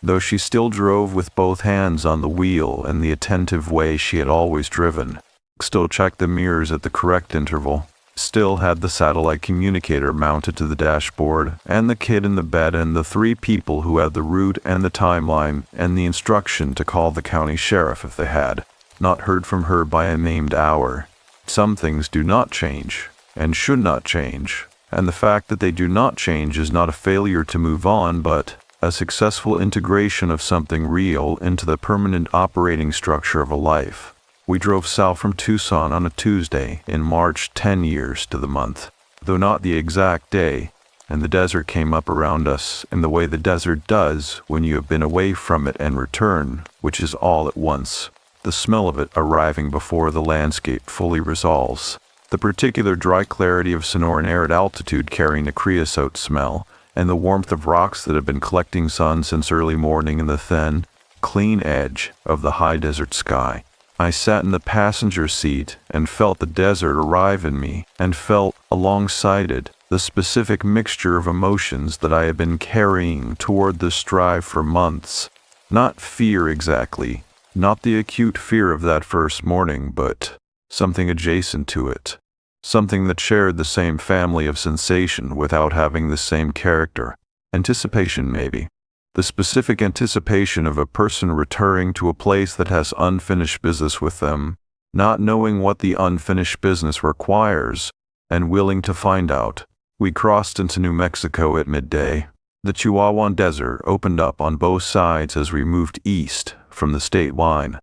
though she still drove with both hands on the wheel in the attentive way she had always driven, still checked the mirrors at the correct interval, still had the satellite communicator mounted to the dashboard, and the kid in the bed and the 3 people who had the route and the timeline and the instruction to call the county sheriff if they had not heard from her by a named hour. Some things do not change, and should not change, and the fact that they do not change is not a failure to move on, but a successful integration of something real into the permanent operating structure of a life. We drove south from Tucson on a Tuesday in March, 10 years to the month, though not the exact day, and the desert came up around us in the way the desert does when you have been away from it and return, which is all at once, the smell of it arriving before the landscape fully resolves, the particular dry clarity of Sonoran arid altitude carrying a creosote smell, and the warmth of rocks that have been collecting sun since early morning in the thin, clean edge of the high desert sky. I sat in the passenger seat and felt the desert arrive in me, and felt, alongside it, the specific mixture of emotions that I had been carrying toward this drive for months. Not fear exactly, not the acute fear of that first morning, but something adjacent to it. Something that shared the same family of sensation without having the same character. Anticipation, maybe. The specific anticipation of a person returning to a place that has unfinished business with them, not knowing what the unfinished business requires, and willing to find out. We crossed into New Mexico at midday. The Chihuahuan Desert opened up on both sides as we moved east from the state line.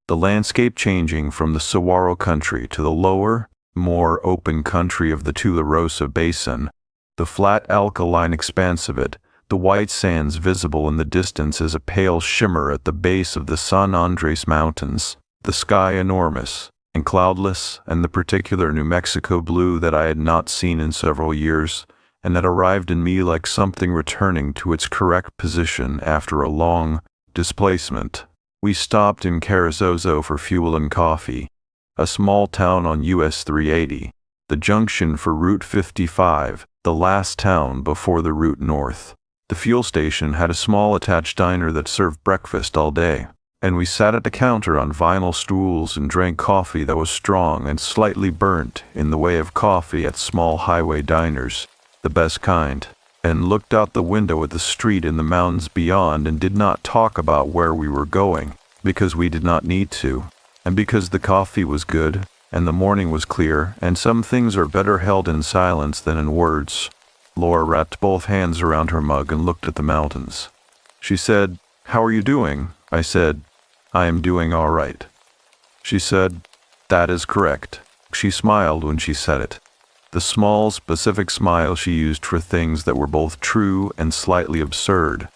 The landscape changing from the saguaro country to the lower, more open country of the Tularosa Basin, the flat alkaline expanse of it, the white sands visible in the distance as a pale shimmer at the base of the San Andres Mountains, the sky enormous and cloudless, and the particular New Mexico blue that I had not seen in several years, and that arrived in me like something returning to its correct position after a long displacement. We stopped in Carrizozo for fuel and coffee, a small town on US 380, the junction for Route 55, the last town before the route north. The fuel station had a small attached diner that served breakfast all day, and we sat at the counter on vinyl stools and drank coffee that was strong and slightly burnt in the way of coffee at small highway diners, the best kind, and looked out the window at the street in the mountains beyond and did not talk about where we were going, because we did not need to, and because the coffee was good, and the morning was clear, and some things are better held in silence than in words. Laura wrapped both hands around her mug and looked at the mountains. She said, "How are you doing?" I said, "I am doing all right." She said, "That is correct." She smiled when she said it. The small, specific smile she used for things that were both true and slightly absurd.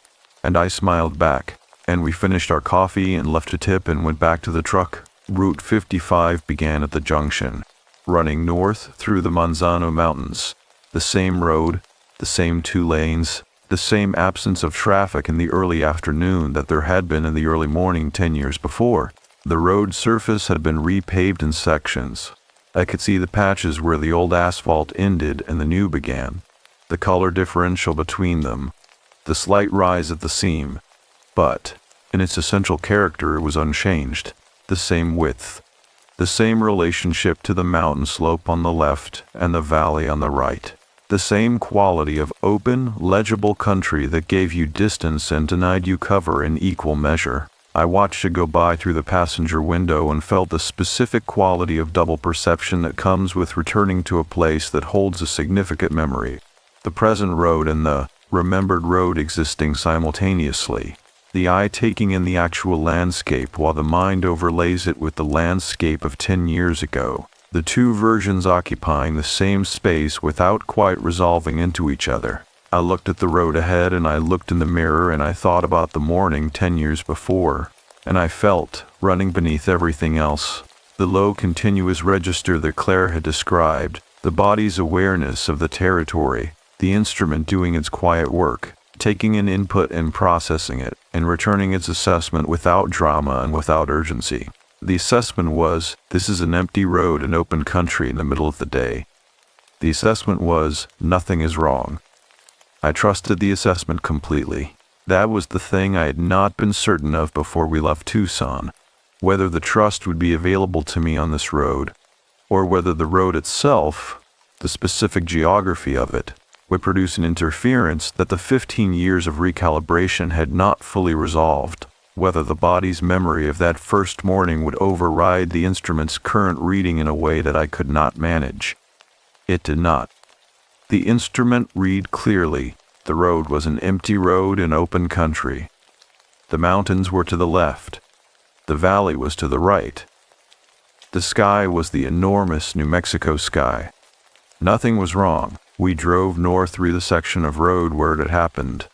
And I smiled back, and we finished our coffee and left a tip and went back to the truck. Route 55 began at the junction, running north through the Manzano Mountains. The same road, the same 2 lanes, the same absence of traffic in the early afternoon that there had been in the early morning 10 years before. The road surface had been repaved in sections. I could see the patches where the old asphalt ended and the new began, the color differential between them, the slight rise at the seam, but in its essential character it was unchanged. The same width, the same relationship to the mountain slope on the left and the valley on the right, the same quality of open, legible country that gave you distance and denied you cover in equal measure. I watched it go by through the passenger window and felt the specific quality of double perception that comes with returning to a place that holds a significant memory. The present road and the remembered road existing simultaneously. The eye taking in the actual landscape while the mind overlays it with the landscape of 10 years ago. The two versions occupying the same space without quite resolving into each other. I looked at the road ahead and I looked in the mirror and I thought about the morning 10 years before. And I felt, running beneath everything else, the low continuous register that Claire had described, the body's awareness of the territory, the instrument doing its quiet work, taking in input and processing it, and returning its assessment without drama and without urgency. The assessment was, this is an empty road and open country in the middle of the day. The assessment was, nothing is wrong. I trusted the assessment completely. That was the thing I had not been certain of before we left Tucson, whether the trust would be available to me on this road, or whether the road itself, the specific geography of it, would produce an interference that the 15 years of recalibration had not fully resolved. whether the body's memory of that first morning would override the instrument's current reading in a way that I could not manage. It did not. The instrument read clearly. The road was an empty road in open country. The mountains were to the left. The valley was to the right. The sky was the enormous New Mexico sky. Nothing was wrong. We drove north through the section of road where it had happened.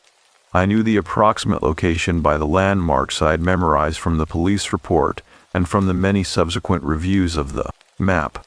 I knew the approximate location by the landmarks I had memorized from the police report and from the many subsequent reviews of the map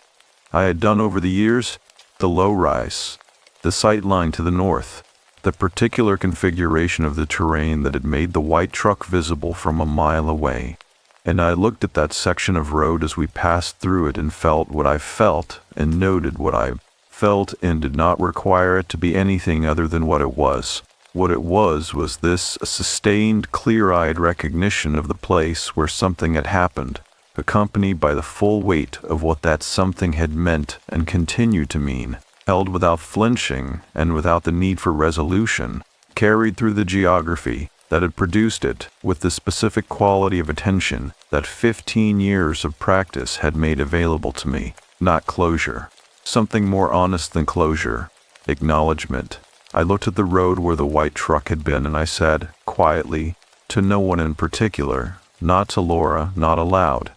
I had done over the years. The low-rise, the sight line to the north, the particular configuration of the terrain that had made the white truck visible from a mile away. And I looked at that section of road as we passed through it and felt what I felt and noted what I felt and did not require it to be anything other than what it was. What it was this a sustained, clear-eyed recognition of the place where something had happened, accompanied by the full weight of what that something had meant and continued to mean, held without flinching and without the need for resolution, carried through the geography that had produced it with the specific quality of attention that 15 years of practice had made available to me. Not closure. Something more honest than closure. Acknowledgement. I looked at the road where the white truck had been and I said, quietly, to no one in particular, not to Laura, not aloud,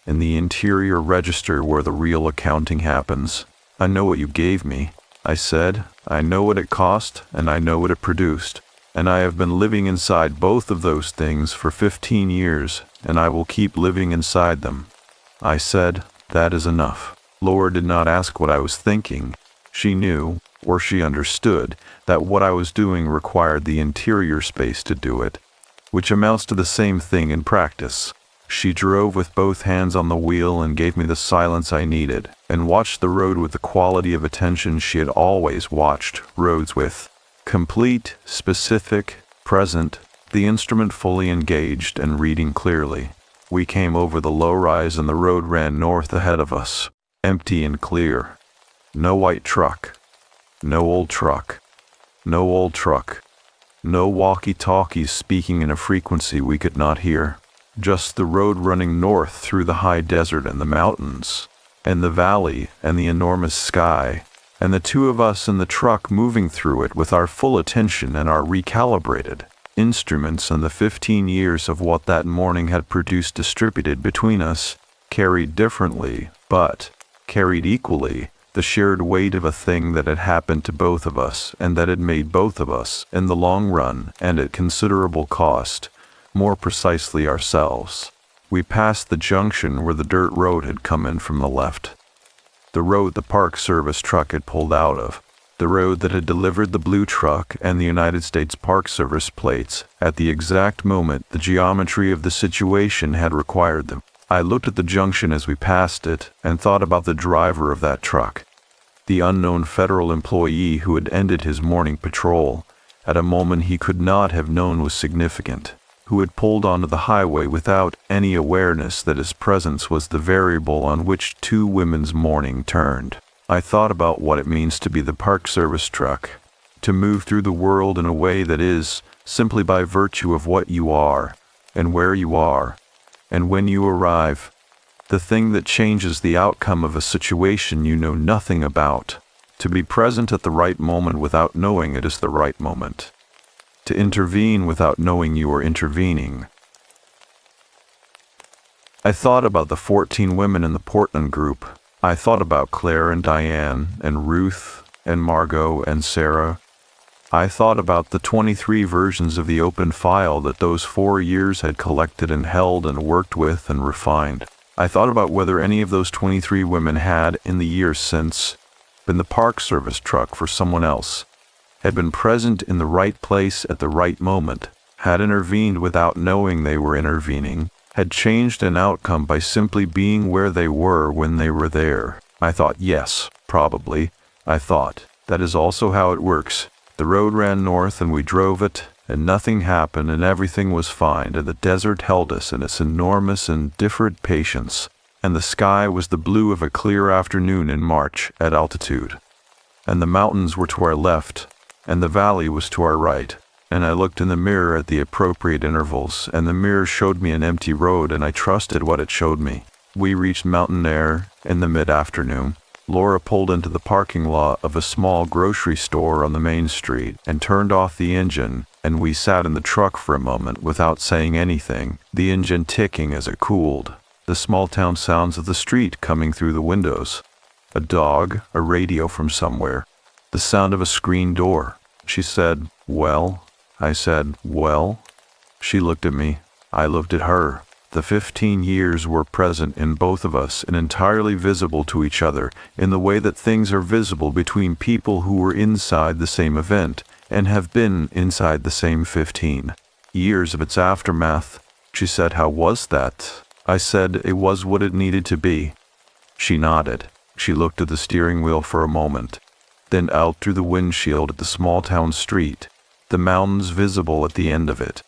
in the interior register where the real accounting happens. I know what you gave me, I said. I know what it cost and I know what it produced. And I have been living inside both of those things for 15 years, and I will keep living inside them. I said, that is enough. Laura did not ask what I was thinking. She knew, or she understood, that what I was doing required the interior space to do it, which amounts to the same thing in practice. She drove with both hands on the wheel and gave me the silence I needed, and watched the road with the quality of attention she had always watched roads with. Complete, specific, present, the instrument fully engaged and reading clearly. We came over the low-rise and the road ran north ahead of us, empty and clear. No white truck. No old truck. No old truck. No walkie-talkies speaking in a frequency we could not hear. Just the road running north through the high desert and the mountains, and the valley and the enormous sky, and the two of us in the truck moving through it with our full attention and our recalibrated instruments, and the 15 years of what that morning had produced distributed between us, carried differently, but carried equally, the shared weight of a thing that had happened to both of us and that had made both of us, in the long run and at considerable cost, more precisely ourselves. We passed the junction where the dirt road had come in from the left. The road the Park Service truck had pulled out of. The road that had delivered the blue truck and the United States Park Service plates at the exact moment the geometry of the situation had required them. I looked at the junction as we passed it and thought about the driver of that truck, the unknown federal employee who had ended his morning patrol at a moment he could not have known was significant, who had pulled onto the highway without any awareness that his presence was the variable on which two women's morning turned. I thought about what it means to be the Park Service truck, to move through the world in a way that is, simply by virtue of what you are, and where you are, and when you arrive, the thing that changes the outcome of a situation you know nothing about, to be present at the right moment without knowing it is the right moment, to intervene without knowing you are intervening. I thought about the 14 women in the Portland group. I thought about Claire and Diane and Ruth and Margot and Sarah. I thought about the 23 versions of the open file that those 4 years had collected and held and worked with and refined. I thought about whether any of those 23 women had, in the years since, been the Park Service truck for someone else, had been present in the right place at the right moment, had intervened without knowing they were intervening, had changed an outcome by simply being where they were when they were there. I thought, yes, probably. I thought, that is also how it works. The road ran north and we drove it, and nothing happened and everything was fine, and the desert held us in its enormous indifferent patience, and the sky was the blue of a clear afternoon in March at altitude. And the mountains were to our left, and the valley was to our right, and I looked in the mirror at the appropriate intervals, and the mirror showed me an empty road, and I trusted what it showed me. We reached Mountain Air in the mid-afternoon. Laura pulled into the parking lot of a small grocery store on the main street and turned off the engine, and we sat in the truck for a moment without saying anything, the engine ticking as it cooled, the small-town sounds of the street coming through the windows. A dog, a radio from somewhere, the sound of a screen door. She said, "Well?" I said, "Well?" She looked at me. I looked at her. The 15 years were present in both of us and entirely visible to each other in the way that things are visible between people who were inside the same event and have been inside the same 15 years of its aftermath. She said, "How was that?" I said, "It was what it needed to be." She nodded. She looked at the steering wheel for a moment, then out through the windshield at the small town street, the mountains visible at the end of it,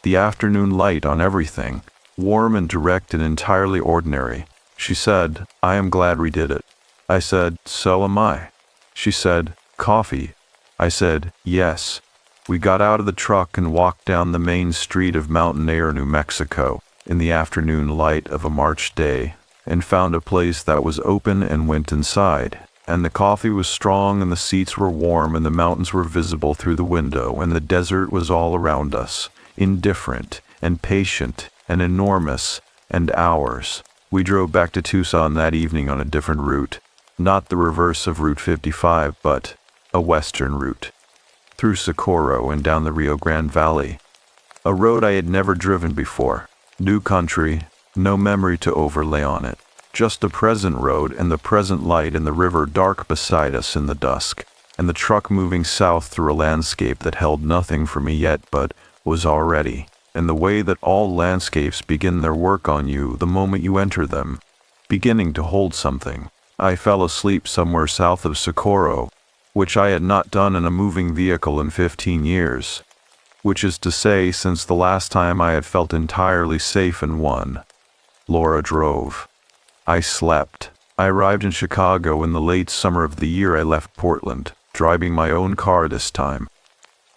the afternoon light on everything, warm and direct and entirely ordinary. She said, "I am glad we did it." I said, "So am I." She said, "Coffee?" I said, "Yes." We got out of the truck and walked down the main street of Mountain Air, New Mexico, in the afternoon light of a March day, and found a place that was open and went inside. And the coffee was strong, and the seats were warm, and the mountains were visible through the window, and the desert was all around us, indifferent and patient and enormous and ours. We drove back to Tucson that evening on a different route, not the reverse of Route 55, but a western route, through Socorro and down the Rio Grande Valley, a road I had never driven before. New country, no memory to overlay on it. Just the present road and the present light and the river dark beside us in the dusk, and the truck moving south through a landscape that held nothing for me yet but was already, in the way that all landscapes begin their work on you the moment you enter them, beginning to hold something. I fell asleep somewhere south of Socorro, which I had not done in a moving vehicle in 15 years, which is to say since the last time I had felt entirely safe in one. Laura drove. I slept. I arrived in Chicago in the late summer of the year I left Portland, driving my own car this time.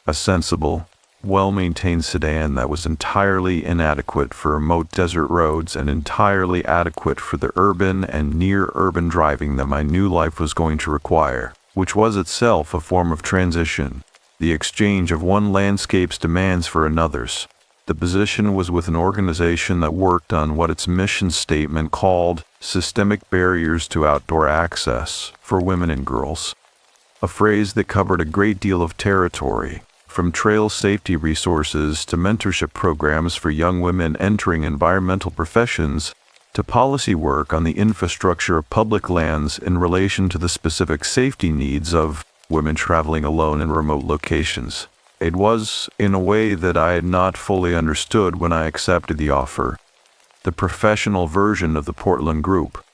A sensible, well-maintained sedan that was entirely inadequate for remote desert roads and entirely adequate for the urban and near-urban driving that my new life was going to require, which was itself a form of transition, the exchange of one landscape's demands for another's. The position was with an organization that worked on what its mission statement called systemic barriers to outdoor access for women and girls, a phrase that covered a great deal of territory, from trail safety resources to mentorship programs for young women entering environmental professions to policy work on the infrastructure of public lands in relation to the specific safety needs of women traveling alone in remote locations. It was, in a way that I had not fully understood when I accepted the offer, the professional version of the Portland group,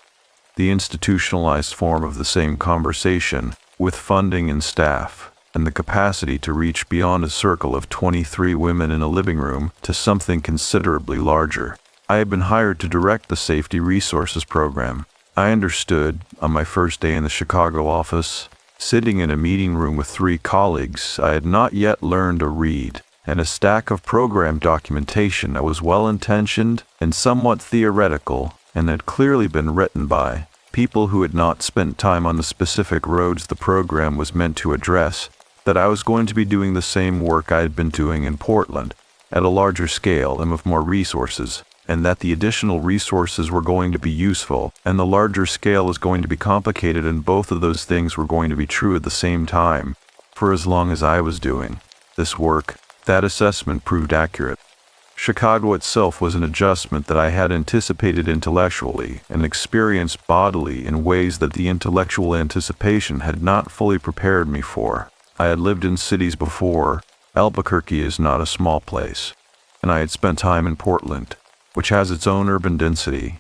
the institutionalized form of the same conversation, with funding and staff, and the capacity to reach beyond a circle of 23 women in a living room to something considerably larger. I had been hired to direct the Safety Resources Program. I understood, on my first day in the Chicago office, sitting in a meeting room with 3 colleagues I had not yet learned to read, and a stack of program documentation that was well-intentioned and somewhat theoretical and had clearly been written by people who had not spent time on the specific roads the program was meant to address, that I was going to be doing the same work I had been doing in Portland, at a larger scale and with more resources, and that the additional resources were going to be useful, and the larger scale was going to be complicated, and both of those things were going to be true at the same time, for as long as I was doing this work. That assessment proved accurate. Chicago itself was an adjustment that I had anticipated intellectually and experienced bodily in ways that the intellectual anticipation had not fully prepared me for. I had lived in cities before. Albuquerque is not a small place, and I had spent time in Portland, which has its own urban density.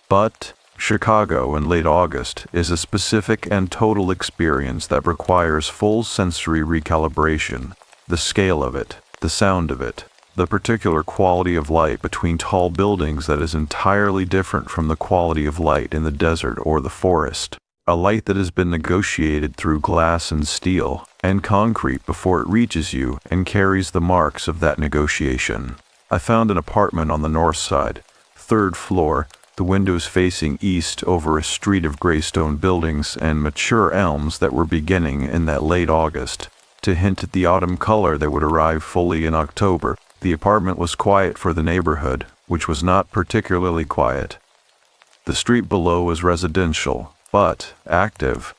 But Chicago in late August is a specific and total experience that requires full sensory recalibration. The scale of it, the sound of it, the particular quality of light between tall buildings that is entirely different from the quality of light in the desert or the forest. A light that has been negotiated through glass and steel and concrete before it reaches you and carries the marks of that negotiation. I found an apartment on the north side, 3rd floor, the windows facing east over a street of gray stone buildings and mature elms that were beginning in that late August to hint at the autumn color that would arrive fully in October. The apartment was quiet for the neighborhood, which was not particularly quiet. The street below was residential, but active.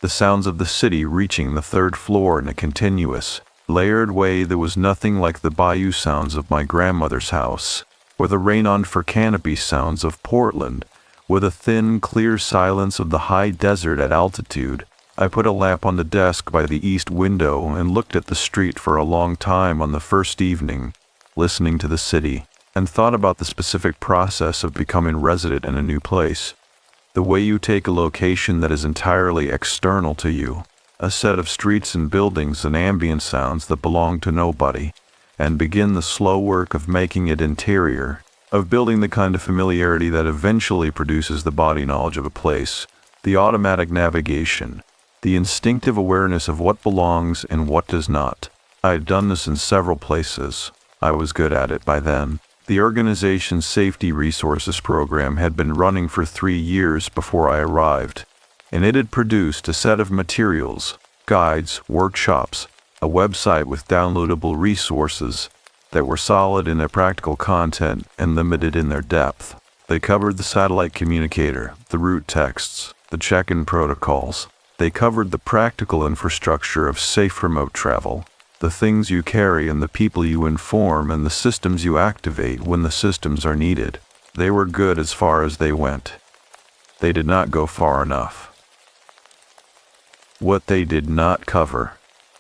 The sounds of the city reaching the 3rd floor in a continuous, layered way that was nothing like the bayou sounds of my grandmother's house, or the rain-on for canopy sounds of Portland, with a thin, clear silence of the high desert at altitude. I put a lamp on the desk by the east window and looked at the street for a long time on the first evening, listening to the city, and thought about the specific process of becoming resident in a new place. The way you take a location that is entirely external to you, a set of streets and buildings and ambient sounds that belong to nobody, and begin the slow work of making it interior, of building the kind of familiarity that eventually produces the body knowledge of a place, the automatic navigation, the instinctive awareness of what belongs and what does not. I had done this in several places. I was good at it by then. The organization's safety resources program had been running for 3 years before I arrived, and it had produced a set of materials, guides, workshops, a website with downloadable resources that were solid in their practical content and limited in their depth. They covered the satellite communicator, the route texts, the check-in protocols. They covered the practical infrastructure of safe remote travel, the things you carry and the people you inform and the systems you activate when the systems are needed. They were good as far as they went. They did not go far enough. What they did not cover,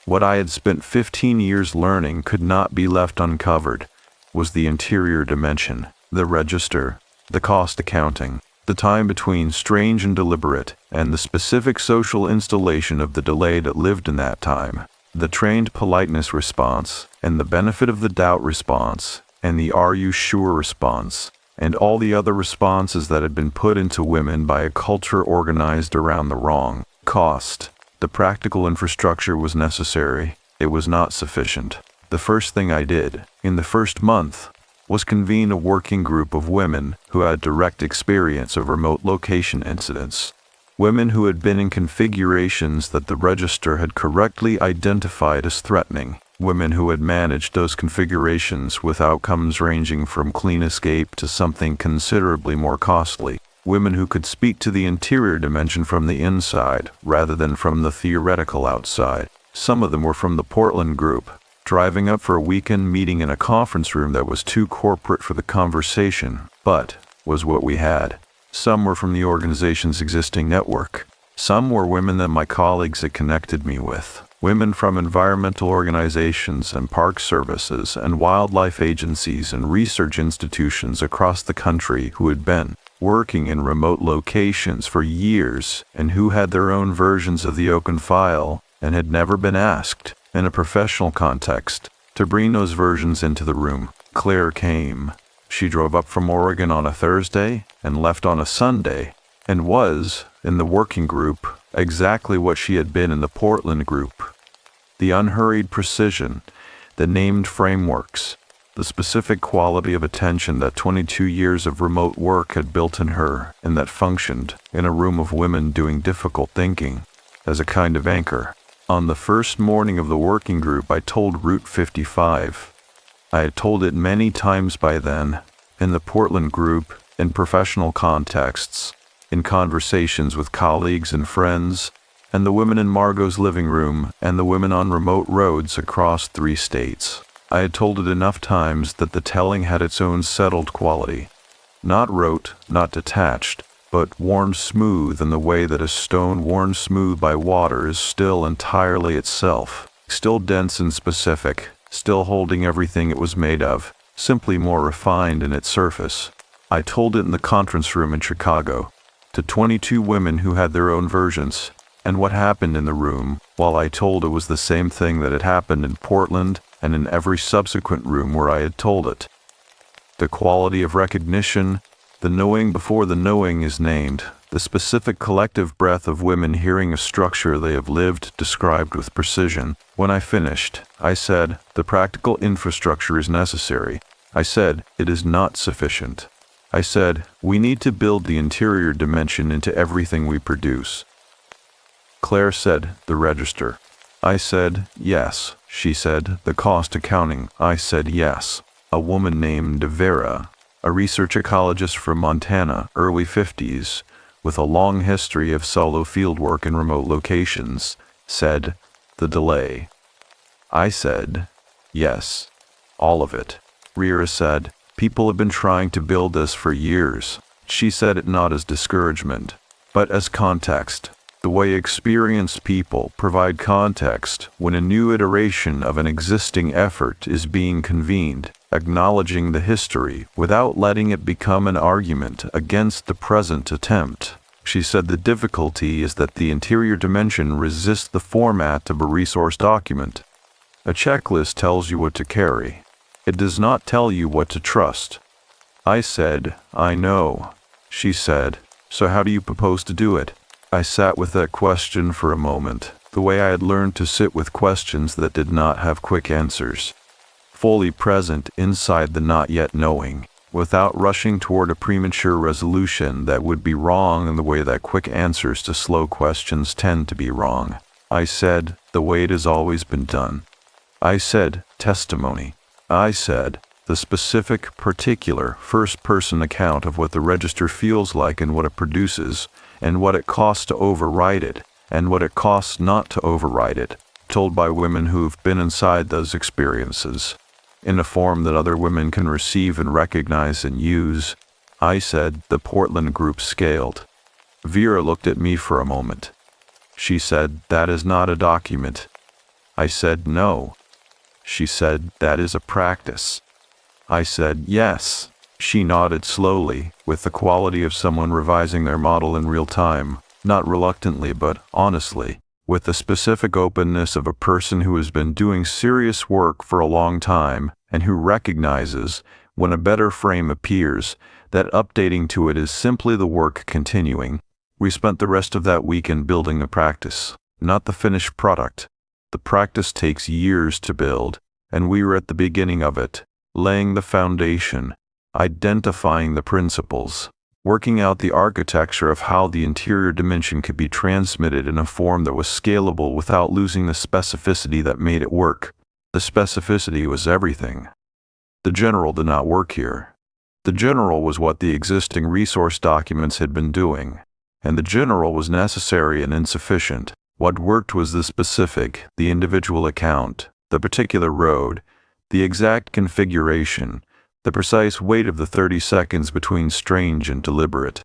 what I had spent 15 years learning could not be left uncovered, was the interior dimension, the register, the cost accounting, the time between strange and deliberate, and the specific social installation of the delay that lived in that time, the trained politeness response, and the benefit of the doubt response, and the are you sure response, and all the other responses that had been put into women by a culture organized around the wrong cost. The practical infrastructure was necessary. It was not sufficient. The first thing I did, in the first month, was convene a working group of women who had direct experience of remote location incidents. Women who had been in configurations that the register had correctly identified as threatening. Women who had managed those configurations with outcomes ranging from clean escape to something considerably more costly. Women who could speak to the interior dimension from the inside, rather than from the theoretical outside. Some of them were from the Portland group, driving up for a weekend meeting in a conference room that was too corporate for the conversation, but was what we had. Some were from the organization's existing network. Some were women that my colleagues had connected me with. Women from environmental organizations and park services and wildlife agencies and research institutions across the country who had been working in remote locations for years and who had their own versions of the open file and had never been asked, in a professional context, to bring those versions into the room. Claire came. She drove up from Oregon on a Thursday and left on a Sunday, and was, in the working group, exactly what she had been in the Portland group. The unhurried precision, the named frameworks, the specific quality of attention that 22 years of remote work had built in her and that functioned, in a room of women doing difficult thinking, as a kind of anchor. On the first morning of the working group, I told Route 55. I had told it many times by then, in the Portland group, in professional contexts, in conversations with colleagues and friends, and the women in Margot's living room, and the women on remote roads across 3 states. I had told it enough times that the telling had its own settled quality. Not rote, not detached, but worn smooth in the way that a stone worn smooth by water is still entirely itself, still dense and specific, still holding everything it was made of, simply more refined in its surface. I told it in the conference room in Chicago, to 22 women who had their own versions, and what happened in the room, while I told it was the same thing that had happened in Portland and in every subsequent room where I had told it. The quality of recognition, the knowing before the knowing is named, the specific collective breath of women hearing a structure they have lived described with precision. When I finished, I said, the practical infrastructure is necessary. I said, it is not sufficient. I said, we need to build the interior dimension into everything we produce. Claire said, the register. I said, yes. She said, the cost accounting. I said, yes. A woman named Vera, a research ecologist from Montana, early 50s, with a long history of solo fieldwork in remote locations, said, the delay. I said, yes. All of it. Rira said, people have been trying to build this for years. She said it not as discouragement, but as context. The way experienced people provide context when a new iteration of an existing effort is being convened, acknowledging the history without letting it become an argument against the present attempt. She said the difficulty is that the interior dimension resists the format of a resource document. A checklist tells you what to carry. It does not tell you what to trust. I said, I know. She said, so how do you propose to do it? I sat with that question for a moment, the way I had learned to sit with questions that did not have quick answers. Fully present inside the not yet knowing, without rushing toward a premature resolution that would be wrong in the way that quick answers to slow questions tend to be wrong. I said, the way it has always been done. I said, testimony. I said, the specific, particular, first-person account of what the register feels like and what it produces, and what it costs to override it, and what it costs not to override it, told by women who've been inside those experiences, in a form that other women can receive and recognize and use. I said, the Portland group scaled. Vera looked at me for a moment. She said, that is not a document. I said, no. She said, that is a practice. I said, yes. She nodded slowly, with the quality of someone revising their model in real time, not reluctantly but honestly, with the specific openness of a person who has been doing serious work for a long time and who recognizes, when a better frame appears, that updating to it is simply the work continuing. We spent the rest of that weekend building the practice, not the finished product. The practice takes years to build, and we were at the beginning of it, laying the foundation, identifying the principles, working out the architecture of how the interior dimension could be transmitted in a form that was scalable without losing the specificity that made it work. The specificity was everything. The general did not work here. The general was what the existing resource documents had been doing, and the general was necessary and insufficient. What worked was the specific, the individual account, the particular road, the exact configuration, the precise weight of the 30 seconds between strange and deliberate.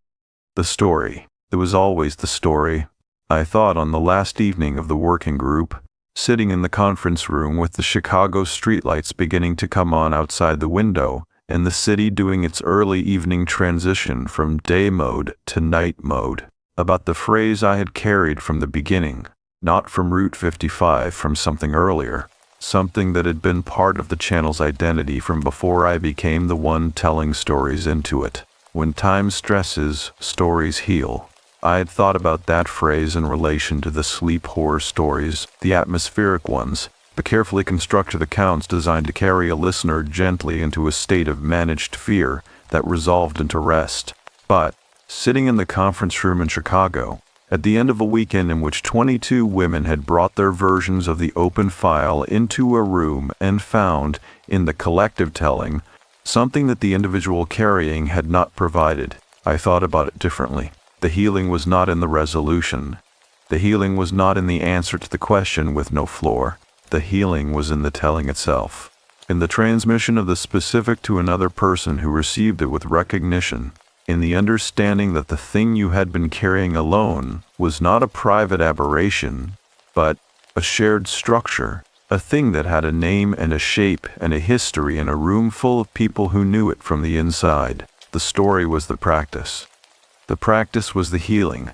The story. There was always the story. I thought on the last evening of the working group, sitting in the conference room with the Chicago streetlights beginning to come on outside the window, and the city doing its early evening transition from day mode to night mode, about the phrase I had carried from the beginning, not from Route 55, from something earlier. Something that had been part of the channel's identity from before I became the one telling stories into it. When time stresses, stories heal. I had thought about that phrase in relation to the sleep horror stories, the atmospheric ones, the carefully constructed accounts designed to carry a listener gently into a state of managed fear that resolved into rest. But, sitting in the conference room in Chicago, at the end of a weekend in which 22 women had brought their versions of the open file into a room and found, in the collective telling, something that the individual carrying had not provided, I thought about it differently. The healing was not in the resolution. The healing was not in the answer to the question with no floor. The healing was in the telling itself, in the transmission of the specific to another person who received it with recognition, in the understanding that the thing you had been carrying alone was not a private aberration, but a shared structure, a thing that had a name and a shape and a history in a room full of people who knew it from the inside. The story was the practice. The practice was the healing,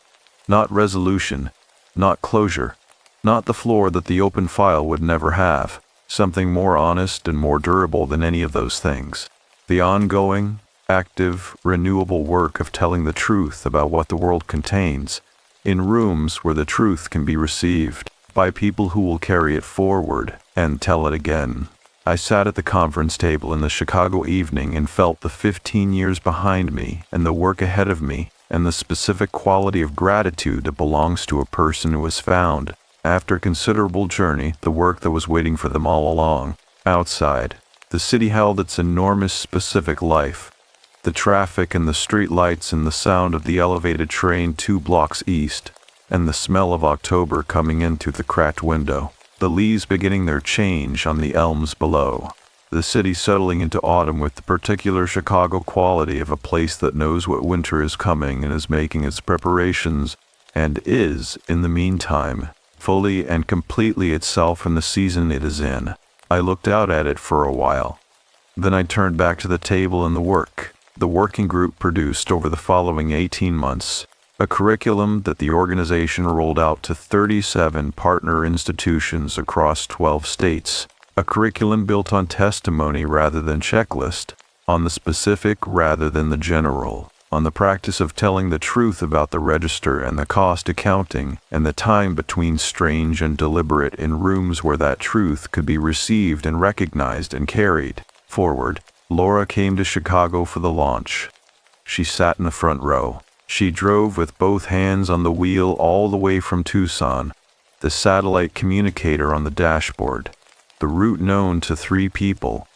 not resolution, not closure, not the floor that the open file would never have, something more honest and more durable than any of those things. The ongoing, active, renewable work of telling the truth about what the world contains, in rooms where the truth can be received by people who will carry it forward and tell it again. I sat at the conference table in the Chicago evening and felt the 15 years behind me and the work ahead of me and the specific quality of gratitude that belongs to a person who has found, after a considerable journey, the work that was waiting for them all along. Outside, the city held its enormous specific life. The traffic and the street lights and the sound of the elevated train 2 blocks east, and the smell of October coming in through the cracked window. The leaves beginning their change on the elms below. The city settling into autumn with the particular Chicago quality of a place that knows what winter is coming and is making its preparations, and is, in the meantime, fully and completely itself in the season it is in. I looked out at it for a while. Then I turned back to the table and the work. The working group produced over the following 18 months a curriculum that the organization rolled out to 37 partner institutions across 12 states. A curriculum built on testimony rather than checklist, on the specific rather than the general, on the practice of telling the truth about the register and the cost accounting and the time between strange and deliberate in rooms where that truth could be received and recognized and carried forward. Laura came to Chicago for the launch. She sat in the front row. She drove with both hands on the wheel all the way from Tucson, the satellite communicator on the dashboard, the route known to 3 people,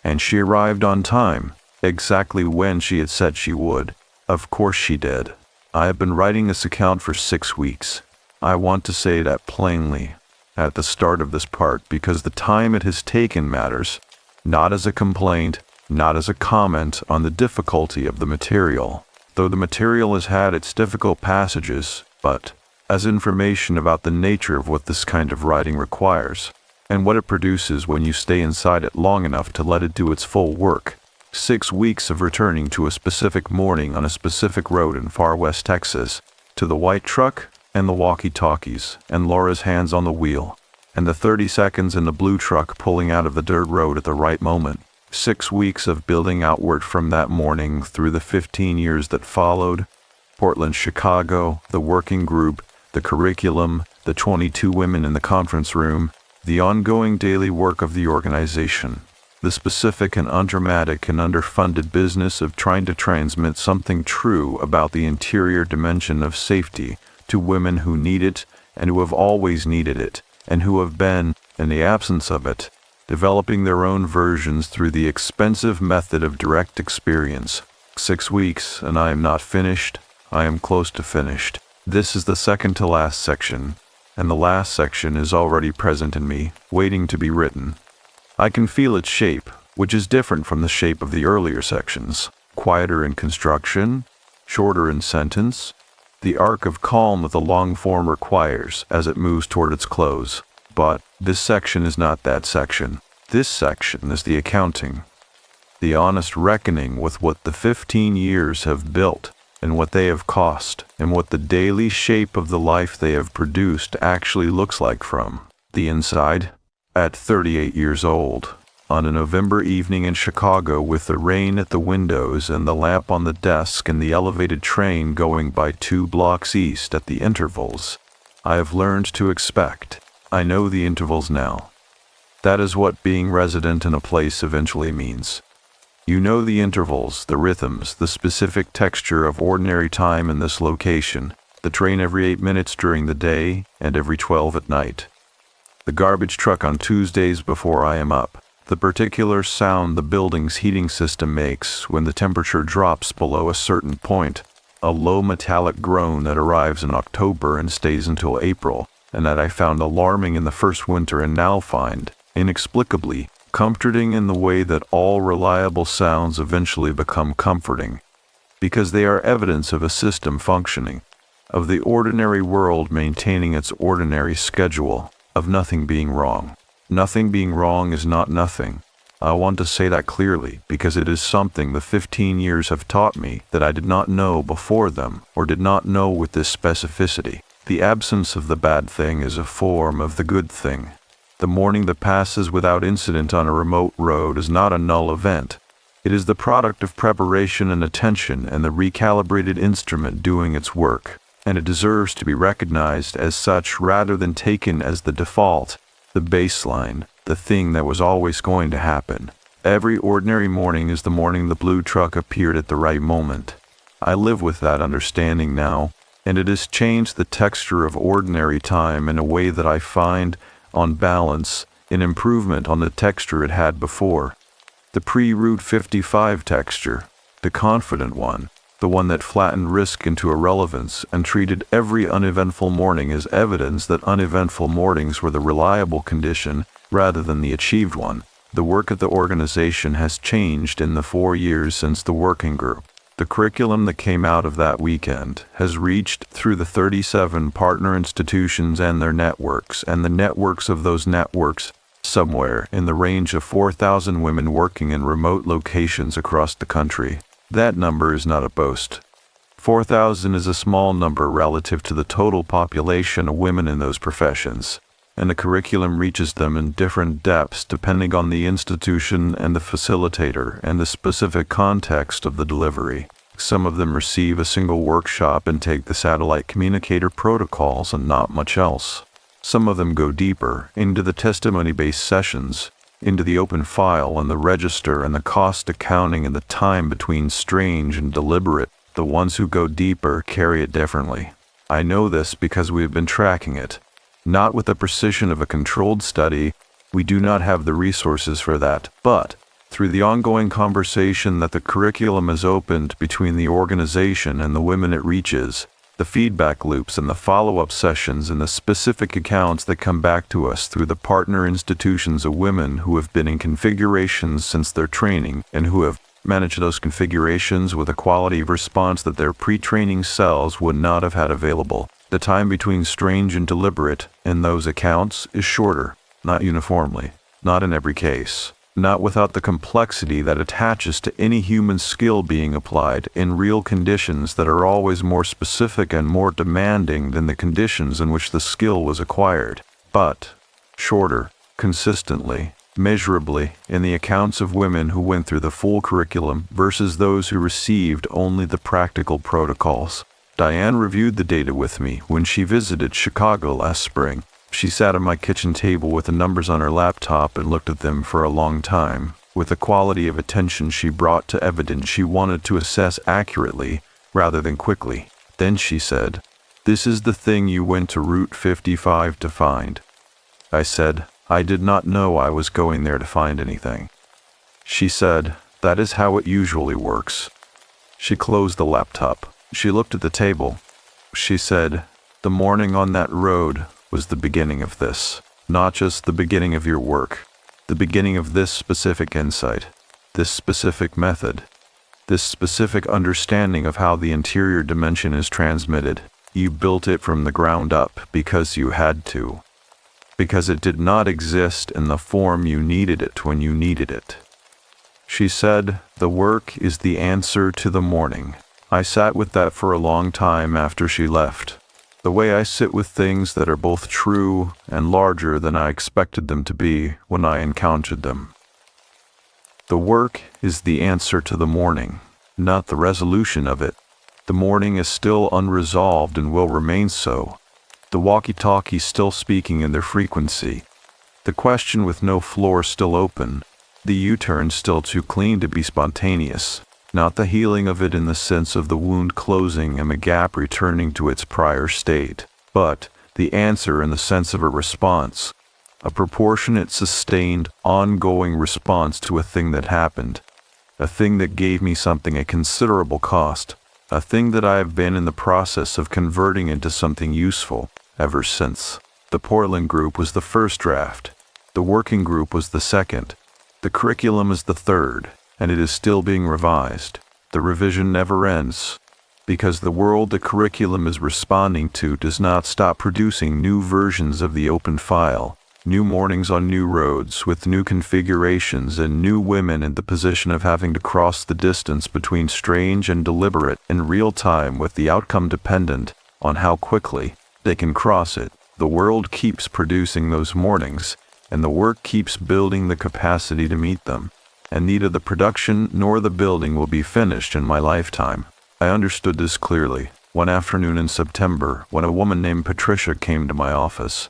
and she arrived on time, exactly when she had said she would. Of course she did. I have been writing this account for 6 weeks. I want to say that plainly at the start of this part because the time it has taken matters, not as a complaint, not as a comment on the difficulty of the material, though the material has had its difficult passages, but as information about the nature of what this kind of writing requires, and what it produces when you stay inside it long enough to let it do its full work. 6 weeks of returning to a specific morning on a specific road in far west Texas, to the white truck and the walkie-talkies and Laura's hands on the wheel, and the 30 seconds in the blue truck pulling out of the dirt road at the right moment. 6 weeks of building outward from that morning through the 15 years that followed. Portland, Chicago, the working group, the curriculum, the 22 women in the conference room, the ongoing daily work of the organization, the specific and undramatic and underfunded business of trying to transmit something true about the interior dimension of safety to women who need it and who have always needed it, and who have been, in the absence of it, developing their own versions through the expensive method of direct experience. 6 weeks, and I am not finished. I am close to finished. This is the second to last section, and the last section is already present in me, waiting to be written. I can feel its shape, which is different from the shape of the earlier sections, quieter in construction, shorter in sentence, the arc of calm that the long form requires as it moves toward its close. But this section is not that section. This section is the accounting, the honest reckoning with what the 15 years have built, and what they have cost, and what the daily shape of the life they have produced actually looks like from the inside. At 38 years old, on a November evening in Chicago with the rain at the windows and the lamp on the desk and the elevated train going by 2 blocks east at the intervals, I have learned to expect. I know the intervals now. That is what being resident in a place eventually means. You know the intervals, the rhythms, the specific texture of ordinary time in this location, the train every 8 minutes during the day and every 12 at night. The garbage truck on Tuesdays before I am up, the particular sound the building's heating system makes when the temperature drops below a certain point, a low metallic groan that arrives in October and stays until April, and that I found alarming in the first winter and now find, inexplicably, comforting in the way that all reliable sounds eventually become comforting, because they are evidence of a system functioning, of the ordinary world maintaining its ordinary schedule, of nothing being wrong. Nothing being wrong is not nothing. I want to say that clearly because it is something the 15 years have taught me that I did not know before them or did not know with this specificity. The absence of the bad thing is a form of the good thing. The morning that passes without incident on a remote road is not a null event. It is the product of preparation and attention and the recalibrated instrument doing its work, and it deserves to be recognized as such rather than taken as the default, the baseline, the thing that was always going to happen. Every ordinary morning is the morning the blue truck appeared at the right moment. I live with that understanding now, and it has changed the texture of ordinary time in a way that I find, on balance, an improvement on the texture it had before. The pre-Route 55 texture, the confident one, the one that flattened risk into irrelevance and treated every uneventful morning as evidence that uneventful mornings were the reliable condition rather than the achieved one. The work of the organization has changed in the 4 years since the working group. The curriculum that came out of that weekend has reached through the 37 partner institutions and their networks, and the networks of those networks, somewhere in the range of 4,000 women working in remote locations across the country. That number is not a boast. 4,000 is a small number relative to the total population of women in those professions, and the curriculum reaches them in different depths depending on the institution and the facilitator and the specific context of the delivery. Some of them receive a single workshop and take the satellite communicator protocols and not much else. Some of them go deeper, into the testimony-based sessions, into the open file and the register and the cost accounting and the time between strange and deliberate. The ones who go deeper carry it differently. I know this because we have been tracking it. Not with the precision of a controlled study, we do not have the resources for that, but through the ongoing conversation that the curriculum has opened between the organization and the women it reaches, the feedback loops and the follow-up sessions and the specific accounts that come back to us through the partner institutions of women who have been in configurations since their training and who have managed those configurations with a quality of response that their pre-training cells would not have had available. The time between strange and deliberate in those accounts is shorter, not uniformly, not in every case. Not without the complexity that attaches to any human skill being applied in real conditions that are always more specific and more demanding than the conditions in which the skill was acquired, but shorter, consistently, measurably, in the accounts of women who went through the full curriculum versus those who received only the practical protocols. Diane reviewed the data with me when she visited Chicago last spring. She sat at my kitchen table with the numbers on her laptop and looked at them for a long time, with the quality of attention she brought to evidence she wanted to assess accurately rather than quickly. Then she said, "This is the thing you went to Route 55 to find." I said, "I did not know I was going there to find anything." She said, "That is how it usually works." She closed the laptop. She looked at the table. She said, "The morning on that road was the beginning of this. Not just the beginning of your work. The beginning of this specific insight. This specific method. This specific understanding of how the interior dimension is transmitted. You built it from the ground up because you had to. Because it did not exist in the form you needed it when you needed it." She said, "The work is the answer to the morning." I sat with that for a long time after she left. The way I sit with things that are both true and larger than I expected them to be when I encountered them. The work is the answer to the morning, not the resolution of it. The morning is still unresolved and will remain so. The walkie-talkies still speaking in their frequency. The question with no floor still open. The U-turn still too clean to be spontaneous. Not the healing of it in the sense of the wound closing and the gap returning to its prior state, but the answer in the sense of a response, a proportionate, sustained, ongoing response to a thing that happened, a thing that gave me something at considerable cost, a thing that I have been in the process of converting into something useful ever since. The Portland group was the first draft, the working group was the second, the curriculum is the third, and it is still being revised. The revision never ends, because the world the curriculum is responding to does not stop producing new versions of the open file, new mornings on new roads with new configurations and new women in the position of having to cross the distance between strange and deliberate in real time with the outcome dependent on how quickly they can cross it. The world keeps producing those mornings, and the work keeps building the capacity to meet them. and neither the production nor the building will be finished in my lifetime. I understood this clearly one afternoon in September when a woman named Patricia came to my office.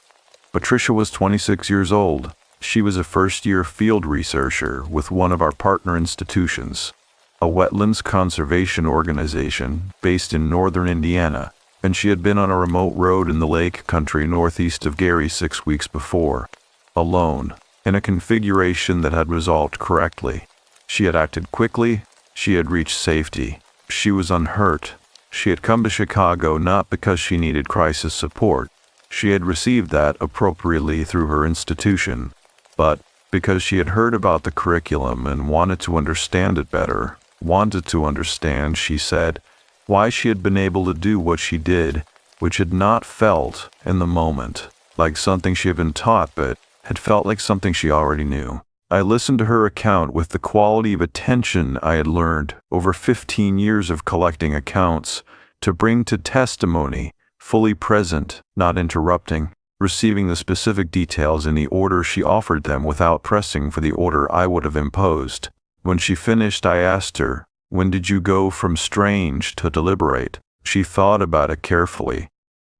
Patricia was 26 years old. She was a first-year field researcher with one of our partner institutions, a wetlands conservation organization based in northern Indiana, and she had been on a remote road in the lake country northeast of Gary 6 weeks before, alone, in a configuration that had resolved correctly. She had acted quickly. She had reached safety. She was unhurt. She had come to Chicago not because she needed crisis support. She had received that appropriately through her institution, but because she had heard about the curriculum and wanted to understand it better, wanted to understand, she said, why she had been able to do what she did, which had not felt, in the moment, like something she had been taught, but had felt like something she already knew. I listened to her account with the quality of attention I had learned over 15 years of collecting accounts to bring to testimony, fully present, not interrupting, receiving the specific details in the order she offered them without pressing for the order I would have imposed. When she finished, I asked her, "When did you go from strange to deliberate?" She thought about it carefully.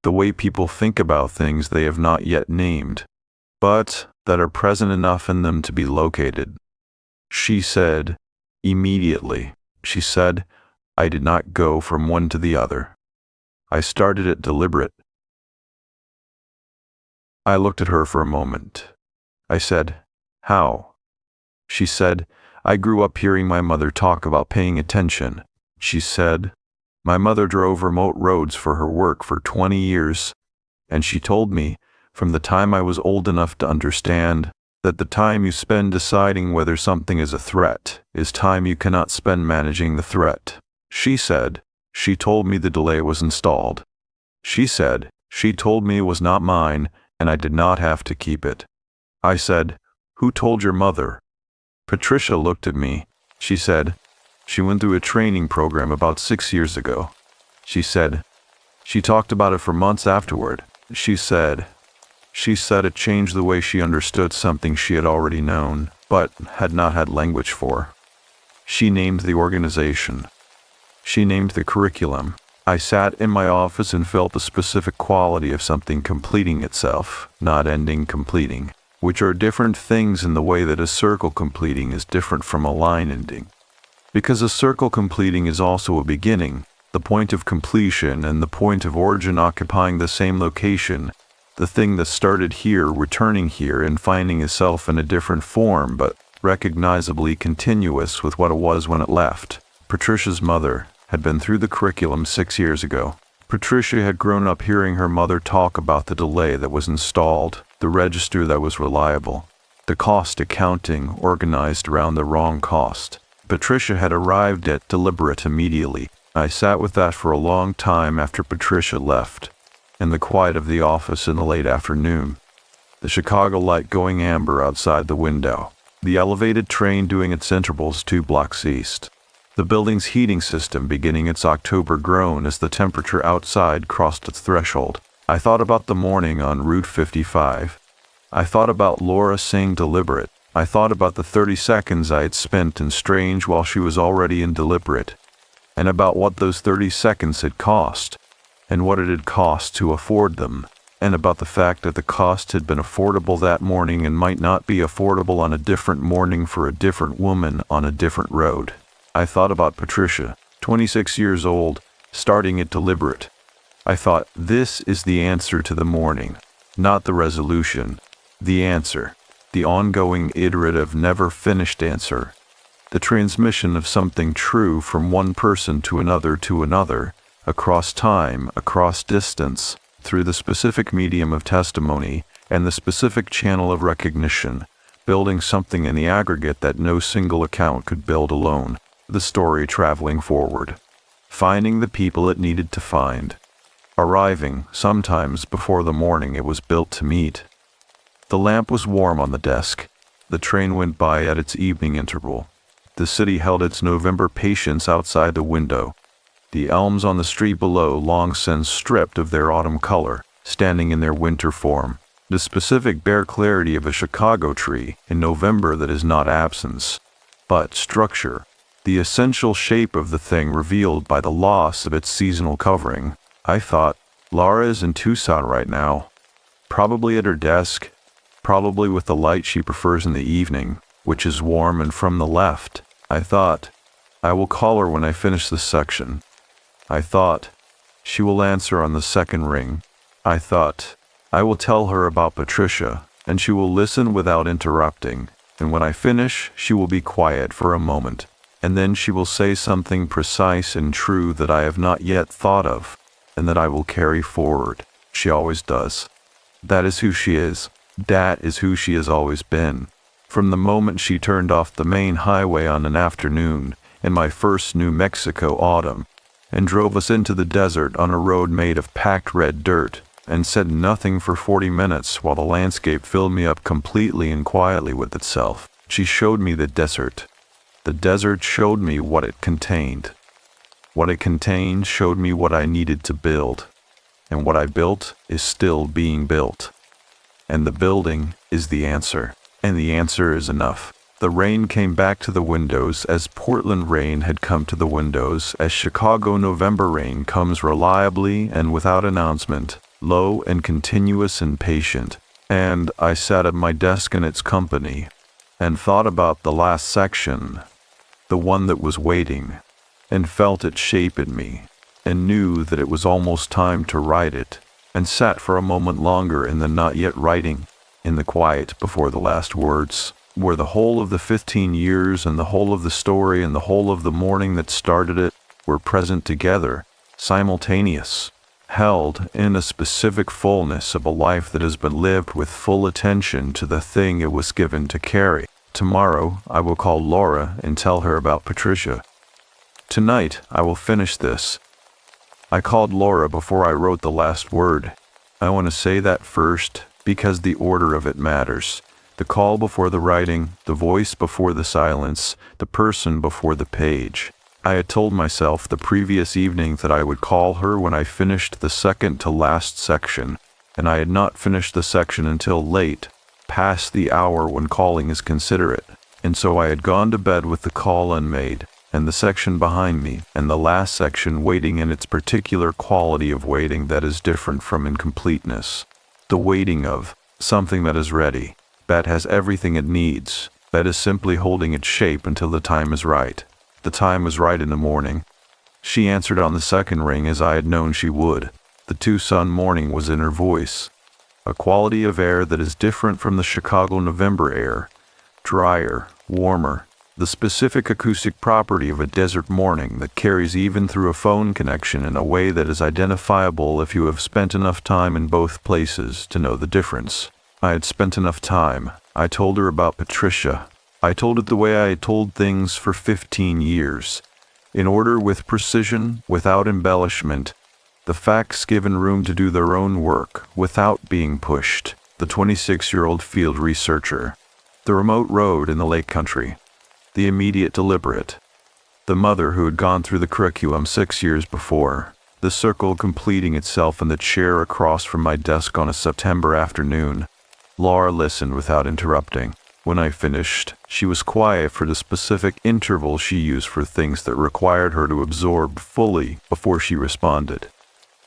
The way people think about things they have not yet named, but that are present enough in them to be located. She said, immediately. She said, I did not go from one to the other. I started at deliberate. I looked at her for a moment. I said, how? She said, I grew up hearing my mother talk about paying attention. She said, my mother drove remote roads for her work for 20 years, and she told me, from the time I was old enough to understand, that the time you spend deciding whether something is a threat is time you cannot spend managing the threat. She said, she told me the delay was installed. She said, she told me it was not mine, and I did not have to keep it. I said, who told your mother? Patricia looked at me. She said, she went through a training program about 6 years ago. She said, she talked about it for months afterward. She said it changed the way she understood something she had already known, but had not had language for. She named the organization. She named the curriculum. I sat in my office and felt the specific quality of something completing itself, not ending completing, which are different things in the way that a circle completing is different from a line ending. Because a circle completing is also a beginning, the point of completion and the point of origin occupying the same location, the thing that started here returning here and finding itself in a different form but recognizably continuous with what it was when it left. Patricia's mother had been through the curriculum 6 years ago. Patricia had grown up hearing her mother talk about the delay that was installed, the register that was reliable, the cost accounting organized around the wrong cost. Patricia had arrived at deliberate immediately. I sat with that for a long time after Patricia left, in the quiet of the office in the late afternoon, the Chicago light going amber outside the window, the elevated train doing its intervals 2 blocks east, the building's heating system beginning its October groan as the temperature outside crossed its threshold. I thought about the morning on Route 55. I thought about Laura saying deliberate. I thought about the 30 seconds I had spent in strange while she was already in deliberate, and about what those 30 seconds had cost, and what it had cost to afford them, and about the fact that the cost had been affordable that morning and might not be affordable on a different morning for a different woman on a different road. I thought about Patricia, 26 years old, starting at deliberate. I thought, this is the answer to the morning, not the resolution, the answer, the ongoing, iterative, never-finished answer, the transmission of something true from one person to another, across time, across distance, through the specific medium of testimony and the specific channel of recognition, building something in the aggregate that no single account could build alone, the story traveling forward, finding the people it needed to find, arriving sometimes before the morning it was built to meet. The lamp was warm on the desk. The train went by at its evening interval. The city held its November patience outside the window, the elms on the street below long since stripped of their autumn color, standing in their winter form, the specific bare clarity of a Chicago tree in November that is not absence. but structure, the essential shape of the thing revealed by the loss of its seasonal covering. I thought, Laura is in Tucson right now, probably at her desk, probably with the light she prefers in the evening, which is warm and from the left. I thought, I will call her when I finish this section. I thought, she will answer on the second ring. I thought, I will tell her about Patricia, and she will listen without interrupting, and when I finish, she will be quiet for a moment, and then she will say something precise and true that I have not yet thought of, and that I will carry forward. She always does. That is who she is. That is who she has always been. From the moment she turned off the main highway on an afternoon in my first New Mexico autumn, and drove us into the desert on a road made of packed red dirt, and said nothing for 40 minutes while the landscape filled me up completely and quietly with itself. She showed me the desert. The desert showed me what it contained. What it contained showed me what I needed to build. And what I built is still being built. And the building is the answer. And the answer is enough. The rain came back to the windows as Portland rain had come to the windows, as Chicago November rain comes reliably and without announcement, low and continuous and patient. And I sat at my desk in its company, and thought about the last section, the one that was waiting, and felt it shape in me, and knew that it was almost time to write it, and sat for a moment longer in the not yet writing, in the quiet before the last words, where the whole of the 15 years and the whole of the story and the whole of the morning that started it were present together, simultaneous, held in a specific fullness of a life that has been lived with full attention to the thing it was given to carry. Tomorrow I will call Laura and tell her about Patricia. Tonight I will finish this. I called Laura before I wrote the last word. I want to say that first, because the order of it matters. The call before the writing, the voice before the silence, the person before the page. I had told myself the previous evening that I would call her when I finished the second to last section, and I had not finished the section until late, past the hour when calling is considerate, and so I had gone to bed with the call unmade, and the section behind me, and the last section waiting in its particular quality of waiting that is different from incompleteness. The waiting of something that is ready, that has everything it needs, that is simply holding its shape until the time is right. The time was right in the morning. She answered on the second ring as I had known she would. The Tucson morning was in her voice. A quality of air that is different from the Chicago November air, drier, warmer, the specific acoustic property of a desert morning that carries even through a phone connection in a way that is identifiable if you have spent enough time in both places to know the difference. I had spent enough time. I told her about Patricia. I told it the way I had told things for 15 years. In order, with precision, without embellishment, the facts given room to do their own work, without being pushed. The 26-year-old field researcher. The remote road in the lake country. The immediate deliberate. The mother who had gone through the curriculum 6 years before. The circle completing itself in the chair across from my desk on a September afternoon. Laura listened without interrupting. When I finished, she was quiet for the specific interval she used for things that required her to absorb fully before she responded.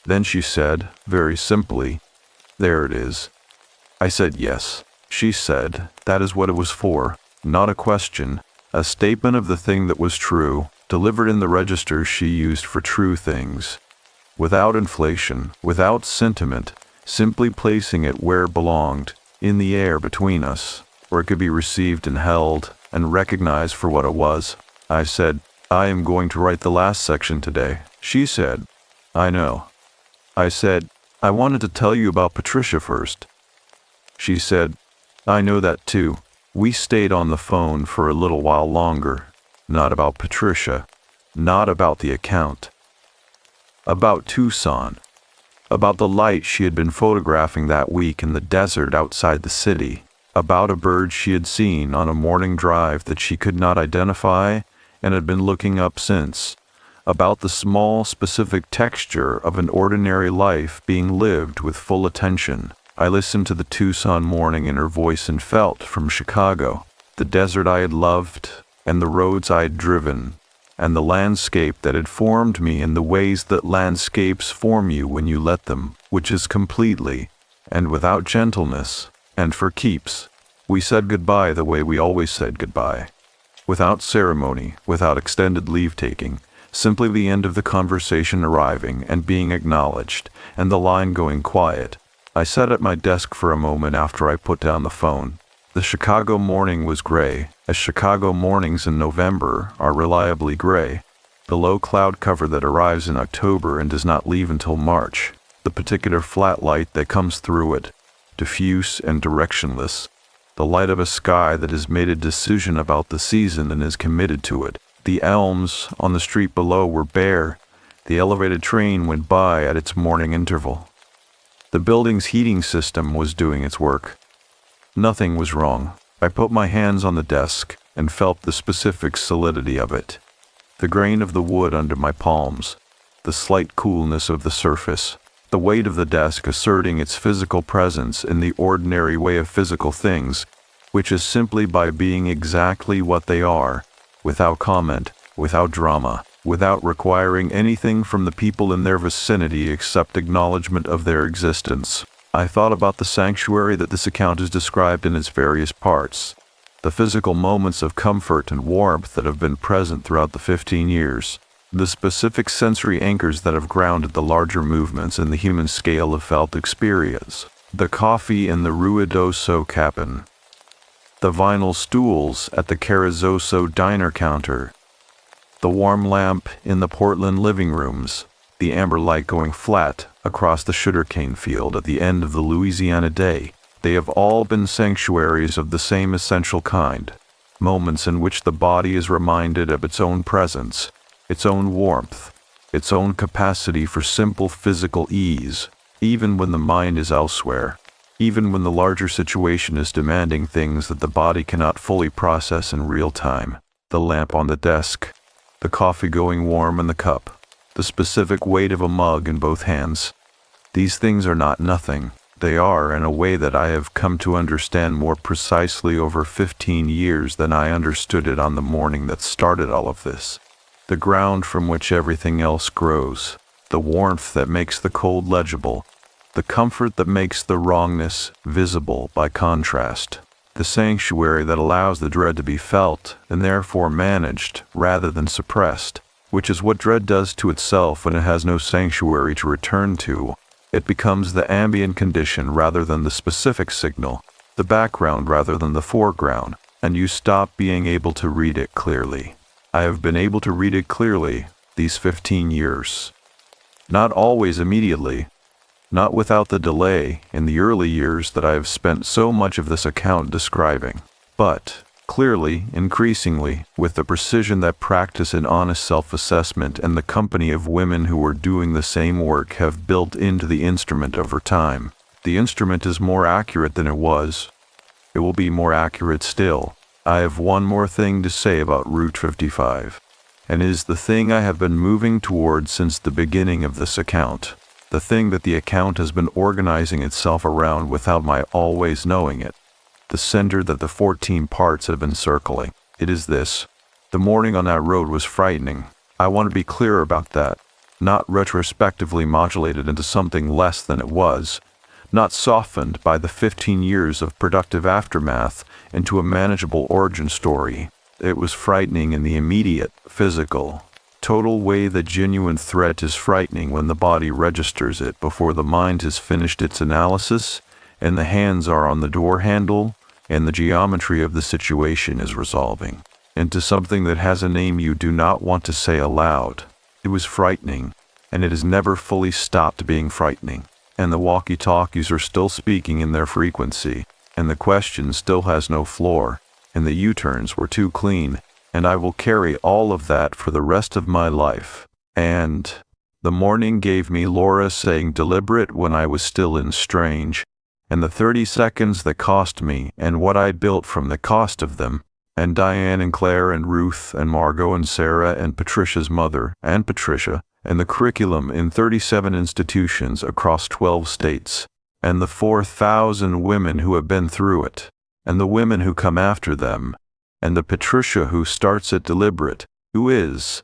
Then she said, very simply, "There it is." I said yes. She said, that is what it was for. Not a question, a statement of the thing that was true, delivered in the register she used for true things. Without inflation, without sentiment, simply placing it where it belonged, in the air between us, where it could be received and held and recognized for what it was. I said, I am going to write the last section today. She said, I know. I said, I wanted to tell you about Patricia first. She said, I know that too. We stayed on the phone for a little while longer. Not about Patricia. Not about the account. About Tucson. About the light she had been photographing that week in the desert outside the city. About a bird she had seen on a morning drive that she could not identify and had been looking up since. About the small, specific texture of an ordinary life being lived with full attention. I listened to the Tucson morning in her voice and felt, from Chicago, the desert I had loved, and the roads I had driven, and the landscape that had formed me in the ways that landscapes form you when you let them, which is completely, and without gentleness, and for keeps. We said goodbye the way we always said goodbye. Without ceremony, without extended leave-taking, simply the end of the conversation arriving and being acknowledged, and the line going quiet. I sat at my desk for a moment after I put down the phone. The Chicago morning was gray, as Chicago mornings in November are reliably gray. The low cloud cover that arrives in October and does not leave until March. The particular flat light that comes through it, diffuse and directionless. The light of a sky that has made a decision about the season and is committed to it. The elms on the street below were bare. The elevated train went by at its morning interval. The building's heating system was doing its work. Nothing was wrong. I put my hands on the desk and felt the specific solidity of it. The grain of the wood under my palms, the slight coolness of the surface, the weight of the desk asserting its physical presence in the ordinary way of physical things, which is simply by being exactly what they are, without comment, without drama, without requiring anything from the people in their vicinity except acknowledgement of their existence. I thought about the sanctuary that this account is described in its various parts, the physical moments of comfort and warmth that have been present throughout the 15 years, the specific sensory anchors that have grounded the larger movements in the human scale of felt experience, the coffee in the ruidoso cabin, the vinyl stools at the Carrizoso diner counter, the warm lamp in the Portland living rooms, the amber light going flat across the sugarcane field at the end of the Louisiana day. They have all been sanctuaries of the same essential kind, moments in which the body is reminded of its own presence, its own warmth, its own capacity for simple physical ease, even when the mind is elsewhere, even when the larger situation is demanding things that the body cannot fully process in real time. The lamp on the desk, the coffee going warm in the cup, the specific weight of a mug in both hands. These things are not nothing. They are in a way that I have come to understand more precisely over 15 years than I understood it on the morning that started all of this. The ground from which everything else grows, the warmth that makes the cold legible, the comfort that makes the wrongness visible by contrast, the sanctuary that allows the dread to be felt and therefore managed rather than suppressed, which is what dread does to itself when it has no sanctuary to return to. It becomes the ambient condition rather than the specific signal, the background rather than the foreground, and you stop being able to read it clearly. I have been able to read it clearly these 15 years. Not always immediately, not without the delay in the early years that I have spent so much of this account describing, but clearly, increasingly, with the precision that practice and honest self-assessment and the company of women who are doing the same work have built into the instrument over time. The instrument is more accurate than it was. It will be more accurate still. I have one more thing to say about Route 55, and it is the thing I have been moving toward since the beginning of this account, the thing that the account has been organizing itself around without my always knowing it. The center that the 14 parts have been circling. It is this. The morning on that road was frightening. I want to be clear about that. Not retrospectively modulated into something less than it was. Not softened by the 15 years of productive aftermath into a manageable origin story. It was frightening in the immediate, physical, total way that genuine threat is frightening when the body registers it before the mind has finished its analysis and the hands are on the door handle and the geometry of the situation is resolving into something that has a name you do not want to say aloud. It was frightening, and it has never fully stopped being frightening, and the walkie-talkies are still speaking in their frequency, and the question still has no floor, and the U-turns were too clean, and I will carry all of that for the rest of my life. And the morning gave me Laura saying deliberate when I was still in strange, and the 30 seconds that cost me and what I built from the cost of them, and Diane and Claire and Ruth and Margot and Sarah and Patricia's mother and Patricia, and the curriculum in 37 institutions across 12 states, and the 4,000 women who have been through it, and the women who come after them, and the Patricia who starts at deliberate, who is,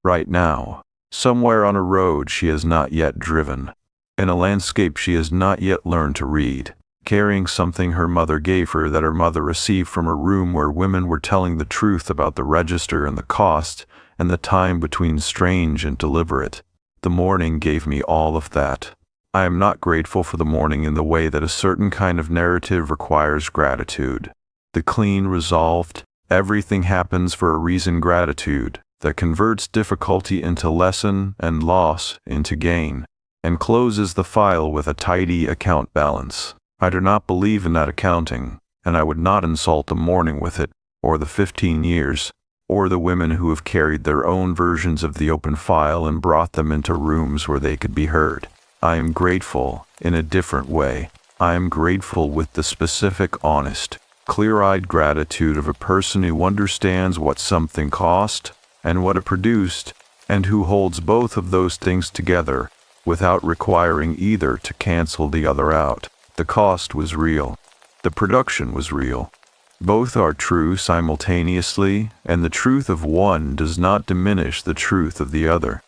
right now, somewhere on a road she has not yet driven, in a landscape she has not yet learned to read, carrying something her mother gave her that her mother received from a room where women were telling the truth about the register and the cost and the time between strange and deliberate. The morning gave me all of that. I am not grateful for the morning in the way that a certain kind of narrative requires gratitude. The clean, resolved, everything happens for a reason gratitude that converts difficulty into lesson and loss into gain, and closes the file with a tidy account balance. I do not believe in that accounting, and I would not insult the morning with it, or the 15 years, or the women who have carried their own versions of the open file and brought them into rooms where they could be heard. I am grateful in a different way. I am grateful with the specific, honest, clear-eyed gratitude of a person who understands what something cost and what it produced, and who holds both of those things together without requiring either to cancel the other out. The cost was real. The production was real. Both are true simultaneously, and the truth of one does not diminish the truth of the other.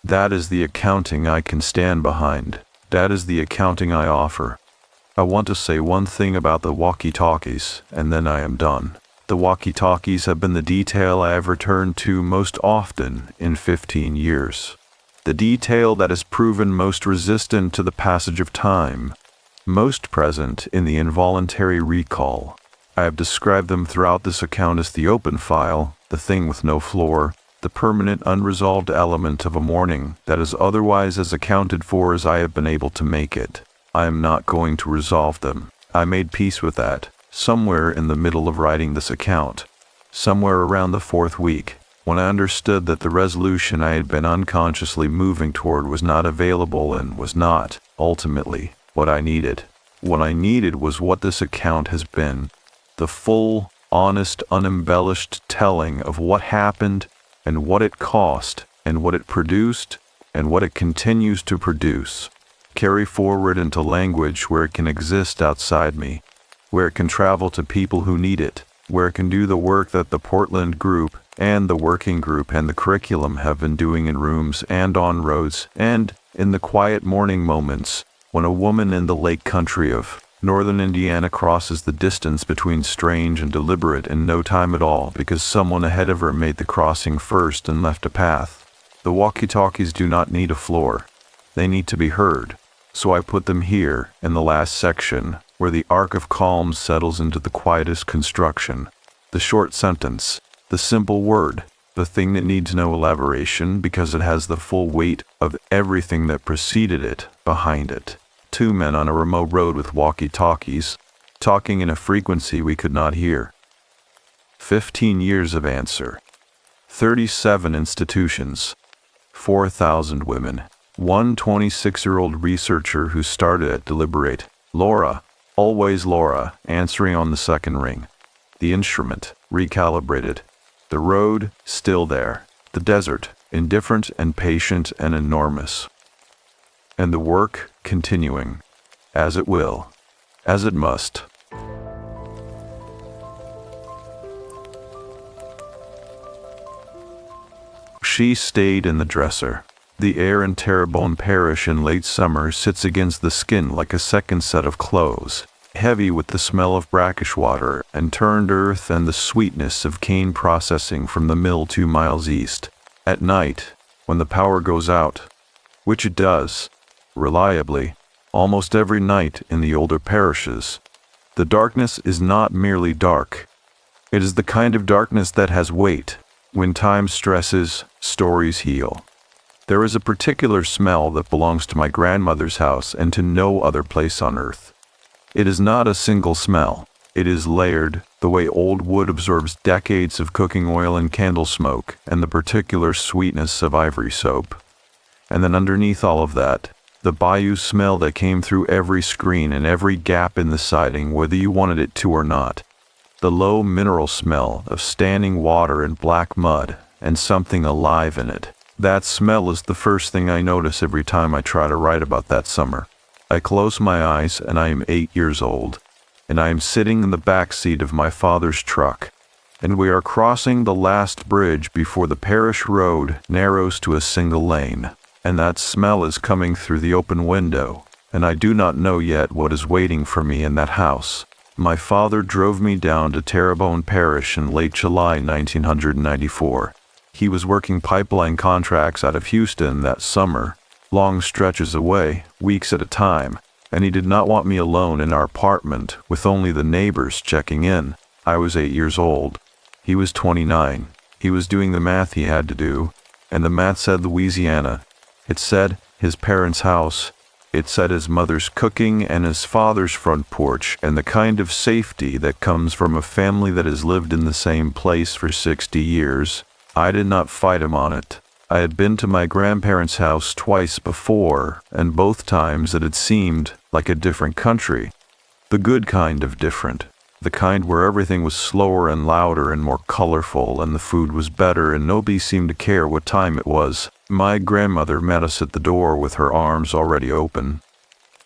That is the accounting I can stand behind. That is the accounting I offer. I want to say one thing about the walkie-talkies, and then I am done. The walkie-talkies have been the detail I have returned to most often in 15 years. The detail that has proven most resistant to the passage of time, most present in the involuntary recall. I have described them throughout this account as the open file, the thing with no floor, the permanent unresolved element of a morning that is otherwise as accounted for as I have been able to make it. I am not going to resolve them. I made peace with that, somewhere in the middle of writing this account, somewhere around the 4th week, when I understood that the resolution I had been unconsciously moving toward was not available and was not, ultimately, what I needed. What I needed was what this account has been, the full, honest, unembellished telling of what happened and what it cost and what it produced and what it continues to produce. Carry forward into language where it can exist outside me, where it can travel to people who need it, where it can do the work that the Portland group and the working group and the curriculum have been doing in rooms and on roads and in the quiet morning moments when a woman in the lake country of northern Indiana crosses the distance between strange and deliberate in no time at all because someone ahead of her made the crossing first and left a path. The walkie-talkies do not need a floor. They need to be heard. So I put them here in the last section where the arc of calm settles into the quietest construction. The short sentence, the simple word, the thing that needs no elaboration because it has the full weight of everything that preceded it behind it. 2 men on a remote road with walkie-talkies, talking in a frequency we could not hear. 15 years of answer. 37 institutions. 4,000 women. One 26-year-old researcher who started at Deliberate. Laura, always Laura, answering on the second ring. The instrument, recalibrated. The road, still there. The desert, indifferent and patient and enormous. And the work, continuing, as it will, as it must. She stayed in the dresser. The air in Terrebonne Parish in late summer sits against the skin like a second set of clothes, heavy with the smell of brackish water and turned earth and the sweetness of cane processing from the mill 2 miles east. At night, when the power goes out, which it does, reliably, almost every night in the older parishes, the darkness is not merely dark. It is the kind of darkness that has weight. When time stresses, stories heal. There is a particular smell that belongs to my grandmother's house and to no other place on earth. It is not a single smell. It is layered, the way old wood absorbs decades of cooking oil and candle smoke and the particular sweetness of ivory soap. And then underneath all of that, the bayou smell that came through every screen and every gap in the siding, whether you wanted it to or not. The low mineral smell of standing water and black mud and something alive in it. That smell is the first thing I notice every time I try to write about that summer. I close my eyes and I am 8 years old, and I am sitting in the back seat of my father's truck, and we are crossing the last bridge before the parish road narrows to a single lane, and that smell is coming through the open window, and I do not know yet what is waiting for me in that house. My father drove me down to Terrebonne Parish in late July 1994. He was working pipeline contracts out of Houston that summer, long stretches away, weeks at a time, and he did not want me alone in our apartment with only the neighbors checking in. I was 8 years old. He was 29. He was doing the math he had to do, and the math said Louisiana. It said his parents' house. It said his mother's cooking and his father's front porch and the kind of safety that comes from a family that has lived in the same place for 60 years. I did not fight him on it. I had been to my grandparents' house twice before, and both times it had seemed like a different country. The good kind of different. The kind where everything was slower and louder and more colorful, and the food was better, and nobody seemed to care what time it was. My grandmother met us at the door with her arms already open.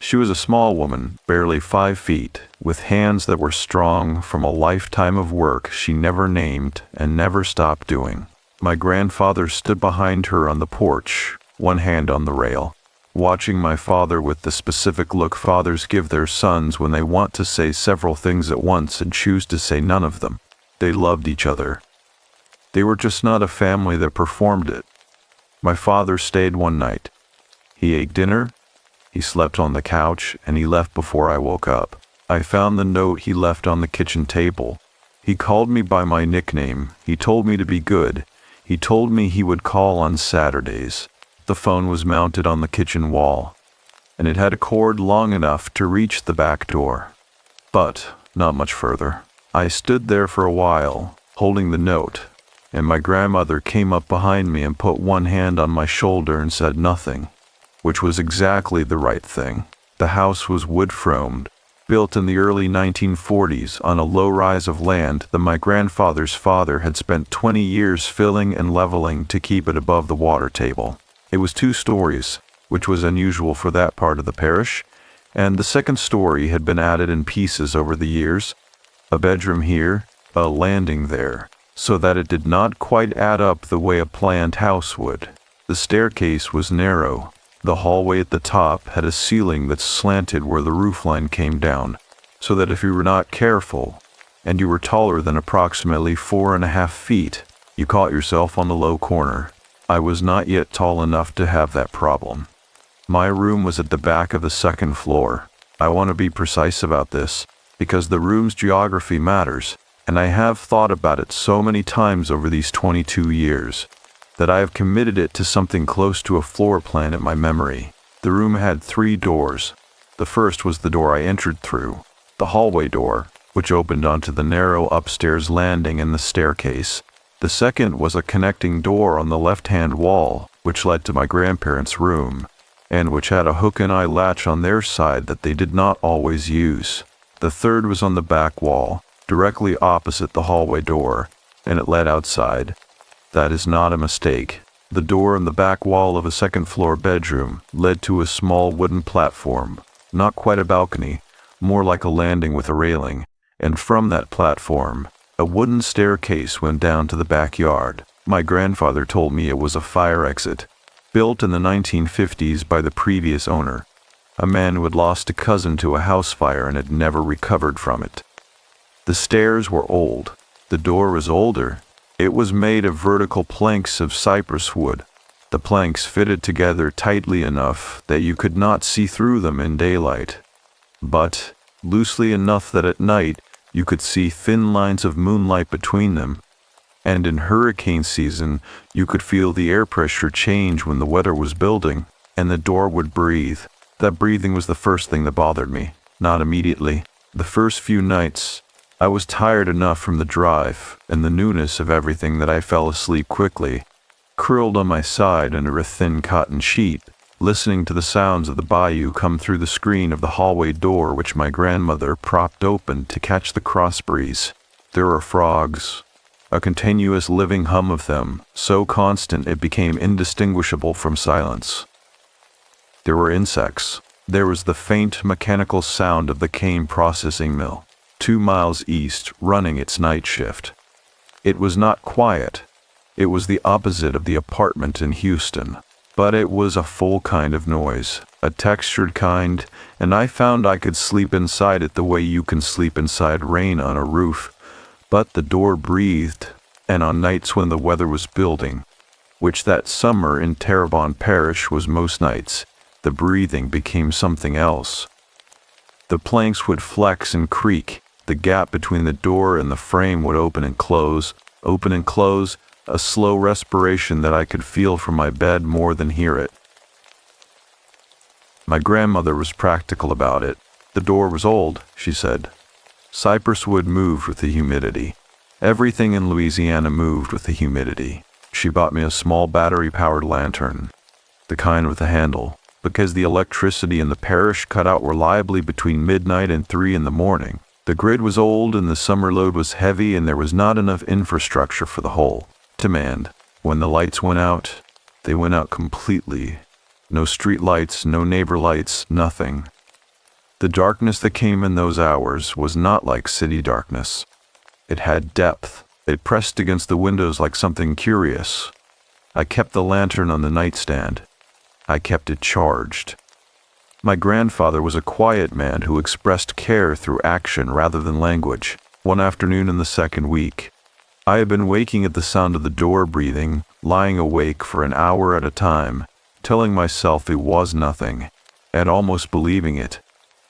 She was a small woman, barely 5 feet, with hands that were strong from a lifetime of work she never named and never stopped doing. My grandfather stood behind her on the porch, one hand on the rail, watching my father with the specific look fathers give their sons when they want to say several things at once and choose to say none of them. They loved each other. They were just not a family that performed it. My father stayed one night. He ate dinner, he slept on the couch, and he left before I woke up. I found the note he left on the kitchen table. He called me by my nickname. He told me to be good. He told me he would call on Saturdays. The phone was mounted on the kitchen wall, and it had a cord long enough to reach the back door. But not much further. I stood there for a while, holding the note, and my grandmother came up behind me and put one hand on my shoulder and said nothing, which was exactly the right thing. The house was wood-framed, built in the early 1940s on a low rise of land that my grandfather's father had spent 20 years filling and leveling to keep it above the water table. It was 2 stories, which was unusual for that part of the parish, and the second story had been added in pieces over the years, a bedroom here, a landing there, so that it did not quite add up the way a planned house would. The staircase was narrow. The hallway at the top had a ceiling that slanted where the roofline came down, so that if you were not careful, and you were taller than approximately 4.5 feet, you caught yourself on the low corner. I was not yet tall enough to have that problem. My room was at the back of the second floor. I want to be precise about this, because the room's geography matters, and I have thought about it so many times over these 22 years, that I have committed it to something close to a floor plan in my memory. The room had 3 doors. The first was the door I entered through, the hallway door, which opened onto the narrow upstairs landing and the staircase. The second was a connecting door on the left-hand wall, which led to my grandparents' room, and which had a hook-and-eye latch on their side that they did not always use. The third was on the back wall, directly opposite the hallway door, and it led outside. That is not a mistake. The door in the back wall of a second-floor bedroom led to a small wooden platform, not quite a balcony, more like a landing with a railing, and from that platform, a wooden staircase went down to the backyard. My grandfather told me it was a fire exit, built in the 1950s by the previous owner, a man who had lost a cousin to a house fire and had never recovered from it. The stairs were old. The door was older. It was made of vertical planks of cypress wood. The planks fitted together tightly enough that you could not see through them in daylight, but loosely enough that at night you could see thin lines of moonlight between them, and in hurricane season you could feel the air pressure change when the weather was building, and the door would breathe. That breathing was the first thing that bothered me. Not immediately. The first few nights, I was tired enough from the drive and the newness of everything that I fell asleep quickly, curled on my side under a thin cotton sheet, listening to the sounds of the bayou come through the screen of the hallway door which my grandmother propped open to catch the cross breeze. There were frogs, a continuous living hum of them, so constant it became indistinguishable from silence. There were insects. There was the faint mechanical sound of the cane processing mill, 2 miles east, running its night shift. It was not quiet. It was the opposite of the apartment in Houston. But it was a full kind of noise, a textured kind, and I found I could sleep inside it the way you can sleep inside rain on a roof. But the door breathed, and on nights when the weather was building, which that summer in Terrebonne Parish was most nights, the breathing became something else. The planks would flex and creak, the gap between the door and the frame would open and close, a slow respiration that I could feel from my bed more than hear it. My grandmother was practical about it. The door was old, she said. Cypress wood moved with the humidity. Everything in Louisiana moved with the humidity. She bought me a small battery-powered lantern, the kind with a handle, because the electricity in the parish cut out reliably between midnight and 3 in the morning. The grid was old and the summer load was heavy and there was not enough infrastructure for the whole demand. When the lights went out, they went out completely. No street lights, no neighbor lights, nothing. The darkness that came in those hours was not like city darkness. It had depth. It pressed against the windows like something curious. I kept the lantern on the nightstand. I kept it charged. My grandfather was a quiet man who expressed care through action rather than language. One afternoon in the second week, I had been waking at the sound of the door breathing, lying awake for an hour at a time, telling myself it was nothing, and almost believing it.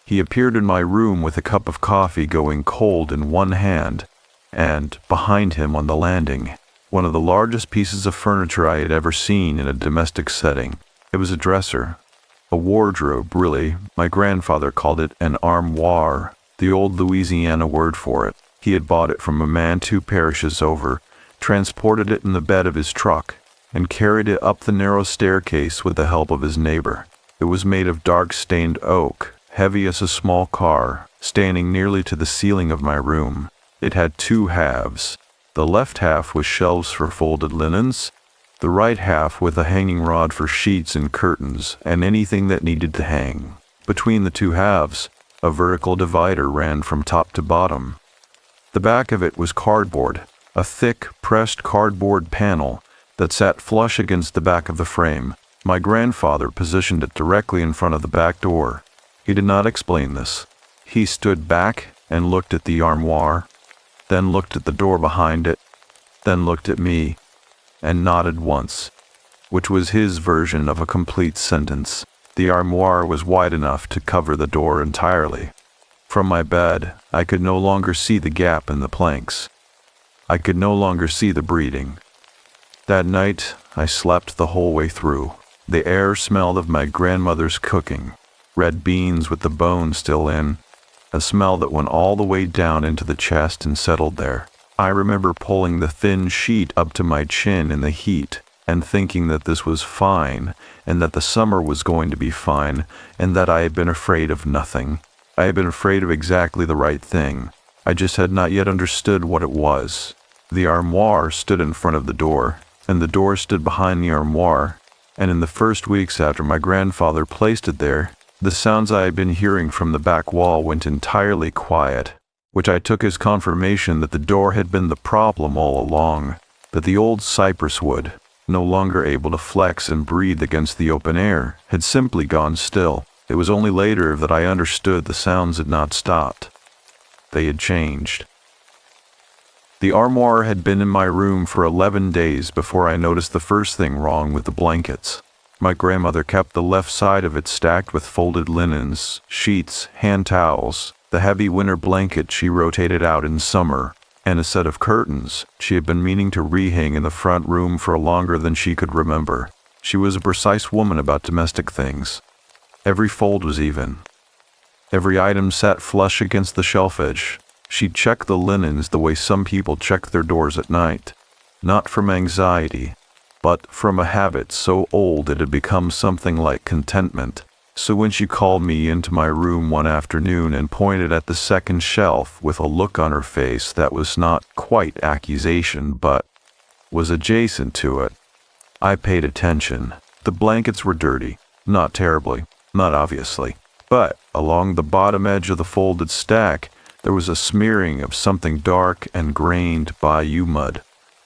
He appeared in my room with a cup of coffee going cold in one hand, and, behind him on the landing, one of the largest pieces of furniture I had ever seen in a domestic setting. It was a dresser, a wardrobe, really. My grandfather called it an armoire, the old Louisiana word for it. He had bought it from a man 2 parishes over, transported it in the bed of his truck, and carried it up the narrow staircase with the help of his neighbor. It was made of dark-stained oak, heavy as a small car, standing nearly to the ceiling of my room. It had 2 halves. The left half was shelves for folded linens, the right half with a hanging rod for sheets and curtains and anything that needed to hang. Between the 2 halves, a vertical divider ran from top to bottom. The back of it was cardboard, a thick, pressed cardboard panel that sat flush against the back of the frame. My grandfather positioned it directly in front of the back door. He did not explain this. He stood back and looked at the armoire, then looked at the door behind it, then looked at me, and nodded once, which was his version of a complete sentence. The armoire was wide enough to cover the door entirely. From my bed, I could no longer see the gap in the planks. I could no longer see the breathing. That night, I slept the whole way through. The air smelled of my grandmother's cooking, red beans with the bone still in, a smell that went all the way down into the chest and settled there. I remember pulling the thin sheet up to my chin in the heat and thinking that this was fine and that the summer was going to be fine and that I had been afraid of nothing. I had been afraid of exactly the right thing. I just had not yet understood what it was. The armoire stood in front of the door, and the door stood behind the armoire, and in the first weeks after my grandfather placed it there, the sounds I had been hearing from the back wall went entirely quiet, which I took as confirmation that the door had been the problem all along, that the old cypress wood, no longer able to flex and breathe against the open air, had simply gone still. It was only later that I understood the sounds had not stopped. They had changed. The armoire had been in my room for 11 days before I noticed the first thing wrong with the blankets. My grandmother kept the left side of it stacked with folded linens, sheets, hand towels, the heavy winter blanket she rotated out in summer, and a set of curtains she had been meaning to rehang in the front room for longer than she could remember. She was a precise woman about domestic things. Every fold was even. Every item sat flush against the shelf edge. She'd check the linens the way some people check their doors at night, not from anxiety, but from a habit so old it had become something like contentment. So when she called me into my room one afternoon and pointed at the second shelf with a look on her face that was not quite accusation but was adjacent to it, I paid attention. The blankets were dirty, not terribly, not obviously, but along the bottom edge of the folded stack, There was a smearing of something dark and grained bayou mud,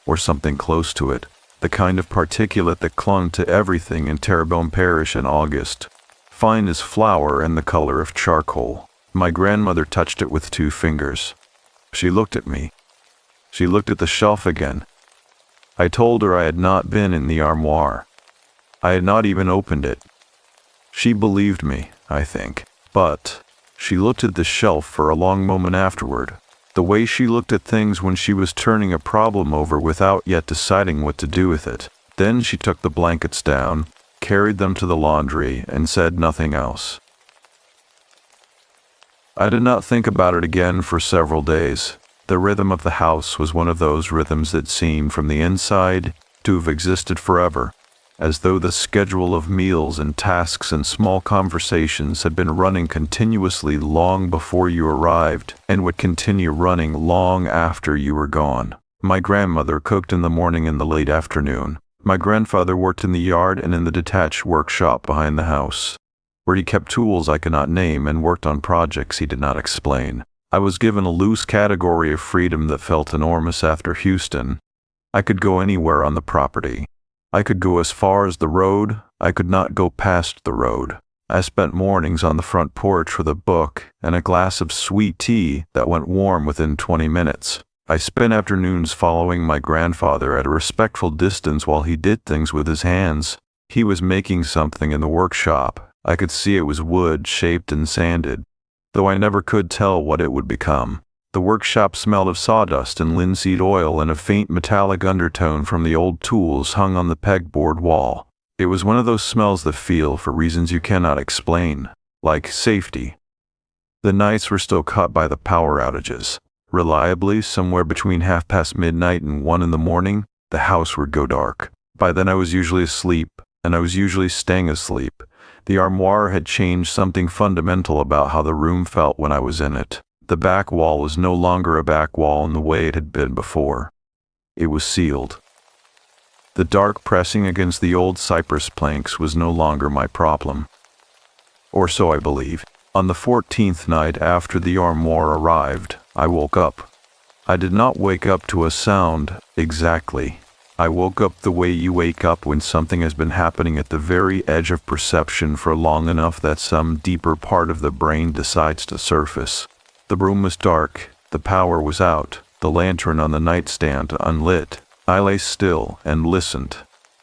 or something close to it, the kind of particulate that clung to everything in Terrebonne Parish in August, fine as flour and the color of charcoal. My grandmother touched it with 2 fingers. She looked at me. She looked at the shelf again. I told her I had not been in the armoire. I had not even opened it. She believed me, I think, but she looked at the shelf for a long moment afterward, the way she looked at things when she was turning a problem over without yet deciding what to do with it. Then she took the blankets down, carried them to the laundry, and said nothing else. I did not think about it again for several days. The rhythm of the house was one of those rhythms that seem from the inside to have existed forever, as though the schedule of meals and tasks and small conversations had been running continuously long before you arrived and would continue running long after you were gone. My grandmother cooked in the morning and the late afternoon. My grandfather worked in the yard and in the detached workshop behind the house, where he kept tools I could not name and worked on projects he did not explain. I was given a loose category of freedom that felt enormous after Houston. I could go anywhere on the property. I could go as far as the road. I could not go past the road. I spent mornings on the front porch with a book and a glass of sweet tea that went warm within 20 minutes. I spent afternoons following my grandfather at a respectful distance while he did things with his hands. He was making something in the workshop. I could see it was wood, shaped and sanded, though I never could tell what it would become. The workshop smelled of sawdust and linseed oil and a faint metallic undertone from the old tools hung on the pegboard wall. It was one of those smells that feel for reasons you cannot explain, like safety. The nights were still caught by the power outages. Reliably, somewhere between midnight and 1 in the morning, the house would go dark. By then I was usually asleep, and I was usually staying asleep. The armoire had changed something fundamental about how the room felt when I was in it. The back wall was no longer a back wall in the way it had been before. It was sealed. The dark pressing against the old cypress planks was no longer my problem. Or so I believe. On the 14th night after the armoire arrived, I woke up. I did not wake up to a sound, exactly. I woke up the way you wake up when something has been happening at the very edge of perception for long enough that some deeper part of the brain decides to surface. The room was dark, the power was out, the lantern on the nightstand unlit. I lay still and listened,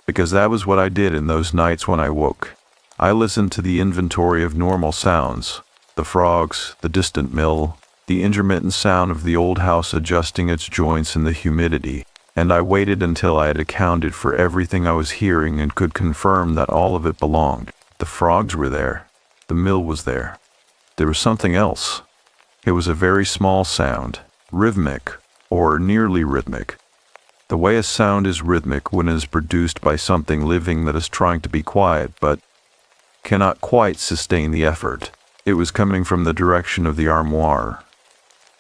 because that was what I did in those nights when I woke. I listened to the inventory of normal sounds, the frogs, the distant mill, the intermittent sound of the old house adjusting its joints in the humidity, and I waited until I had accounted for everything I was hearing and could confirm that all of it belonged. The frogs were there. The mill was there. There was something else. It was a very small sound, rhythmic, or nearly rhythmic. The way a sound is rhythmic when it is produced by something living that is trying to be quiet but cannot quite sustain the effort. It was coming from the direction of the armoire.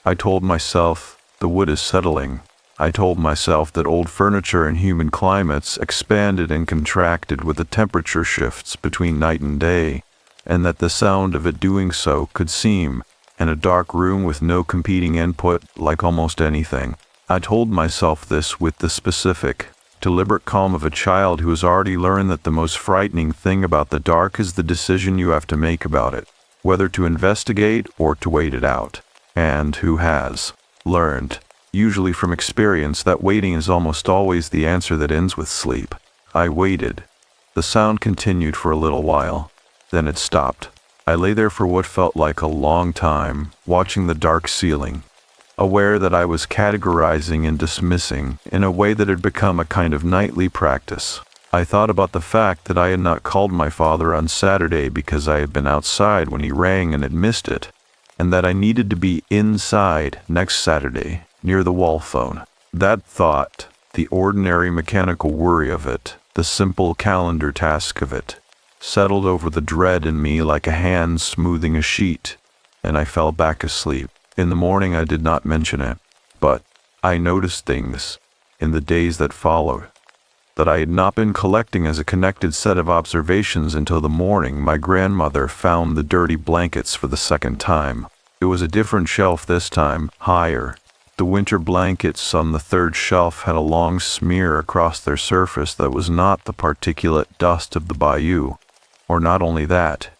I told myself, the wood is settling. I told myself that old furniture in human climates expanded and contracted with the temperature shifts between night and day, and that the sound of it doing so could seem, in a dark room with no competing input, like almost anything. I told myself this with the specific, deliberate calm of a child who has already learned that the most frightening thing about the dark is the decision you have to make about it, whether to investigate or to wait it out, and who has learned, usually from experience, that waiting is almost always the answer that ends with sleep. I waited. The sound continued for a little while, then it stopped. I lay there for what felt like a long time, watching the dark ceiling, aware that I was categorizing and dismissing in a way that had become a kind of nightly practice. I thought about the fact that I had not called my father on Saturday because I had been outside when he rang and had missed it, and that I needed to be inside next Saturday, near the wall phone. That thought, the ordinary mechanical worry of it, the simple calendar task of it, settled over the dread in me like a hand smoothing a sheet, and I fell back asleep. In the morning I did not mention it, but I noticed things, in the days that followed, that I had not been collecting as a connected set of observations until the morning my grandmother found the dirty blankets for the second time. It was a different shelf this time, higher. The winter blankets on the third shelf had a long smear across their surface that was not the particulate dust of the bayou. Or not only that,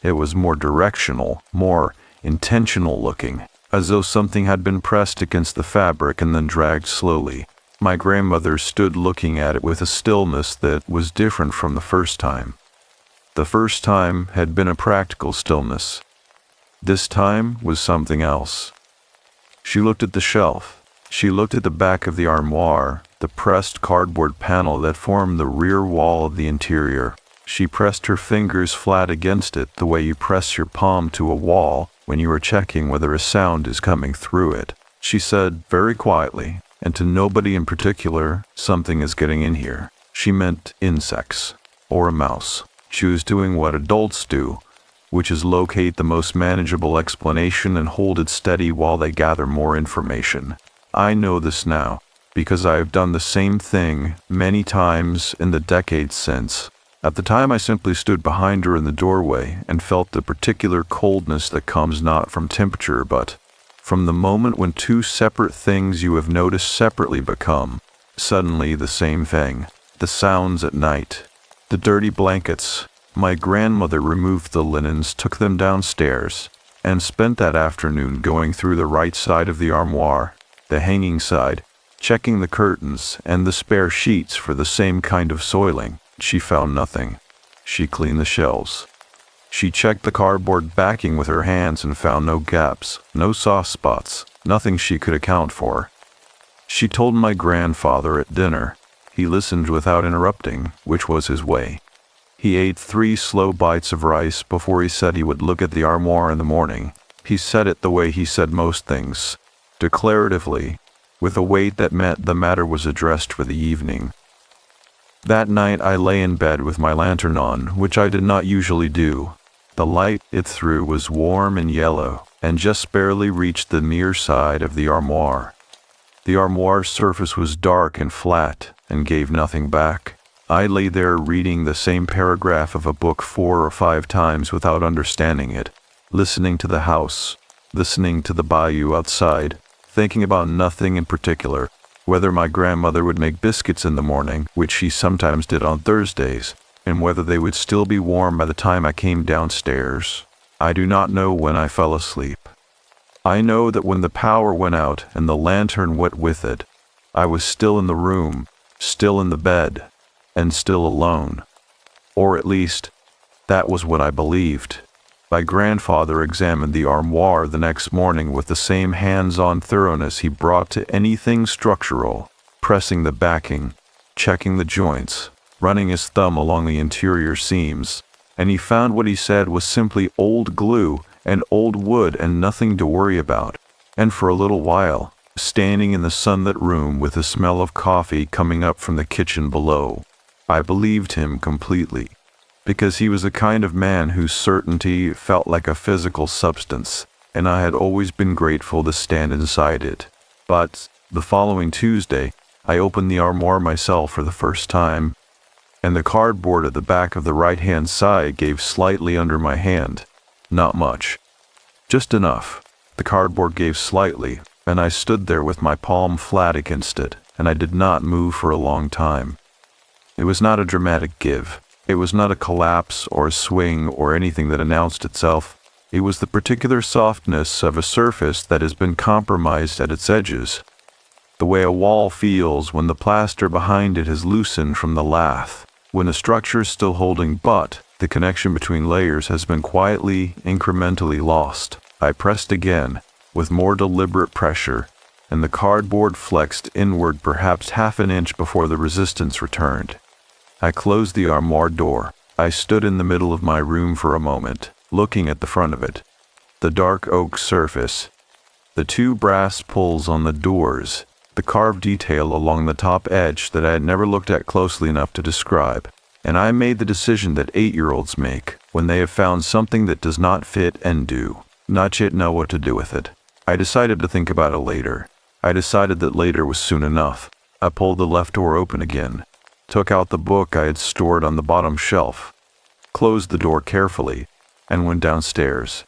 it was more directional, more intentional looking, as though something had been pressed against the fabric and then dragged slowly. My grandmother stood looking at it with a stillness that was different from the first time. The first time had been a practical stillness. This time was something else. She looked at the shelf. She looked at the back of the armoire, the pressed cardboard panel that formed the rear wall of the interior. She pressed her fingers flat against it the way you press your palm to a wall when you are checking whether a sound is coming through it. She said very quietly, and to nobody in particular, "Something is getting in here." She meant insects, or a mouse. She was doing what adults do, which is locate the most manageable explanation and hold it steady while they gather more information. I know this now, because I have done the same thing many times in the decades since. At the time I simply stood behind her in the doorway and felt the particular coldness that comes not from temperature but from the moment when two separate things you have noticed separately become suddenly the same thing. The sounds at night, the dirty blankets. My grandmother removed the linens, took them downstairs, and spent that afternoon going through the right side of the armoire, the hanging side, checking the curtains and the spare sheets for the same kind of soiling. She found nothing. She cleaned the shelves. She checked the cardboard backing with her hands and found no gaps, no soft spots, nothing she could account for. She told my grandfather at dinner. He listened without interrupting, which was his way. He ate 3 slow bites of rice before he said he would look at the armoire in the morning. He said it the way he said most things, declaratively, with a weight that meant the matter was addressed for the evening. That night I lay in bed with my lantern on, which I did not usually do. The light it threw was warm and yellow, and just barely reached the near side of the armoire. The armoire's surface was dark and flat, and gave nothing back. I lay there reading the same paragraph of a book 4 or 5 times without understanding it, listening to the house, listening to the bayou outside, thinking about nothing in particular, whether my grandmother would make biscuits in the morning, which she sometimes did on Thursdays, and whether they would still be warm by the time I came downstairs. I do not know when I fell asleep. I know that when the power went out and the lantern went with it, I was still in the room, still in the bed, and still alone. Or at least, that was what I believed. My grandfather examined the armoire the next morning with the same hands-on thoroughness he brought to anything structural, pressing the backing, checking the joints, running his thumb along the interior seams, and he found what he said was simply old glue and old wood and nothing to worry about. And for a little while, standing in the sunlit room with the smell of coffee coming up from the kitchen below, I believed him completely, because he was the kind of man whose certainty felt like a physical substance, and I had always been grateful to stand inside it. But the following Tuesday, I opened the armoire myself for the first time, and the cardboard at the back of the right-hand side gave slightly under my hand. Not much. Just enough. The cardboard gave slightly, and I stood there with my palm flat against it, and I did not move for a long time. It was not a dramatic give. It was not a collapse or a swing or anything that announced itself. It was the particular softness of a surface that has been compromised at its edges, the way a wall feels when the plaster behind it has loosened from the lath, when the structure is still holding but the connection between layers has been quietly, incrementally lost. I pressed again, with more deliberate pressure, and the cardboard flexed inward perhaps half an inch before the resistance returned. I closed the armoire door. I stood in the middle of my room for a moment, looking at the front of it. The dark oak surface, the 2 brass pulls on the doors, the carved detail along the top edge that I had never looked at closely enough to describe. And I made the decision that 8-year-olds make when they have found something that does not fit and do not yet know what to do with it. I decided to think about it later. I decided that later was soon enough. I pulled the left door open again, took out the book I had stored on the bottom shelf, closed the door carefully, and went downstairs.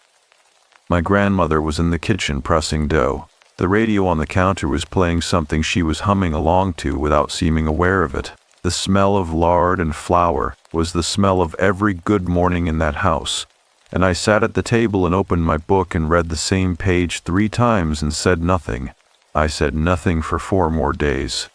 My grandmother was in the kitchen pressing dough. The radio on the counter was playing something she was humming along to without seeming aware of it. The smell of lard and flour was the smell of every good morning in that house, and I sat at the table and opened my book and read the same page 3 times and said nothing. I said nothing for 4 more days.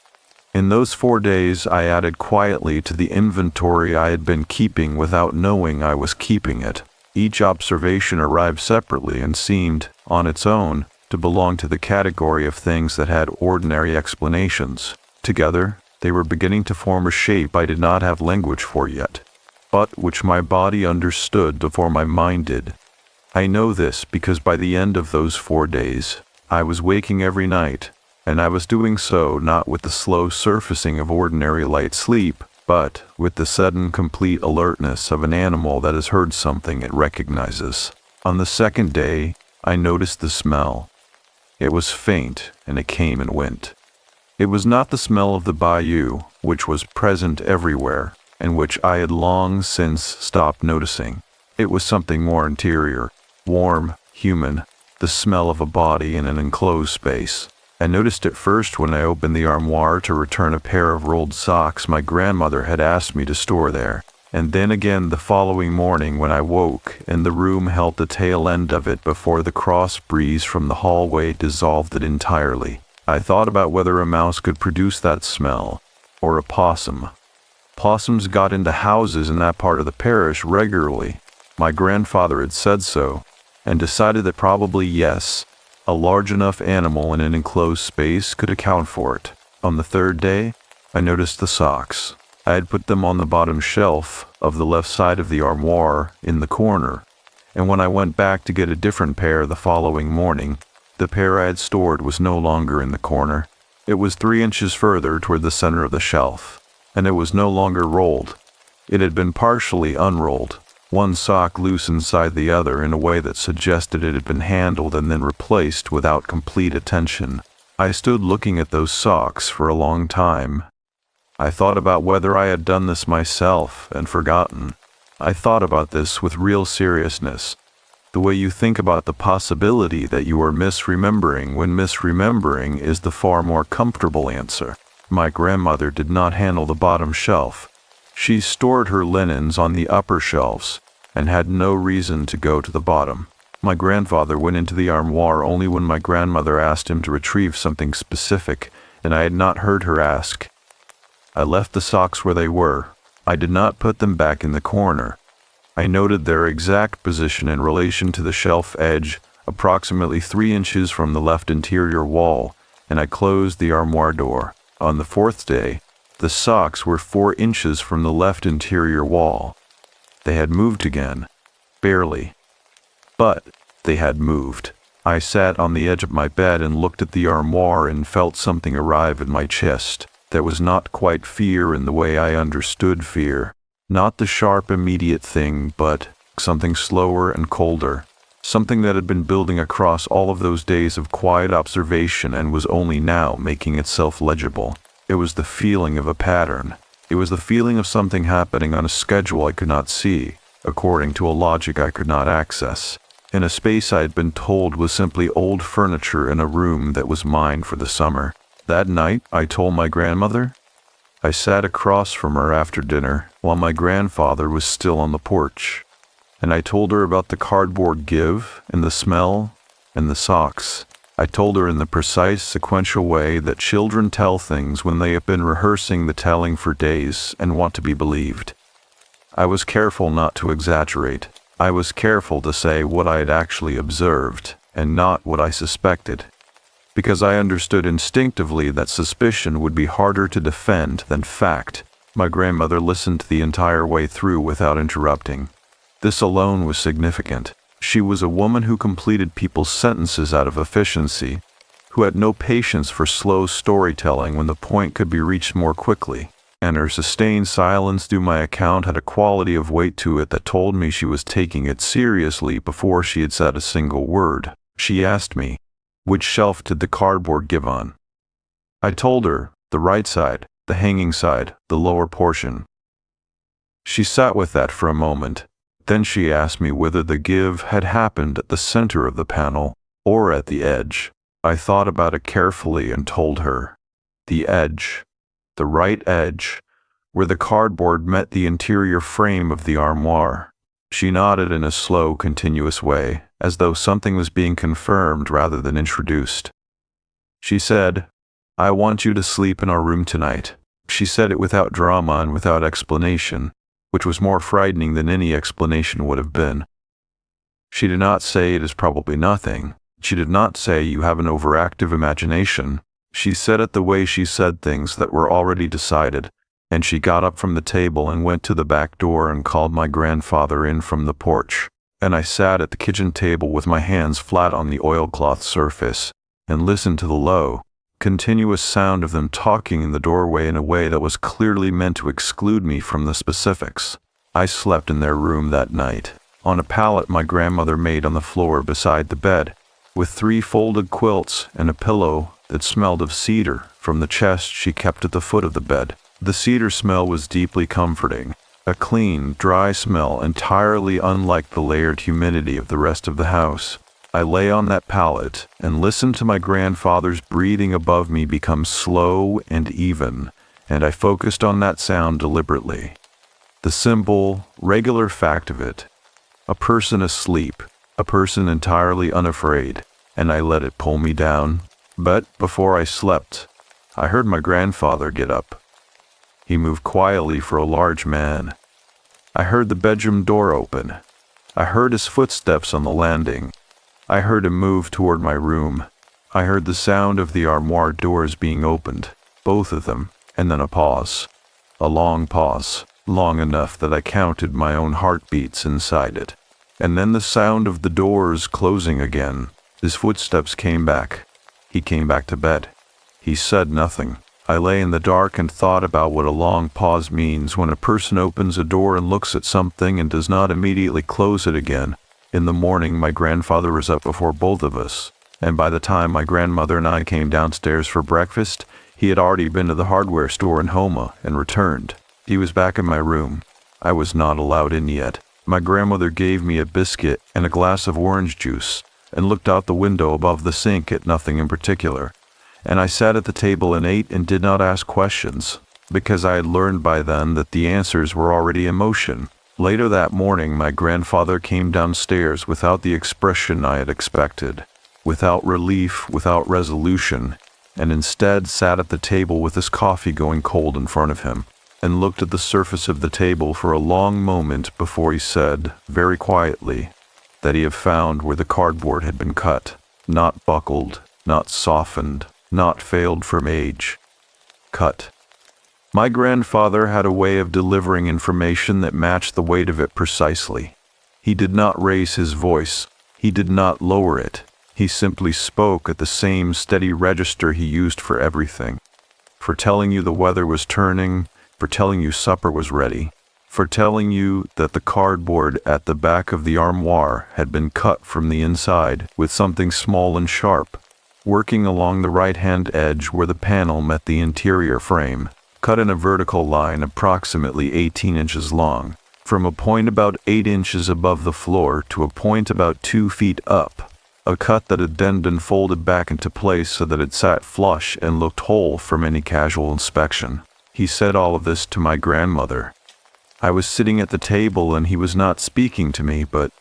In those 4 days, I added quietly to the inventory I had been keeping without knowing I was keeping it. Each observation arrived separately and seemed, on its own, to belong to the category of things that had ordinary explanations. Together, they were beginning to form a shape I did not have language for yet, but which my body understood before my mind did. I know this because by the end of those 4 days, I was waking every night, and I was doing so not with the slow surfacing of ordinary light sleep, but with the sudden complete alertness of an animal that has heard something it recognizes. On the 2nd day, I noticed the smell. It was faint, and it came and went. It was not the smell of the bayou, which was present everywhere, and which I had long since stopped noticing. It was something more interior, warm, human, the smell of a body in an enclosed space. I noticed it first when I opened the armoire to return a pair of rolled socks my grandmother had asked me to store there, and then again the following morning when I woke and the room held the tail end of it before the cross breeze from the hallway dissolved it entirely. I thought about whether a mouse could produce that smell, or a possum. Possums got into houses in that part of the parish regularly. My grandfather had said so, and decided that probably yes, a large enough animal in an enclosed space could account for it. On the 3rd day, I noticed the socks. I had put them on the bottom shelf of the left side of the armoire in the corner, and when I went back to get a different pair the following morning, the pair I had stored was no longer in the corner. It was 3 inches further toward the center of the shelf, and it was no longer rolled. It had been partially unrolled, one sock loose inside the other in a way that suggested it had been handled and then replaced without complete attention. I stood looking at those socks for a long time. I thought about whether I had done this myself and forgotten. I thought about this with real seriousness, the way you think about the possibility that you are misremembering when misremembering is the far more comfortable answer. My grandmother did not handle the bottom shelf. She stored her linens on the upper shelves and had no reason to go to the bottom. My grandfather went into the armoire only when my grandmother asked him to retrieve something specific, and I had not heard her ask. I left the socks where they were. I did not put them back in the corner. I noted their exact position in relation to the shelf edge, approximately 3 inches from the left interior wall, and I closed the armoire door. On the 4th day, the socks were 4 inches from the left interior wall. They had moved again. Barely. But they had moved. I sat on the edge of my bed and looked at the armoire and felt something arrive in my chest. That was not quite fear in the way I understood fear. Not the sharp immediate thing, but something slower and colder. Something that had been building across all of those days of quiet observation and was only now making itself legible. It was the feeling of a pattern. It was the feeling of something happening on a schedule I could not see, according to a logic I could not access, in a space I had been told was simply old furniture in a room that was mine for the summer. That night, I told my grandmother. I sat across from her after dinner while my grandfather was still on the porch, and I told her about the cardboard give and the smell and the socks. I told her in the precise sequential way that children tell things when they have been rehearsing the telling for days and want to be believed. I was careful not to exaggerate. I was careful to say what I had actually observed and not what I suspected, because I understood instinctively that suspicion would be harder to defend than fact. My grandmother listened the entire way through without interrupting. This alone was significant. She was a woman who completed people's sentences out of efficiency, who had no patience for slow storytelling when the point could be reached more quickly, and her sustained silence through my account had a quality of weight to it that told me she was taking it seriously before she had said a single word. She asked me, which shelf did the cardboard give on? I told her, the right side, the hanging side, the lower portion. She sat with that for a moment, Then she asked me whether the give had happened at the center of the panel or at the edge. I thought about it carefully and told her. The edge. The right edge, where the cardboard met the interior frame of the armoire. She nodded in a slow, continuous way, as though something was being confirmed rather than introduced. She said, "I want you to sleep in our room tonight." She said it without drama and without explanation, which was more frightening than any explanation would have been. She did not say it is probably nothing. She did not say you have an overactive imagination. She said it the way she said things that were already decided, and she got up from the table and went to the back door and called my grandfather in from the porch, and I sat at the kitchen table with my hands flat on the oilcloth surface and listened to the low, continuous sound of them talking in the doorway in a way that was clearly meant to exclude me from the specifics. I slept in their room that night, on a pallet my grandmother made on the floor beside the bed, with 3 folded quilts and a pillow that smelled of cedar from the chest she kept at the foot of the bed. The cedar smell was deeply comforting, a clean, dry smell entirely unlike the layered humidity of the rest of the house. I lay on that pallet and listened to my grandfather's breathing above me become slow and even, and I focused on that sound deliberately. The simple, regular fact of it. A person asleep, a person entirely unafraid, and I let it pull me down. But before I slept, I heard my grandfather get up. He moved quietly for a large man. I heard the bedroom door open. I heard his footsteps on the landing. I heard him move toward my room. I heard the sound of the armoire doors being opened, both of them, and then a pause. A long pause, long enough that I counted my own heartbeats inside it. And then the sound of the doors closing again. His footsteps came back. He came back to bed. He said nothing. I lay in the dark and thought about what a long pause means when a person opens a door and looks at something and does not immediately close it again. In the morning, my grandfather was up before both of us, and by the time my grandmother and I came downstairs for breakfast, he had already been to the hardware store in Homa and returned. He was back in my room. I was not allowed in yet. My grandmother gave me a biscuit and a glass of orange juice, and looked out the window above the sink at nothing in particular. And I sat at the table and ate and did not ask questions, because I had learned by then that the answers were already in motion. Later that morning, my grandfather came downstairs without the expression I had expected, without relief, without resolution, and instead sat at the table with his coffee going cold in front of him, and looked at the surface of the table for a long moment before he said, very quietly, that he had found where the cardboard had been cut, not buckled, not softened, not failed from age. Cut. My grandfather had a way of delivering information that matched the weight of it precisely. He did not raise his voice. He did not lower it. He simply spoke at the same steady register he used for everything. For telling you the weather was turning, for telling you supper was ready, for telling you that the cardboard at the back of the armoire had been cut from the inside with something small and sharp, working along the right-hand edge where the panel met the interior frame, cut in a vertical line approximately 18 inches long, from a point about 8 inches above the floor to a point about 2 feet up, a cut that had then been folded back into place so that it sat flush and looked whole from any casual inspection. He said all of this to my grandmother. I was sitting at the table and he was not speaking to me, but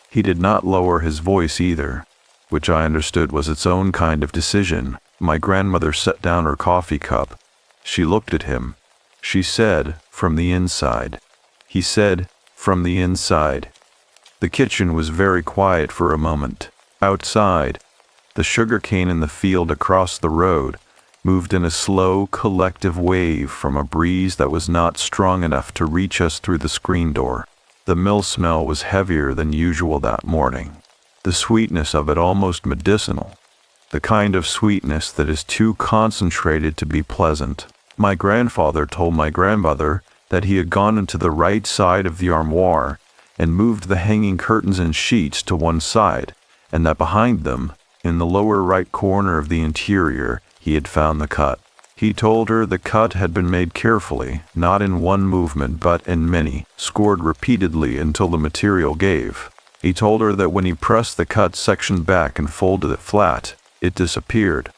he did not lower his voice either, which I understood was its own kind of decision. My grandmother set down her coffee cup. She looked at him. She said, "From the inside." He said, "From the inside." The kitchen was very quiet for a moment. Outside, the sugarcane in the field across the road moved in a slow, collective wave from a breeze that was not strong enough to reach us through the screen door. The mill smell was heavier than usual that morning, the sweetness of it almost medicinal, the kind of sweetness that is too concentrated to be pleasant. My grandfather told my grandmother that he had gone into the right side of the armoire and moved the hanging curtains and sheets to one side, and that behind them, in the lower right corner of the interior, he had found the cut. He told her the cut had been made carefully, not in one movement but in many, scored repeatedly until the material gave. He told her that when he pressed the cut section back and folded it flat, it disappeared.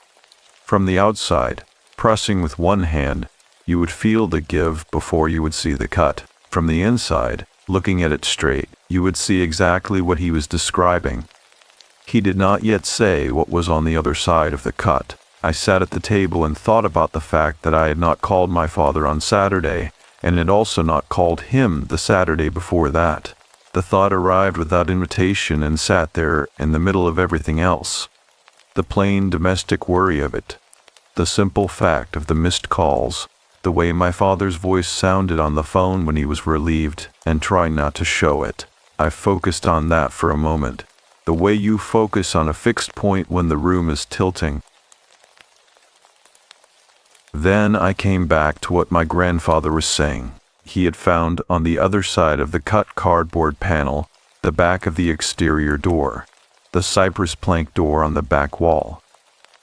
From the outside, pressing with one hand, you would feel the give before you would see the cut. From the inside, looking at it straight, you would see exactly what he was describing. He did not yet say what was on the other side of the cut. I sat at the table and thought about the fact that I had not called my father on Saturday, and had also not called him the Saturday before that. The thought arrived without invitation and sat there in the middle of everything else. The plain domestic worry of it. The simple fact of the missed calls. The way my father's voice sounded on the phone when he was relieved, and trying not to show it. I focused on that for a moment. The way you focus on a fixed point when the room is tilting. Then I came back to what my grandfather was saying. He had found on the other side of the cut cardboard panel the back of the exterior door, the cypress plank door on the back wall,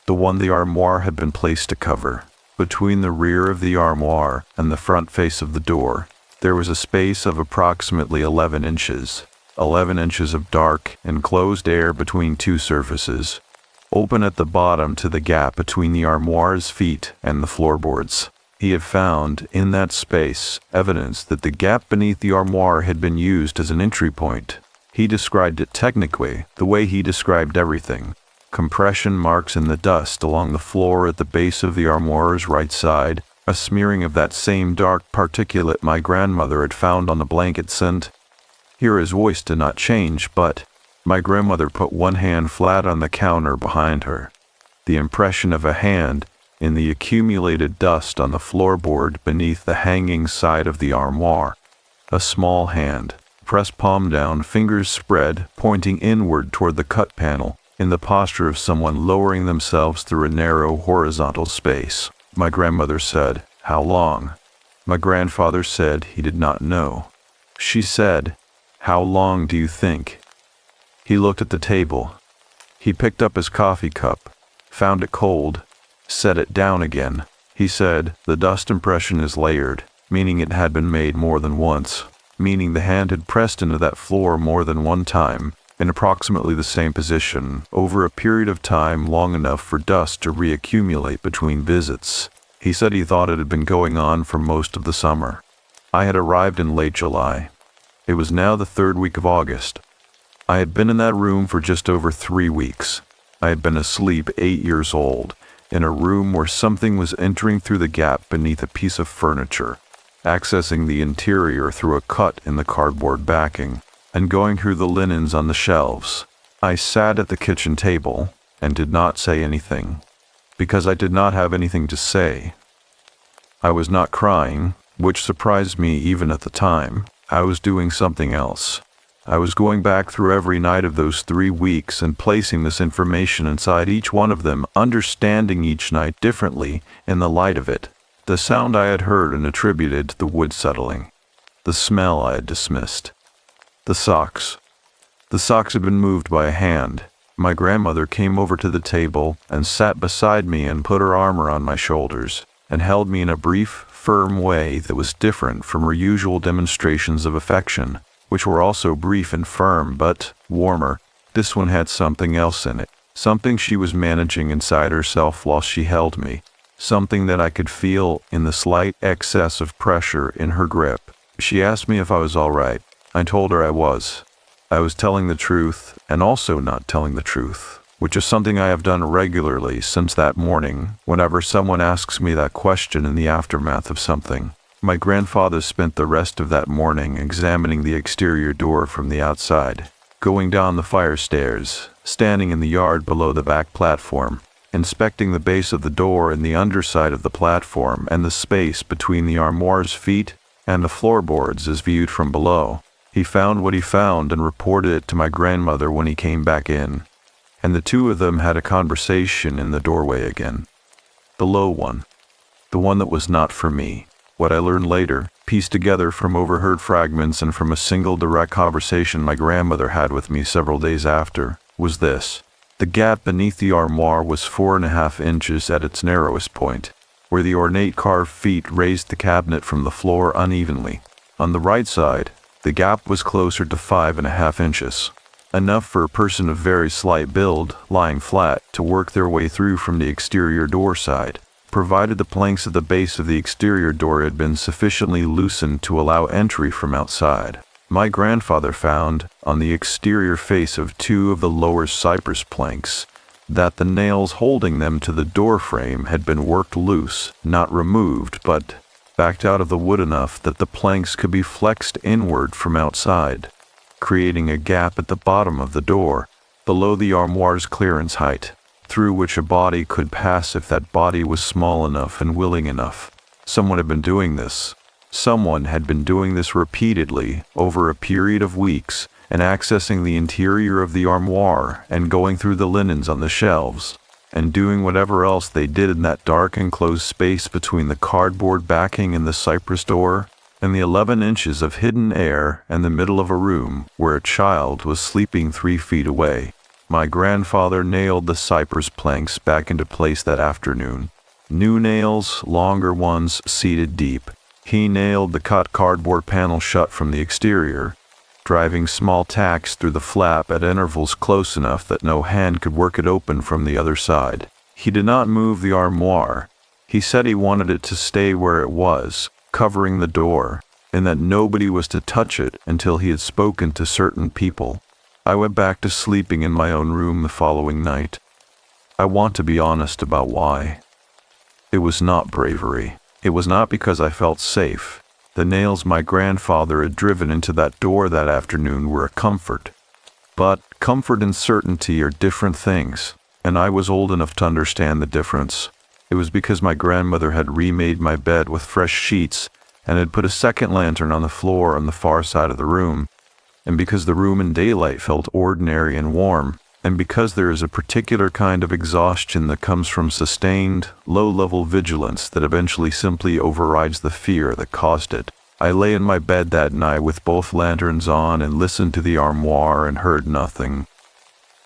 the one the armoire had been placed to cover. Between the rear of the armoire and the front face of the door, there was a space of approximately 11 inches. 11 inches of dark, enclosed air between two surfaces, open at the bottom to the gap between the armoire's feet and the floorboards. He had found, in that space, evidence that the gap beneath the armoire had been used as an entry point. He described it technically, the way he described everything. Compression marks in the dust along the floor at the base of the armoire's right side, a smearing of that same dark particulate my grandmother had found on the blankets, and here his voice did not change, but my grandmother put one hand flat on the counter behind her. The impression of a hand in the accumulated dust on the floorboard beneath the hanging side of the armoire. A small hand, pressed palm down, fingers spread, pointing inward toward the cut panel, in the posture of someone lowering themselves through a narrow horizontal space. My grandmother said, "How long?" My grandfather said he did not know. She said, "How long do you think?" He looked at the table. He picked up his coffee cup, found it cold, set it down again. He said, "The dust impression is layered," meaning it had been made more than once, meaning the hand had pressed into that floor more than one time, in approximately the same position, over a period of time long enough for dust to reaccumulate between visits. He said he thought it had been going on for most of the summer. I had arrived in late July. It was now the third week of August. I had been in that room for just over 3 weeks. I had been asleep 8 years old, in a room where something was entering through the gap beneath a piece of furniture, accessing the interior through a cut in the cardboard backing, and going through the linens on the shelves. I sat at the kitchen table and did not say anything, because I did not have anything to say. I was not crying, which surprised me even at the time. I was doing something else. I was going back through every night of those 3 weeks and placing this information inside each one of them, understanding each night differently in the light of it. The sound I had heard and attributed to the wood settling. The smell I had dismissed. The socks. The socks had been moved by a hand. My grandmother came over to the table and sat beside me and put her arm around my shoulders and held me in a brief, firm way that was different from her usual demonstrations of affection, which were also brief and firm, but warmer. This one had something else in it, something she was managing inside herself while she held me, something that I could feel in the slight excess of pressure in her grip. She asked me if I was all right. I told her I was. I was telling the truth and also not telling the truth, which is something I have done regularly since that morning whenever someone asks me that question in the aftermath of something. My grandfather spent the rest of that morning examining the exterior door from the outside, going down the fire stairs, standing in the yard below the back platform, inspecting the base of the door and the underside of the platform and the space between the armoire's feet and the floorboards as viewed from below. He found what he found and reported it to my grandmother when he came back in, and the two of them had a conversation in the doorway again. The low one, the one that was not for me. What I learned later, pieced together from overheard fragments and from a single direct conversation my grandmother had with me several days after, was this. The gap beneath the armoire was 4.5 inches at its narrowest point. where the ornate carved feet raised the cabinet from the floor unevenly. On the right side, the gap was closer to 5.5 inches, enough for a person of very slight build, lying flat, to work their way through from the exterior door side, provided the planks at the base of the exterior door had been sufficiently loosened to allow entry from outside. My grandfather found, on the exterior face of 2 of the lower cypress planks, that the nails holding them to the door frame had been worked loose, not removed, but backed out of the wood enough that the planks could be flexed inward from outside, creating a gap at the bottom of the door, below the armoire's clearance height, through which a body could pass if that body was small enough and willing enough. Someone had been doing this. Someone had been doing this repeatedly over a period of weeks, and accessing the interior of the armoire and going through the linens on the shelves, and doing whatever else they did in that dark enclosed space between the cardboard backing and the cypress door, and the 11 inches of hidden air and the middle of a room where a child was sleeping 3 feet away. My grandfather nailed the cypress planks back into place that afternoon. New nails, longer ones seated deep. He nailed the cut cardboard panel shut from the exterior, driving small tacks through the flap at intervals close enough that no hand could work it open from the other side. He did not move the armoire. He said he wanted it to stay where it was, covering the door, and that nobody was to touch it until he had spoken to certain people. I went back to sleeping in my own room the following night. I want to be honest about why. It was not bravery. It was not because I felt safe. The nails my grandfather had driven into that door that afternoon were a comfort. But comfort and certainty are different things, and I was old enough to understand the difference. It was because my grandmother had remade my bed with fresh sheets and had put a second lantern on the floor on the far side of the room, and because the room in daylight felt ordinary and warm, and because there is a particular kind of exhaustion that comes from sustained, low-level vigilance that eventually simply overrides the fear that caused it. I lay in my bed that night with both lanterns on and listened to the armoire and heard nothing.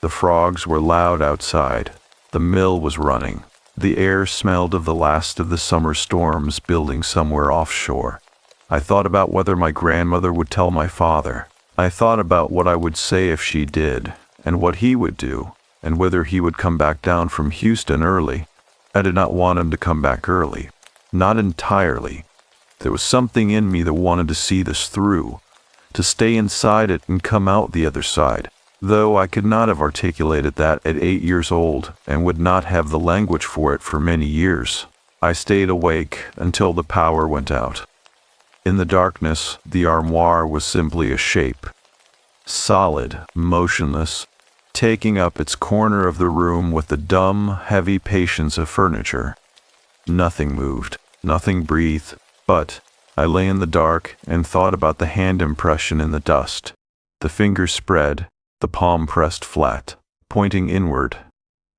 The frogs were loud outside. The mill was running. The air smelled of the last of the summer storms building somewhere offshore. I thought about whether my grandmother would tell my father. I thought about what I would say if she did, and what he would do, and whether he would come back down from Houston early. I did not want him to come back early. Not entirely. There was something in me that wanted to see this through, to stay inside it and come out the other side, though I could not have articulated that at 8 years old and would not have the language for it for many years. I stayed awake until the power went out. In the darkness, the armoire was simply a shape. Solid, motionless, taking up its corner of the room with the dumb, heavy patience of furniture. Nothing moved, nothing breathed, but I lay in the dark and thought about the hand impression in the dust. The fingers spread, the palm pressed flat, pointing inward.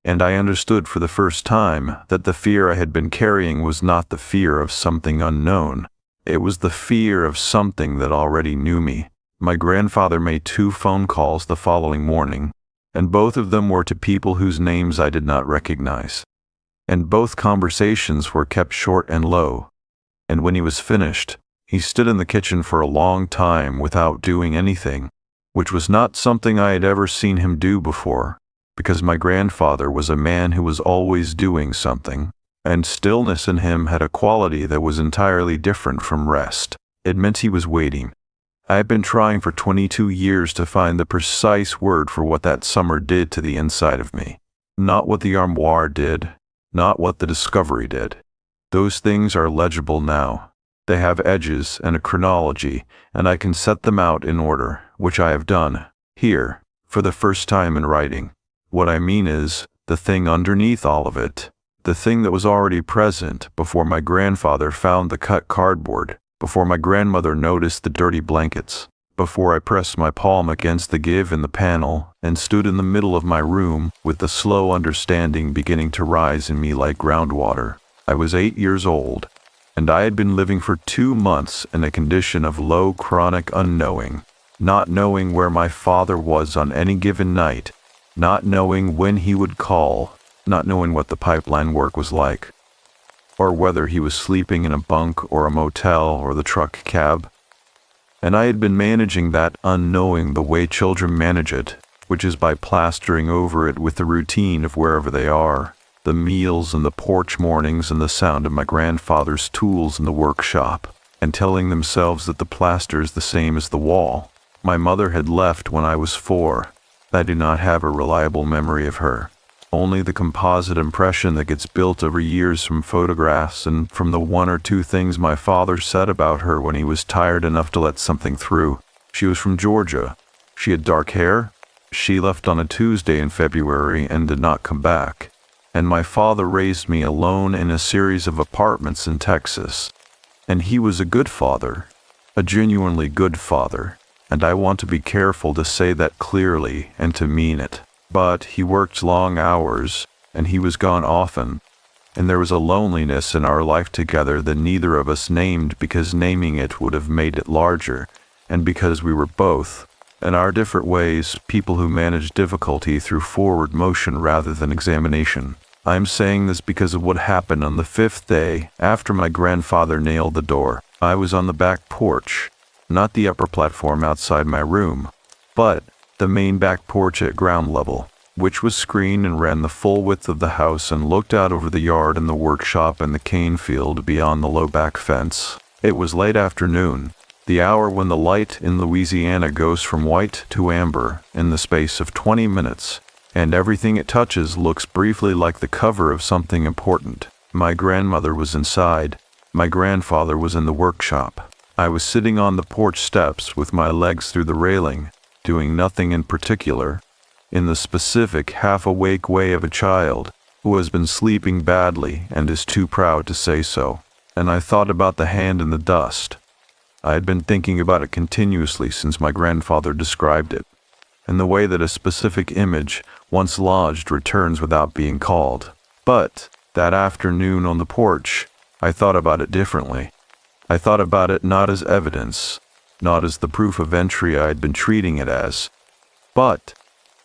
And I understood for the first time that the fear I had been carrying was not the fear of something unknown. It was the fear of something that already knew me. My grandfather made 2 phone calls the following morning, and both of them were to people whose names I did not recognize. And both conversations were kept short and low. And when he was finished, he stood in the kitchen for a long time without doing anything, which was not something I had ever seen him do before, because my grandfather was a man who was always doing something, and stillness in him had a quality that was entirely different from rest. It meant he was waiting. I had been trying for 22 years to find the precise word for what that summer did to the inside of me. Not what the armoire did, not what the discovery did. Those things are legible now. They have edges and a chronology, and I can set them out in order, which I have done, here, for the first time in writing. What I mean is, the thing underneath all of it, the thing that was already present before my grandfather found the cut cardboard, before my grandmother noticed the dirty blankets, before I pressed my palm against the give in the panel and stood in the middle of my room with the slow understanding beginning to rise in me like groundwater. I was 8 years old, and I had been living for 2 months in a condition of low chronic unknowing, not knowing where my father was on any given night, not knowing when he would call, not knowing what the pipeline work was like. or whether he was sleeping in a bunk or a motel or the truck cab. And I had been managing that unknowing the way children manage it, which is by plastering over it with the routine of wherever they are, the meals and the porch mornings and the sound of my grandfather's tools in the workshop, and telling themselves that the plaster is the same as the wall. My mother had left when I was 4. I do not have a reliable memory of her, only the composite impression that gets built over years from photographs and from the 1 or 2 things my father said about her when he was tired enough to let something through. She was from Georgia. She had dark hair. She left on a Tuesday in February and did not come back. And my father raised me alone in a series of apartments in Texas. And he was a good father, a genuinely good father. And I want to be careful to say that clearly and to mean it. But he worked long hours, and he was gone often, and there was a loneliness in our life together that neither of us named because naming it would have made it larger, and because we were both, in our different ways, people who managed difficulty through forward motion rather than examination. I'm saying this because of what happened on the 5th day after my grandfather nailed the door. I was on the back porch. Not the upper platform outside my room, but the main back porch at ground level, which was screened and ran the full width of the house and looked out over the yard and the workshop and the cane field beyond the low back fence. It was late afternoon, the hour when the light in Louisiana goes from white to amber in the space of 20 minutes, and everything it touches looks briefly like the cover of something important. My grandmother was inside. My grandfather was in the workshop. I was sitting on the porch steps with my legs through the railing, doing nothing in particular, in the specific half-awake way of a child who has been sleeping badly and is too proud to say so. And I thought about the hand in the dust. I had been thinking about it continuously since my grandfather described it, and the way that a specific image, once lodged, returns without being called. But that afternoon on the porch, I thought about it differently. I thought about it not as evidence, not as the proof of entry I had been treating it as, but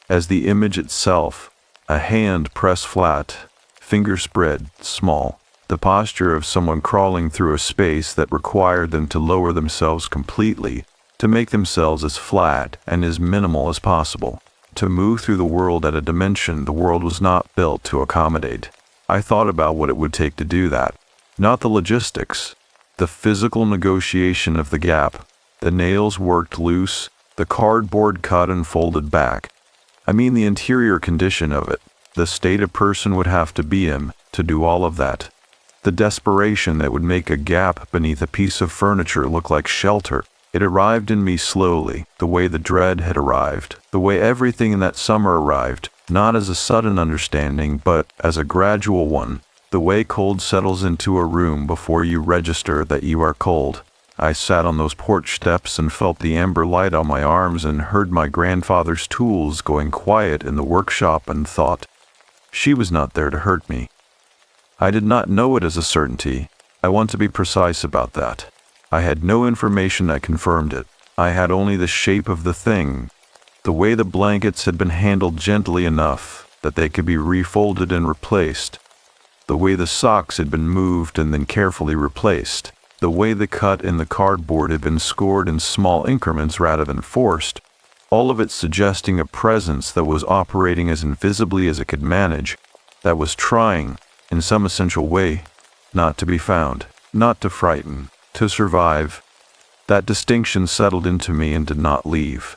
as the image itself, a hand pressed flat, finger spread, small, the posture of someone crawling through a space that required them to lower themselves completely, to make themselves as flat and as minimal as possible, to move through the world at a dimension the world was not built to accommodate. I thought about what it would take to do that, not the logistics, the physical negotiation of the gap, the nails worked loose, the cardboard cut and folded back. I mean the interior condition of it, the state a person would have to be in to do all of that. The desperation that would make a gap beneath a piece of furniture look like shelter. It arrived in me slowly, the way the dread had arrived, the way everything in that summer arrived, not as a sudden understanding, but as a gradual one. The way cold settles into a room before you register that you are cold. I sat on those porch steps and felt the amber light on my arms and heard my grandfather's tools going quiet in the workshop and thought, she was not there to hurt me. I did not know it as a certainty. I want to be precise about that. I had no information that confirmed it. I had only the shape of the thing, the way the blankets had been handled gently enough that they could be refolded and replaced, the way the socks had been moved and then carefully replaced, the way the cut in the cardboard had been scored in small increments rather than forced, all of it suggesting a presence that was operating as invisibly as it could manage, that was trying, in some essential way, not to be found, not to frighten, to survive. That distinction settled into me and did not leave.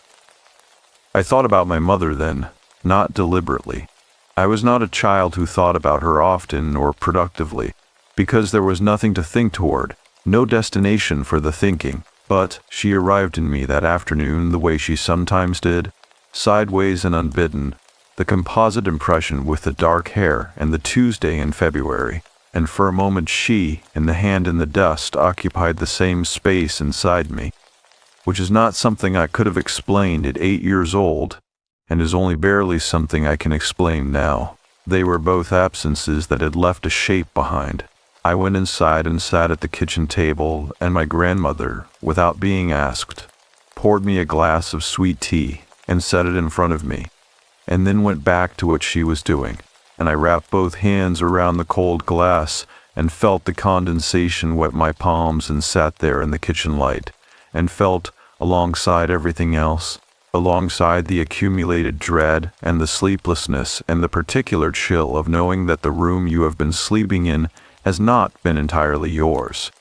I thought about my mother then, not deliberately. I was not a child who thought about her often or productively, because there was nothing to think toward, no destination for the thinking. But she arrived in me that afternoon the way she sometimes did, sideways and unbidden, the composite impression with the dark hair and the Tuesday in February, and for a moment she and the hand in the dust occupied the same space inside me, which is not something I could have explained at 8 years old, and is only barely something I can explain now. They were both absences that had left a shape behind. I went inside and sat at the kitchen table, and my grandmother, without being asked, poured me a glass of sweet tea and set it in front of me, and then went back to what she was doing, and I wrapped both hands around the cold glass and felt the condensation wet my palms and sat there in the kitchen light, and felt, alongside everything else, alongside the accumulated dread and the sleeplessness and the particular chill of knowing that the room you have been sleeping in has not been entirely yours.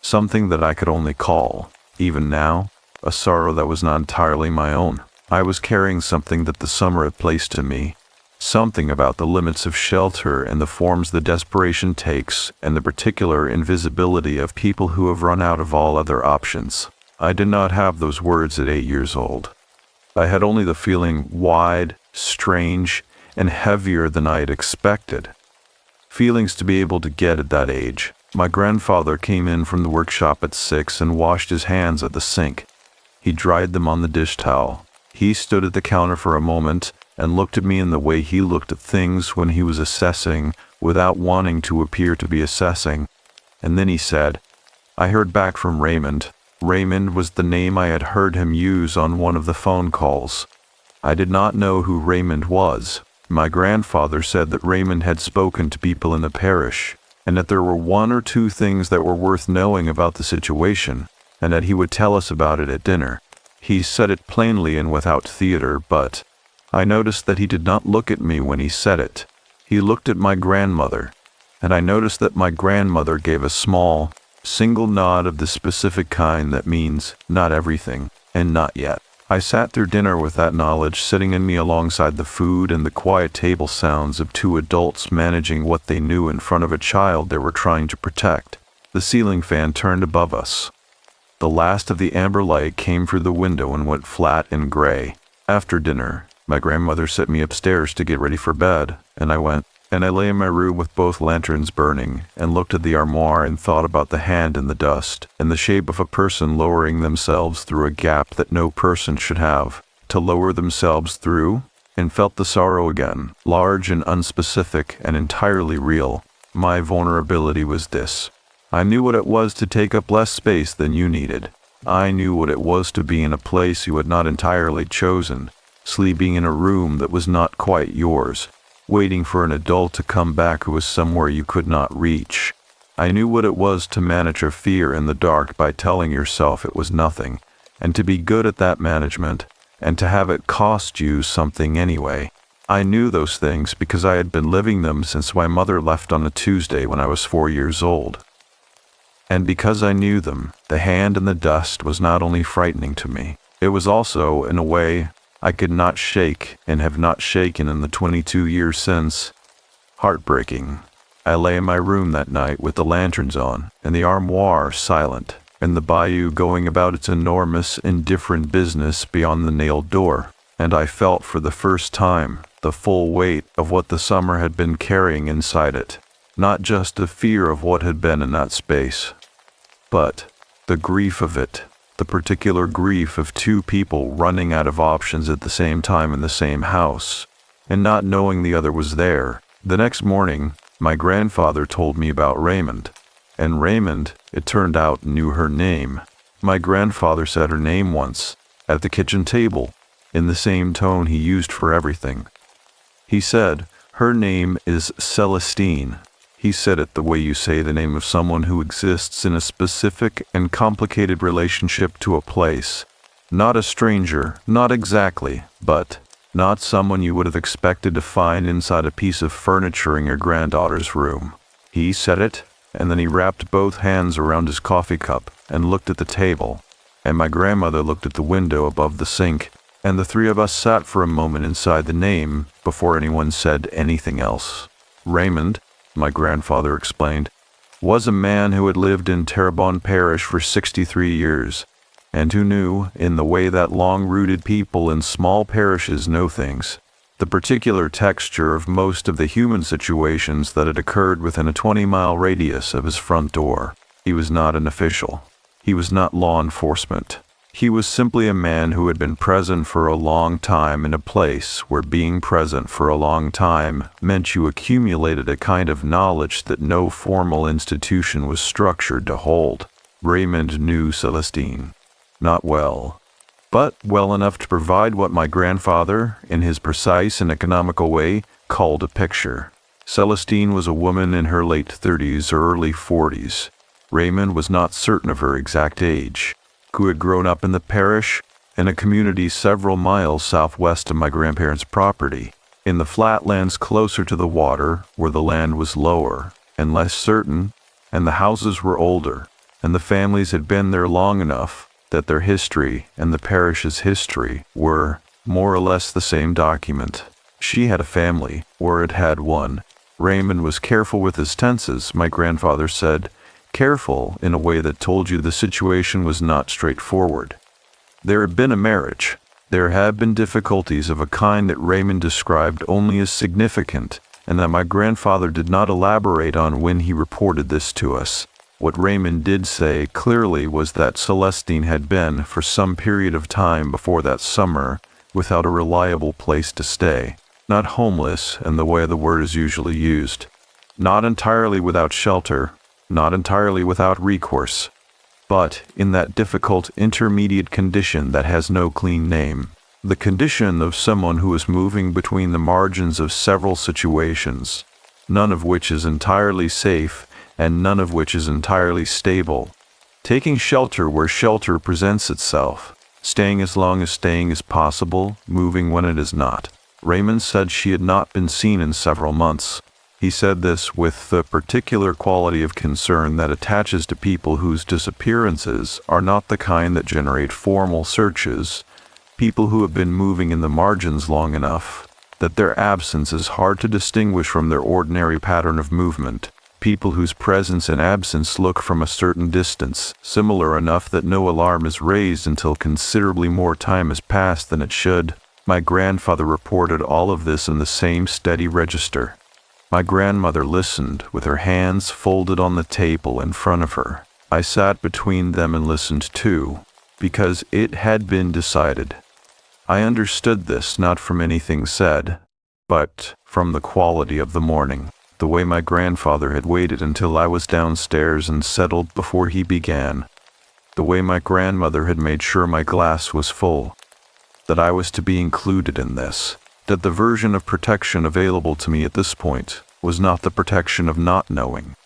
Something that I could only call, even now, a sorrow that was not entirely my own. I was carrying something that the summer had placed in me, something about the limits of shelter and the forms the desperation takes and the particular invisibility of people who have run out of all other options. I did not have those words at 8 years old. I had only the feeling wide, strange, and heavier than I had expected. Feelings to be able to get at that age. My grandfather came in from the workshop at 6 and washed his hands at the sink. He dried them on the dish towel. He stood at the counter for a moment and looked at me in the way he looked at things when he was assessing without wanting to appear to be assessing. And then he said, I heard back from Raymond. Raymond was the name I had heard him use on one of the phone calls. I did not know who Raymond was. My grandfather said that Raymond had spoken to people in the parish, and that there were 1 or 2 things that were worth knowing about the situation, and that he would tell us about it at dinner. He said it plainly and without theater, but I noticed that he did not look at me when he said it. He looked at my grandmother, and I noticed that my grandmother gave a small, single nod of the specific kind that means not everything and not yet. I sat through dinner with that knowledge sitting in me alongside the food and the quiet table sounds of 2 adults managing what they knew in front of a child they were trying to protect. The ceiling fan turned above us. The last of the amber light came through the window and went flat and gray. After dinner, my grandmother sent me upstairs to get ready for bed, and I went. And I lay in my room with both lanterns burning, and looked at the armoire and thought about the hand in the dust, and the shape of a person lowering themselves through a gap that no person should have to lower themselves through, and felt the sorrow again, large and unspecific and entirely real. My vulnerability was this. I knew what it was to take up less space than you needed. I knew what it was to be in a place you had not entirely chosen, sleeping in a room that was not quite yours, waiting for an adult to come back who was somewhere you could not reach. I knew what it was to manage a fear in the dark by telling yourself it was nothing, and to be good at that management, and to have it cost you something anyway. I knew those things because I had been living them since my mother left on a Tuesday when I was 4 years old. And because I knew them, the hand in the dust was not only frightening to me, it was also, in a way, I could not shake and have not shaken in the 22 years since. Heartbreaking. I lay in my room that night with the lanterns on and the armoire silent and the bayou going about its enormous, indifferent business beyond the nailed door, and I felt for the first time the full weight of what the summer had been carrying inside it, not just the fear of what had been in that space, but the grief of it. The particular grief of 2 people running out of options at the same time in the same house, and not knowing the other was there. The next morning, my grandfather told me about Raymond, and Raymond, it turned out, knew her name. My grandfather said her name once, at the kitchen table, in the same tone he used for everything. He said, her name is Celestine. He said it the way you say the name of someone who exists in a specific and complicated relationship to a place. Not a stranger, not exactly, but not someone you would have expected to find inside a piece of furniture in your granddaughter's room. He said it, and then he wrapped both hands around his coffee cup and looked at the table, and my grandmother looked at the window above the sink, and the 3 of us sat for a moment inside the name before anyone said anything else. Raymond, my grandfather explained, was a man who had lived in Terrebonne Parish for 63 years, and who knew, in the way that long-rooted people in small parishes know things, the particular texture of most of the human situations that had occurred within a 20-mile radius of his front door. He was not an official. He was not law enforcement. He was simply a man who had been present for a long time in a place where being present for a long time meant you accumulated a kind of knowledge that no formal institution was structured to hold. Raymond knew Celestine. Not well, but well enough to provide what my grandfather, in his precise and economical way, called a picture. Celestine was a woman in her late 30s or early 40s. Raymond was not certain of her exact age, who had grown up in the parish, in a community several miles southwest of my grandparents' property, in the flatlands closer to the water, where the land was lower and less certain, and the houses were older, and the families had been there long enough that their history and the parish's history were more or less the same document. She had a family, or had had one. Raymond was careful with his tenses, my grandfather said, careful in a way that told you the situation was not straightforward. There had been a marriage. There had been difficulties of a kind that Raymond described only as significant, and that my grandfather did not elaborate on when he reported this to us. What Raymond did say clearly was that Celestine had been, for some period of time before that summer, without a reliable place to stay. Not homeless in the way the word is usually used. Not entirely without shelter, not entirely without recourse, but in that difficult intermediate condition that has no clean name. The condition of someone who is moving between the margins of several situations, none of which is entirely safe and none of which is entirely stable. Taking shelter where shelter presents itself, staying as long as staying is possible, moving when it is not. Raymond said she had not been seen in several months. He said this with the particular quality of concern that attaches to people whose disappearances are not the kind that generate formal searches, people who have been moving in the margins long enough that their absence is hard to distinguish from their ordinary pattern of movement, people whose presence and absence look from a certain distance, similar enough that no alarm is raised until considerably more time has passed than it should. My grandfather reported all of this in the same steady register. My grandmother listened, with her hands folded on the table in front of her. I sat between them and listened too, because it had been decided. I understood this not from anything said, but from the quality of the morning, the way my grandfather had waited until I was downstairs and settled before he began, the way my grandmother had made sure my glass was full, that I was to be included in this, that the version of protection available to me at this point was not the protection of not knowing,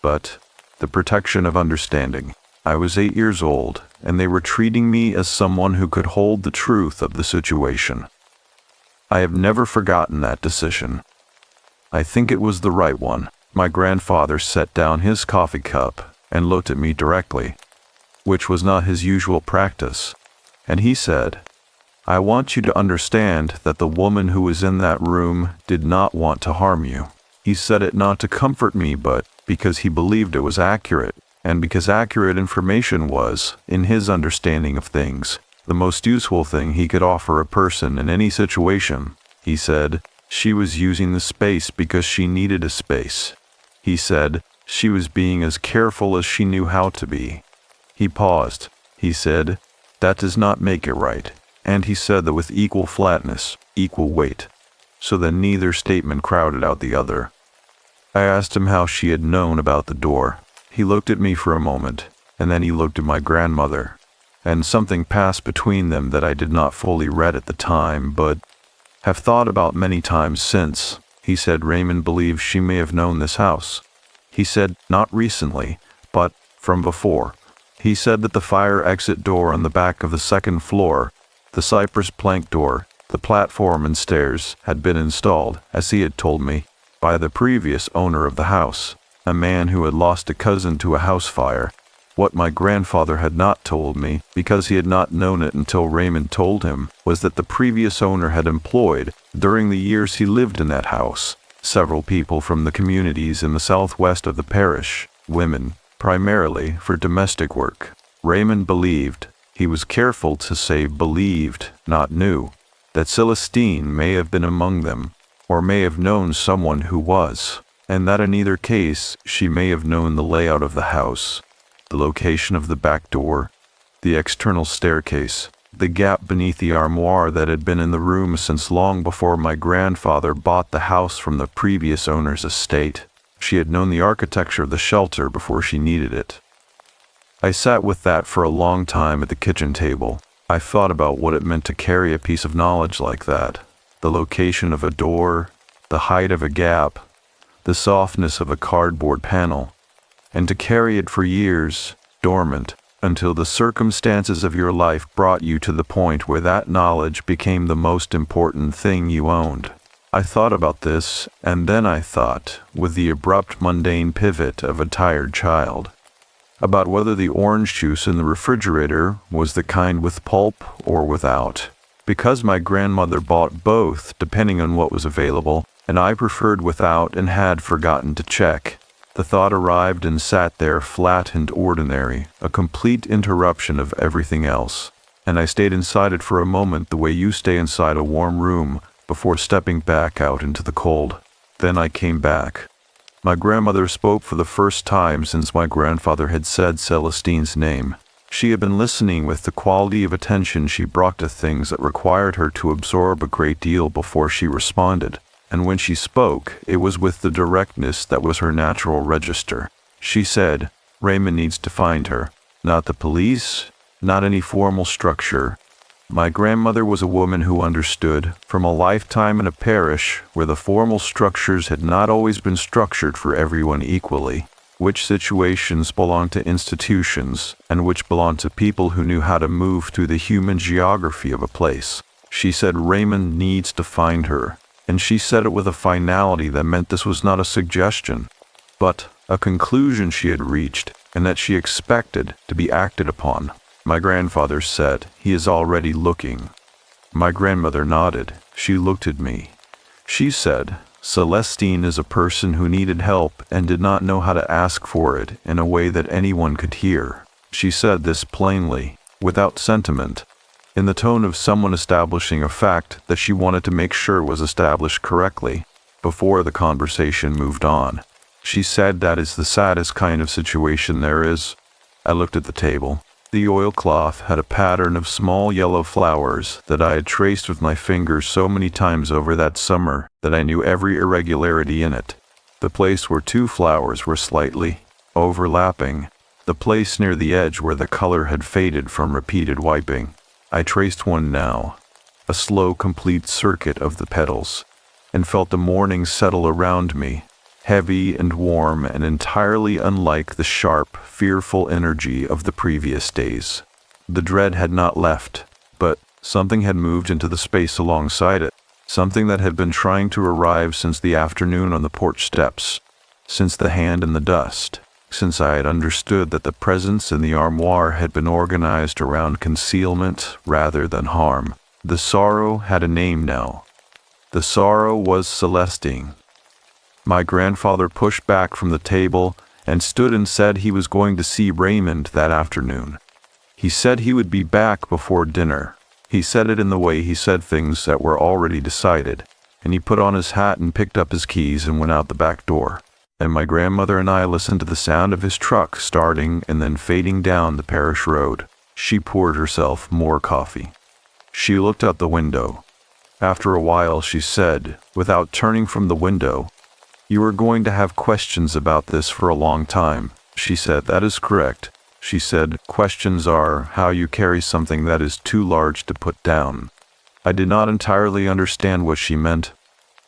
but the protection of understanding. I was 8 years old, and they were treating me as someone who could hold the truth of the situation. I have never forgotten that decision. I think it was the right one. My grandfather set down his coffee cup and looked at me directly, which was not his usual practice, and he said, "I want you to understand that the woman who was in that room did not want to harm you." He said it not to comfort me, but because he believed it was accurate, and because accurate information was, in his understanding of things, the most useful thing he could offer a person in any situation. He said, she was using the space because she needed a space. He said, she was being as careful as she knew how to be. He paused. He said, that does not make it right. And he said that with equal flatness, equal weight, so that neither statement crowded out the other. I asked him how she had known about the door. He looked at me for a moment, and then he looked at my grandmother, and something passed between them that I did not fully read at the time, but have thought about many times since. He said Raymond believes she may have known this house. He said not recently, but from before. He said that the fire exit door on the back of the second floor, the cypress plank door, the platform and stairs, had been installed, as he had told me, by the previous owner of the house, a man who had lost a cousin to a house fire. What my grandfather had not told me, because he had not known it until Raymond told him, was that the previous owner had employed, during the years he lived in that house, several people from the communities in the southwest of the parish, women, primarily for domestic work. Raymond believed, he was careful to say believed, not knew, that Celestine may have been among them, or may have known someone who was, and that in either case she may have known the layout of the house, the location of the back door, the external staircase, the gap beneath the armoire that had been in the room since long before my grandfather bought the house from the previous owner's estate. She had known the architecture of the shelter before she needed it. I sat with that for a long time at the kitchen table. I thought about what it meant to carry a piece of knowledge like that, the location of a door, the height of a gap, the softness of a cardboard panel, and to carry it for years, dormant, until the circumstances of your life brought you to the point where that knowledge became the most important thing you owned. I thought about this, and then I thought, with the abrupt mundane pivot of a tired child, about whether the orange juice in the refrigerator was the kind with pulp or without. Because my grandmother bought both, depending on what was available, and I preferred without and had forgotten to check, the thought arrived and sat there flat and ordinary, a complete interruption of everything else. And I stayed inside it for a moment the way you stay inside a warm room before stepping back out into the cold. Then I came back. My grandmother spoke for the first time since my grandfather had said Celestine's name. She had been listening with the quality of attention she brought to things that required her to absorb a great deal before she responded. And when she spoke, it was with the directness that was her natural register. She said, "Raymond needs to find her. Not the police, not any formal structure." My grandmother was a woman who understood, from a lifetime in a parish where the formal structures had not always been structured for everyone equally, which situations belonged to institutions and which belonged to people who knew how to move through the human geography of a place. She said Raymond needs to find her. And she said it with a finality that meant this was not a suggestion, but a conclusion she had reached, and that she expected to be acted upon. My grandfather said, "He is already looking." My grandmother nodded. She looked at me. She said, "Celestine is a person who needed help and did not know how to ask for it in a way that anyone could hear." She said this plainly, without sentiment, in the tone of someone establishing a fact that she wanted to make sure was established correctly before the conversation moved on. She said that is the saddest kind of situation there is. I looked at the table. The oilcloth had a pattern of small yellow flowers that I had traced with my fingers so many times over that summer that I knew every irregularity in it. The place where two flowers were slightly overlapping, the place near the edge where the color had faded from repeated wiping. I traced one now, a slow, complete circuit of the petals, and felt the morning settle around me, heavy and warm and entirely unlike the sharp, fearful energy of the previous days. The dread had not left, but something had moved into the space alongside it, something that had been trying to arrive since the afternoon on the porch steps, since the hand in the dust, since I had understood that the presence in the armoire had been organized around concealment rather than harm. The sorrow had a name now. The sorrow was Celestine. My grandfather pushed back from the table and stood and said he was going to see Raymond that afternoon. He said he would be back before dinner. He said it in the way he said things that were already decided, and he put on his hat and picked up his keys and went out the back door. And my grandmother and I listened to the sound of his truck starting and then fading down the parish road. She poured herself more coffee. She looked out the window. After a while she said, without turning from the window, "You are going to have questions about this for a long time." She said, "That is correct." She said, "Questions are how you carry something that is too large to put down." I did not entirely understand what she meant.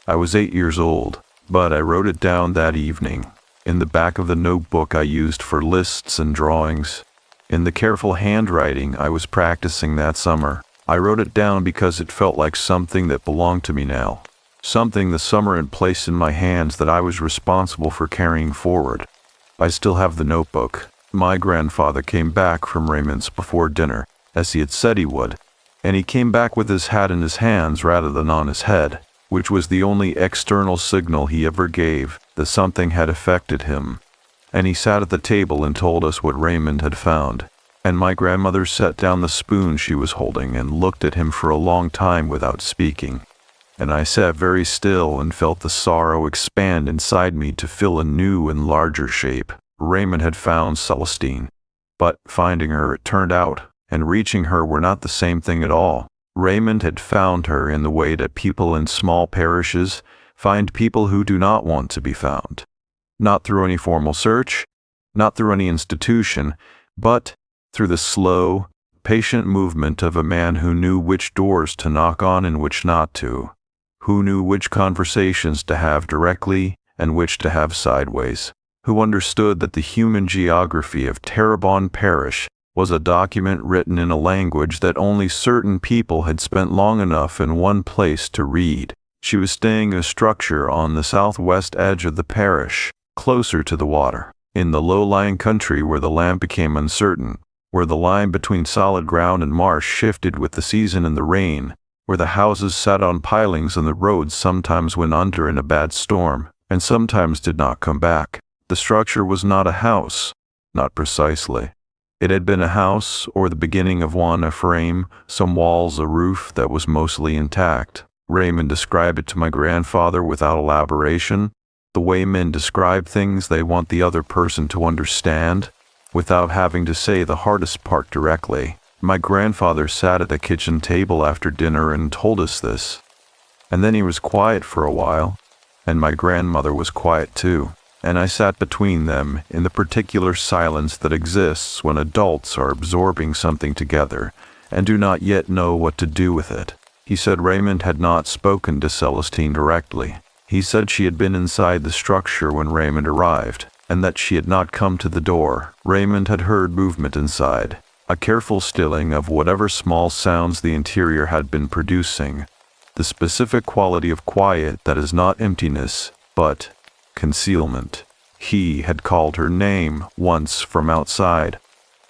I was 8 years old. But I wrote it down that evening, in the back of the notebook I used for lists and drawings. In the careful handwriting I was practicing that summer. I wrote it down because it felt like something that belonged to me now. Something the summer had placed in my hands that I was responsible for carrying forward. I still have the notebook. My grandfather came back from Raymond's before dinner, as he had said he would, and he came back with his hat in his hands rather than on his head, which was the only external signal he ever gave that something had affected him. And he sat at the table and told us what Raymond had found. And my grandmother set down the spoon she was holding and looked at him for a long time without speaking. And I sat very still and felt the sorrow expand inside me to fill a new and larger shape. Raymond had found Celestine, but finding her, it turned out, and reaching her were not the same thing at all. Raymond had found her in the way that people in small parishes find people who do not want to be found. Not through any formal search, not through any institution, but through the slow, patient movement of a man who knew which doors to knock on and which not to, who knew which conversations to have directly and which to have sideways, who understood that the human geography of Terrebonne Parish was a document written in a language that only certain people had spent long enough in one place to read. She was staying in a structure on the southwest edge of the parish, closer to the water, in the low-lying country where the land became uncertain, where the line between solid ground and marsh shifted with the season and the rain, where the houses sat on pilings and the roads sometimes went under in a bad storm, and sometimes did not come back. The structure was not a house, not precisely. It had been a house, or the beginning of one, a frame, some walls, a roof that was mostly intact. Raymond described it to my grandfather without elaboration, the way men describe things they want the other person to understand, without having to say the hardest part directly. My grandfather sat at the kitchen table after dinner and told us this. And then he was quiet for a while, and my grandmother was quiet too. And I sat between them in the particular silence that exists when adults are absorbing something together and do not yet know what to do with it. He said Raymond had not spoken to Celestine directly. He said she had been inside the structure when Raymond arrived, and that she had not come to the door. Raymond had heard movement inside, a careful stilling of whatever small sounds the interior had been producing, the specific quality of quiet that is not emptiness, but concealment. He had called her name once from outside.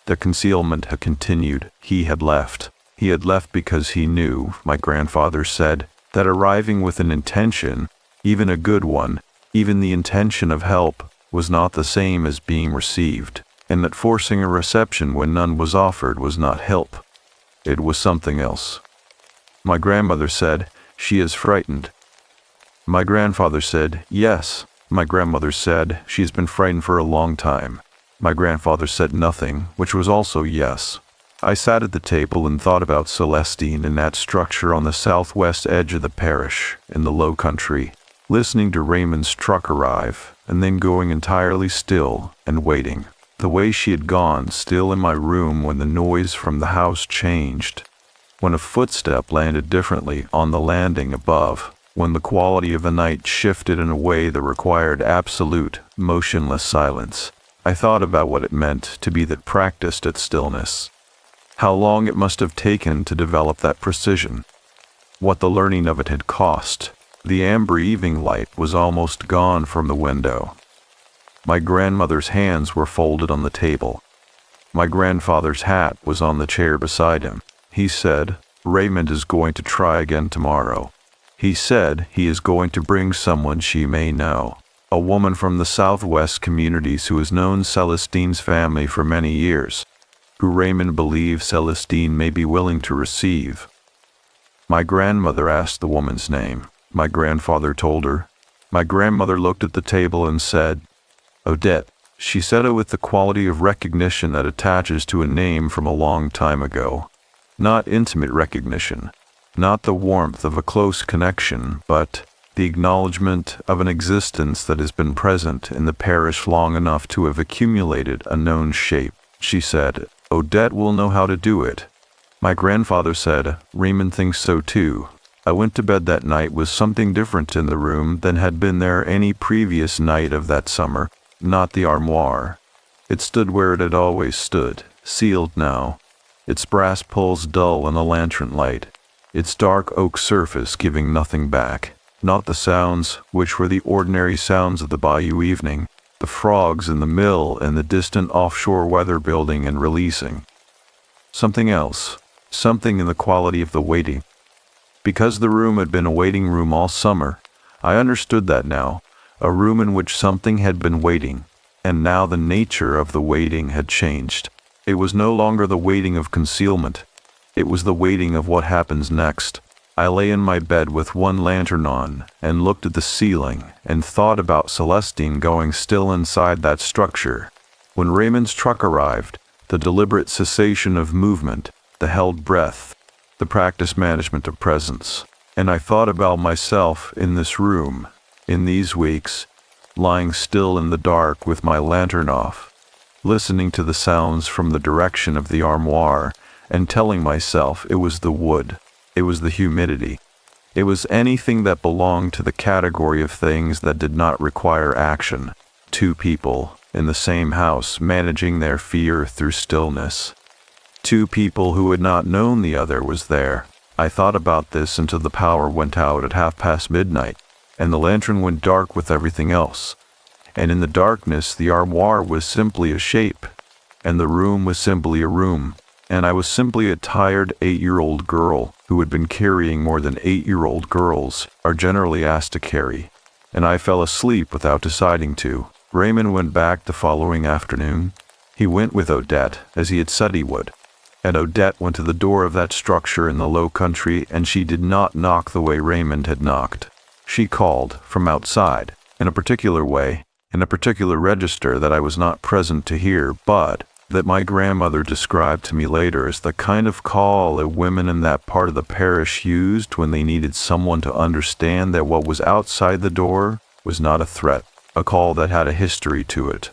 The concealment had continued. He had left. He had left because he knew, my grandfather said, that arriving with an intention, even a good one, even the intention of help, was not the same as being received, and that forcing a reception when none was offered was not help. It was something else. My grandmother said, "She is frightened." My grandfather said, "Yes." My grandmother said, "She has been frightened for a long time." My grandfather said nothing, which was also yes. I sat at the table and thought about Celestine in that structure on the southwest edge of the parish, in the low country, listening to Raymond's truck arrive, and then going entirely still and waiting. The way she had gone, still in my room when the noise from the house changed, when a footstep landed differently on the landing above, when the quality of the night shifted in a way that required absolute, motionless silence. I thought about what it meant to be that practiced at stillness. How long it must have taken to develop that precision. What the learning of it had cost. The amber evening light was almost gone from the window. My grandmother's hands were folded on the table. My grandfather's hat was on the chair beside him. He said, "Raymond is going to try again tomorrow." He said he is going to bring someone she may know, a woman from the southwest communities who has known Celestine's family for many years, who Raymond believes Celestine may be willing to receive. My grandmother asked the woman's name. My grandfather told her. My grandmother looked at the table and said, "Odette." She said it with the quality of recognition that attaches to a name from a long time ago. Not intimate recognition, not the warmth of a close connection, but the acknowledgement of an existence that has been present in the parish long enough to have accumulated a known shape. She said, "Odette will know how to do it." My grandfather said, "Raymond thinks so too." I went to bed that night with something different in the room than had been there any previous night of that summer. Not the armoire. It stood where it had always stood, sealed now, its brass pulls dull in the lantern light, its dark oak surface giving nothing back. Not the sounds, which were the ordinary sounds of the bayou evening, the frogs in the mill and the distant offshore weather building and releasing. Something else, something in the quality of the waiting. Because the room had been a waiting room all summer, I understood that now, a room in which something had been waiting, and now the nature of the waiting had changed. It was no longer the waiting of concealment. It was the waiting of what happens next. I lay in my bed with one lantern on and looked at the ceiling and thought about Celestine going still inside that structure. When Raymond's truck arrived, the deliberate cessation of movement, the held breath, the practice management of presence. And I thought about myself in this room, in these weeks, lying still in the dark with my lantern off, listening to the sounds from the direction of the armoire and telling myself it was the wood, it was the humidity, It was anything that belonged to the category of things that did not require action. Two people in the same house managing their fear through stillness. Two people who had not known the other was there. I thought about this until the power went out at midnight, and the lantern went dark with everything else. And in the darkness, the armoire was simply a shape, and the room was simply a room, and I was simply a tired 8-year-old girl who had been carrying more than 8-year-old girls are generally asked to carry, and I fell asleep without deciding to. Raymond went back the following afternoon. He went with Odette, as he had said he would, and Odette went to the door of that structure in the low country, and she did not knock the way Raymond had knocked. She called from outside, in a particular way, in a particular register that I was not present to hear, but that my grandmother described to me later as the kind of call that women in that part of the parish used when they needed someone to understand that what was outside the door was not a threat, a call that had a history to it.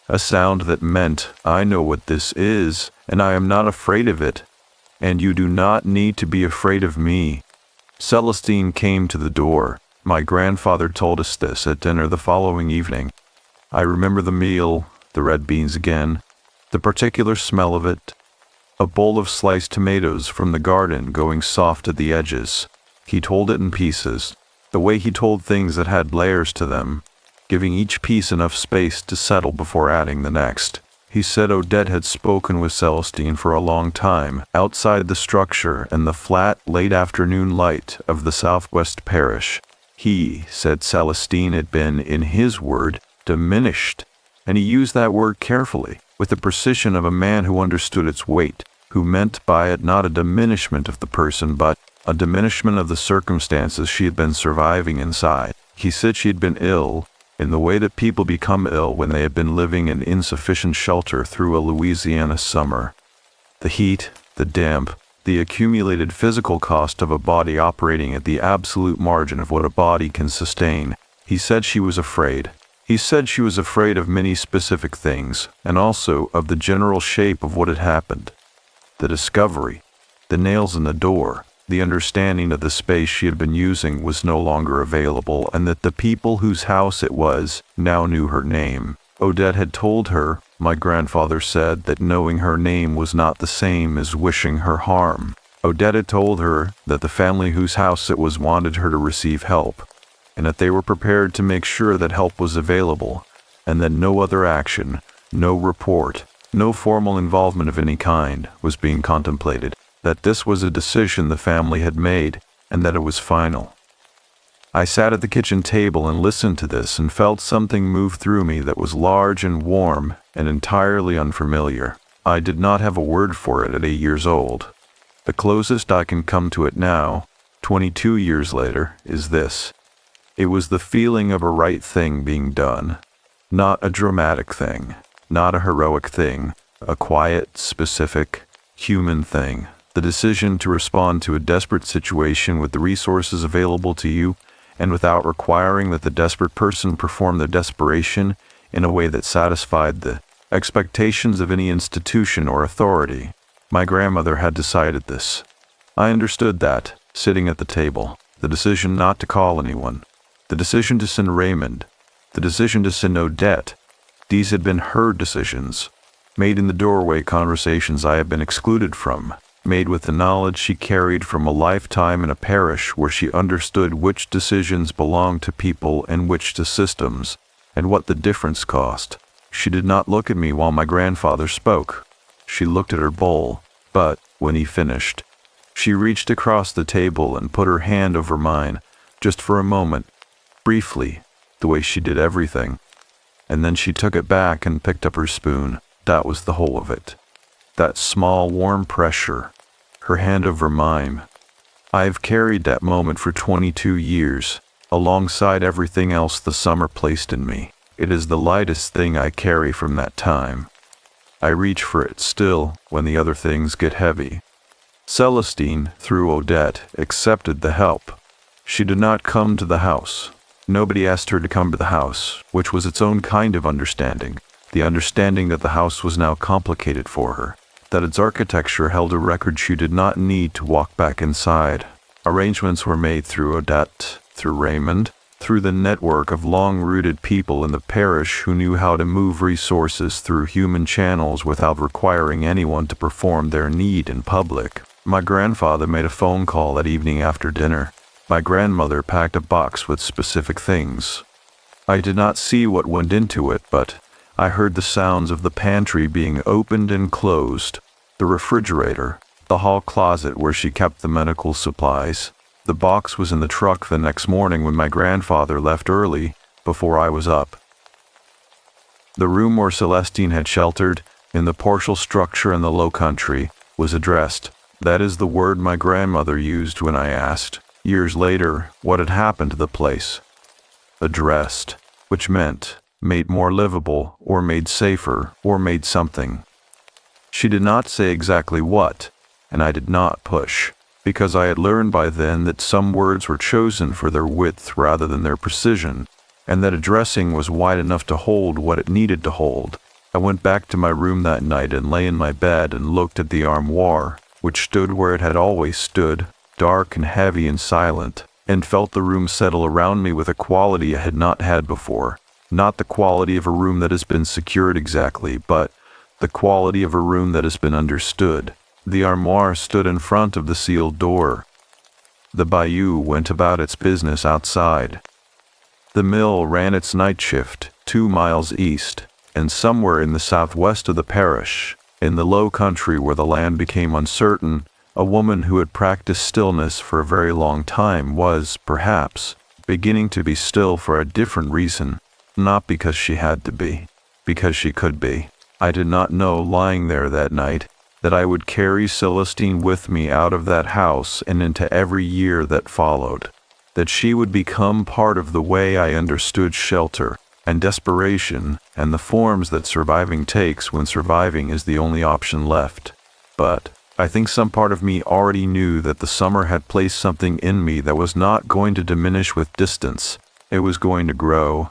A sound that meant, I know what this is, and I am not afraid of it, and you do not need to be afraid of me. Celestine came to the door. My grandfather told us this at dinner the following evening. I remember the meal, the red beans again, the particular smell of it, a bowl of sliced tomatoes from the garden going soft at the edges. He told it in pieces, the way he told things that had layers to them, giving each piece enough space to settle before adding the next. He said Odette had spoken with Celestine for a long time, outside the structure and the flat, late afternoon light of the southwest parish. He said Celestine had been, in his word, diminished, and he used that word carefully, with the precision of a man who understood its weight, who meant by it not a diminishment of the person, but a diminishment of the circumstances she had been surviving inside. He said she had been ill, in the way that people become ill when they have been living in insufficient shelter through a Louisiana summer. The heat, the damp, the accumulated physical cost of a body operating at the absolute margin of what a body can sustain. He said she was afraid. He said she was afraid of many specific things, and also of the general shape of what had happened. The discovery, the nails in the door, the understanding of the space she had been using was no longer available, and that the people whose house it was now knew her name. Odette had told her, my grandfather said, that knowing her name was not the same as wishing her harm. Odette had told her that the family whose house it was wanted her to receive help, and that they were prepared to make sure that help was available, and that no other action, no report, no formal involvement of any kind was being contemplated, that this was a decision the family had made, and that it was final. I sat at the kitchen table and listened to this and felt something move through me that was large and warm and entirely unfamiliar. I did not have a word for it at 8 years old. The closest I can come to it now, 22 years later, is this. It was the feeling of a right thing being done. Not a dramatic thing, not a heroic thing, a quiet, specific, human thing. The decision to respond to a desperate situation with the resources available to you, and without requiring that the desperate person perform their desperation in a way that satisfied the expectations of any institution or authority. My grandmother had decided this. I understood that, sitting at the table, the decision not to call anyone, the decision to send Raymond, the decision to send Odette, these had been her decisions, made in the doorway conversations I had been excluded from, made with the knowledge she carried from a lifetime in a parish where she understood which decisions belonged to people and which to systems, and what the difference cost. She did not look at me while my grandfather spoke. She looked at her bowl, but, when he finished, she reached across the table and put her hand over mine, just for a moment, briefly, the way she did everything. And then she took it back and picked up her spoon. That was the whole of it. That small, warm pressure, her hand over mine. I have carried that moment for 22 years, alongside everything else the summer placed in me. It is the lightest thing I carry from that time. I reach for it still when the other things get heavy. Celestine, through Odette, accepted the help. She did not come to the house. Nobody asked her to come to the house, which was its own kind of understanding. The understanding that the house was now complicated for her, that its architecture held a record she did not need to walk back inside. Arrangements were made through Odette, through Raymond, through the network of long-rooted people in the parish who knew how to move resources through human channels without requiring anyone to perform their need in public. My grandfather made a phone call that evening after dinner. My grandmother packed a box with specific things. I did not see what went into it, but I heard the sounds of the pantry being opened and closed, the refrigerator, the hall closet where she kept the medical supplies. The box was in the truck the next morning when my grandfather left early, before I was up. The room where Celestine had sheltered, in the partial structure in the Low Country, was addressed. That is the word my grandmother used when I asked, years later, what had happened to the place. Addressed, which meant made more livable, or made safer, or made something. She did not say exactly what, and I did not push, because I had learned by then that some words were chosen for their width rather than their precision, and that a dressing was wide enough to hold what it needed to hold. I went back to my room that night and lay in my bed and looked at the armoire, which stood where it had always stood, dark and heavy and silent, and felt the room settle around me with a quality I had not had before. Not the quality of a room that has been secured exactly, but the quality of a room that has been understood. The armoire stood in front of the sealed door. The bayou went about its business outside. The mill ran its night shift 2 miles east, and somewhere in the southwest of the parish, in the Low Country where the land became uncertain, a woman who had practiced stillness for a very long time was, perhaps, beginning to be still for a different reason, not because she had to be, because she could be. I did not know, lying there that night, that I would carry Celestine with me out of that house and into every year that followed, that she would become part of the way I understood shelter and desperation and the forms that surviving takes when surviving is the only option left. But I think some part of me already knew that the summer had placed something in me that was not going to diminish with distance. It was going to grow.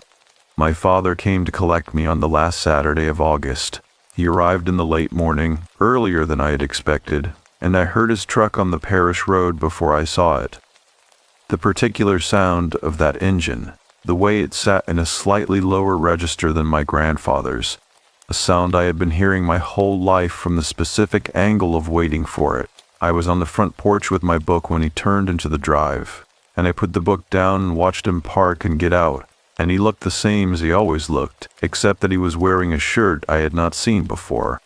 My father came to collect me on the last Saturday of August. He arrived in the late morning, earlier than I had expected, and I heard his truck on the parish road before I saw it. The particular sound of that engine, the way it sat in a slightly lower register than my grandfather's, a sound I had been hearing my whole life from the specific angle of waiting for it. I was on the front porch with my book when he turned into the drive, and I put the book down and watched him park and get out. And he looked the same as he always looked, except that he was wearing a shirt I had not seen before,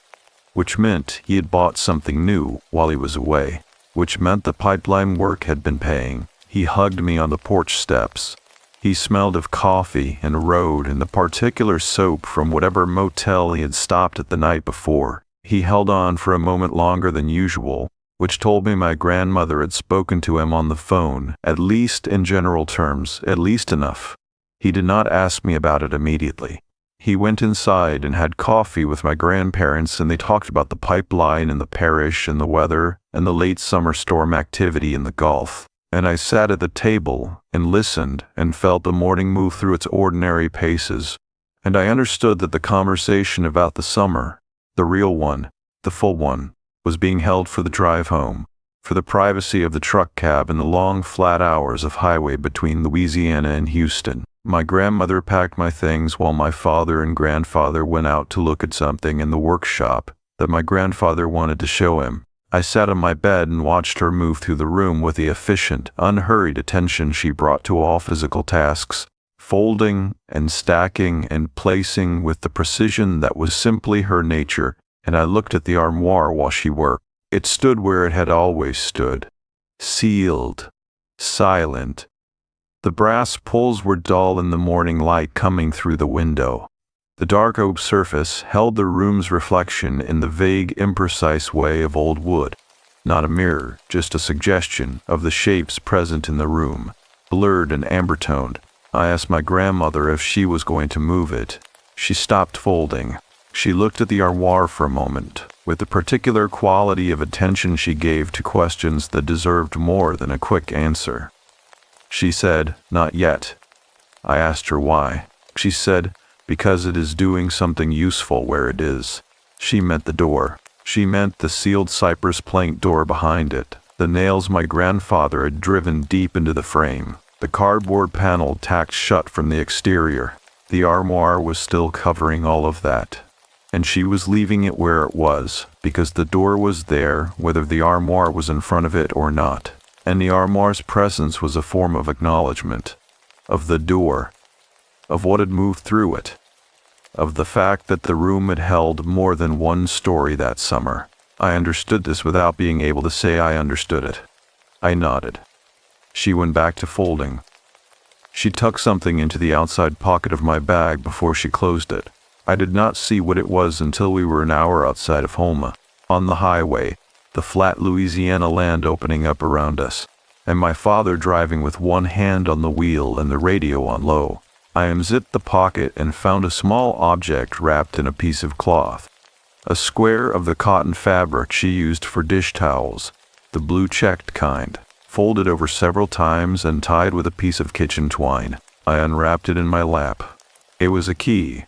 which meant he had bought something new while he was away, which meant the pipeline work had been paying. He hugged me on the porch steps. He smelled of coffee and road and the particular soap from whatever motel he had stopped at the night before. He held on for a moment longer than usual, which told me my grandmother had spoken to him on the phone, at least in general terms, at least enough. He did not ask me about it immediately. He went inside and had coffee with my grandparents, and they talked about the pipeline and the parish and the weather and the late summer storm activity in the Gulf. And I sat at the table and listened and felt the morning move through its ordinary paces. And I understood that the conversation about the summer, the real one, the full one, was being held for the drive home, for the privacy of the truck cab and the long flat hours of highway between Louisiana and Houston. My grandmother packed my things while my father and grandfather went out to look at something in the workshop that my grandfather wanted to show him. I sat on my bed and watched her move through the room with the efficient, unhurried attention she brought to all physical tasks, folding and stacking and placing with the precision that was simply her nature, and I looked at the armoire while she worked. It stood where it had always stood, sealed, silent. The brass pulls were dull in the morning light coming through the window. The dark oak surface held the room's reflection in the vague, imprecise way of old wood. Not a mirror, just a suggestion of the shapes present in the room, blurred and amber-toned. I asked my grandmother if she was going to move it. She stopped folding. She looked at the armoire for a moment, with the particular quality of attention she gave to questions that deserved more than a quick answer. She said, "Not yet." I asked her why. She said, "Because it is doing something useful where it is." She meant the door. She meant the sealed cypress plank door behind it, The nails my grandfather had driven deep into the frame, the cardboard panel tacked shut from the exterior. The armoire was still covering all of that, and she was leaving it where it was, because the door was there whether the armoire was in front of it or not, and the armoire's presence was a form of acknowledgement, of the door, of what had moved through it, of the fact that the room had held more than one story that summer. I understood this without being able to say I understood it. I nodded. She went back to folding. She tucked something into the outside pocket of my bag before she closed it. I did not see what it was until we were an hour outside of Houma, on the highway, the flat Louisiana land opening up around us, and my father driving with one hand on the wheel and the radio on low. I unzipped the pocket and found a small object wrapped in a piece of cloth. A square of the cotton fabric she used for dish towels, the blue checked kind, folded over several times and tied with a piece of kitchen twine. I unwrapped it in my lap. It was a key.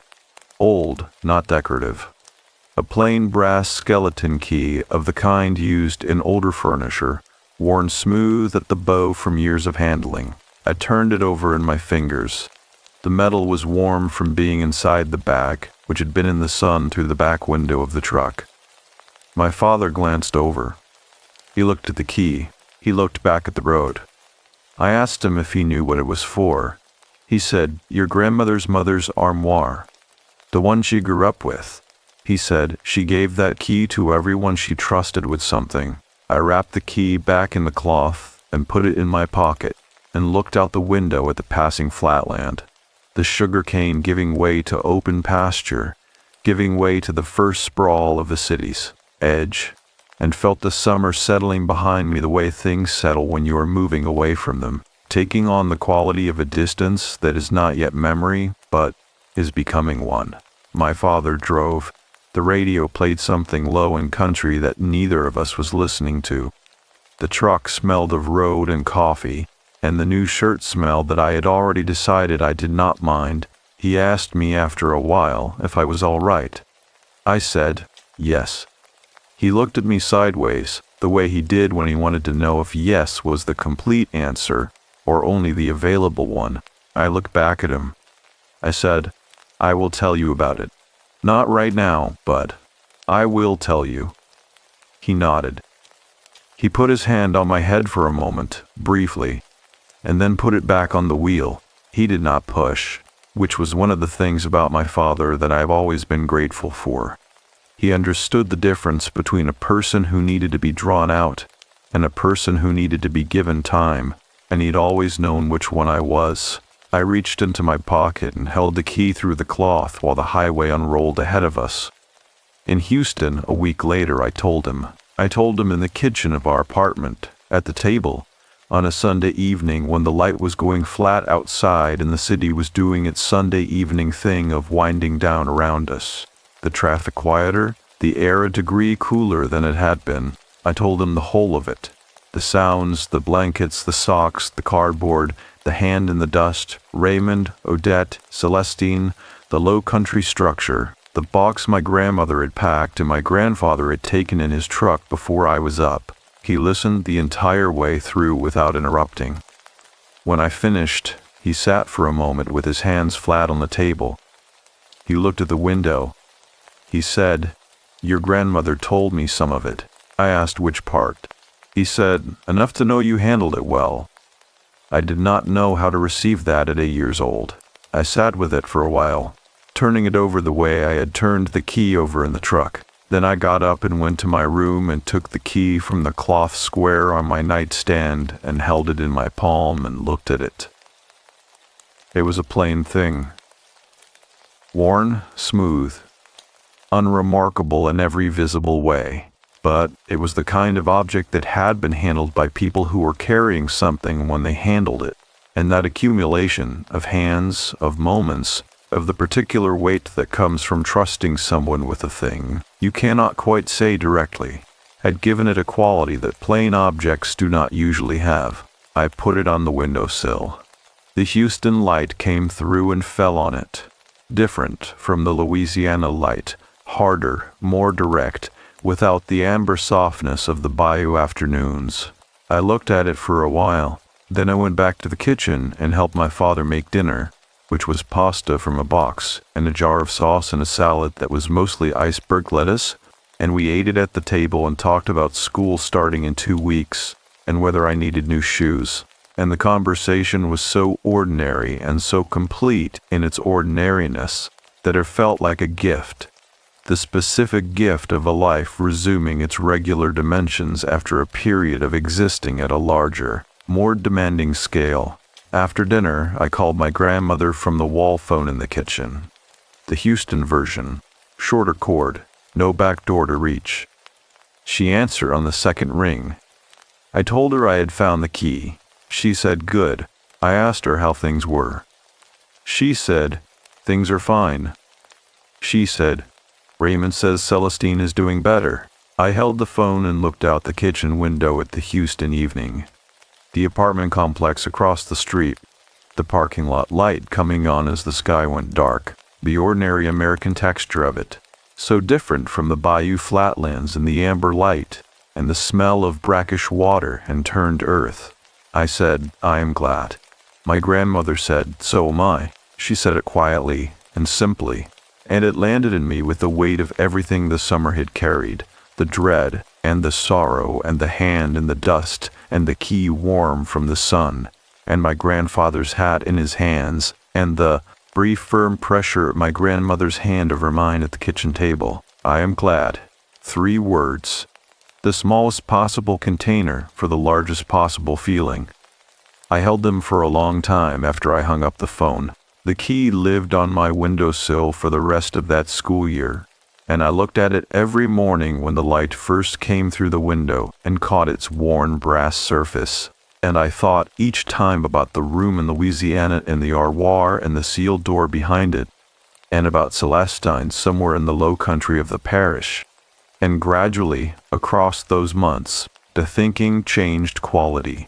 Old, not decorative. A plain brass skeleton key of the kind used in older furniture, worn smooth at the bow from years of handling. I turned it over in my fingers. The metal was warm from being inside the bag, which had been in the sun through the back window of the truck. My father glanced over. He looked at the key. He looked back at the road. I asked him if he knew what it was for. He said, "Your grandmother's mother's armoire. The one she grew up with." He said, "She gave that key to everyone she trusted with something." I wrapped the key back in the cloth and put it in my pocket and looked out the window at the passing flatland. The sugar cane giving way to open pasture, giving way to the first sprawl of the city's edge, and felt the summer settling behind me the way things settle when you are moving away from them, taking on the quality of a distance that is not yet memory, but is becoming one. My father drove. The radio played something low and country that neither of us was listening to. The truck smelled of road and coffee, and the new shirt smell that I had already decided I did not mind. He asked me after a while if I was all right. I said, yes. He looked at me sideways, the way he did when he wanted to know if yes was the complete answer, or only the available one. I looked back at him. I said, "I will tell you about it. Not right now, but I will tell you." He nodded. He put his hand on my head for a moment, briefly, and then put it back on the wheel. He did not push, which was one of the things about my father that I've always been grateful for. He understood the difference between a person who needed to be drawn out and a person who needed to be given time, and he'd always known which one I was. I reached into my pocket and held the key through the cloth while the highway unrolled ahead of us. In Houston, a week later, I told him in the kitchen of our apartment, at the table, on a Sunday evening when the light was going flat outside and the city was doing its Sunday evening thing of winding down around us. The traffic quieter, the air a degree cooler than it had been. I told him the whole of it. The sounds, the blankets, the socks, the cardboard, the hand in the dust, Raymond, Odette, Celestine, the low country structure, the box my grandmother had packed and my grandfather had taken in his truck before I was up. He listened the entire way through without interrupting. When I finished, he sat for a moment with his hands flat on the table. He looked at the window. He said, "Your grandmother told me some of it." I asked which part. He said, "Enough to know you handled it well." I did not know how to receive that at 8 years old. I sat with it for a while, turning it over the way I had turned the key over in the truck. Then I got up and went to my room and took the key from the cloth square on my nightstand and held it in my palm and looked at it. It was a plain thing. Worn, smooth, unremarkable in every visible way. But it was the kind of object that had been handled by people who were carrying something when they handled it. And that accumulation of hands, of moments, of the particular weight that comes from trusting someone with a thing you cannot quite say directly, had given it a quality that plain objects do not usually have. I put it on the windowsill. The Houston light came through and fell on it. Different from the Louisiana light, harder, more direct, without the amber softness of the bayou afternoons. I looked at it for a while. Then I went back to the kitchen and helped my father make dinner, which was pasta from a box and a jar of sauce and a salad that was mostly iceberg lettuce, and we ate it at the table and talked about school starting in 2 weeks and whether I needed new shoes. And the conversation was so ordinary and so complete in its ordinariness that it felt like a gift, the specific gift of a life resuming its regular dimensions after a period of existing at a larger, more demanding scale. After dinner, I called my grandmother from the wall phone in the kitchen. The Houston version, shorter cord, no back door to reach. She answered on the second ring. I told her I had found the key. She said, "Good." I asked her how things were. She said, "Things are fine." She said, "Raymond says Celestine is doing better." I held the phone and looked out the kitchen window at the Houston evening. The apartment complex across the street, the parking lot light coming on as the sky went dark, the ordinary American texture of it, so different from the bayou flatlands and the amber light, and the smell of brackish water and turned earth. I said, "I am glad." My grandmother said, "So am I." She said it quietly and simply, and it landed in me with the weight of everything the summer had carried, the dread and the sorrow and the hand in the dust and the key warm from the sun, and my grandfather's hat in his hands, and the brief firm pressure of my grandmother's hand over mine at the kitchen table. I am glad. 3 words. The smallest possible container for the largest possible feeling. I held them for a long time after I hung up the phone. The key lived on my windowsill for the rest of that school year, and I looked at it every morning when the light first came through the window and caught its worn brass surface. And I thought each time about the room in Louisiana and the armoire and the sealed door behind it, and about Celestine somewhere in the low country of the parish. And gradually, across those months, the thinking changed quality,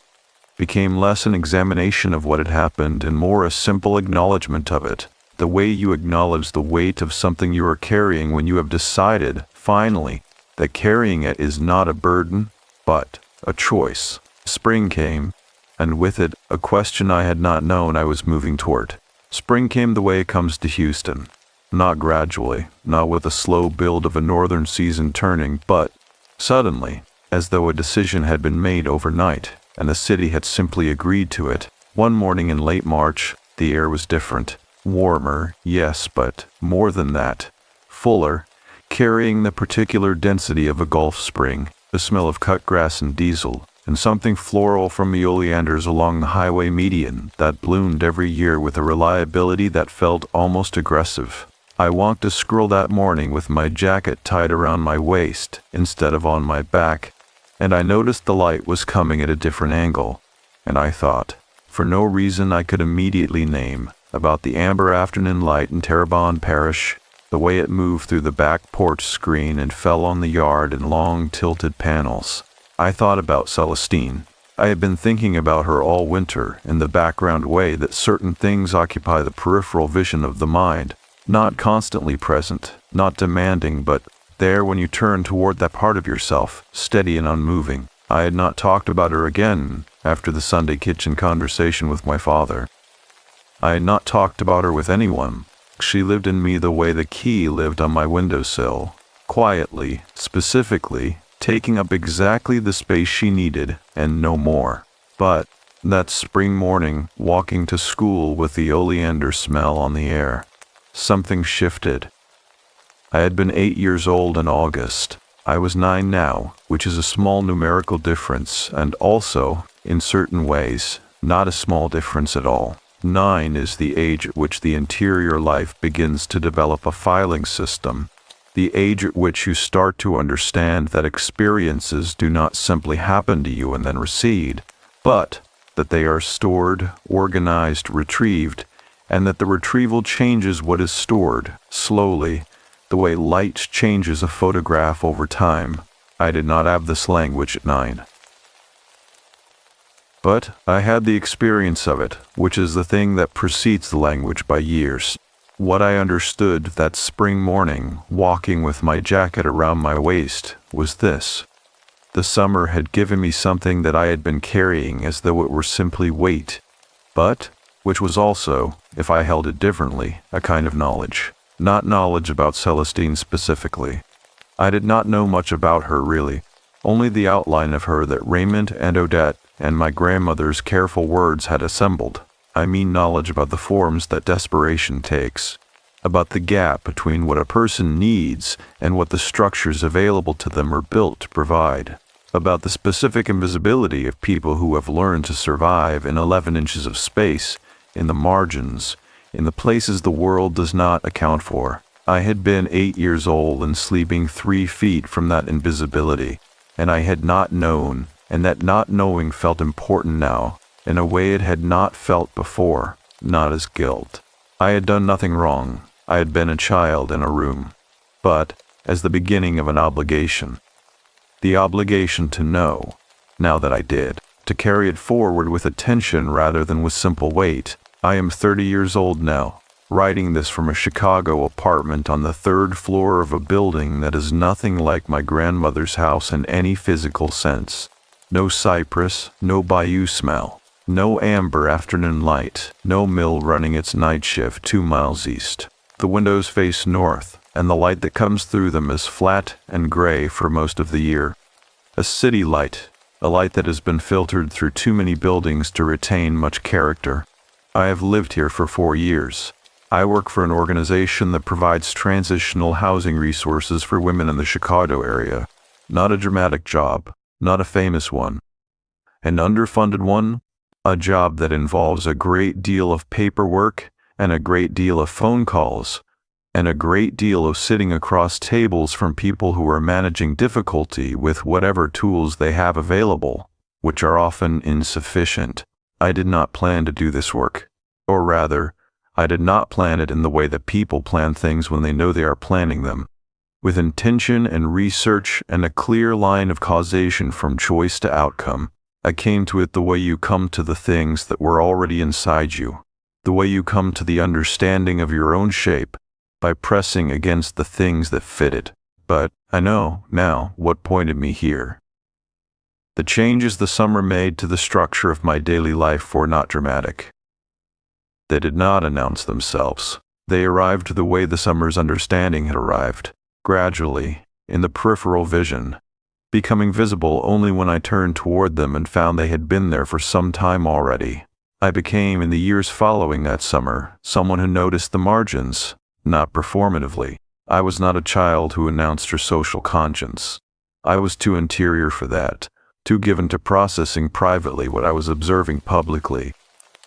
became less an examination of what had happened and more a simple acknowledgement of it, the way you acknowledge the weight of something you are carrying when you have decided, finally, that carrying it is not a burden, but a choice. Spring came, and with it, a question I had not known I was moving toward. Spring came the way it comes to Houston. Not gradually, not with a slow build of a northern season turning, but suddenly, as though a decision had been made overnight, and the city had simply agreed to it. One morning in late March, the air was different. Warmer, yes, but more than that. Fuller, carrying the particular density of a Gulf spring, the smell of cut grass and diesel, and something floral from the oleanders along the highway median that bloomed every year with a reliability that felt almost aggressive. I walked a squirrel that morning with my jacket tied around my waist instead of on my back, and I noticed the light was coming at a different angle, and I thought, for no reason I could immediately name, about the amber afternoon light in Terrebonne Parish, the way it moved through the back porch screen and fell on the yard in long tilted panels. I thought about Celestine. I had been thinking about her all winter in the background way that certain things occupy the peripheral vision of the mind, not constantly present, not demanding, but there when you turn toward that part of yourself, steady and unmoving. I had not talked about her again after the Sunday kitchen conversation with my father. I had not talked about her with anyone. She lived in me the way the key lived on my windowsill, quietly, specifically, taking up exactly the space she needed and no more. But that spring morning, walking to school with the oleander smell on the air, something shifted. I had been 8 years old in August. I was 9 now, which is a small numerical difference, and also, in certain ways, not a small difference at all. 9 is the age at which the interior life begins to develop a filing system, the age at which you start to understand that experiences do not simply happen to you and then recede, but that they are stored, organized, retrieved, and that the retrieval changes what is stored, slowly, the way light changes a photograph over time. I did not have this language at 9. But I had the experience of it, which is the thing that precedes the language by years. What I understood that spring morning, walking with my jacket around my waist, was this. The summer had given me something that I had been carrying as though it were simply weight, but which was also, if I held it differently, a kind of knowledge. Not knowledge about Celestine specifically. I did not know much about her really, only the outline of her that Raymond and Odette and my grandmother's careful words had assembled. I mean knowledge about the forms that desperation takes, about the gap between what a person needs and what the structures available to them are built to provide, about the specific invisibility of people who have learned to survive in 11 inches of space, in the margins, in the places the world does not account for. I had been 8 years old and sleeping 3 feet from that invisibility, and I had not known, and that not knowing felt important now, in a way it had not felt before, not as guilt. I had done nothing wrong. I had been a child in a room, but as the beginning of an obligation. The obligation to know, now that I did, to carry it forward with attention rather than with simple weight. I am 30 years old now, writing this from a Chicago apartment on the 3rd floor of a building that is nothing like my grandmother's house in any physical sense. No cypress, no bayou smell, no amber afternoon light, no mill running its night shift 2 miles east. The windows face north, and the light that comes through them is flat and gray for most of the year. A city light, a light that has been filtered through too many buildings to retain much character. I have lived here for 4 years. I work for an organization that provides transitional housing resources for women in the Chicago area. Not a dramatic job, not a famous one. An underfunded one, a job that involves a great deal of paperwork and a great deal of phone calls, and a great deal of sitting across tables from people who are managing difficulty with whatever tools they have available, which are often insufficient. I did not plan to do this work. Or rather, I did not plan it in the way that people plan things when they know they are planning them, with intention and research and a clear line of causation from choice to outcome. I came to it the way you come to the things that were already inside you, the way you come to the understanding of your own shape, by pressing against the things that fit it. But I know now what pointed me here. The changes the summer made to the structure of my daily life were not dramatic. They did not announce themselves. They arrived the way the summer's understanding had arrived, gradually, in the peripheral vision, becoming visible only when I turned toward them and found they had been there for some time already. I became, in the years following that summer, someone who noticed the margins, not performatively. I was not a child who announced her social conscience. I was too interior for that, too given to processing privately what I was observing publicly.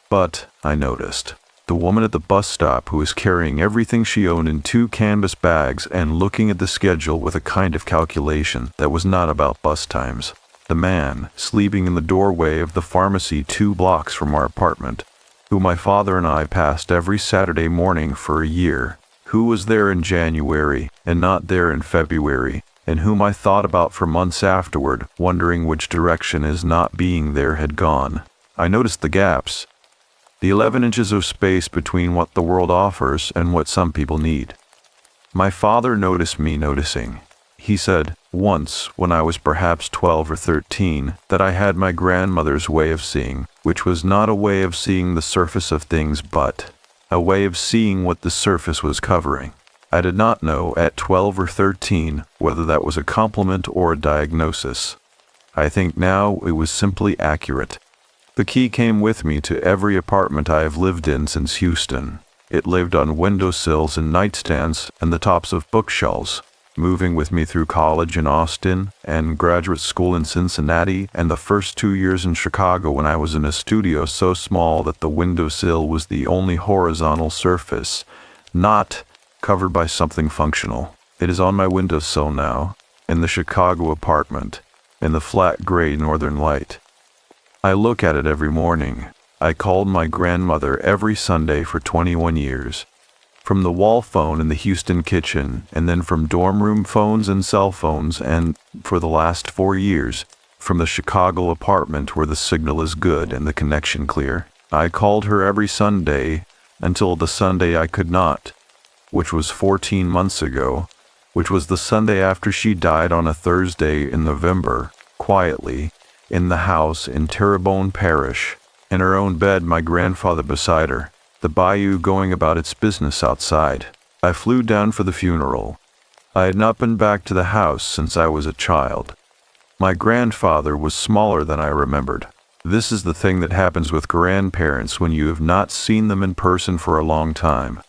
But, I noticed, the woman at the bus stop who was carrying everything she owned in 2 canvas bags and looking at the schedule with a kind of calculation that was not about bus times. The man, sleeping in the doorway of the pharmacy 2 blocks from our apartment, who my father and I passed every Saturday morning for a year, who was there in January and not there in February, and whom I thought about for months afterward, wondering which direction his not being there had gone. I noticed the gaps, the 11 inches of space between what the world offers and what some people need. My father noticed me noticing. He said, once, when I was perhaps 12 or 13, that I had my grandmother's way of seeing, which was not a way of seeing the surface of things but a way of seeing what the surface was covering. I did not know at 12 or 13 whether that was a compliment or a diagnosis. I think now it was simply accurate. The key came with me to every apartment I have lived in since Houston. It lived on windowsills and nightstands and the tops of bookshelves, moving with me through college in Austin and graduate school in Cincinnati and the first 2 years in Chicago when I was in a studio so small that the windowsill was the only horizontal surface, not covered by something functional. It is on my windowsill now, in the Chicago apartment, in the flat gray northern light. I look at it every morning. I called my grandmother every Sunday for 21 years. From the wall phone in the Houston kitchen, and then from dorm room phones and cell phones, and, for the last 4 years, from the Chicago apartment where the signal is good and the connection clear. I called her every Sunday until the Sunday I could not, which was 14 months ago, which was the Sunday after she died on a Thursday in November, quietly, in the house in Terrebonne Parish, in her own bed, my grandfather beside her, the bayou going about its business outside. I flew down for the funeral. I had not been back to the house since I was a child. My grandfather was smaller than I remembered. This is the thing that happens with grandparents when you have not seen them in person for a long time.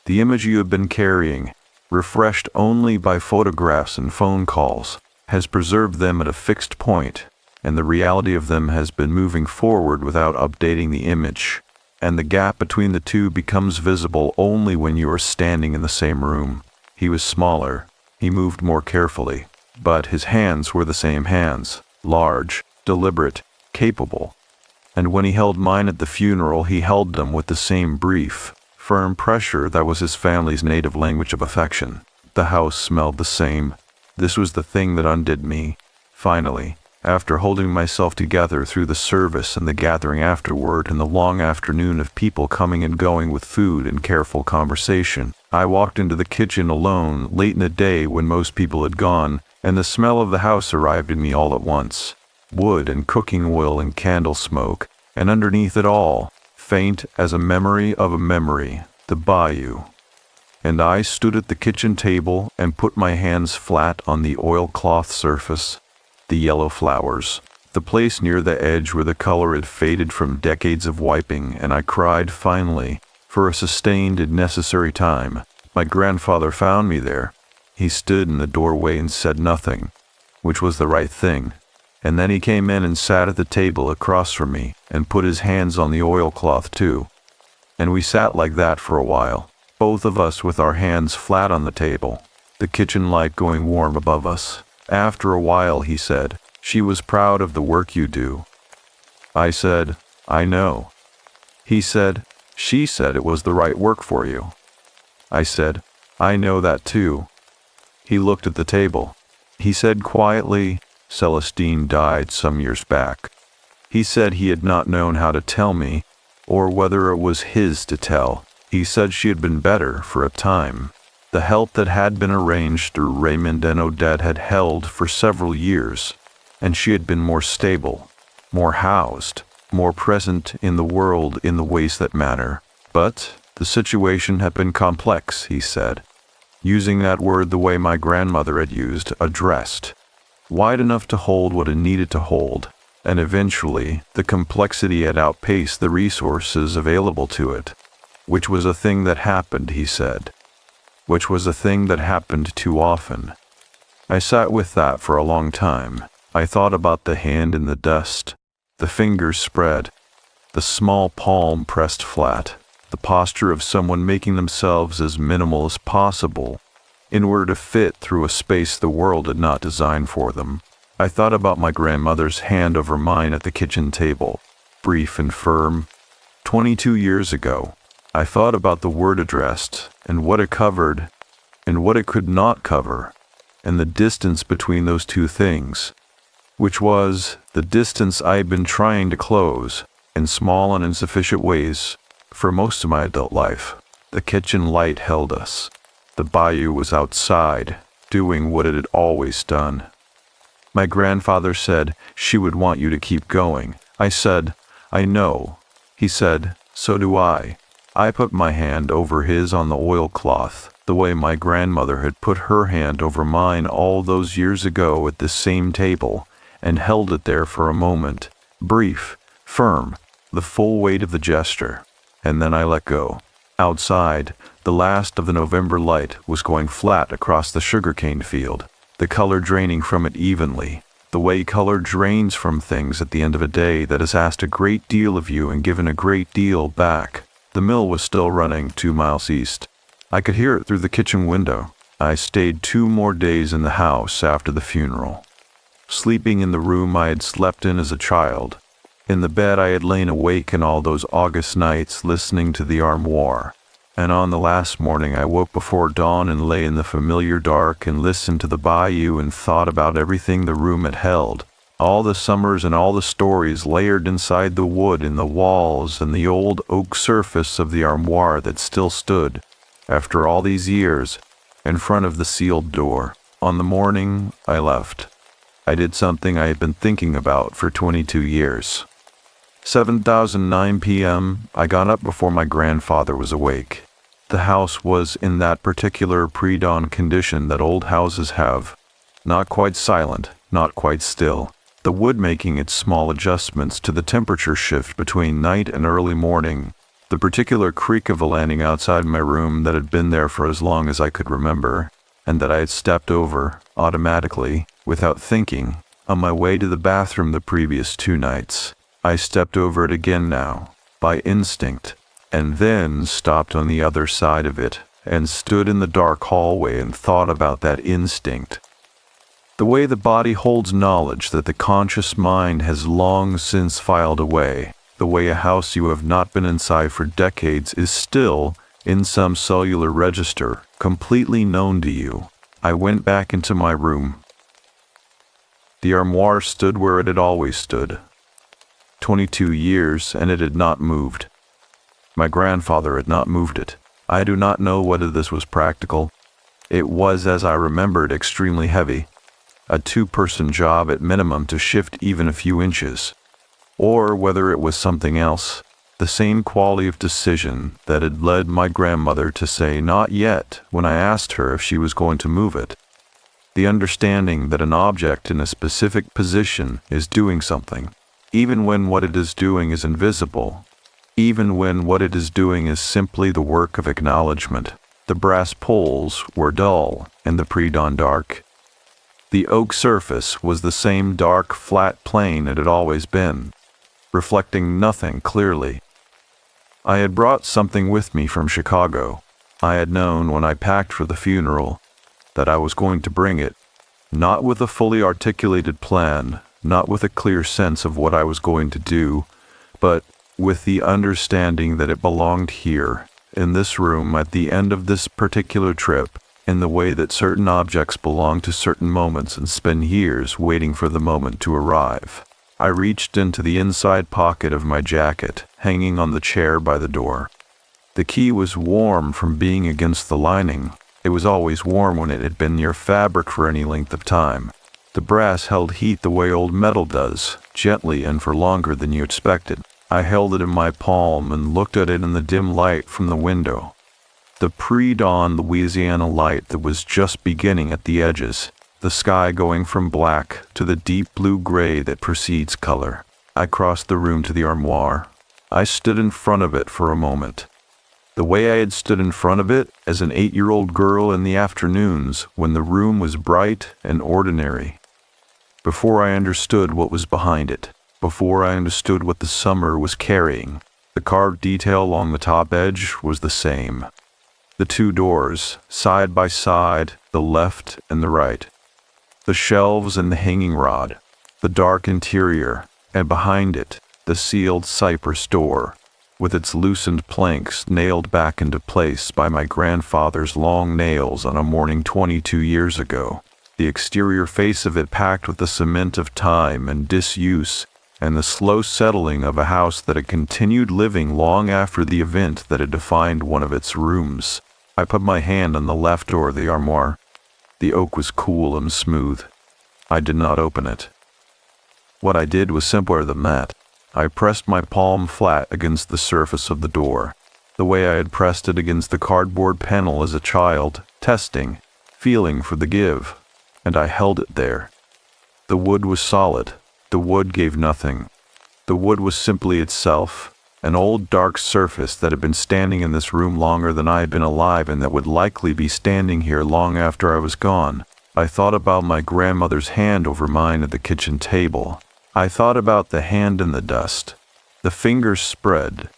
The image you have been carrying, refreshed only by photographs and phone calls, has preserved them at a fixed point, and the reality of them has been moving forward without updating the image, and the gap between the two becomes visible only when you are standing in the same room. He was smaller, he moved more carefully, but his hands were the same hands, large, deliberate, capable. And when he held mine at the funeral, he held them with the same brief, firm pressure that was his family's native language of affection. The house smelled the same. This was the thing that undid me. Finally, after holding myself together through the service and the gathering afterward and the long afternoon of people coming and going with food and careful conversation, I walked into the kitchen alone late in the day when most people had gone, and the smell of the house arrived in me all at once. Wood and cooking oil and candle smoke, and underneath it all, faint as a memory of a memory, the bayou. And I stood at the kitchen table and put my hands flat on the oilcloth surface, the yellow flowers, the place near the edge where the color had faded from decades of wiping, and I cried finally, for a sustained and necessary time. My grandfather found me there. He stood in the doorway and said nothing, which was the right thing. And then he came in and sat at the table across from me and put his hands on the oilcloth too. And we sat like that for a while, both of us with our hands flat on the table, the kitchen light going warm above us. After a while he said, "She was proud of the work you do." I said, "I know." He said, "She said it was the right work for you." I said, "I know that too." He looked at the table. He said quietly, "Celestine died some years back." He said he had not known how to tell me, or whether it was his to tell. He said she had been better for a time. The help that had been arranged through Raymond and Odette had held for several years, and she had been more stable, more housed, more present in the world in the ways that matter. But the situation had been complex, he said, using that word the way my grandmother had used, addressed, wide enough to hold what it needed to hold, and eventually the complexity had outpaced the resources available to it, which was a thing that happened, he said, which was a thing that happened too often. I sat with that for a long time. I thought about the hand in the dust, the fingers spread, the small palm pressed flat, the posture of someone making themselves as minimal as possible in order to fit through a space the world had not designed for them. I thought about my grandmother's hand over mine at the kitchen table, brief and firm. 22 years ago, I thought about the word addressed, and what it covered, and what it could not cover, and the distance between those two things, which was the distance I had been trying to close, in small and insufficient ways, for most of my adult life. The kitchen light held us. The bayou was outside, doing what it had always done. My grandfather said she would want you to keep going. I said, "I know." He said, "So do I." I put my hand over his on the oilcloth, the way my grandmother had put her hand over mine all those years ago at this same table, and held it there for a moment, brief, firm, the full weight of the gesture, and then I let go. Outside, the last of the November light was going flat across the sugarcane field, the color draining from it evenly, the way color drains from things at the end of a day that has asked a great deal of you and given a great deal back. The mill was still running 2 miles east. I could hear it through the kitchen window. I stayed 2 more days in the house after the funeral, sleeping in the room I had slept in as a child, in the bed I had lain awake in all those August nights listening to the armoire. And on the last morning I woke before dawn and lay in the familiar dark and listened to the bayou and thought about everything the room had held, all the summers and all the stories layered inside the wood in the walls and the old oak surface of the armoire that still stood, after all these years, in front of the sealed door, on the morning I left. I did something I had been thinking about for 22 years. 7:09 p.m., I got up before my grandfather was awake. The house was in that particular pre-dawn condition that old houses have. Not quite silent, not quite still. The wood making its small adjustments to the temperature shift between night and early morning. The particular creak of a landing outside my room that had been there for as long as I could remember, and that I had stepped over, automatically, without thinking, on my way to the bathroom the previous 2 nights. I stepped over it again now, by instinct, and then stopped on the other side of it, and stood in the dark hallway and thought about that instinct. The way the body holds knowledge that the conscious mind has long since filed away, the way a house you have not been inside for decades is still, in some cellular register, completely known to you. I went back into my room. The armoire stood where it had always stood. 22 years, and it had not moved. My grandfather had not moved it. I do not know whether this was practical. It was, as I remembered, extremely heavy. A 2-person job at minimum to shift even a few inches. Or whether it was something else. The same quality of decision that had led my grandmother to say not yet when I asked her if she was going to move it. The understanding that an object in a specific position is doing something, even when what it is doing is invisible, even when what it is doing is simply the work of acknowledgement. The brass poles were dull in the pre-dawn dark. The oak surface was the same dark, flat plane it had always been, reflecting nothing clearly. I had brought something with me from Chicago. I had known when I packed for the funeral that I was going to bring it, not with a fully articulated plan, not with a clear sense of what I was going to do, but with the understanding that it belonged here, in this room at the end of this particular trip, in the way that certain objects belong to certain moments and spend years waiting for the moment to arrive. I reached into the inside pocket of my jacket, hanging on the chair by the door. The key was warm from being against the lining. It was always warm when it had been near fabric for any length of time. The brass held heat the way old metal does, gently and for longer than you expected. I held it in my palm and looked at it in the dim light from the window. The pre-dawn Louisiana light that was just beginning at the edges. The sky going from black to the deep blue-gray that precedes color. I crossed the room to the armoire. I stood in front of it for a moment. The way I had stood in front of it as an 8-year-old girl in the afternoons when the room was bright and ordinary. Before I understood what was behind it, before I understood what the summer was carrying, the carved detail along the top edge was the same. The 2 doors, side by side, the left and the right. The shelves and the hanging rod, the dark interior, and behind it, the sealed cypress door, with its loosened planks nailed back into place by my grandfather's long nails on a morning 22 years ago. The exterior face of it packed with the cement of time and disuse, and the slow settling of a house that had continued living long after the event that had defined one of its rooms. I put my hand on the left door of the armoire. The oak was cool and smooth. I did not open it. What I did was simpler than that. I pressed my palm flat against the surface of the door, the way I had pressed it against the cardboard panel as a child, testing, feeling for the give, and I held it there. The wood was solid. The wood gave nothing. The wood was simply itself, an old dark surface that had been standing in this room longer than I had been alive and that would likely be standing here long after I was gone. I thought about my grandmother's hand over mine at the kitchen table. I thought about the hand in the dust, the fingers spread,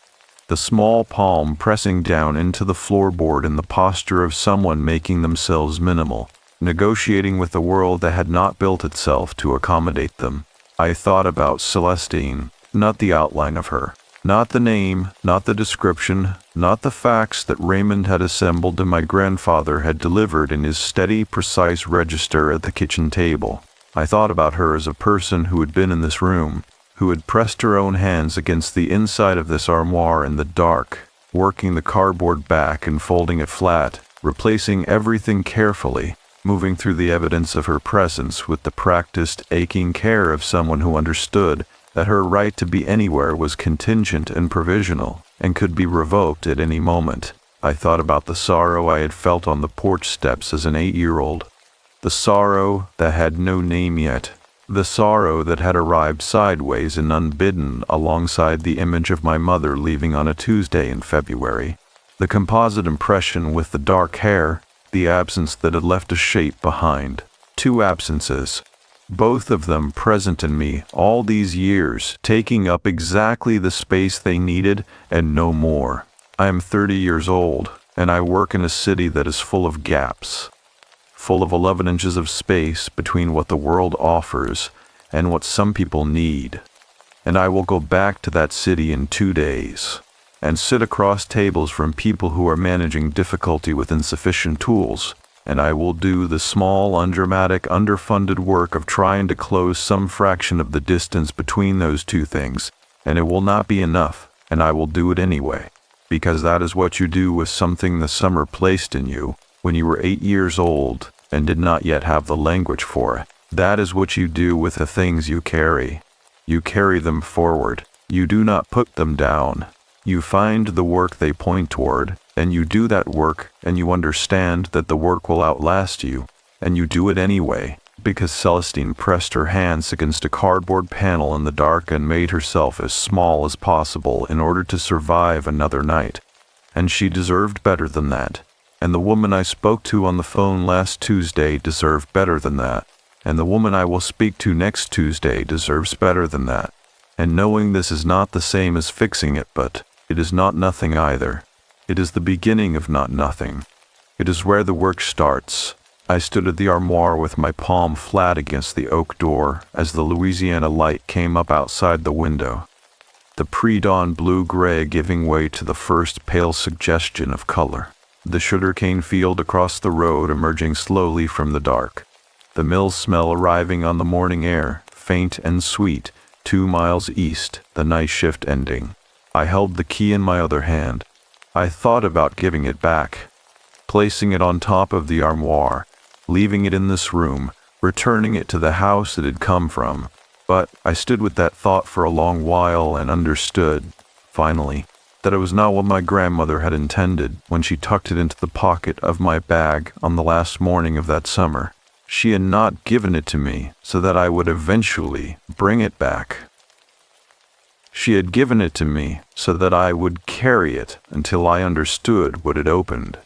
the small palm pressing down into the floorboard in the posture of someone making themselves minimal, negotiating with a world that had not built itself to accommodate them. I thought about Celestine, not the outline of her. Not the name, not the description, not the facts that Raymond had assembled and my grandfather had delivered in his steady, precise register at the kitchen table. I thought about her as a person who had been in this room, who had pressed her own hands against the inside of this armoire in the dark, working the cardboard back and folding it flat, replacing everything carefully, moving through the evidence of her presence with the practiced, aching care of someone who understood that her right to be anywhere was contingent and provisional, and could be revoked at any moment. I thought about the sorrow I had felt on the porch steps as an 8-year-old. The sorrow that had no name yet. The sorrow that had arrived sideways and unbidden alongside the image of my mother leaving on a Tuesday in February. The composite impression with the dark hair, the absence that had left a shape behind. 2 absences. Both of them present in me all these years, taking up exactly the space they needed and no more. I am 30 years old, and I work in a city that is full of gaps. Full of 11 inches of space between what the world offers and what some people need. And I will go back to that city in 2 days, and sit across tables from people who are managing difficulty with insufficient tools, and I will do the small, undramatic, underfunded work of trying to close some fraction of the distance between those 2 things, and it will not be enough, and I will do it anyway, because that is what you do with something the summer placed in you when you were 8 years old and did not yet have the language for it. That is what you do with the things you carry. You carry them forward. You do not put them down. You find the work they point toward, and you do that work, and you understand that the work will outlast you, and you do it anyway, because Celestine pressed her hands against a cardboard panel in the dark and made herself as small as possible in order to survive another night. And she deserved better than that. And the woman I spoke to on the phone last Tuesday deserved better than that. And the woman I will speak to next Tuesday deserves better than that. And knowing this is not the same as fixing it, but it is not nothing either. It is the beginning of not nothing. It is where the work starts. I stood at the armoire with my palm flat against the oak door as the Louisiana light came up outside the window. The pre-dawn blue-gray giving way to the first pale suggestion of color. The sugarcane field across the road emerging slowly from the dark. The mill smell arriving on the morning air, faint and sweet, 2 miles east, the night shift ending. I held the key in my other hand. I thought about giving it back, placing it on top of the armoire, leaving it in this room, returning it to the house it had come from. But I stood with that thought for a long while and understood, finally, that it was not what my grandmother had intended when she tucked it into the pocket of my bag on the last morning of that summer. She had not given it to me so that I would eventually bring it back. She had given it to me so that I would carry it until I understood what it opened.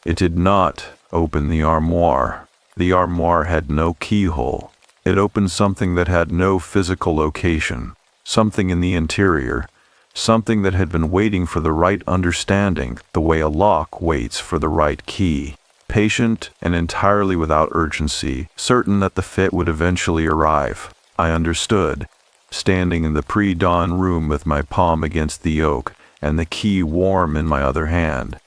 It did not open the armoire. The armoire had no keyhole. It opened something that had no physical location, something in the interior, something that had been waiting for the right understanding, the way a lock waits for the right key, patient and entirely without urgency, certain that the fit would eventually arrive. I understood, standing in the pre-dawn room with my palm against the oak and the key warm in my other hand,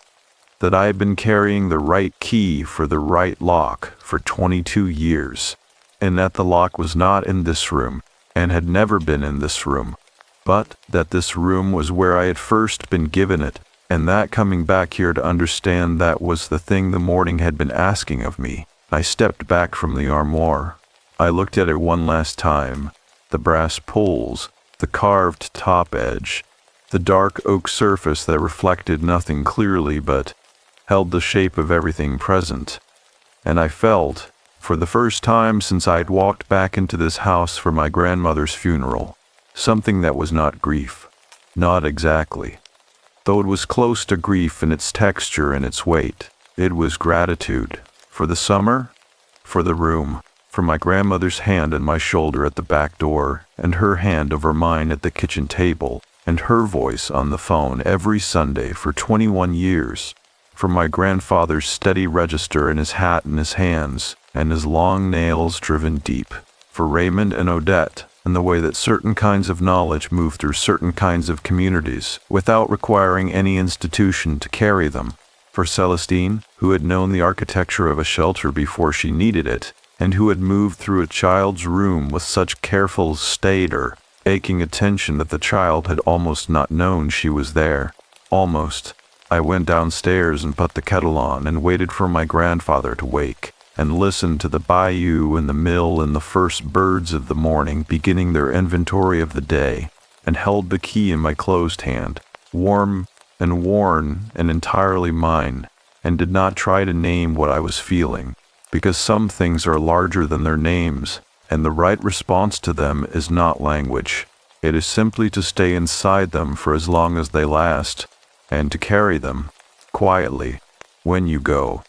that I had been carrying the right key for the right lock for 22 years, and that the lock was not in this room and had never been in this room, but that this room was where I had first been given it, and that coming back here to understand that was the thing the morning had been asking of me. I stepped back from the armoire. I looked at it one last time, the brass pulls, the carved top edge, the dark oak surface that reflected nothing clearly but held the shape of everything present. And I felt, for the first time since I had walked back into this house for my grandmother's funeral, something that was not grief. Not exactly. Though it was close to grief in its texture and its weight, it was gratitude. For the summer, for the room, for my grandmother's hand on my shoulder at the back door, and her hand over mine at the kitchen table, and her voice on the phone every Sunday for 21 years. For my grandfather's steady register and his hat in his hands, and his long nails driven deep. For Raymond and Odette, and the way that certain kinds of knowledge move through certain kinds of communities without requiring any institution to carry them. For Celestine, who had known the architecture of a shelter before she needed it, and who had moved through a child's room with such careful, staid, aching attention that the child had almost not known she was there. Almost. I went downstairs and put the kettle on and waited for my grandfather to wake, and listened to the bayou and the mill and the first birds of the morning beginning their inventory of the day, and held the key in my closed hand, warm and worn and entirely mine, and did not try to name what I was feeling, because some things are larger than their names, and the right response to them is not language. It is simply to stay inside them for as long as they last, and to carry them, quietly, when you go.